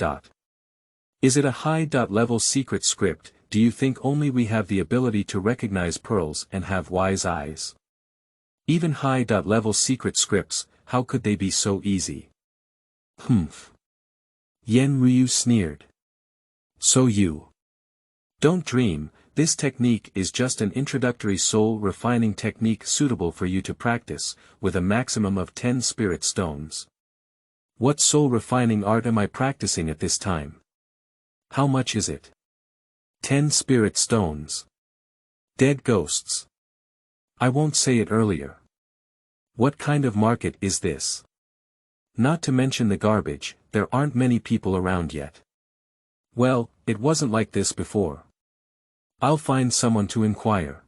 Is it a high-level secret script? Do you think only we have the ability to recognize pearls and have wise eyes? Even high-level secret scripts, how could they be so easy? Humph. Yen Ryu sneered. So you don't dream. This technique is just an introductory soul-refining technique suitable for you to practice, with a maximum of 10 spirit stones. What soul-refining art am I practicing at this time? How much is it? 10 spirit stones. Dead ghosts. I won't say it earlier. What kind of market is this? Not to mention the garbage, there aren't many people around yet. Well, it wasn't like this before. I'll find someone to inquire.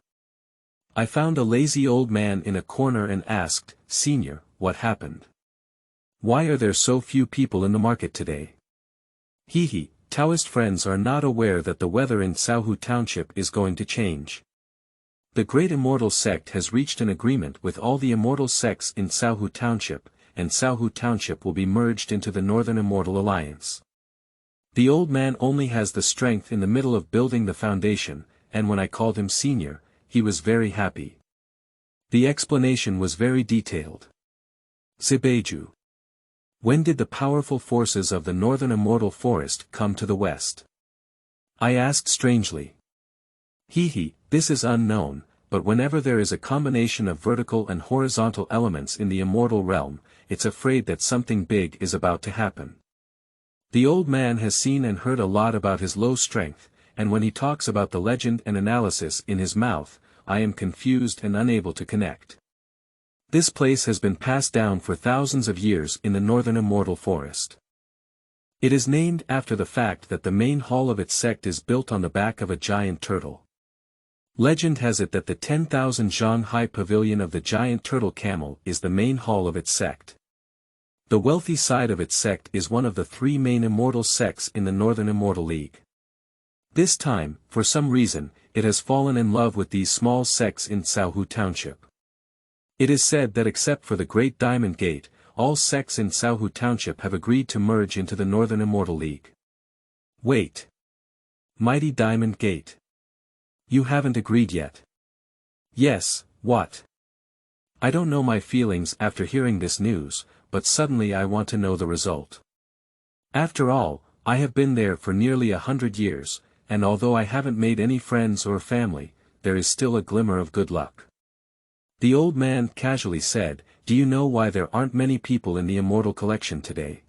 I found a lazy old man in a corner and asked, "Senior, what happened? Why are there so few people in the market today?" Hee. Taoist friends are not aware that the weather in Caohu Township is going to change. The Great Immortal Sect has reached an agreement with all the immortal sects in Caohu Township, and Caohu Township will be merged into the Northern Immortal Alliance. The old man only has the strength in the middle of building the foundation, and when I called him senior, he was very happy. The explanation was very detailed. Zibeiju. When did the powerful forces of the Northern Immortal Forest come to the west? I asked strangely. This is unknown, but whenever there is a combination of vertical and horizontal elements in the immortal realm, it's afraid that something big is about to happen. The old man has seen and heard a lot about his low strength, and when he talks about the legend and analysis in his mouth, I am confused and unable to connect. This place has been passed down for thousands of years in the northern Immortal Forest. It is named after the fact that the main hall of its sect is built on the back of a giant turtle. Legend has it that the 10,000 zhang high pavilion of the giant turtle camel is the main hall of its sect. The wealthy side of its sect is one of the three main immortal sects in the Northern Immortal League. This time, for some reason, it has fallen in love with these small sects in Caohu Township. It is said that except for the Great Diamond Gate, all sects in Caohu Township have agreed to merge into the Northern Immortal League. Wait. Mighty Diamond Gate. You haven't agreed yet. Yes, what? I don't know my feelings after hearing this news, but suddenly I want to know the result. After all, I have been there for nearly 100 years, and although I haven't made any friends or family, there is still a glimmer of good luck. The old man casually said, "Do you know why there aren't many people in the Immortal Collection today?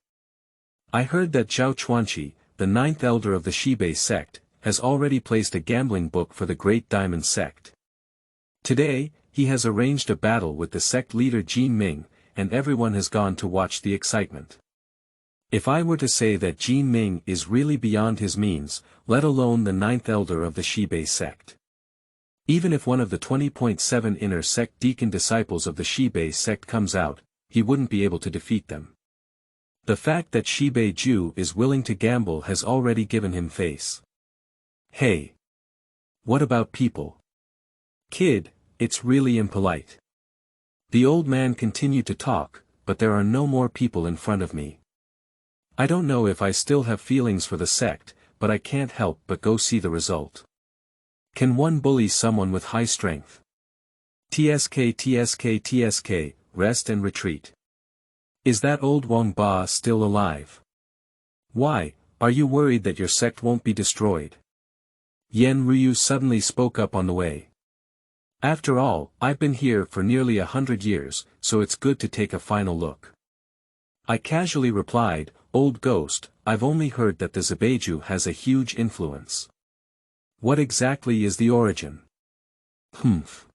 I heard that Zhao Chuanqi, the ninth elder of the Shibei sect, has already placed a gambling book for the Great Diamond sect. Today, he has arranged a battle with the sect leader Jin Ming, and everyone has gone to watch the excitement. If I were to say that Jin Ming is really beyond his means, let alone the ninth elder of the Shibei sect. Even if one of the 20.7 inner sect deacon disciples of the Shibei sect comes out, he wouldn't be able to defeat them. The fact that Shibei Ju is willing to gamble has already given him face. Hey! What about people? Kid, it's really impolite." The old man continued to talk, but there are no more people in front of me. I don't know if I still have feelings for the sect, but I can't help but go see the result. Can one bully someone with high strength? TSK, rest and retreat. Is that old Wang Ba still alive? Why, are you worried that your sect won't be destroyed? Yan Ryu suddenly spoke up on the way. After all, I've been here for nearly 100 years, so it's good to take a final look. I casually replied, "Old ghost, I've only heard that the Zebeiju has a huge influence. What exactly is the origin?" "Humph.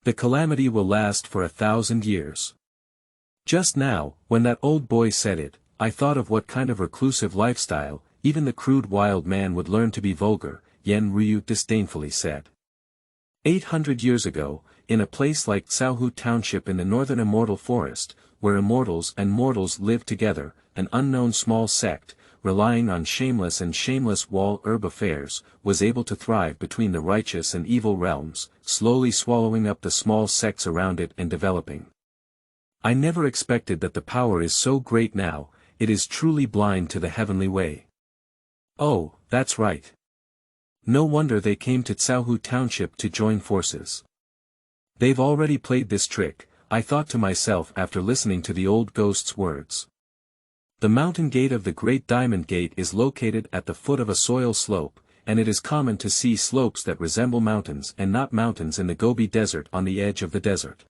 The calamity will last for 1,000 years. Just now, when that old boy said it, I thought of what kind of reclusive lifestyle, even the crude wild man would learn to be vulgar," Yan Ryu disdainfully said. 800 years ago, in a place like Caohu Township in the Northern Immortal Forest, where immortals and mortals lived together, an unknown small sect, relying on shameless wall herb affairs, was able to thrive between the righteous and evil realms, slowly swallowing up the small sects around it and developing. I never expected that the power is so great now, it is truly blind to the heavenly way. Oh, that's right. No wonder they came to Caohu Township to join forces. They've already played this trick, I thought to myself after listening to the old ghost's words. The mountain gate of the Great Diamond Gate is located at the foot of a soil slope, and it is common to see slopes that resemble mountains and not mountains in the Gobi Desert on the edge of the desert.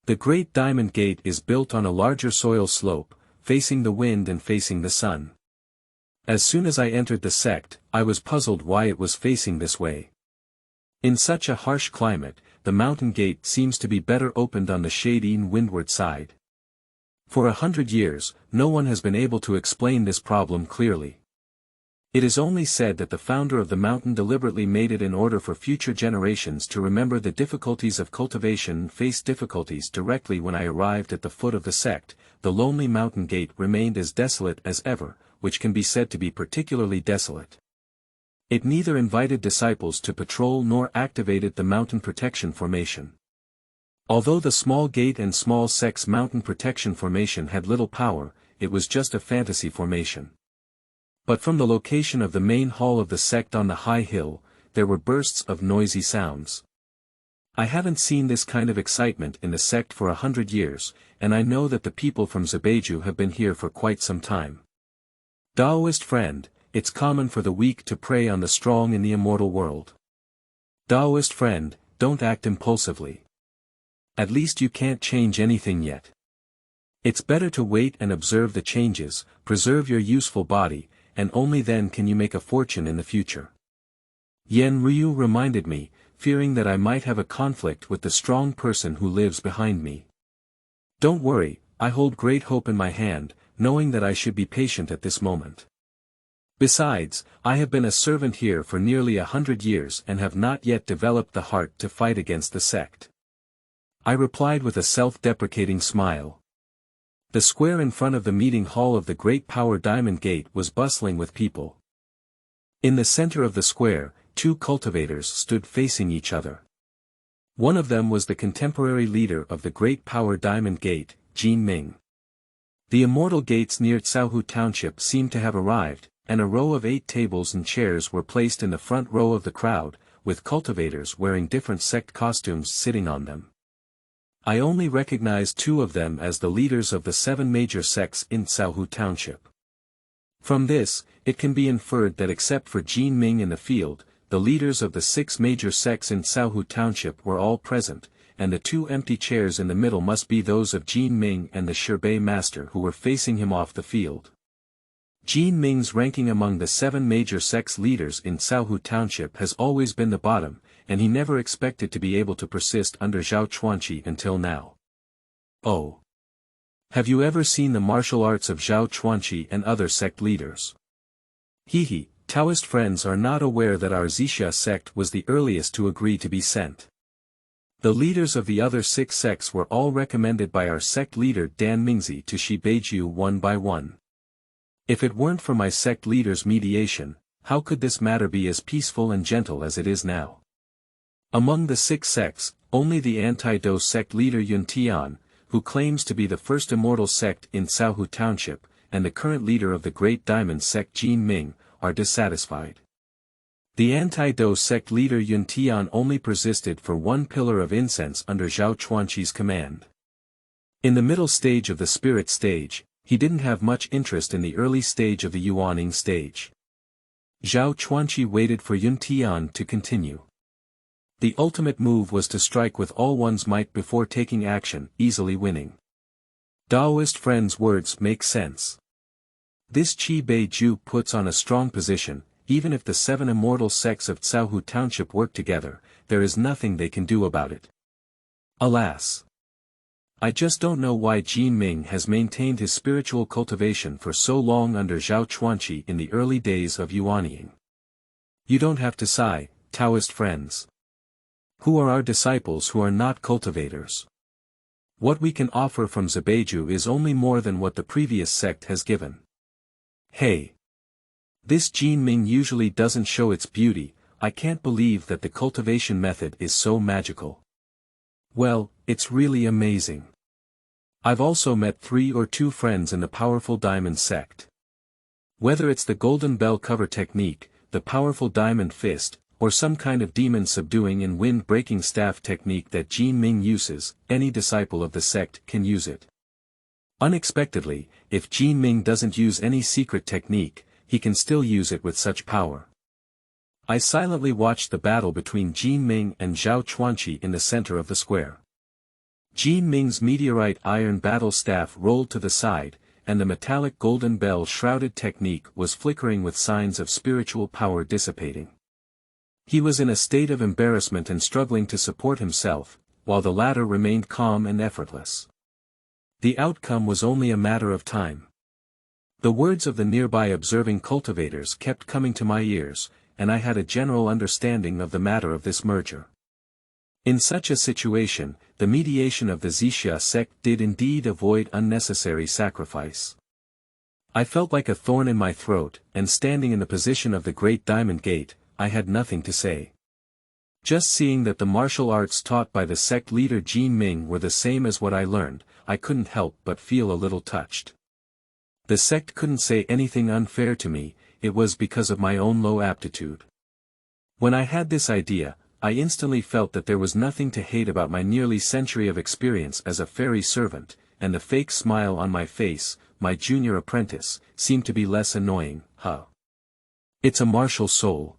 The Great Diamond Gate is built on a larger soil slope, facing the wind and facing the sun. As soon as I entered the sect, I was puzzled why it was facing this way. In such a harsh climate, the mountain gate seems to be better opened on the shady and windward side. For 100 years, no one has been able to explain this problem clearly. It is only said that the founder of the mountain deliberately made it in order for future generations to remember the difficulties of cultivation and face difficulties directly. When I arrived at the foot of the sect, the lonely mountain gate remained as desolate as ever, which can be said to be particularly desolate. It neither invited disciples to patrol nor activated the mountain protection formation. Although the small gate and small sect's mountain protection formation had little power, it was just a fantasy formation. But from the location of the main hall of the sect on the high hill, there were bursts of noisy sounds. I haven't seen this kind of excitement in the sect for 100 years, and I know that the people from Zebeiju have been here for quite some time. Daoist friend, it's common for the weak to prey on the strong in the immortal world. Daoist friend, don't act impulsively. At least you can't change anything yet. It's better to wait and observe the changes, preserve your useful body, and only then can you make a fortune in the future. Yen Ryu reminded me, fearing that I might have a conflict with the strong person who lives behind me. Don't worry, I hold great hope in my hand, knowing that I should be patient at this moment. Besides, I have been a servant here for nearly 100 years and have not yet developed the heart to fight against the sect. I replied with a self-deprecating smile. The square in front of the meeting hall of the Great Power Diamond Gate was bustling with people. In the center of the square, two cultivators stood facing each other. One of them was the contemporary leader of the Great Power Diamond Gate, Jin Ming. The Immortal gates near Xiaohu Township seemed to have arrived, and a row of 8 tables and chairs were placed in the front row of the crowd, with cultivators wearing different sect costumes sitting on them. I only recognized 2 of them as the leaders of the 7 major sects in Xiaohu Township. From this, it can be inferred that except for Jin Ming in the field, the leaders of the 6 major sects in Xiaohu Township were all present, and the 2 empty chairs in the middle must be those of Jin Ming and the Shirbei master who were facing him off the field. Jin Ming's ranking among the 7 major sects leaders in Xiaohu Township has always been the bottom, and he never expected to be able to persist under Zhao Chuanqi until now. Oh! Have you ever seen the martial arts of Zhao Chuanqi and other sect leaders? Hehe, Taoist friends are not aware that our Zixia sect was the earliest to agree to be sent. The leaders of the other 6 sects were all recommended by our sect leader Dan Mingzi to Shi Beiju one by one. If it weren't for my sect leader's mediation, how could this matter be as peaceful and gentle as it is now? Among the 6 sects, only the anti-Do sect leader Yun Tian, who claims to be the first immortal sect in Xiaohu Township, and the current leader of the Great Diamond sect Jin Ming, are dissatisfied. The anti-Do sect leader Yun Tian only persisted for 1 pillar of incense under Zhao Chuanqi's command. In the middle stage of the spirit stage, he didn't have much interest in the early stage of the Yuaning stage. Zhao Chuanqi waited for Yun Tian to continue. The ultimate move was to strike with all one's might before taking action, easily winning. Daoist friends' words make sense. This Qi Beiju puts on a strong position. Even if the 7 immortal sects of Xiaohu Township work together, there is nothing they can do about it. Alas! I just don't know why Jin Ming has maintained his spiritual cultivation for so long under Zhao Chuanqi in the early days of Yuanying. You don't have to sigh, Taoist friends. Who are our disciples who are not cultivators? What we can offer from Zebeiju is only more than what the previous sect has given. Hey! This Jin Ming usually doesn't show its beauty. I can't believe that the cultivation method is so magical. Well, it's really amazing. I've also met 3 or 2 friends in the powerful diamond sect. Whether it's the golden bell cover technique, the powerful diamond fist, or some kind of demon subduing and wind breaking staff technique that Jin Ming uses, any disciple of the sect can use it. Unexpectedly, if Jin Ming doesn't use any secret technique, he can still use it with such power. I silently watched the battle between Jin Ming and Zhao Chuanqi in the center of the square. Jin Ming's meteorite iron battle staff rolled to the side, and the metallic golden bell shrouded technique was flickering with signs of spiritual power dissipating. He was in a state of embarrassment and struggling to support himself, while the latter remained calm and effortless. The outcome was only a matter of time. The words of the nearby observing cultivators kept coming to my ears, and I had a general understanding of the matter of this merger. In such a situation, the mediation of the Zixia sect did indeed avoid unnecessary sacrifice. I felt like a thorn in my throat, and standing in the position of the Great Diamond Gate, I had nothing to say. Just seeing that the martial arts taught by the sect leader Jin Ming were the same as what I learned, I couldn't help but feel a little touched. The sect couldn't say anything unfair to me, it was because of my own low aptitude. When I had this idea, I instantly felt that there was nothing to hate about my nearly century of experience as a fairy servant, and the fake smile on my face, my junior apprentice, seemed to be less annoying, huh? It's a martial soul.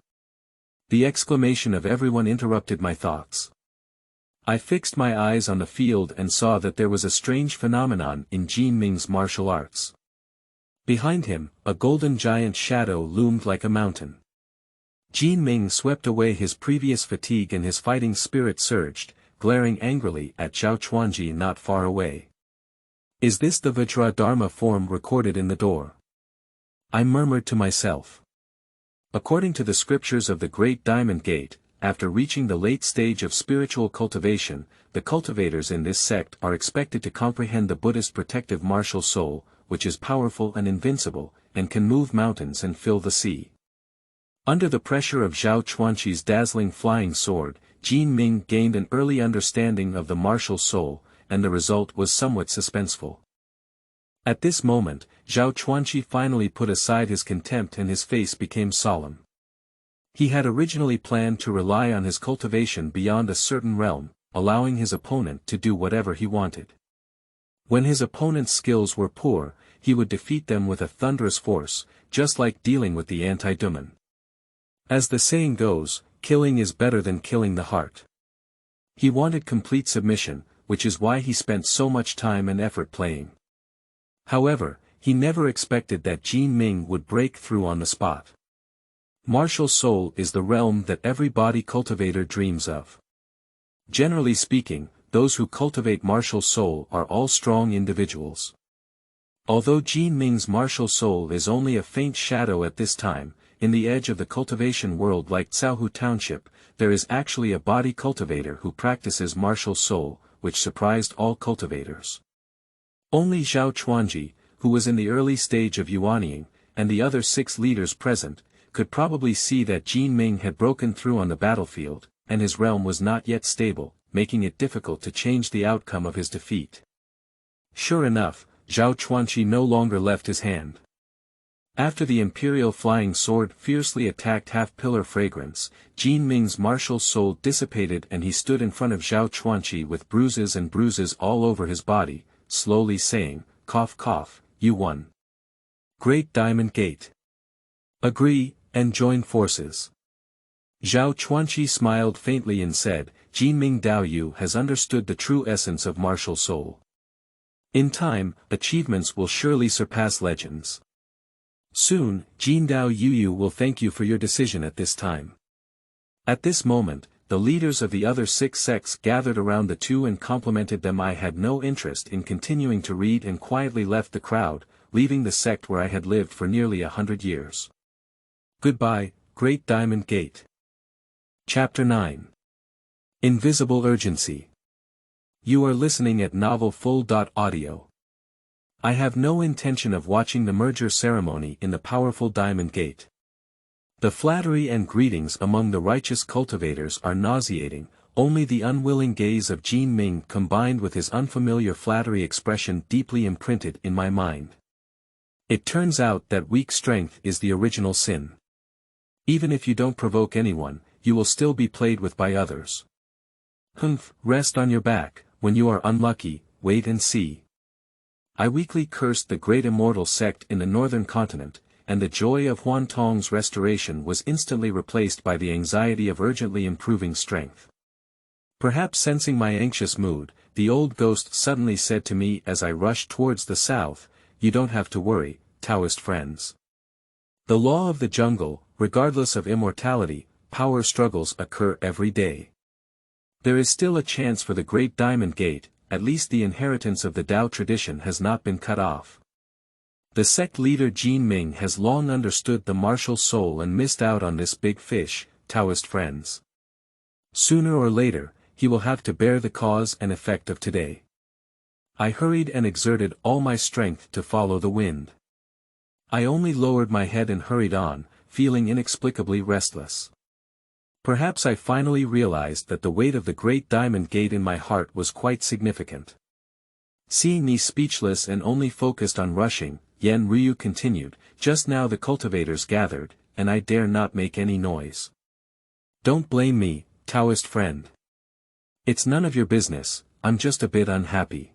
The exclamation of everyone interrupted my thoughts. I fixed my eyes on the field and saw that there was a strange phenomenon in Jin Ming's martial arts. Behind him, a golden giant shadow loomed like a mountain. Jin Ming swept away his previous fatigue and his fighting spirit surged, glaring angrily at Zhao Chuanji not far away. Is this the Vajradharma form recorded in the door? I murmured to myself. According to the scriptures of the Great Diamond Gate, after reaching the late stage of spiritual cultivation, the cultivators in this sect are expected to comprehend the Buddhist protective martial soul, which is powerful and invincible, and can move mountains and fill the sea. Under the pressure of Zhao Chuanqi's dazzling flying sword, Jin Ming gained an early understanding of the martial soul, and the result was somewhat suspenseful. At this moment, Zhao Chuanqi finally put aside his contempt and his face became solemn. He had originally planned to rely on his cultivation beyond a certain realm, allowing his opponent to do whatever he wanted. When his opponent's skills were poor, he would defeat them with a thunderous force, just like dealing with the anti-demon. As the saying goes, killing is better than killing the heart. He wanted complete submission, which is why he spent so much time and effort playing. However, he never expected that Jin Ming would break through on the spot. Martial soul is the realm that every body cultivator dreams of. Generally speaking, those who cultivate martial soul are all strong individuals. Although Jin Ming's martial soul is only a faint shadow at this time, in the edge of the cultivation world like Caohu Township, there is actually a body cultivator who practices martial soul, which surprised all cultivators. Only Zhao Chuanji, who was in the early stage of yuanying, and the other 6 leaders present, could probably see that Jin Ming had broken through on the battlefield, and his realm was not yet stable, making it difficult to change the outcome of his defeat. Sure enough, Zhao Chuanqi no longer left his hand. After the imperial flying sword fiercely attacked Half-Pillar Fragrance, Jin Ming's martial soul dissipated and he stood in front of Zhao Chuanqi with bruises and bruises all over his body, slowly saying, "Cough cough, you won. Great Diamond Gate. Agree, and join forces." Zhao Chuanqi smiled faintly and said, "Jin Ming Dao Yu has understood the true essence of martial soul. In time, achievements will surely surpass legends. Soon, Jin Dao Yu will thank you for your decision at this time." At this moment, the leaders of the other 6 sects gathered around the two and complimented them. I had no interest in continuing to read and quietly left the crowd, leaving the sect where I had lived for nearly 100 years. Goodbye, Great Diamond Gate. Chapter 9. Invisible Urgency. You are listening at novelfull.audio. I have no intention of watching the merger ceremony in the powerful Diamond Gate. The flattery and greetings among the righteous cultivators are nauseating, only the unwilling gaze of Jin Ming combined with his unfamiliar flattery expression deeply imprinted in my mind. It turns out that weak strength is the original sin. Even if you don't provoke anyone, you will still be played with by others. Humph, rest on your back, when you are unlucky, wait and see. I weakly cursed the great Immortal sect in the northern continent, and the joy of Huan Tong's restoration was instantly replaced by the anxiety of urgently improving strength. Perhaps sensing my anxious mood, the old ghost suddenly said to me as I rushed towards the south, "You don't have to worry, Taoist friends. The law of the jungle, regardless of immortality, power struggles occur every day. There is still a chance for the Great Diamond Gate, at least the inheritance of the Tao tradition has not been cut off. The sect leader Jin Ming has long understood the martial soul and missed out on this big fish, Taoist friends. Sooner or later, he will have to bear the cause and effect of today." I hurried and exerted all my strength to follow the wind. I only lowered my head and hurried on, feeling inexplicably restless. Perhaps I finally realized that the weight of the Great Diamond Gate in my heart was quite significant. Seeing me speechless and only focused on rushing, Yan Ryu continued, "Just now the cultivators gathered, and I dare not make any noise. Don't blame me, Taoist friend. It's none of your business, I'm just a bit unhappy.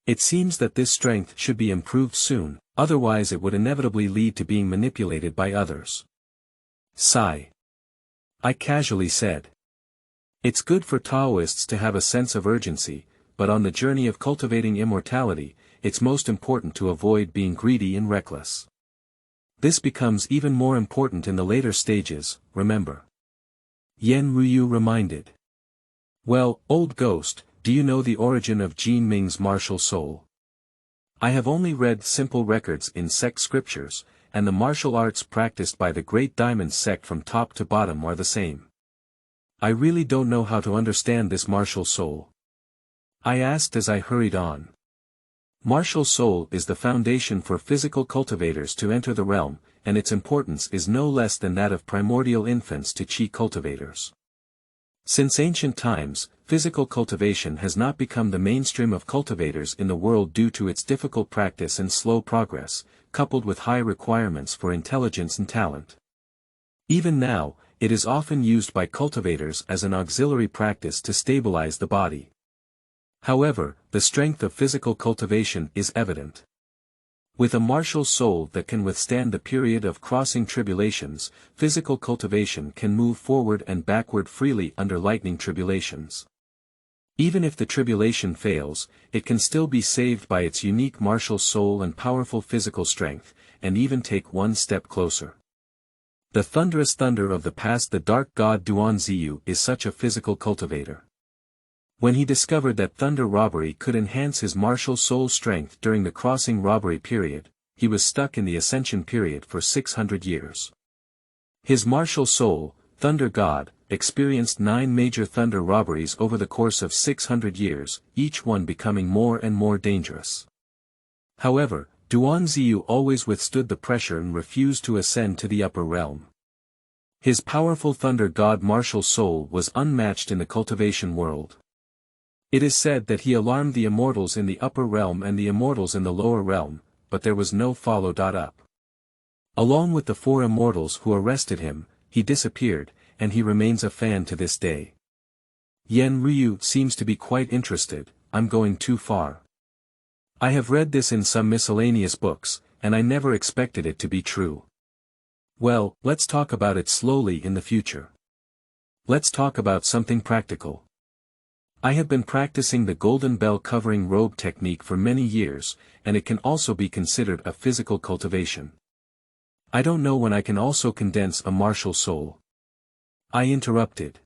It seems that this strength should be improved soon, otherwise it would inevitably lead to being manipulated by others." Sigh. I casually said. It's good for Taoists to have a sense of urgency, but on the journey of cultivating immortality, it's most important to avoid being greedy and reckless. This becomes even more important in the later stages, remember. Yan Ruyu reminded. Well, old ghost, do you know the origin of Jin Ming's martial soul? I have only read simple records in sect scriptures, and the martial arts practiced by the Great Diamond sect from top to bottom are the same. I really don't know how to understand this martial soul. I asked as I hurried on. Martial soul is the foundation for physical cultivators to enter the realm, and its importance is no less than that of primordial infants to chi cultivators. Since ancient times, physical cultivation has not become the mainstream of cultivators in the world due to its difficult practice and slow progress, coupled with high requirements for intelligence and talent. Even now, it is often used by cultivators as an auxiliary practice to stabilize the body. However, the strength of physical cultivation is evident. With a martial soul that can withstand the period of crossing tribulations, physical cultivation can move forward and backward freely under lightning tribulations. Even if the tribulation fails, it can still be saved by its unique martial soul and powerful physical strength, and even take one step closer. The thunderous thunder of the past, the dark god Duan Ziyu, is such a physical cultivator. When he discovered that thunder robbery could enhance his martial soul strength during the crossing robbery period, he was stuck in the ascension period for 600 years. His martial soul, Thunder God, experienced 9 major thunder robberies over the course of 600 years, each one becoming more and more dangerous. However, Duan Ziyu always withstood the pressure and refused to ascend to the upper realm. His powerful Thunder God martial soul was unmatched in the cultivation world. It is said that he alarmed the immortals in the upper realm and the immortals in the lower realm, but there was no follow-up. Along with the 4 immortals who arrested him, he disappeared, and he remains a fan to this day. Yan Ryu seems to be quite interested. I'm going too far. I have read this in some miscellaneous books, and I never expected it to be true. Well, let's talk about it slowly in the future. Let's talk about something practical. I have been practicing the golden bell covering robe technique for many years, and it can also be considered a physical cultivation. I don't know when I can also condense a martial soul. I interrupted.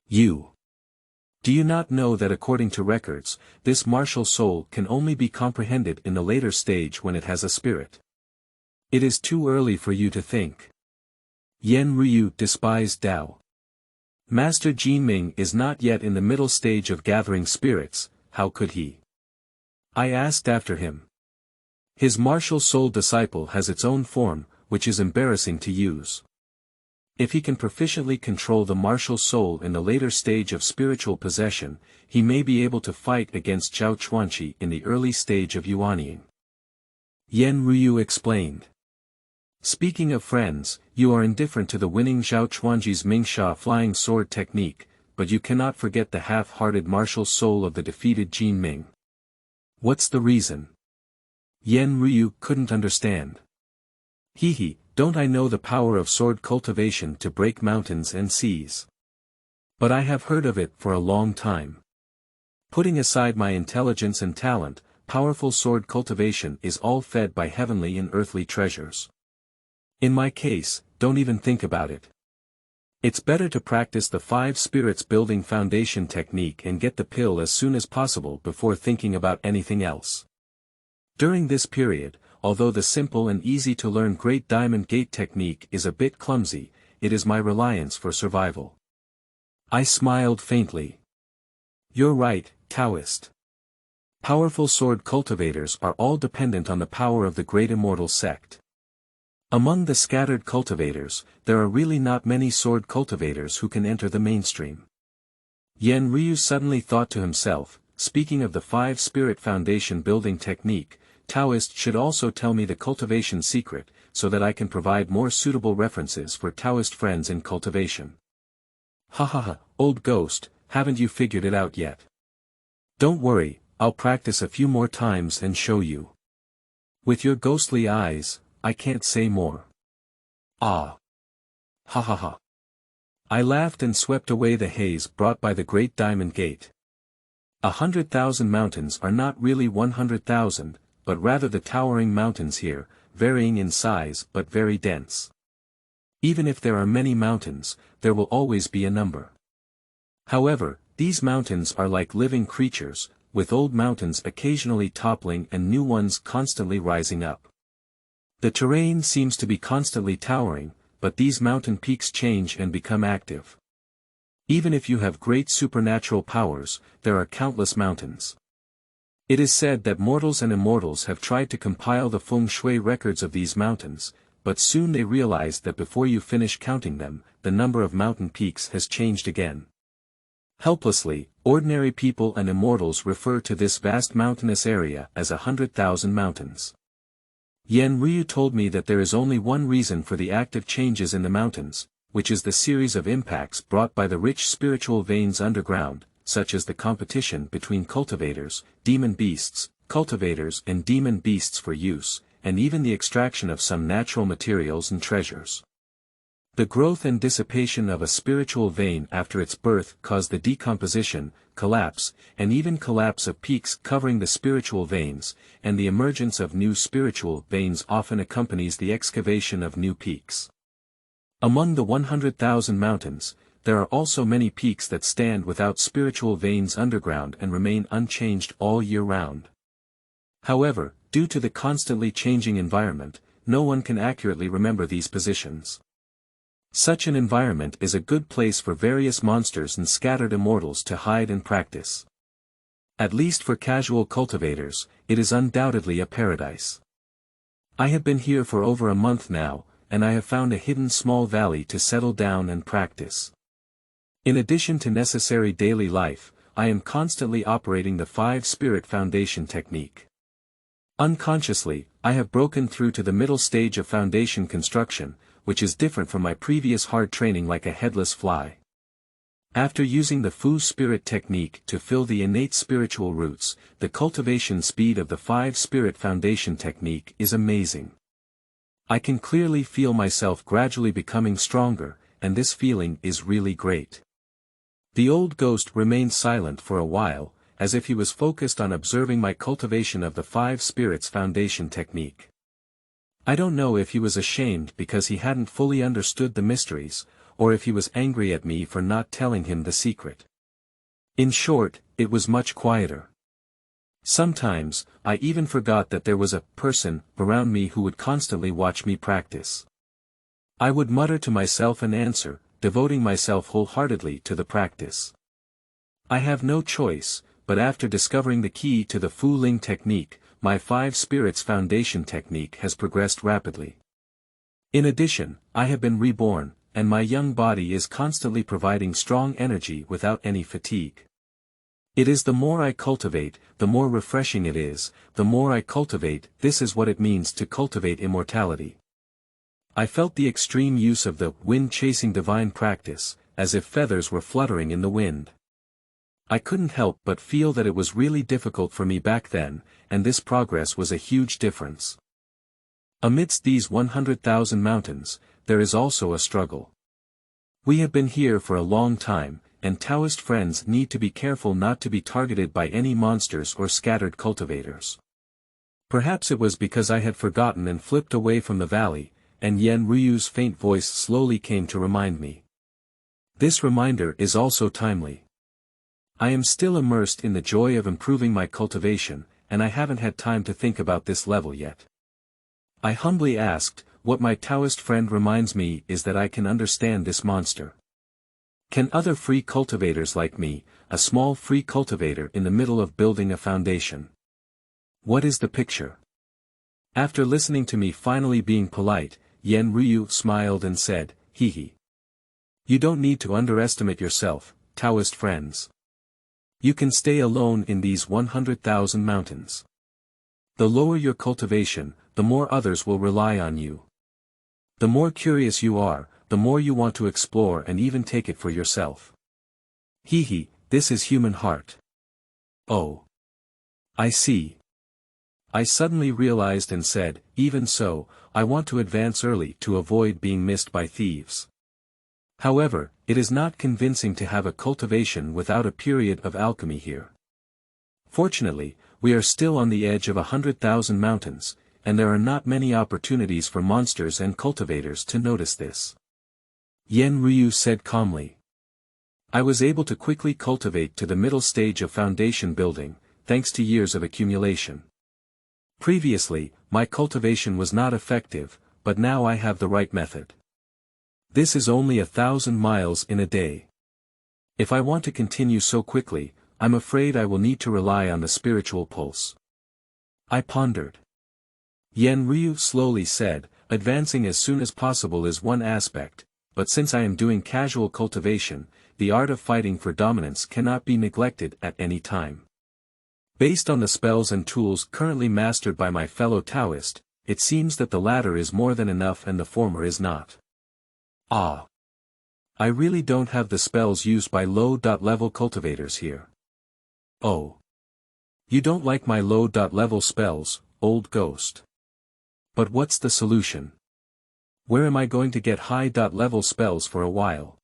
Do you not know that according to records, this martial soul can only be comprehended in the later stage when it has a spirit? It is too early for you to think. Yan Ryu despised Tao. Master Jin Ming is not yet in the middle stage of gathering spirits, how could he? I asked after him. His martial soul disciple has its own form, which is embarrassing to use. If he can proficiently control the martial soul in the later stage of spiritual possession, he may be able to fight against Zhao Chuanqi in the early stage of Yuanying. Yan Ryu explained. Speaking of friends, you are indifferent to the winning Zhao Chuanji's Mingsha flying sword technique, but you cannot forget the half-hearted martial soul of the defeated Jin Ming. What's the reason? Yan Ryu couldn't understand. Don't I know the power of sword cultivation to break mountains and seas? But I have heard of it for a long time. Putting aside my intelligence and talent, powerful sword cultivation is all fed by heavenly and earthly treasures. In my case, don't even think about it. It's better to practice the 5 spirits building foundation technique and get the pill as soon as possible before thinking about anything else. During this period, although the simple and easy-to-learn Great Diamond Gate technique is a bit clumsy, it is my reliance for survival. I smiled faintly. You're right, Taoist. Powerful sword cultivators are all dependent on the power of the Great Immortal sect. Among the scattered cultivators, there are really not many sword cultivators who can enter the mainstream. Yan Ryu suddenly thought to himself, speaking of the 5 spirit foundation building technique, Taoist should also tell me the cultivation secret, so that I can provide more suitable references for Taoist friends in cultivation. Old ghost, haven't you figured it out yet? Don't worry, I'll practice a few more times and show you. With your ghostly eyes, I can't say more. I laughed and swept away the haze brought by the Great Diamond Gate. 100,000 mountains are not really 100,000, but rather the towering mountains here, varying in size but very dense. Even if there are many mountains, there will always be a number. However, these mountains are like living creatures, with old mountains occasionally toppling and new ones constantly rising up. The terrain seems to be constantly towering, but these mountain peaks change and become active. Even if you have great supernatural powers, there are countless mountains. It is said that mortals and immortals have tried to compile the feng shui records of these mountains, but soon they realized that before you finish counting them, the number of mountain peaks has changed again. Helplessly, ordinary people and immortals refer to this vast mountainous area as 100,000 mountains. Yan Ryu told me that there is only one reason for the active changes in the mountains, which is the series of impacts brought by the rich spiritual veins underground, such as the competition between cultivators, demon beasts, cultivators and demon beasts for use, and even the extraction of some natural materials and treasures. The growth and dissipation of a spiritual vein after its birth cause the decomposition, collapse, and even collapse of peaks covering the spiritual veins, and the emergence of new spiritual veins often accompanies the excavation of new peaks. Among the 100,000 mountains, there are also many peaks that stand without spiritual veins underground and remain unchanged all year round. However, due to the constantly changing environment, no one can accurately remember these positions. Such an environment is a good place for various monsters and scattered immortals to hide and practice. At least for casual cultivators, it is undoubtedly a paradise. I have been here for over a month now, and I have found a hidden small valley to settle down and practice. In addition to necessary daily life, I am constantly operating the 5-Spirit Foundation technique. Unconsciously, I have broken through to the middle stage of foundation construction, which is different from my previous hard training like a headless fly. After using the Fu Spirit technique to fill the innate spiritual roots, the cultivation speed of the 5-Spirit Foundation technique is amazing. I can clearly feel myself gradually becoming stronger, and this feeling is really great. The old ghost remained silent for a while, as if he was focused on observing my cultivation of the 5 Spirits Foundation technique. I don't know if he was ashamed because he hadn't fully understood the mysteries, or if he was angry at me for not telling him the secret. In short, it was much quieter. Sometimes, I even forgot that there was a person around me who would constantly watch me practice. I would mutter to myself an answer, devoting myself wholeheartedly to the practice. I have no choice, but after discovering the key to the Fu Ling technique, my 5 Spirits Foundation technique has progressed rapidly. In addition, I have been reborn, and my young body is constantly providing strong energy without any fatigue. It is the more I cultivate, the more refreshing it is, the more I cultivate, this is what it means to cultivate immortality. I felt the extreme use of the wind-chasing divine practice, as if feathers were fluttering in the wind. I couldn't help but feel that it was really difficult for me back then, and this progress was a huge difference. Amidst these 100,000 mountains, there is also a struggle. We have been here for a long time, and Taoist friends need to be careful not to be targeted by any monsters or scattered cultivators. Perhaps it was because I had forgotten and flipped away from the valley, and Yan Ryu's faint voice slowly came to remind me. This reminder is also timely. I am still immersed in the joy of improving my cultivation, and I haven't had time to think about this level yet. I humbly asked, what my Taoist friend reminds me is that I can understand this monster. Can other free cultivators like me, a small free cultivator in the middle of building a foundation? What is the picture? After listening to me finally being polite, Yan Ryu smiled and said, "Hee hee. You don't need to underestimate yourself, Taoist friends. You can stay alone in these 100,000 mountains. The lower your cultivation, the more others will rely on you. The more curious you are, the more you want to explore and even take it for yourself. Hee hee, this is human heart." Oh. I see. I suddenly realized and said, even so, I want to advance early to avoid being missed by thieves. However, it is not convincing to have a cultivation without a period of alchemy here. Fortunately, we are still on the edge of 100,000 mountains, and there are not many opportunities for monsters and cultivators to notice this. Yan Ryu said calmly. I was able to quickly cultivate to the middle stage of foundation building, thanks to years of accumulation. Previously, my cultivation was not effective, but now I have the right method. This is only 1,000 miles in a day. If I want to continue so quickly, I'm afraid I will need to rely on the spiritual pulse. I pondered. Yan Ryu slowly said, advancing as soon as possible is one aspect, but since I am doing casual cultivation, the art of fighting for dominance cannot be neglected at any time. Based on the spells and tools currently mastered by my fellow Taoist, it seems that the latter is more than enough and the former is not. Ah. I really don't have the spells used by low-level cultivators here. Oh. You don't like my low-level spells, old ghost. But what's the solution? Where am I going to get high-level spells for a while?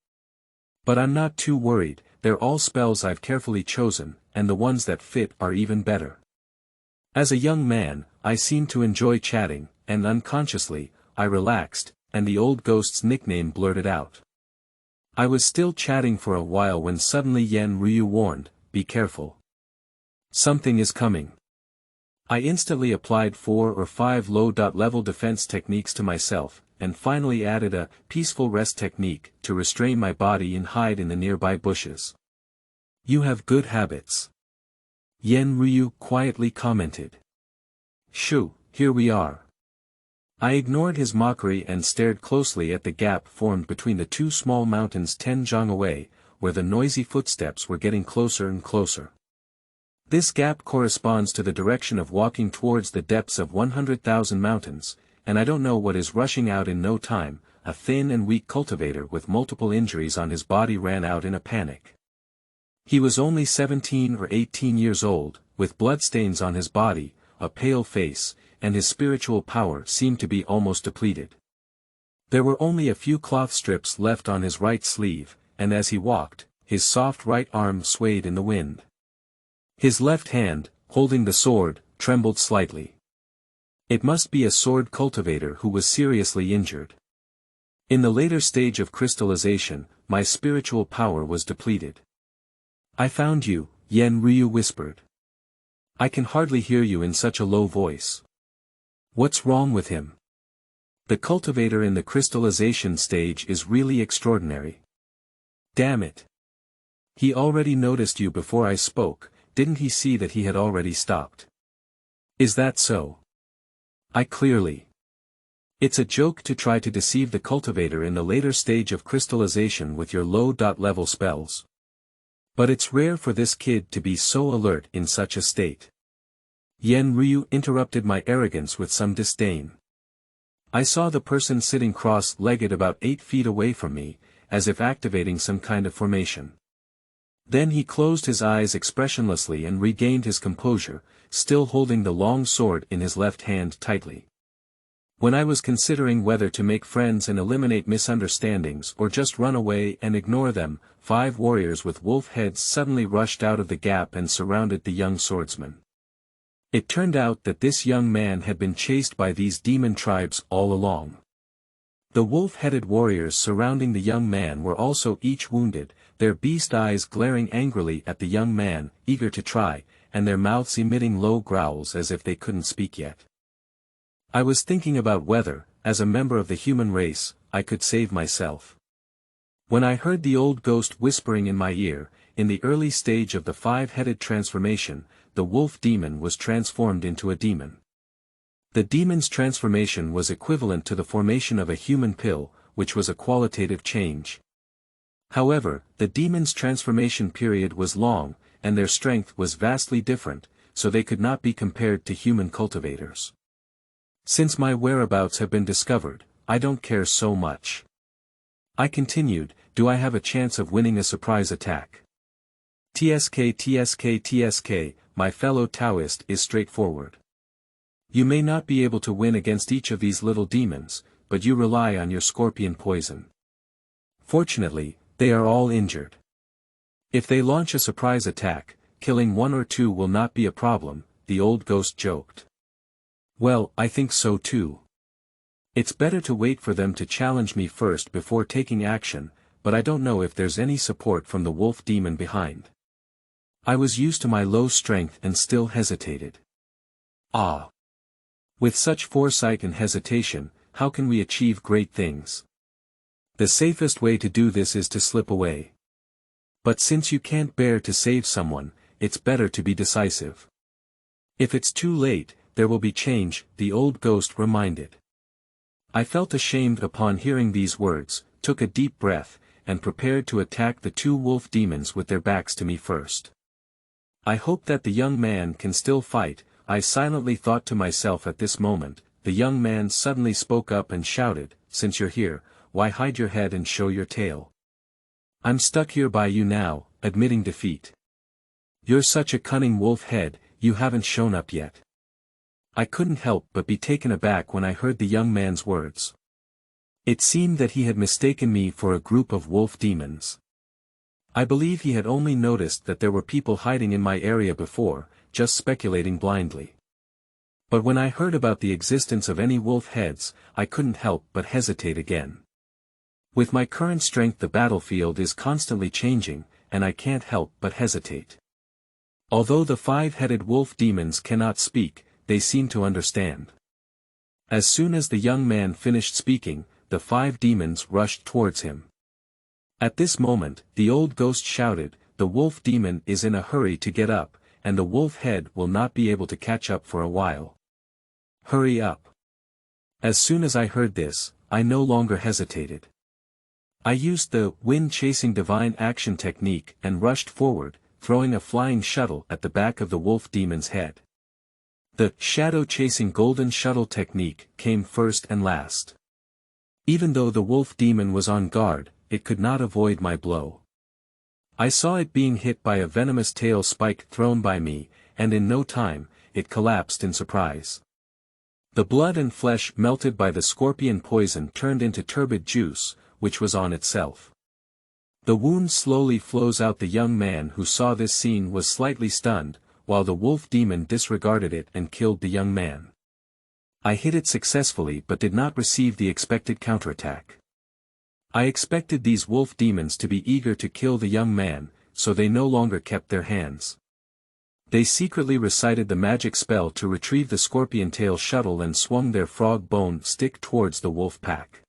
But I'm not too worried, they're all spells I've carefully chosen, and the ones that fit are even better. As a young man, I seemed to enjoy chatting, and unconsciously, I relaxed, and the old ghost's nickname blurted out. I was still chatting for a while when suddenly Yan Ryu warned, be careful. Something is coming. I instantly applied 4 or 5 low-level defense techniques to myself, and finally added a peaceful rest technique to restrain my body and hide in the nearby bushes. You have good habits. Yan Ryu quietly commented. Shoo, here we are. I ignored his mockery and stared closely at the gap formed between the two small mountains 10 zhang away, where the noisy footsteps were getting closer and closer. This gap corresponds to the direction of walking towards the depths of 100,000 mountains, and I don't know what is rushing out in no time. A thin and weak cultivator with multiple injuries on his body ran out in a panic. He was only 17 or 18 years old, with bloodstains on his body, a pale face, and his spiritual power seemed to be almost depleted. There were only a few cloth strips left on his right sleeve, and as he walked, his soft right arm swayed in the wind. His left hand, holding the sword, trembled slightly. It must be a sword cultivator who was seriously injured. In the later stage of crystallization, my spiritual power was depleted. I found you, Yan Ryu whispered. I can hardly hear you in such a low voice. What's wrong with him? The cultivator in the crystallization stage is really extraordinary. Damn it. He already noticed you before I spoke, didn't he see that he had already stopped? Is that so? I clearly. It's a joke to try to deceive the cultivator in the later stage of crystallization with your low-level spells. But it's rare for this kid to be so alert in such a state. Yan Ryu interrupted my arrogance with some disdain. I saw the person sitting cross-legged about 8 feet away from me, as if activating some kind of formation. Then he closed his eyes expressionlessly and regained his composure, still holding the long sword in his left hand tightly. When I was considering whether to make friends and eliminate misunderstandings or just run away and ignore them, 5 warriors with wolf heads suddenly rushed out of the gap and surrounded the young swordsman. It turned out that this young man had been chased by these demon tribes all along. The wolf-headed warriors surrounding the young man were also each wounded, their beast eyes glaring angrily at the young man, eager to try, and their mouths emitting low growls as if they couldn't speak yet. I was thinking about whether, as a member of the human race, I could save myself. When I heard the old ghost whispering in my ear, in the early stage of the 5-headed transformation, the wolf demon was transformed into a demon. The demon's transformation was equivalent to the formation of a human pill, which was a qualitative change. However, the demon's transformation period was long, and their strength was vastly different, so they could not be compared to human cultivators. Since my whereabouts have been discovered, I don't care so much. I continued, do I have a chance of winning a surprise attack? TSK, my fellow Taoist is straightforward. You may not be able to win against each of these little demons, but you rely on your scorpion poison. Fortunately, they are all injured. If they launch a surprise attack, killing 1 or 2 will not be a problem, the old ghost joked. Well, I think so too. It's better to wait for them to challenge me first before taking action, but I don't know if there's any support from the wolf demon behind. I was used to my low strength and still hesitated. Ah! With such foresight and hesitation, how can we achieve great things? The safest way to do this is to slip away. But since you can't bear to save someone, it's better to be decisive. If it's too late, there will be change, the old ghost reminded. I felt ashamed upon hearing these words, took a deep breath, and prepared to attack the two wolf demons with their backs to me first. I hope that the young man can still fight, I silently thought to myself at this moment. The young man suddenly spoke up and shouted, "Since you're here, why hide your head and show your tail? I'm stuck here by you now, admitting defeat. You're such a cunning wolf head, you haven't shown up yet." I couldn't help but be taken aback when I heard the young man's words. It seemed that he had mistaken me for a group of wolf demons. I believe he had only noticed that there were people hiding in my area before, just speculating blindly. But when I heard about the existence of any wolf heads, I couldn't help but hesitate again. With my current strength, the battlefield is constantly changing, and I can't help but hesitate. Although the five-headed wolf demons cannot speak, they seem to understand. As soon as the young man finished speaking, the five demons rushed towards him. At this moment, the old ghost shouted, "The wolf demon is in a hurry to get up, and the wolf head will not be able to catch up for a while. Hurry up." As soon as I heard this, I no longer hesitated. I used the wind-chasing divine action technique and rushed forward, throwing a flying shuttle at the back of the wolf demon's head. The shadow-chasing golden shuttle technique came first and last. Even though the wolf demon was on guard, it could not avoid my blow. I saw it being hit by a venomous tail spike thrown by me, and in no time, it collapsed in surprise. The blood and flesh melted by the scorpion poison turned into turbid juice, which was on itself. The wound slowly flows out. The young man who saw this scene was slightly stunned, while the wolf demon disregarded it and killed the young man. I hit it successfully but did not receive the expected counterattack. I expected these wolf demons to be eager to kill the young man, so they no longer kept their hands. They secretly recited the magic spell to retrieve the scorpion tail shuttle and swung their frog bone stick towards the wolf pack.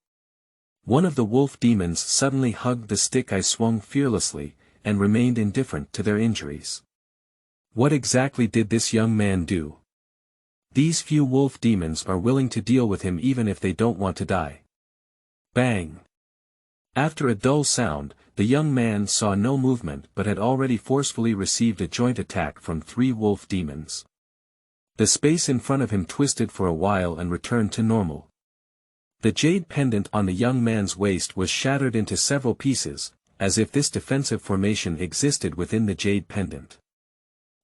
One of the wolf demons suddenly hugged the stick I swung fearlessly, and remained indifferent to their injuries. What exactly did this young man do? These few wolf demons are willing to deal with him even if they don't want to die. Bang! After a dull sound, the young man saw no movement but had already forcefully received a joint attack from three wolf demons. The space in front of him twisted for a while and returned to normal. The jade pendant on the young man's waist was shattered into several pieces, as if this defensive formation existed within the jade pendant.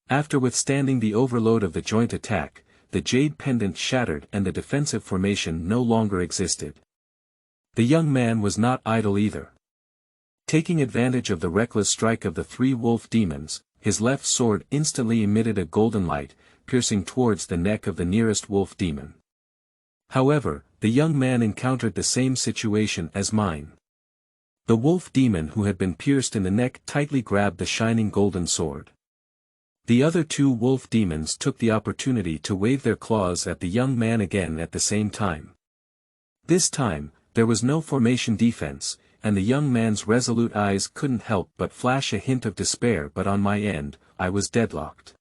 After withstanding the overload of the joint attack, the jade pendant shattered and the defensive formation no longer existed. The young man was not idle either. Taking advantage of the reckless strike of the three wolf demons, his left sword instantly emitted a golden light, piercing towards the neck of the nearest wolf demon. However, the young man encountered the same situation as mine. The wolf demon who had been pierced in the neck tightly grabbed the shining golden sword. The other two wolf demons took the opportunity to wave their claws at the young man again at the same time. This time, there was no formation defense, and the young man's resolute eyes couldn't help but flash a hint of despair, but on my end, I was deadlocked.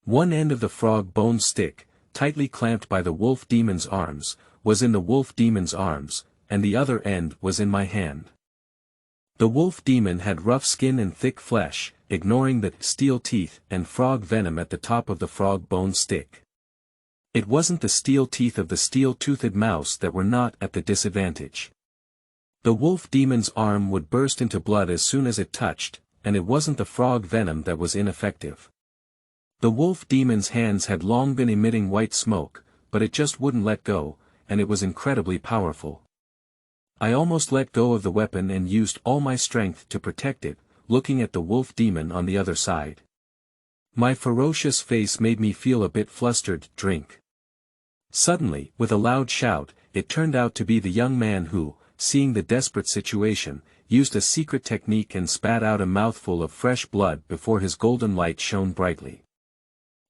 One end of the frog bone stick, tightly clamped by the wolf demon's arms, was in the wolf demon's arms, and the other end was in my hand. The wolf demon had rough skin and thick flesh, ignoring the steel teeth and frog venom at the top of the frog bone stick. It wasn't the steel teeth of the steel-toothed mouse that were not at the disadvantage. The wolf demon's arm would burst into blood as soon as it touched, and it wasn't the frog venom that was ineffective. The wolf demon's hands had long been emitting white smoke, but it just wouldn't let go, and it was incredibly powerful. I almost let go of the weapon and used all my strength to protect it, looking at the wolf demon on the other side. My ferocious face made me feel a bit flustered. Drink. Suddenly, with a loud shout, it turned out to be the young man who, seeing the desperate situation, used a secret technique and spat out a mouthful of fresh blood before his golden light shone brightly.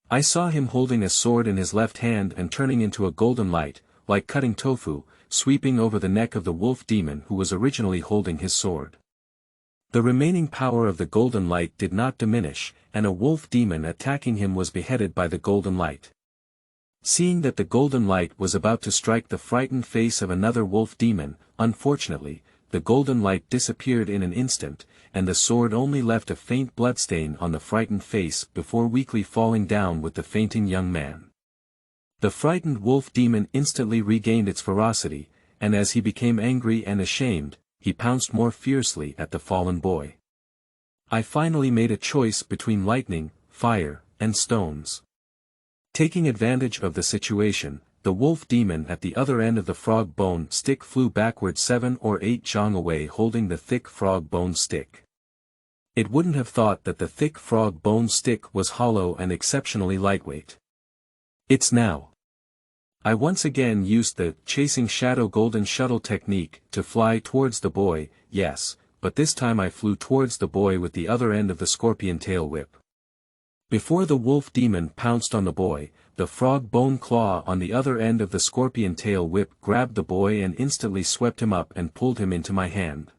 I saw him holding a sword in his left hand and turning into a golden light, like cutting tofu, sweeping over the neck of the wolf demon who was originally holding his sword. The remaining power of the golden light did not diminish, and a wolf demon attacking him was beheaded by the golden light. Seeing that the golden light was about to strike the frightened face of another wolf demon, unfortunately, the golden light disappeared in an instant, and the sword only left a faint bloodstain on the frightened face before weakly falling down with the fainting young man. The frightened wolf demon instantly regained its ferocity, and as he became angry and ashamed, he pounced more fiercely at the fallen boy. I finally made a choice between lightning, fire, and stones. Taking advantage of the situation, the wolf demon at the other end of the frog bone stick flew backward 7 or 8 zhang away holding the thick frog bone stick. It wouldn't have thought that the thick frog bone stick was hollow and exceptionally lightweight. It's now. I once again used the chasing shadow golden shuttle technique to fly towards the boy, yes, but this time I flew towards the boy with the other end of the scorpion tail whip. Before the wolf demon pounced on the boy, the frog bone claw on the other end of the scorpion tail whip grabbed the boy and instantly swept him up and pulled him into my hand.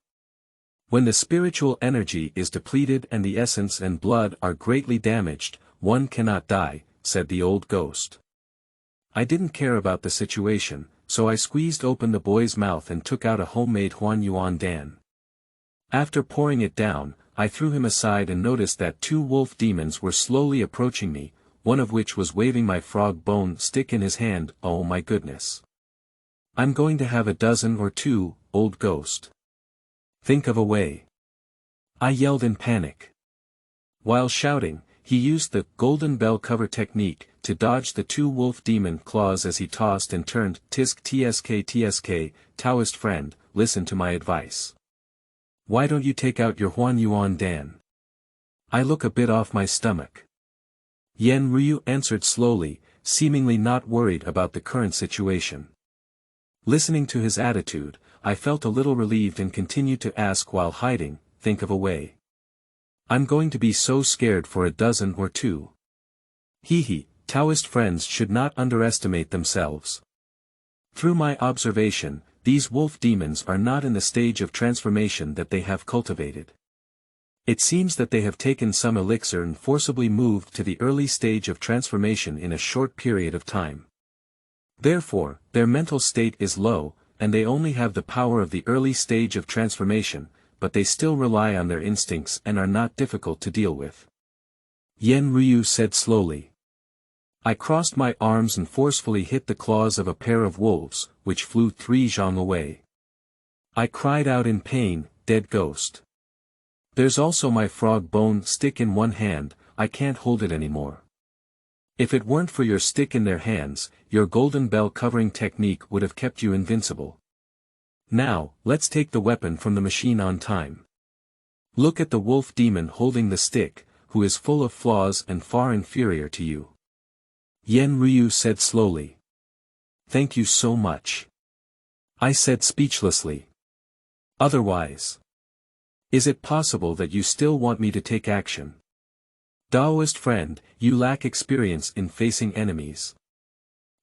When the spiritual energy is depleted and the essence and blood are greatly damaged, one cannot die, said the old ghost. I didn't care about the situation, so I squeezed open the boy's mouth and took out a homemade Huanyuan. After pouring it down, I threw him aside and noticed that 2 wolf demons were slowly approaching me, one of which was waving my frog bone stick in his hand. Oh my goodness. I'm going to have a dozen or 2, old ghost. Think of a way. I yelled in panic. While shouting, he used the golden bell cover technique to dodge the 2 wolf demon claws as he tossed and turned. Tisk tsk, Taoist friend, listen to my advice. Why don't you take out your Huanyuan? I look a bit off my stomach. Yen Ryu answered slowly, seemingly not worried about the current situation. Listening to his attitude, I felt a little relieved and continued to ask while hiding, think of a way. I'm going to be so scared for a dozen or 2. Hee, Taoist friends should not underestimate themselves. Through my observation, these wolf demons are not in the stage of transformation that they have cultivated. It seems that they have taken some elixir and forcibly moved to the early stage of transformation in a short period of time. Therefore, their mental state is low, and they only have the power of the early stage of transformation, but they still rely on their instincts and are not difficult to deal with. Yen Ryu said slowly. I crossed my arms and forcefully hit the claws of a pair of wolves, which flew 3 zhang away. I cried out in pain, dead ghost. There's also my frog bone stick in one hand, I can't hold it anymore. If it weren't for your stick in their hands, your golden bell covering technique would have kept you invincible. Now, let's take the weapon from the machine on time. Look at the wolf demon holding the stick, who is full of flaws and far inferior to you. Yen Ryu said slowly. Thank you so much. I said speechlessly. Otherwise. Is it possible that you still want me to take action? Taoist friend, you lack experience in facing enemies.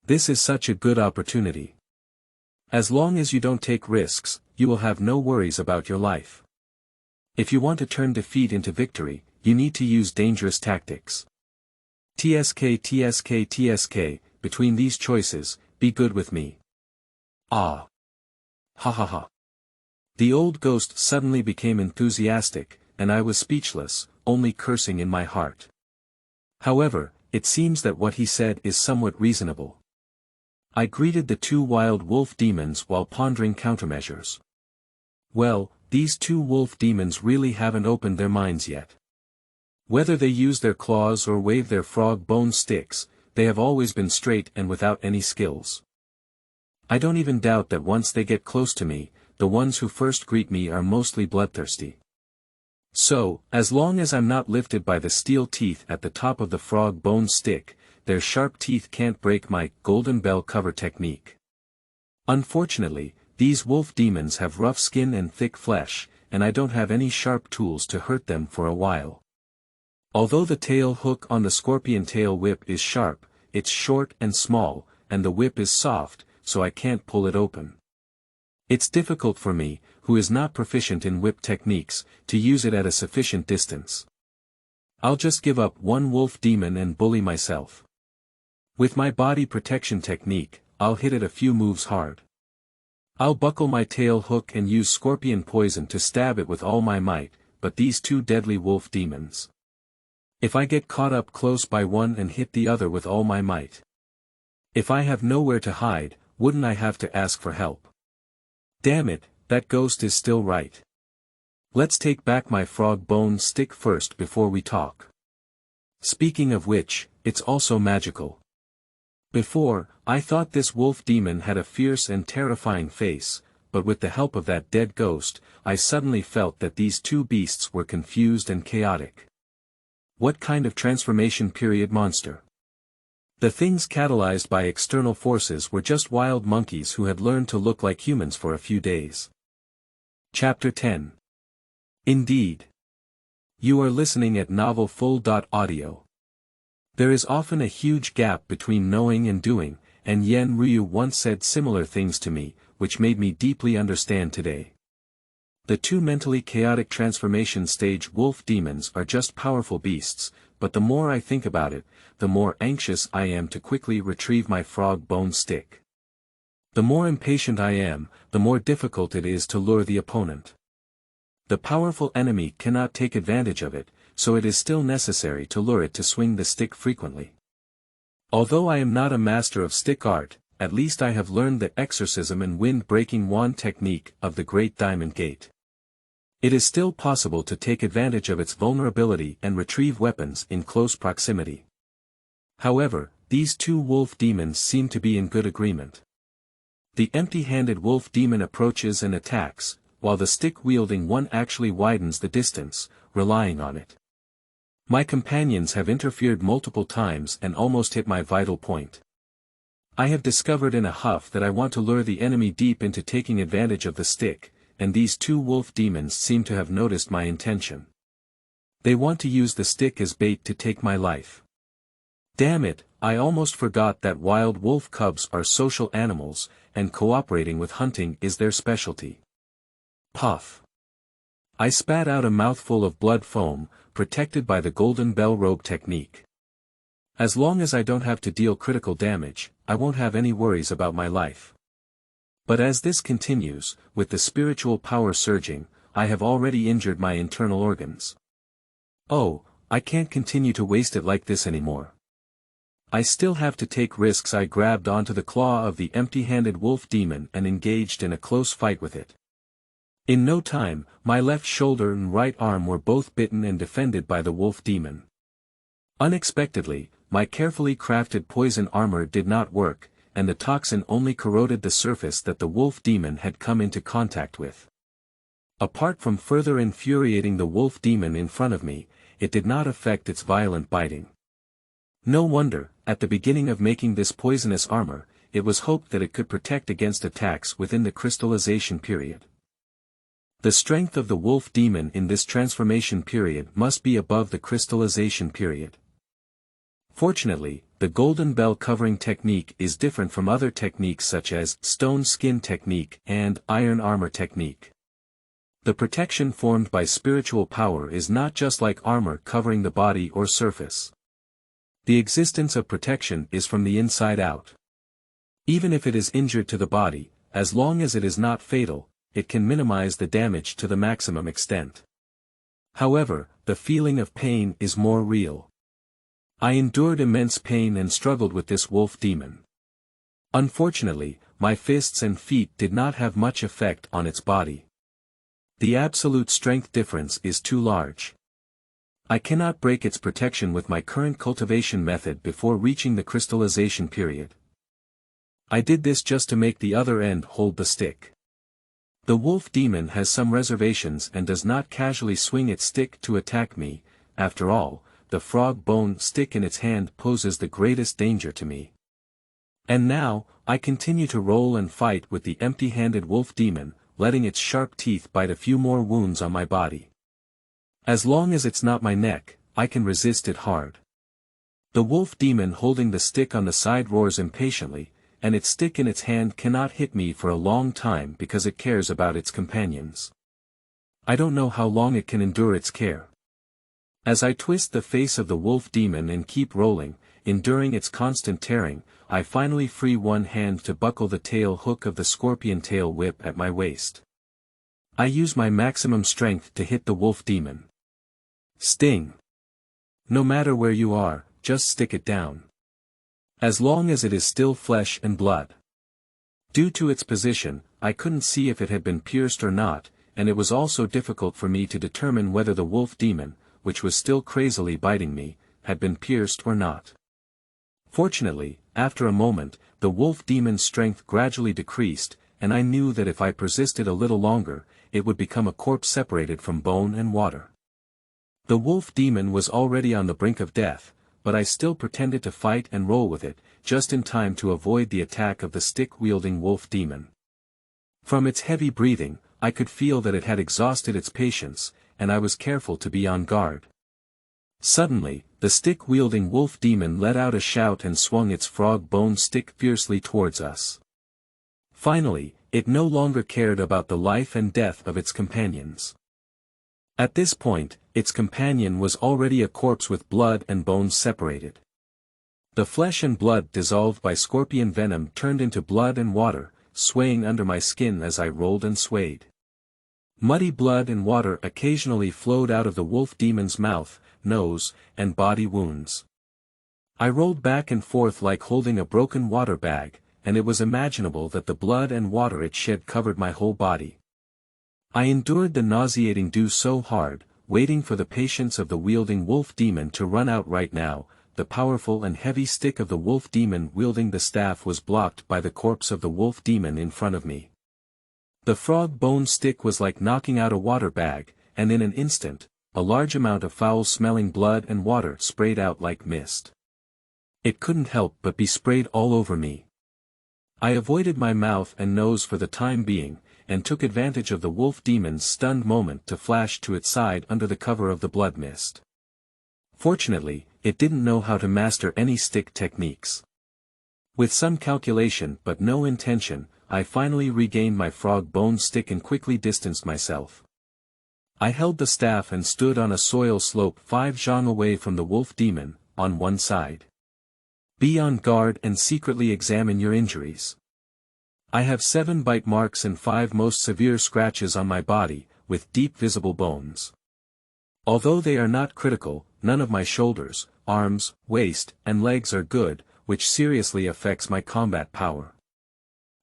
This is such a good opportunity. As long as you don't take risks, you will have no worries about your life. If you want to turn defeat into victory, you need to use dangerous tactics. TSK, between these choices, be good with me. Ah. Ha ha ha. The old ghost suddenly became enthusiastic, and I was speechless, only cursing in my heart. However, it seems that what he said is somewhat reasonable. I greeted the 2 wild wolf demons while pondering countermeasures. Well, these 2 wolf demons really haven't opened their minds yet. Whether they use their claws or wave their frog bone sticks, they have always been straight and without any skills. I don't even doubt that once they get close to me, the ones who first greet me are mostly bloodthirsty. So, as long as I'm not lifted by the steel teeth at the top of the frog bone stick, their sharp teeth can't break my golden bell cover technique. Unfortunately, these wolf demons have rough skin and thick flesh, and I don't have any sharp tools to hurt them for a while. Although the tail hook on the scorpion tail whip is sharp, it's short and small, and the whip is soft, so I can't pull it open. It's difficult for me, who is not proficient in whip techniques, to use it at a sufficient distance. I'll just give up one wolf demon and bully myself. With my body protection technique, I'll hit it a few moves hard. I'll buckle my tail hook and use scorpion poison to stab it with all my might, but these two deadly wolf demons. If I get caught up close by one and hit the other with all my might. If I have nowhere to hide, wouldn't I have to ask for help? Damn it, that ghost is still right. Let's take back my frog bone stick first before we talk. Speaking of which, it's also magical. Before, I thought this wolf demon had a fierce and terrifying face, but with the help of that dead ghost, I suddenly felt that these two beasts were confused and chaotic. What kind of transformation period monster? The things catalyzed by external forces were just wild monkeys who had learned to look like humans for a few days. Chapter 10. Indeed. You are listening at novelfull.audio. There is often a huge gap between knowing and doing, and Yen Ryu once said similar things to me, which made me deeply understand today. The two mentally chaotic transformation stage wolf demons are just powerful beasts, but the more I think about it, the more anxious I am to quickly retrieve my frog bone stick. The more impatient I am, the more difficult it is to lure the opponent. The powerful enemy cannot take advantage of it, so it is still necessary to lure it to swing the stick frequently. Although I am not a master of stick art, at least I have learned the exorcism and wind-breaking wand technique of the Great Diamond Gate. It is still possible to take advantage of its vulnerability and retrieve weapons in close proximity. However, these two wolf demons seem to be in good agreement. The empty-handed wolf demon approaches and attacks, while the stick-wielding one actually widens the distance, relying on it. My companions have interfered multiple times and almost hit my vital point. I have discovered in a huff that I want to lure the enemy deep into taking advantage of the stick, and these two wolf demons seem to have noticed my intention. They want to use the stick as bait to take my life. Damn it, I almost forgot that wild wolf cubs are social animals, and cooperating with hunting is their specialty. Puff. I spat out a mouthful of blood foam, protected by the golden bell robe technique. As long as I don't have to deal critical damage, I won't have any worries about my life. But as this continues, with the spiritual power surging, I have already injured my internal organs. Oh, I can't continue to waste it like this anymore. I still have to take risks. I grabbed onto the claw of the empty-handed wolf demon and engaged in a close fight with it. In no time, my left shoulder and right arm were both bitten and defended by the wolf demon. Unexpectedly, my carefully crafted poison armor did not work, and the toxin only corroded the surface that the wolf demon had come into contact with. Apart from further infuriating the wolf demon in front of me, it did not affect its violent biting. No wonder, at the beginning of making this poisonous armor, it was hoped that it could protect against attacks within the crystallization period. The strength of the wolf demon in this transformation period must be above the crystallization period. Fortunately, the golden bell covering technique is different from other techniques such as stone skin technique and iron armor technique. The protection formed by spiritual power is not just like armor covering the body or surface. The existence of protection is from the inside out. Even if it is injured to the body, as long as it is not fatal, it can minimize the damage to the maximum extent. However, the feeling of pain is more real. I endured immense pain and struggled with this wolf demon. Unfortunately, my fists and feet did not have much effect on its body. The absolute strength difference is too large. I cannot break its protection with my current cultivation method before reaching the crystallization period. I did this just to make the other end hold the stick. The wolf demon has some reservations and does not casually swing its stick to attack me. After all, the frog bone stick in its hand poses the greatest danger to me. And now, I continue to roll and fight with the empty-handed wolf demon, letting its sharp teeth bite a few more wounds on my body. As long as it's not my neck, I can resist it hard. The wolf demon holding the stick on the side roars impatiently, and its stick in its hand cannot hit me for a long time because it cares about its companions. I don't know how long it can endure its care. As I twist the face of the wolf demon and keep rolling, enduring its constant tearing, I finally free one hand to buckle the tail hook of the scorpion tail whip at my waist. I use my maximum strength to hit the wolf demon. Sting. No matter where you are, just stick it down. As long as it is still flesh and blood. Due to its position, I couldn't see if it had been pierced or not, and it was also difficult for me to determine whether the wolf demon, which was still crazily biting me, had been pierced or not. Fortunately, after a moment, the wolf demon's strength gradually decreased, and I knew that if I persisted a little longer, it would become a corpse separated from bone and water. The wolf demon was already on the brink of death, but I still pretended to fight and roll with it, just in time to avoid the attack of the stick-wielding wolf demon. From its heavy breathing, I could feel that it had exhausted its patience, and I was careful to be on guard. Suddenly, the stick-wielding wolf demon let out a shout and swung its frog bone stick fiercely towards us. Finally, it no longer cared about the life and death of its companions. At this point, its companion was already a corpse with blood and bones separated. The flesh and blood dissolved by scorpion venom turned into blood and water, swaying under my skin as I rolled and swayed. Muddy blood and water occasionally flowed out of the wolf demon's mouth, nose, and body wounds. I rolled back and forth like holding a broken water bag, and it was imaginable that the blood and water it shed covered my whole body. I endured the nauseating dew so hard, waiting for the patience of the wielding wolf demon to run out. Right now, the powerful and heavy stick of the wolf demon wielding the staff was blocked by the corpse of the wolf demon in front of me. The frog bone stick was like knocking out a water bag, and in an instant, a large amount of foul-smelling blood and water sprayed out like mist. It couldn't help but be sprayed all over me. I avoided my mouth and nose for the time being, and took advantage of the wolf demon's stunned moment to flash to its side under the cover of the blood mist. Fortunately, it didn't know how to master any stick techniques. With some calculation but no intention, I finally regained my frog bone stick and quickly distanced myself. I held the staff and stood on a soil slope 5 zhang away from the wolf demon, on one side. Be on guard and secretly examine your injuries. I have 7 bite marks and 5 most severe scratches on my body, with deep visible bones. Although they are not critical, none of my shoulders, arms, waist, and legs are good, which seriously affects my combat power.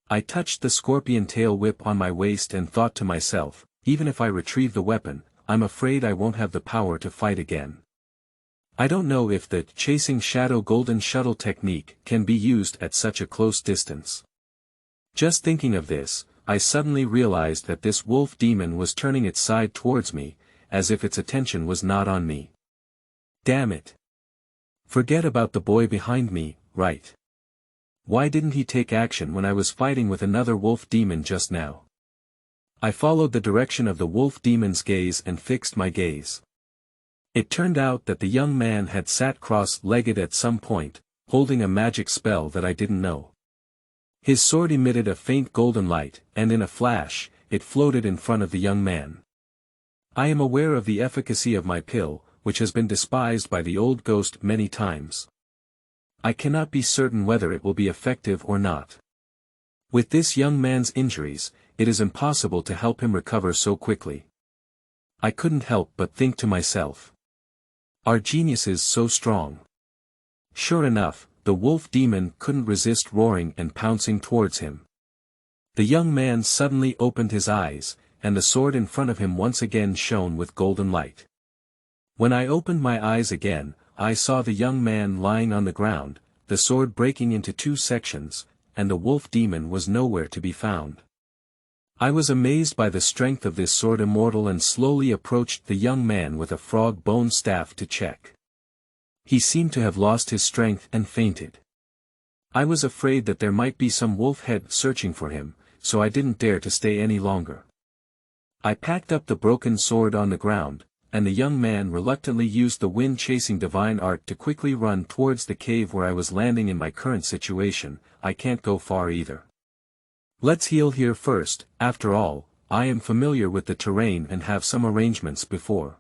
I touched the scorpion tail whip on my waist and thought to myself, even if I retrieve the weapon, I'm afraid I won't have the power to fight again. I don't know if the chasing shadow golden shuttle technique can be used at such a close distance. Just thinking of this, I suddenly realized that this wolf demon was turning its side towards me, as if its attention was not on me. Damn it! Forget about the boy behind me, right? Why didn't he take action when I was fighting with another wolf demon just now? I followed the direction of the wolf demon's gaze and fixed my gaze. It turned out that the young man had sat cross-legged at some point, holding a magic spell that I didn't know. His sword emitted a faint golden light, and in a flash, it floated in front of the young man. I am aware of the efficacy of my pill, which has been despised by the old ghost many times. I cannot be certain whether it will be effective or not. With this young man's injuries, it is impossible to help him recover so quickly. I couldn't help but think to myself. Are geniuses so strong? Sure enough, the wolf demon couldn't resist roaring and pouncing towards him. The young man suddenly opened his eyes, and the sword in front of him once again shone with golden light. When I opened my eyes again, I saw the young man lying on the ground, the sword breaking into 2 sections, and the wolf demon was nowhere to be found. I was amazed by the strength of this sword Immortal and slowly approached the young man with a frog bone staff to check. He seemed to have lost his strength and fainted. I was afraid that there might be some wolf head searching for him, so I didn't dare to stay any longer. I packed up the broken sword on the ground, and the young man reluctantly used the wind-chasing divine art to quickly run towards the cave where I was landing. In my current situation, I can't go far either. Let's heal here first. After all, I am familiar with the terrain and have some arrangements before.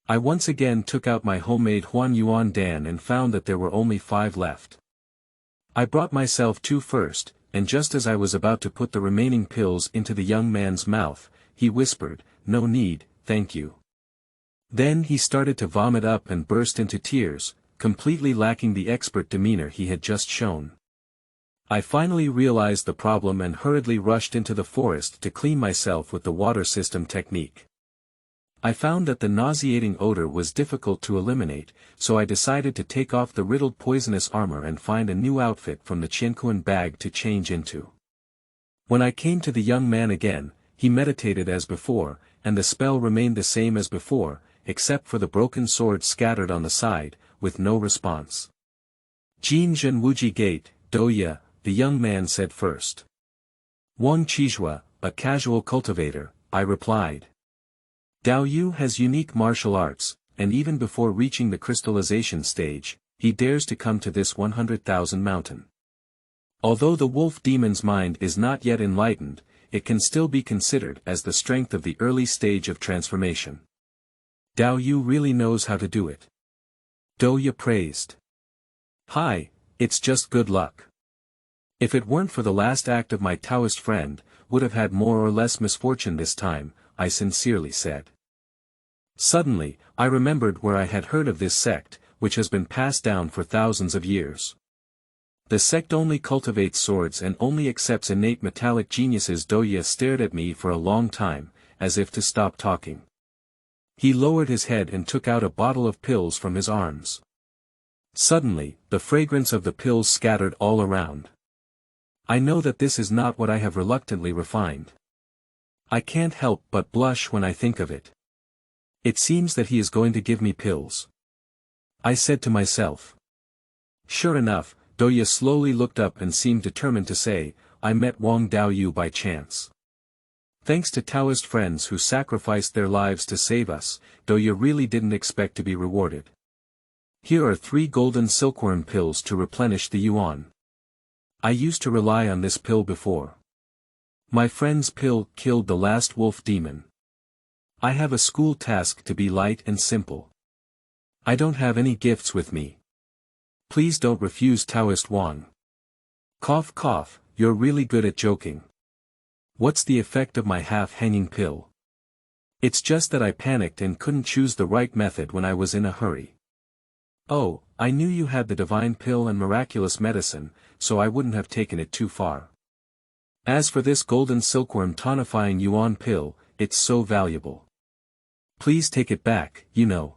I once again took out my homemade Huan Dan and found that there were only 5 left. I brought myself 2 first, and just as I was about to put the remaining pills into the young man's mouth, he whispered, "No need, thank you." Then he started to vomit up and burst into tears, completely lacking the expert demeanor he had just shown. I finally realized the problem and hurriedly rushed into the forest to clean myself with the water system technique. I found that the nauseating odor was difficult to eliminate, so I decided to take off the riddled poisonous armor and find a new outfit from the Qiankuan bag to change into. When I came to the young man again, he meditated as before, and the spell remained the same as before, except for the broken sword scattered on the side, with no response. "Jin Zhen Wuji Gate, Douya," the young man said first. "Wang Qizhuo, a casual cultivator," I replied. "Dao Yu has unique martial arts, and even before reaching the crystallization stage, he dares to come to this 100,000 mountain. Although the wolf demon's mind is not yet enlightened, it can still be considered as the strength of the early stage of transformation. Dao Yu really knows how to do it." Douya praised. "Hi, it's just good luck. If it weren't for the last act of my Taoist friend, would have had more or less misfortune this time," I sincerely said. Suddenly, I remembered where I had heard of this sect, which has been passed down for thousands of years. The sect only cultivates swords and only accepts innate metallic geniuses. Douya stared at me for a long time, as if to stop talking. He lowered his head and took out a bottle of pills from his arms. Suddenly, the fragrance of the pills scattered all around. I know that this is not what I have reluctantly refined. I can't help but blush when I think of it. It seems that he is going to give me pills. I said to myself. Sure enough, Douya slowly looked up and seemed determined to say, "I met Wang Daoyu by chance. Thanks to Taoist friends who sacrificed their lives to save us, Douya really didn't expect to be rewarded. Here are 3 golden silkworm pills to replenish the yuan. I used to rely on this pill before. My friend's pill killed the last wolf demon. I have a school task to be light and simple. I don't have any gifts with me. Please don't refuse Taoist Wang." Cough cough, you're really good at joking. What's the effect of my half-hanging pill? It's just that I panicked and couldn't choose the right method when I was in a hurry. Oh, I knew you had the divine pill and miraculous medicine, so I wouldn't have taken it too far. As for this golden silkworm tonifying yuan pill, it's so valuable. Please take it back, you know.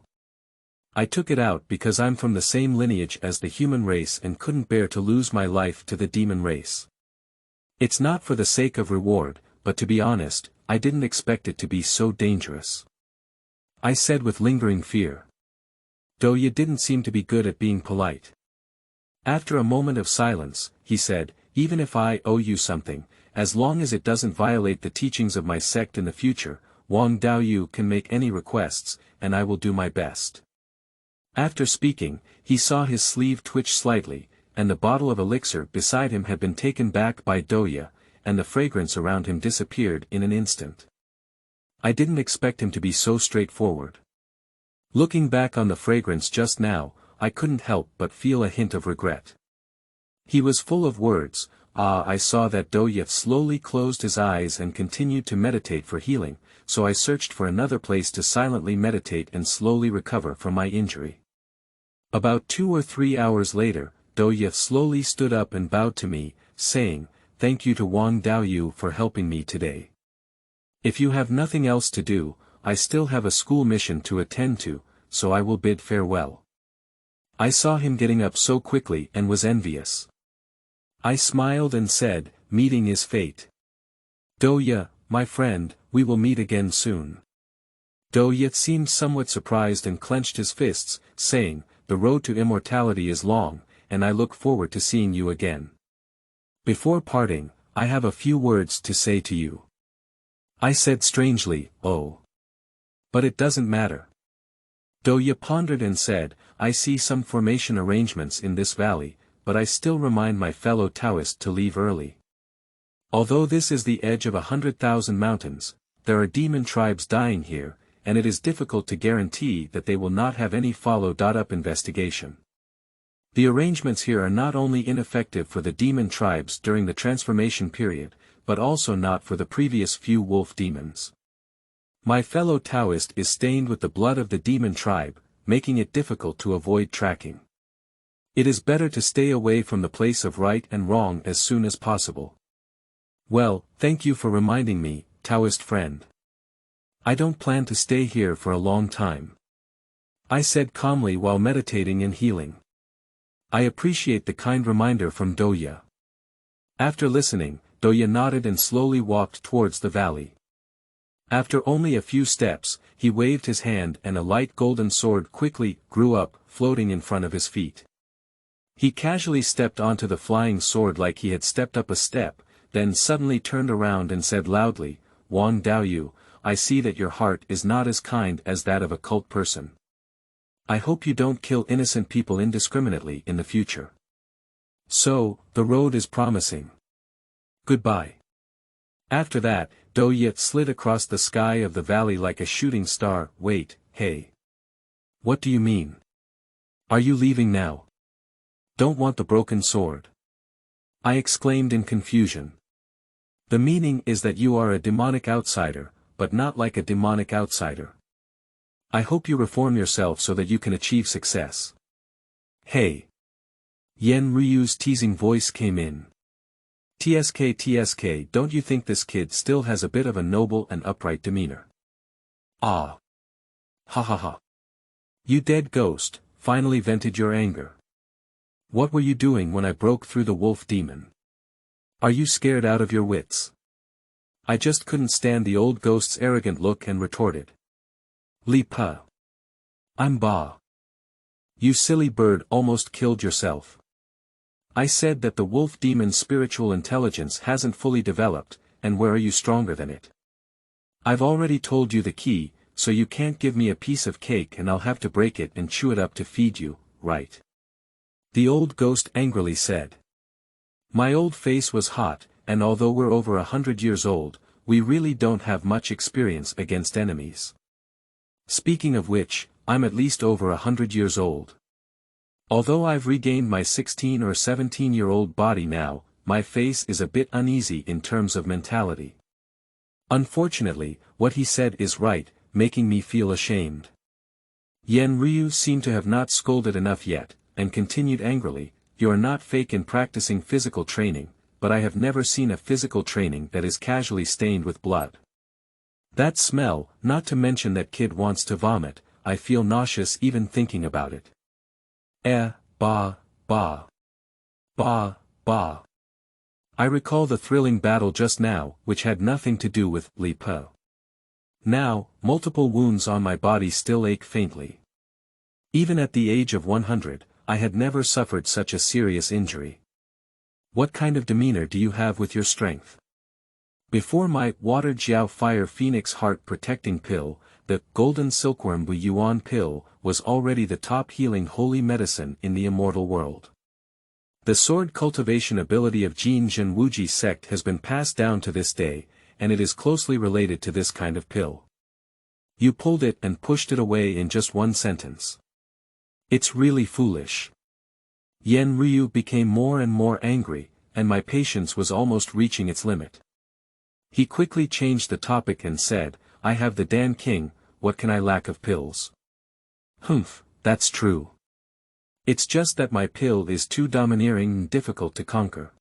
I took it out because I'm from the same lineage as the human race and couldn't bear to lose my life to the demon race. It's not for the sake of reward, but to be honest, I didn't expect it to be so dangerous. I said with lingering fear. Douya didn't seem to be good at being polite. After a moment of silence, he said, "Even if I owe you something, as long as it doesn't violate the teachings of my sect in the future, Wang Daoyu can make any requests, and I will do my best." After speaking, he saw his sleeve twitch slightly, and the bottle of elixir beside him had been taken back by Douya, and the fragrance around him disappeared in an instant. I didn't expect him to be so straightforward. Looking back on the fragrance just now, I couldn't help but feel a hint of regret. He was full of words. I saw that Douya slowly closed his eyes and continued to meditate for healing, so I searched for another place to silently meditate and slowly recover from my injury. About 2 or 3 hours later, Douya slowly stood up and bowed to me, saying, "Thank you to Wang Daoyu for helping me today. If you have nothing else to do, I still have a school mission to attend to, so I will bid farewell." I saw him getting up so quickly and was envious. I smiled and said, "Meeting is fate. Douya, my friend, we will meet again soon." Douya seemed somewhat surprised and clenched his fists, saying, the road to immortality is long, and I look forward to seeing you again. Before parting, I have a few words to say to you. I said strangely, oh. But it doesn't matter. Douya pondered and said, I see some formation arrangements in this valley, but I still remind my fellow Taoist to leave early. Although this is the edge of 100,000 mountains, there are demon tribes dying here, and it is difficult to guarantee that they will not have any follow-up investigation. The arrangements here are not only ineffective for the demon tribes during the transformation period, but also not for the previous few wolf demons. My fellow Taoist is stained with the blood of the demon tribe, making it difficult to avoid tracking. It is better to stay away from the place of right and wrong as soon as possible. Well, thank you for reminding me, Taoist friend. I don't plan to stay here for a long time. I said calmly while meditating and healing. I appreciate the kind reminder from Douya. After listening, Douya nodded and slowly walked towards the valley. After only a few steps, he waved his hand and a light golden sword quickly grew up, floating in front of his feet. He casually stepped onto the flying sword like he had stepped up a step, then suddenly turned around and said loudly, Wang Daoyu, I see that your heart is not as kind as that of a cult person. I hope you don't kill innocent people indiscriminately in the future. So, the road is promising. Goodbye. After that, Douya slid across the sky of the valley like a shooting star. Wait, hey. What do you mean? Are you leaving now? Don't want the broken sword. I exclaimed in confusion. The meaning is that you are a demonic outsider, but not like a demonic outsider. I hope you reform yourself so that you can achieve success. Hey. Yen Ryu's teasing voice came in. TSK, don't you think this kid still has a bit of a noble and upright demeanor? Ah. Ha ha ha. You dead ghost, finally vented your anger. What were you doing when I broke through the wolf demon? Are you scared out of your wits? I just couldn't stand the old ghost's arrogant look and retorted. Li Pa. I'm Ba. You silly bird almost killed yourself. I said that the wolf demon's spiritual intelligence hasn't fully developed, and where are you stronger than it? I've already told you the key, so you can't give me a piece of cake and I'll have to break it and chew it up to feed you, right? The old ghost angrily said. My old face was hot, and although we're over 100 years old, we really don't have much experience against enemies. Speaking of which, I'm at least over 100 years old. Although I've regained my 16 or 17-year-old body now, my face is a bit uneasy in terms of mentality. Unfortunately, what he said is right, making me feel ashamed. Yen Ryu seemed to have not scolded enough yet, and continued angrily, you are not fake in practicing physical training, but I have never seen a physical training that is casually stained with blood. That smell, not to mention that kid wants to vomit, I feel nauseous even thinking about it. Ba. I recall the thrilling battle just now, which had nothing to do with Li Po. Now, multiple wounds on my body still ache faintly. Even at the age of 100, I had never suffered such a serious injury. What kind of demeanor do you have with your strength? Before my Water Jiao Fire Phoenix Heart Protecting Pill, the Golden Silkworm Bu Yuan Pill was already the top healing holy medicine in the immortal world. The sword cultivation ability of Jin Zhen Wuji sect has been passed down to this day, and it is closely related to this kind of pill. You pulled it and pushed it away in just one sentence. It's really foolish. Yen Ryu became more and more angry, and my patience was almost reaching its limit. He quickly changed the topic and said, I have the Dan King, what can I lack of pills? Humph, that's true. It's just that my pill is too domineering and difficult to conquer.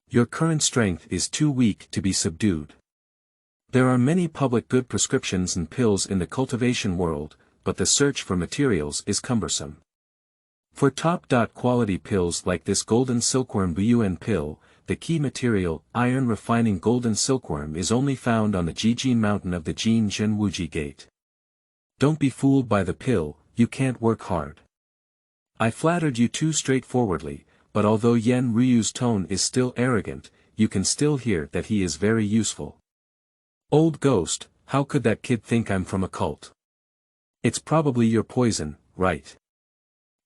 Your current strength is too weak to be subdued. There are many public good prescriptions and pills in the cultivation world, but the search for materials is cumbersome. For top-quality pills like this Golden Silkworm Bu Yuan pill, the key material, iron refining golden silkworm is only found on the Jijin mountain of the Jin Zhen Wuji Gate. Don't be fooled by the pill, you can't work hard. I flattered you too straightforwardly, but although Yen Ryu's tone is still arrogant, you can still hear that he is very useful. Old ghost, how could that kid think I'm from a cult? It's probably your poison, right?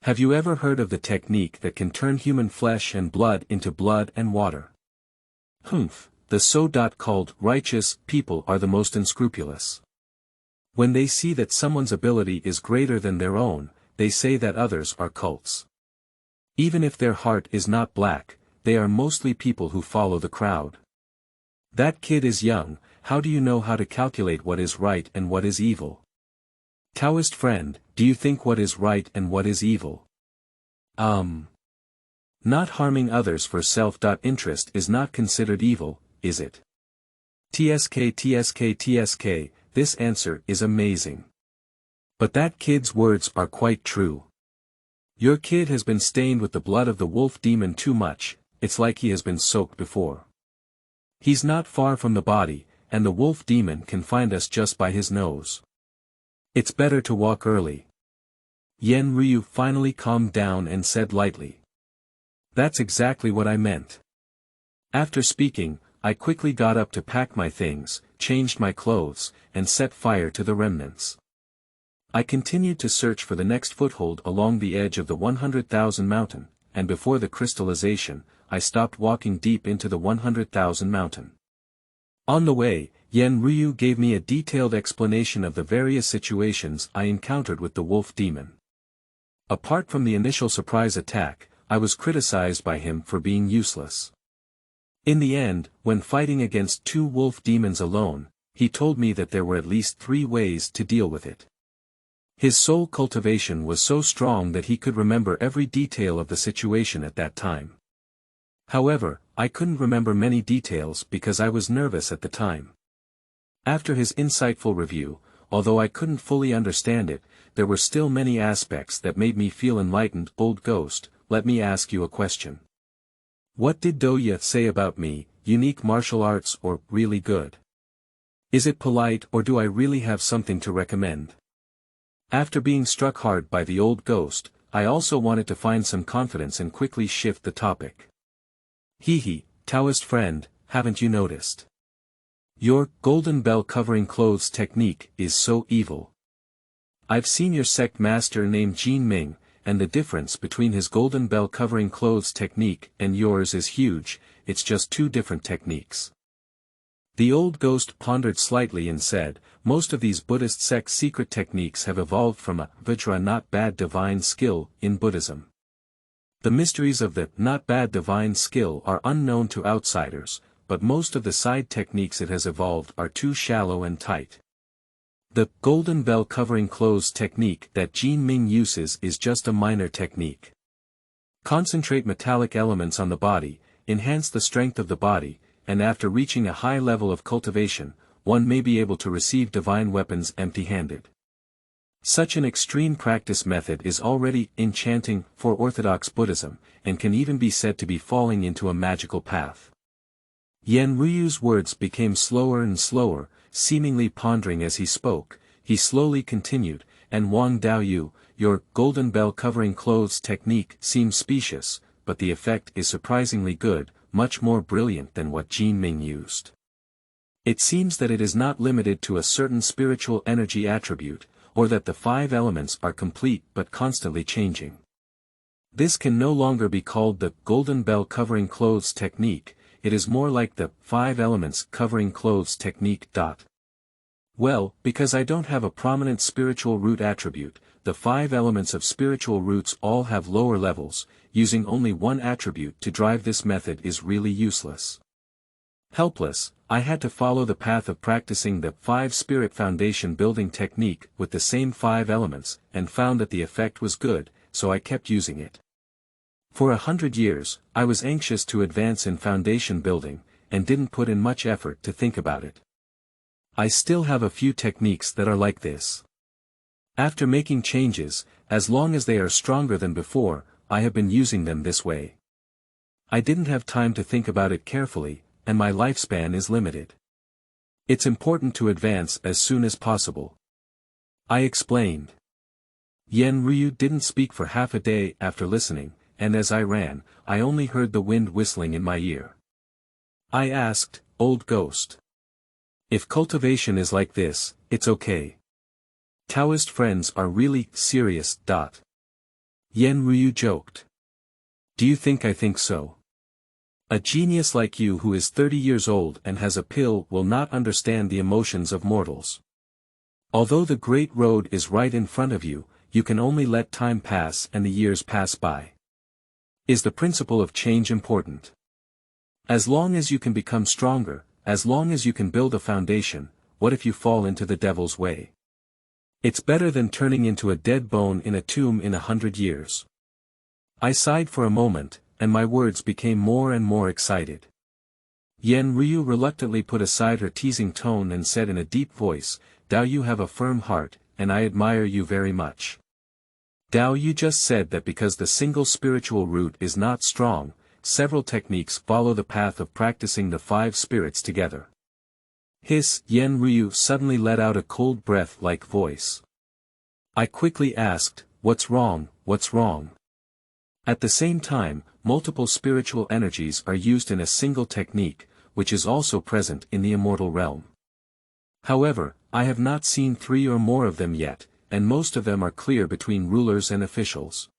Have you ever heard of the technique that can turn human flesh and blood into blood and water? Humph, the so-called righteous people are the most unscrupulous. When they see that someone's ability is greater than their own, they say that others are cults. Even if their heart is not black, they are mostly people who follow the crowd. That kid is young, how do you know how to calculate what is right and what is evil? Taoist friend, do you think what is right and what is evil? Not harming others for self-interest is not considered evil, is it? TSK, this answer is amazing. But that kid's words are quite true. Your kid has been stained with the blood of the wolf demon too much, it's like he has been soaked before. He's not far from the body, and the wolf demon can find us just by his nose. It's better to walk early. Yen Ryu finally calmed down and said lightly. That's exactly what I meant. After speaking, I quickly got up to pack my things, changed my clothes, and set fire to the remnants. I continued to search for the next foothold along the edge of the 100,000 mountain, and before the crystallization, I stopped walking deep into the 100,000 mountain. On the way, Yen Ryu gave me a detailed explanation of the various situations I encountered with the wolf demon. Apart from the initial surprise attack, I was criticized by him for being useless. In the end, when fighting against 2 wolf demons alone, he told me that there were at least 3 ways to deal with it. His soul cultivation was so strong that he could remember every detail of the situation at that time. However, I couldn't remember many details because I was nervous at the time. After his insightful review, although I couldn't fully understand it, there were still many aspects that made me feel enlightened. Old ghost, let me ask you a question. What did Douya say about me, unique martial arts or really good? Is it polite or do I really have something to recommend? After being struck hard by the old ghost, I also wanted to find some confidence and quickly shift the topic. Hehe, Taoist friend, haven't you noticed? Your golden bell covering clothes technique is so evil. I've seen your sect master named Jin Ming, and the difference between his golden bell covering clothes technique and yours is huge, it's just 2 different techniques. The old ghost pondered slightly and said, most of these Buddhist sect secret techniques have evolved from a vajra not bad divine skill in Buddhism. The mysteries of the not bad divine skill are unknown to outsiders, but most of the side techniques it has evolved are too shallow and tight. The golden bell covering clothes technique that Jin Ming uses is just a minor technique. Concentrate metallic elements on the body, enhance the strength of the body, and after reaching a high level of cultivation, one may be able to receive divine weapons empty-handed. Such an extreme practice method is already enchanting for Orthodox Buddhism, and can even be said to be falling into a magical path. Yen Ryu's words became slower and slower, seemingly pondering as he spoke. He slowly continued, and Wang Daoyu, your golden bell covering clothes technique seems specious, but the effect is surprisingly good, much more brilliant than what Jin Ming used. It seems that it is not limited to a certain spiritual energy attribute, or that the 5 elements are complete but constantly changing. This can no longer be called the golden bell covering clothes technique, it is more like the 5 elements covering clothes technique. Well, because I don't have a prominent spiritual root attribute, the 5 elements of spiritual roots all have lower levels, using only one attribute to drive this method is really useless. Helpless, I had to follow the path of practicing the 5 spirit foundation building technique with the same 5 elements, and found that the effect was good, so I kept using it. For 100 years, I was anxious to advance in foundation building, and didn't put in much effort to think about it. I still have a few techniques that are like this. After making changes, as long as they are stronger than before, I have been using them this way. I didn't have time to think about it carefully, and my lifespan is limited. It's important to advance as soon as possible. I explained. Yan Ryu didn't speak for half a day after listening, and as I ran, I only heard the wind whistling in my ear. I asked, "Old ghost. If cultivation is like this, it's okay. Taoist friends are really serious. Yan Ryu joked. Do you think I think so? A genius like you who is 30 years old and has a pill will not understand the emotions of mortals. Although the great road is right in front of you, you can only let time pass and the years pass by. Is the principle of change important? As long as you can become stronger, as long as you can build a foundation, what if you fall into the devil's way? It's better than turning into a dead bone in a tomb in 100 years. I sighed for a moment, and my words became more and more excited. Yan Ryu reluctantly put aside her teasing tone and said in a deep voice, Dao, you have a firm heart, and I admire you very much. Dao, you just said that because the single spiritual root is not strong, several techniques follow the path of practicing the 5 spirits together. Hiss, Yan Ryu suddenly let out a cold breath-like voice. I quickly asked, what's wrong, what's wrong? At the same time, multiple spiritual energies are used in a single technique, which is also present in the immortal realm. However, I have not seen 3 or more of them yet, and most of them are clear between rulers and officials.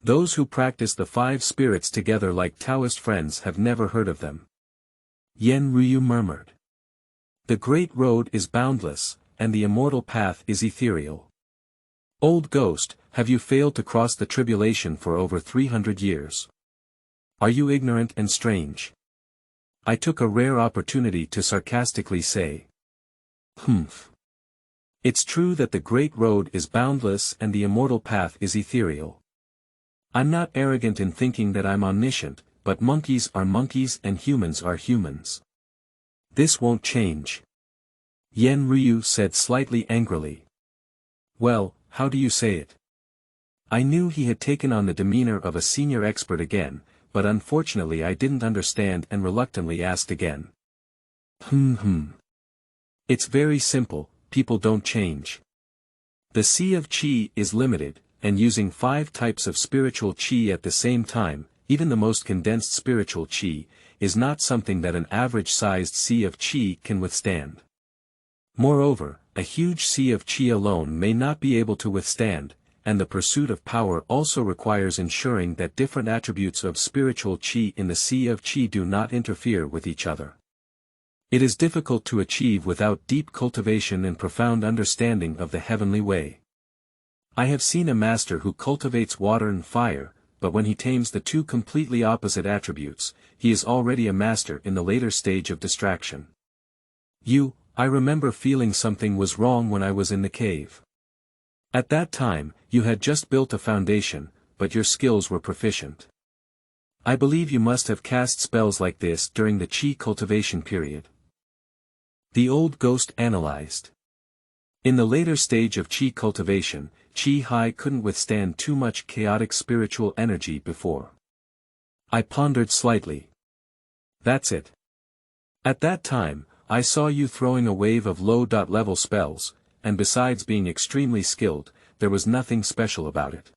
Those who practice the 5 spirits together like Taoist friends have never heard of them. Yan Ryu murmured. The great road is boundless, and the immortal path is ethereal. Old ghost, have you failed to cross the tribulation for over 300 years? Are you ignorant and strange? I took a rare opportunity to sarcastically say. Humph. It's true that the great road is boundless and the immortal path is ethereal. I'm not arrogant in thinking that I'm omniscient, but monkeys are monkeys and humans are humans. This won't change. Yan Ryu said slightly angrily. Well, how do you say it? I knew he had taken on the demeanor of a senior expert again, but unfortunately I didn't understand and reluctantly asked again. It's very simple, people don't change. The sea of qi is limited, and using 5 types of spiritual qi at the same time, even the most condensed spiritual qi, is not something that an average-sized sea of qi can withstand. Moreover, a huge sea of qi alone may not be able to withstand, and the pursuit of power also requires ensuring that different attributes of spiritual qi in the sea of qi do not interfere with each other. It is difficult to achieve without deep cultivation and profound understanding of the heavenly way. I have seen a master who cultivates water and fire, but when he tames the 2 completely opposite attributes, he is already a master in the later stage of distraction. I remember feeling something was wrong when I was in the cave. At that time, you had just built a foundation, but your skills were proficient. I believe you must have cast spells like this during the qi cultivation period. The old ghost analyzed. In the later stage of qi cultivation, qi high couldn't withstand too much chaotic spiritual energy before. I pondered slightly. That's it. At that time, I saw you throwing a wave of low-level spells, and besides being extremely skilled, there was nothing special about it.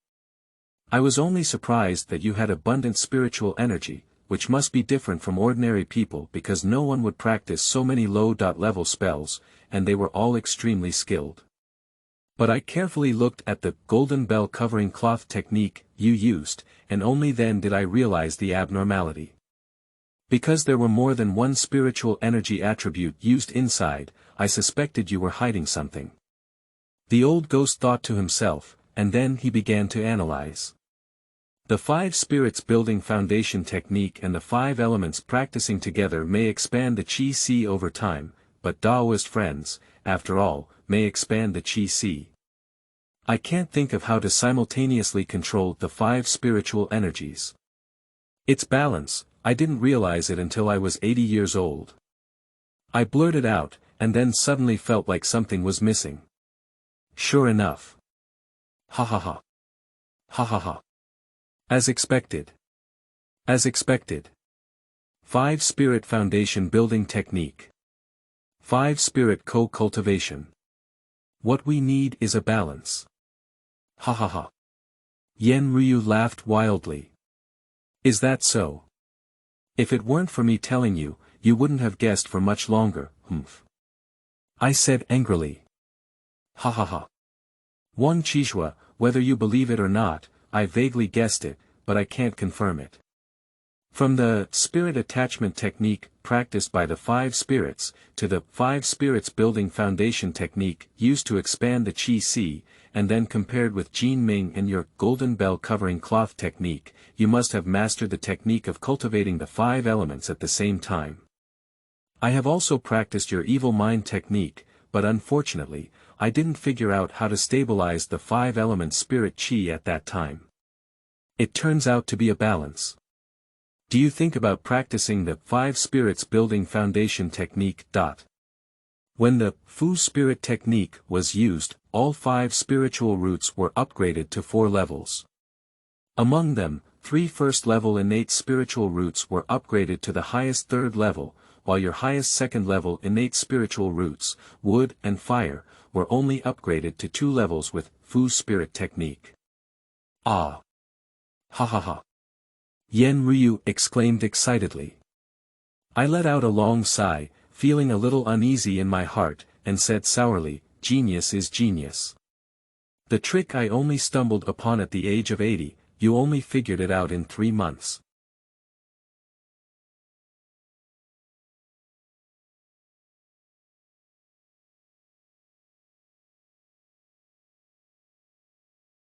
I was only surprised that you had abundant spiritual energy, which must be different from ordinary people because no one would practice so many low-level spells, and they were all extremely skilled. But I carefully looked at the golden bell covering cloth technique you used, and only then did I realize the abnormality. Because there were more than one spiritual energy attribute used inside, I suspected you were hiding something. The old ghost thought to himself, and then he began to analyze. The 5 spirits building foundation technique and the 5 elements practicing together may expand the qi sea over time, but Taoist friends, after all, may expand the qi sea. I can't think of how to simultaneously control the 5 spiritual energies. It's balance. I didn't realize it until I was 80 years old. I blurted out, and then suddenly felt like something was missing. Sure enough. Ha ha ha. Ha ha ha. As expected. As expected. 5 Spirit Foundation Building Technique. 5 Spirit Co-Cultivation. What we need is a balance. Ha ha ha. Yan Ryu laughed wildly. Is that so? If it weren't for me telling you, you wouldn't have guessed for much longer, humph. I said angrily. Ha ha ha. Wang Qizhuo, whether you believe it or not, I vaguely guessed it, but I can't confirm it. From the spirit attachment technique practiced by the 5 spirits, to the 5 spirits building foundation technique used to expand the Qi Si, and then compared with Jin Ming and your golden bell covering cloth technique, you must have mastered the technique of cultivating the 5 elements at the same time. I have also practiced your evil mind technique, but unfortunately, I didn't figure out how to stabilize the 5 element spirit Qi at that time. It turns out to be a balance. Do you think about practicing the 5 spirits building foundation technique? When the Fu spirit technique was used, all 5 spiritual roots were upgraded to 4 levels. Among them, 3 first-level innate spiritual roots were upgraded to the highest 3rd level, while your highest 2nd level innate spiritual roots, wood and fire, were only upgraded to 2 levels with Fu spirit technique. Ah! Ha ha ha! Yan Ryu exclaimed excitedly. I let out a long sigh, feeling a little uneasy in my heart, and said sourly, genius is genius. The trick I only stumbled upon at the age of 80, you only figured it out in 3 months.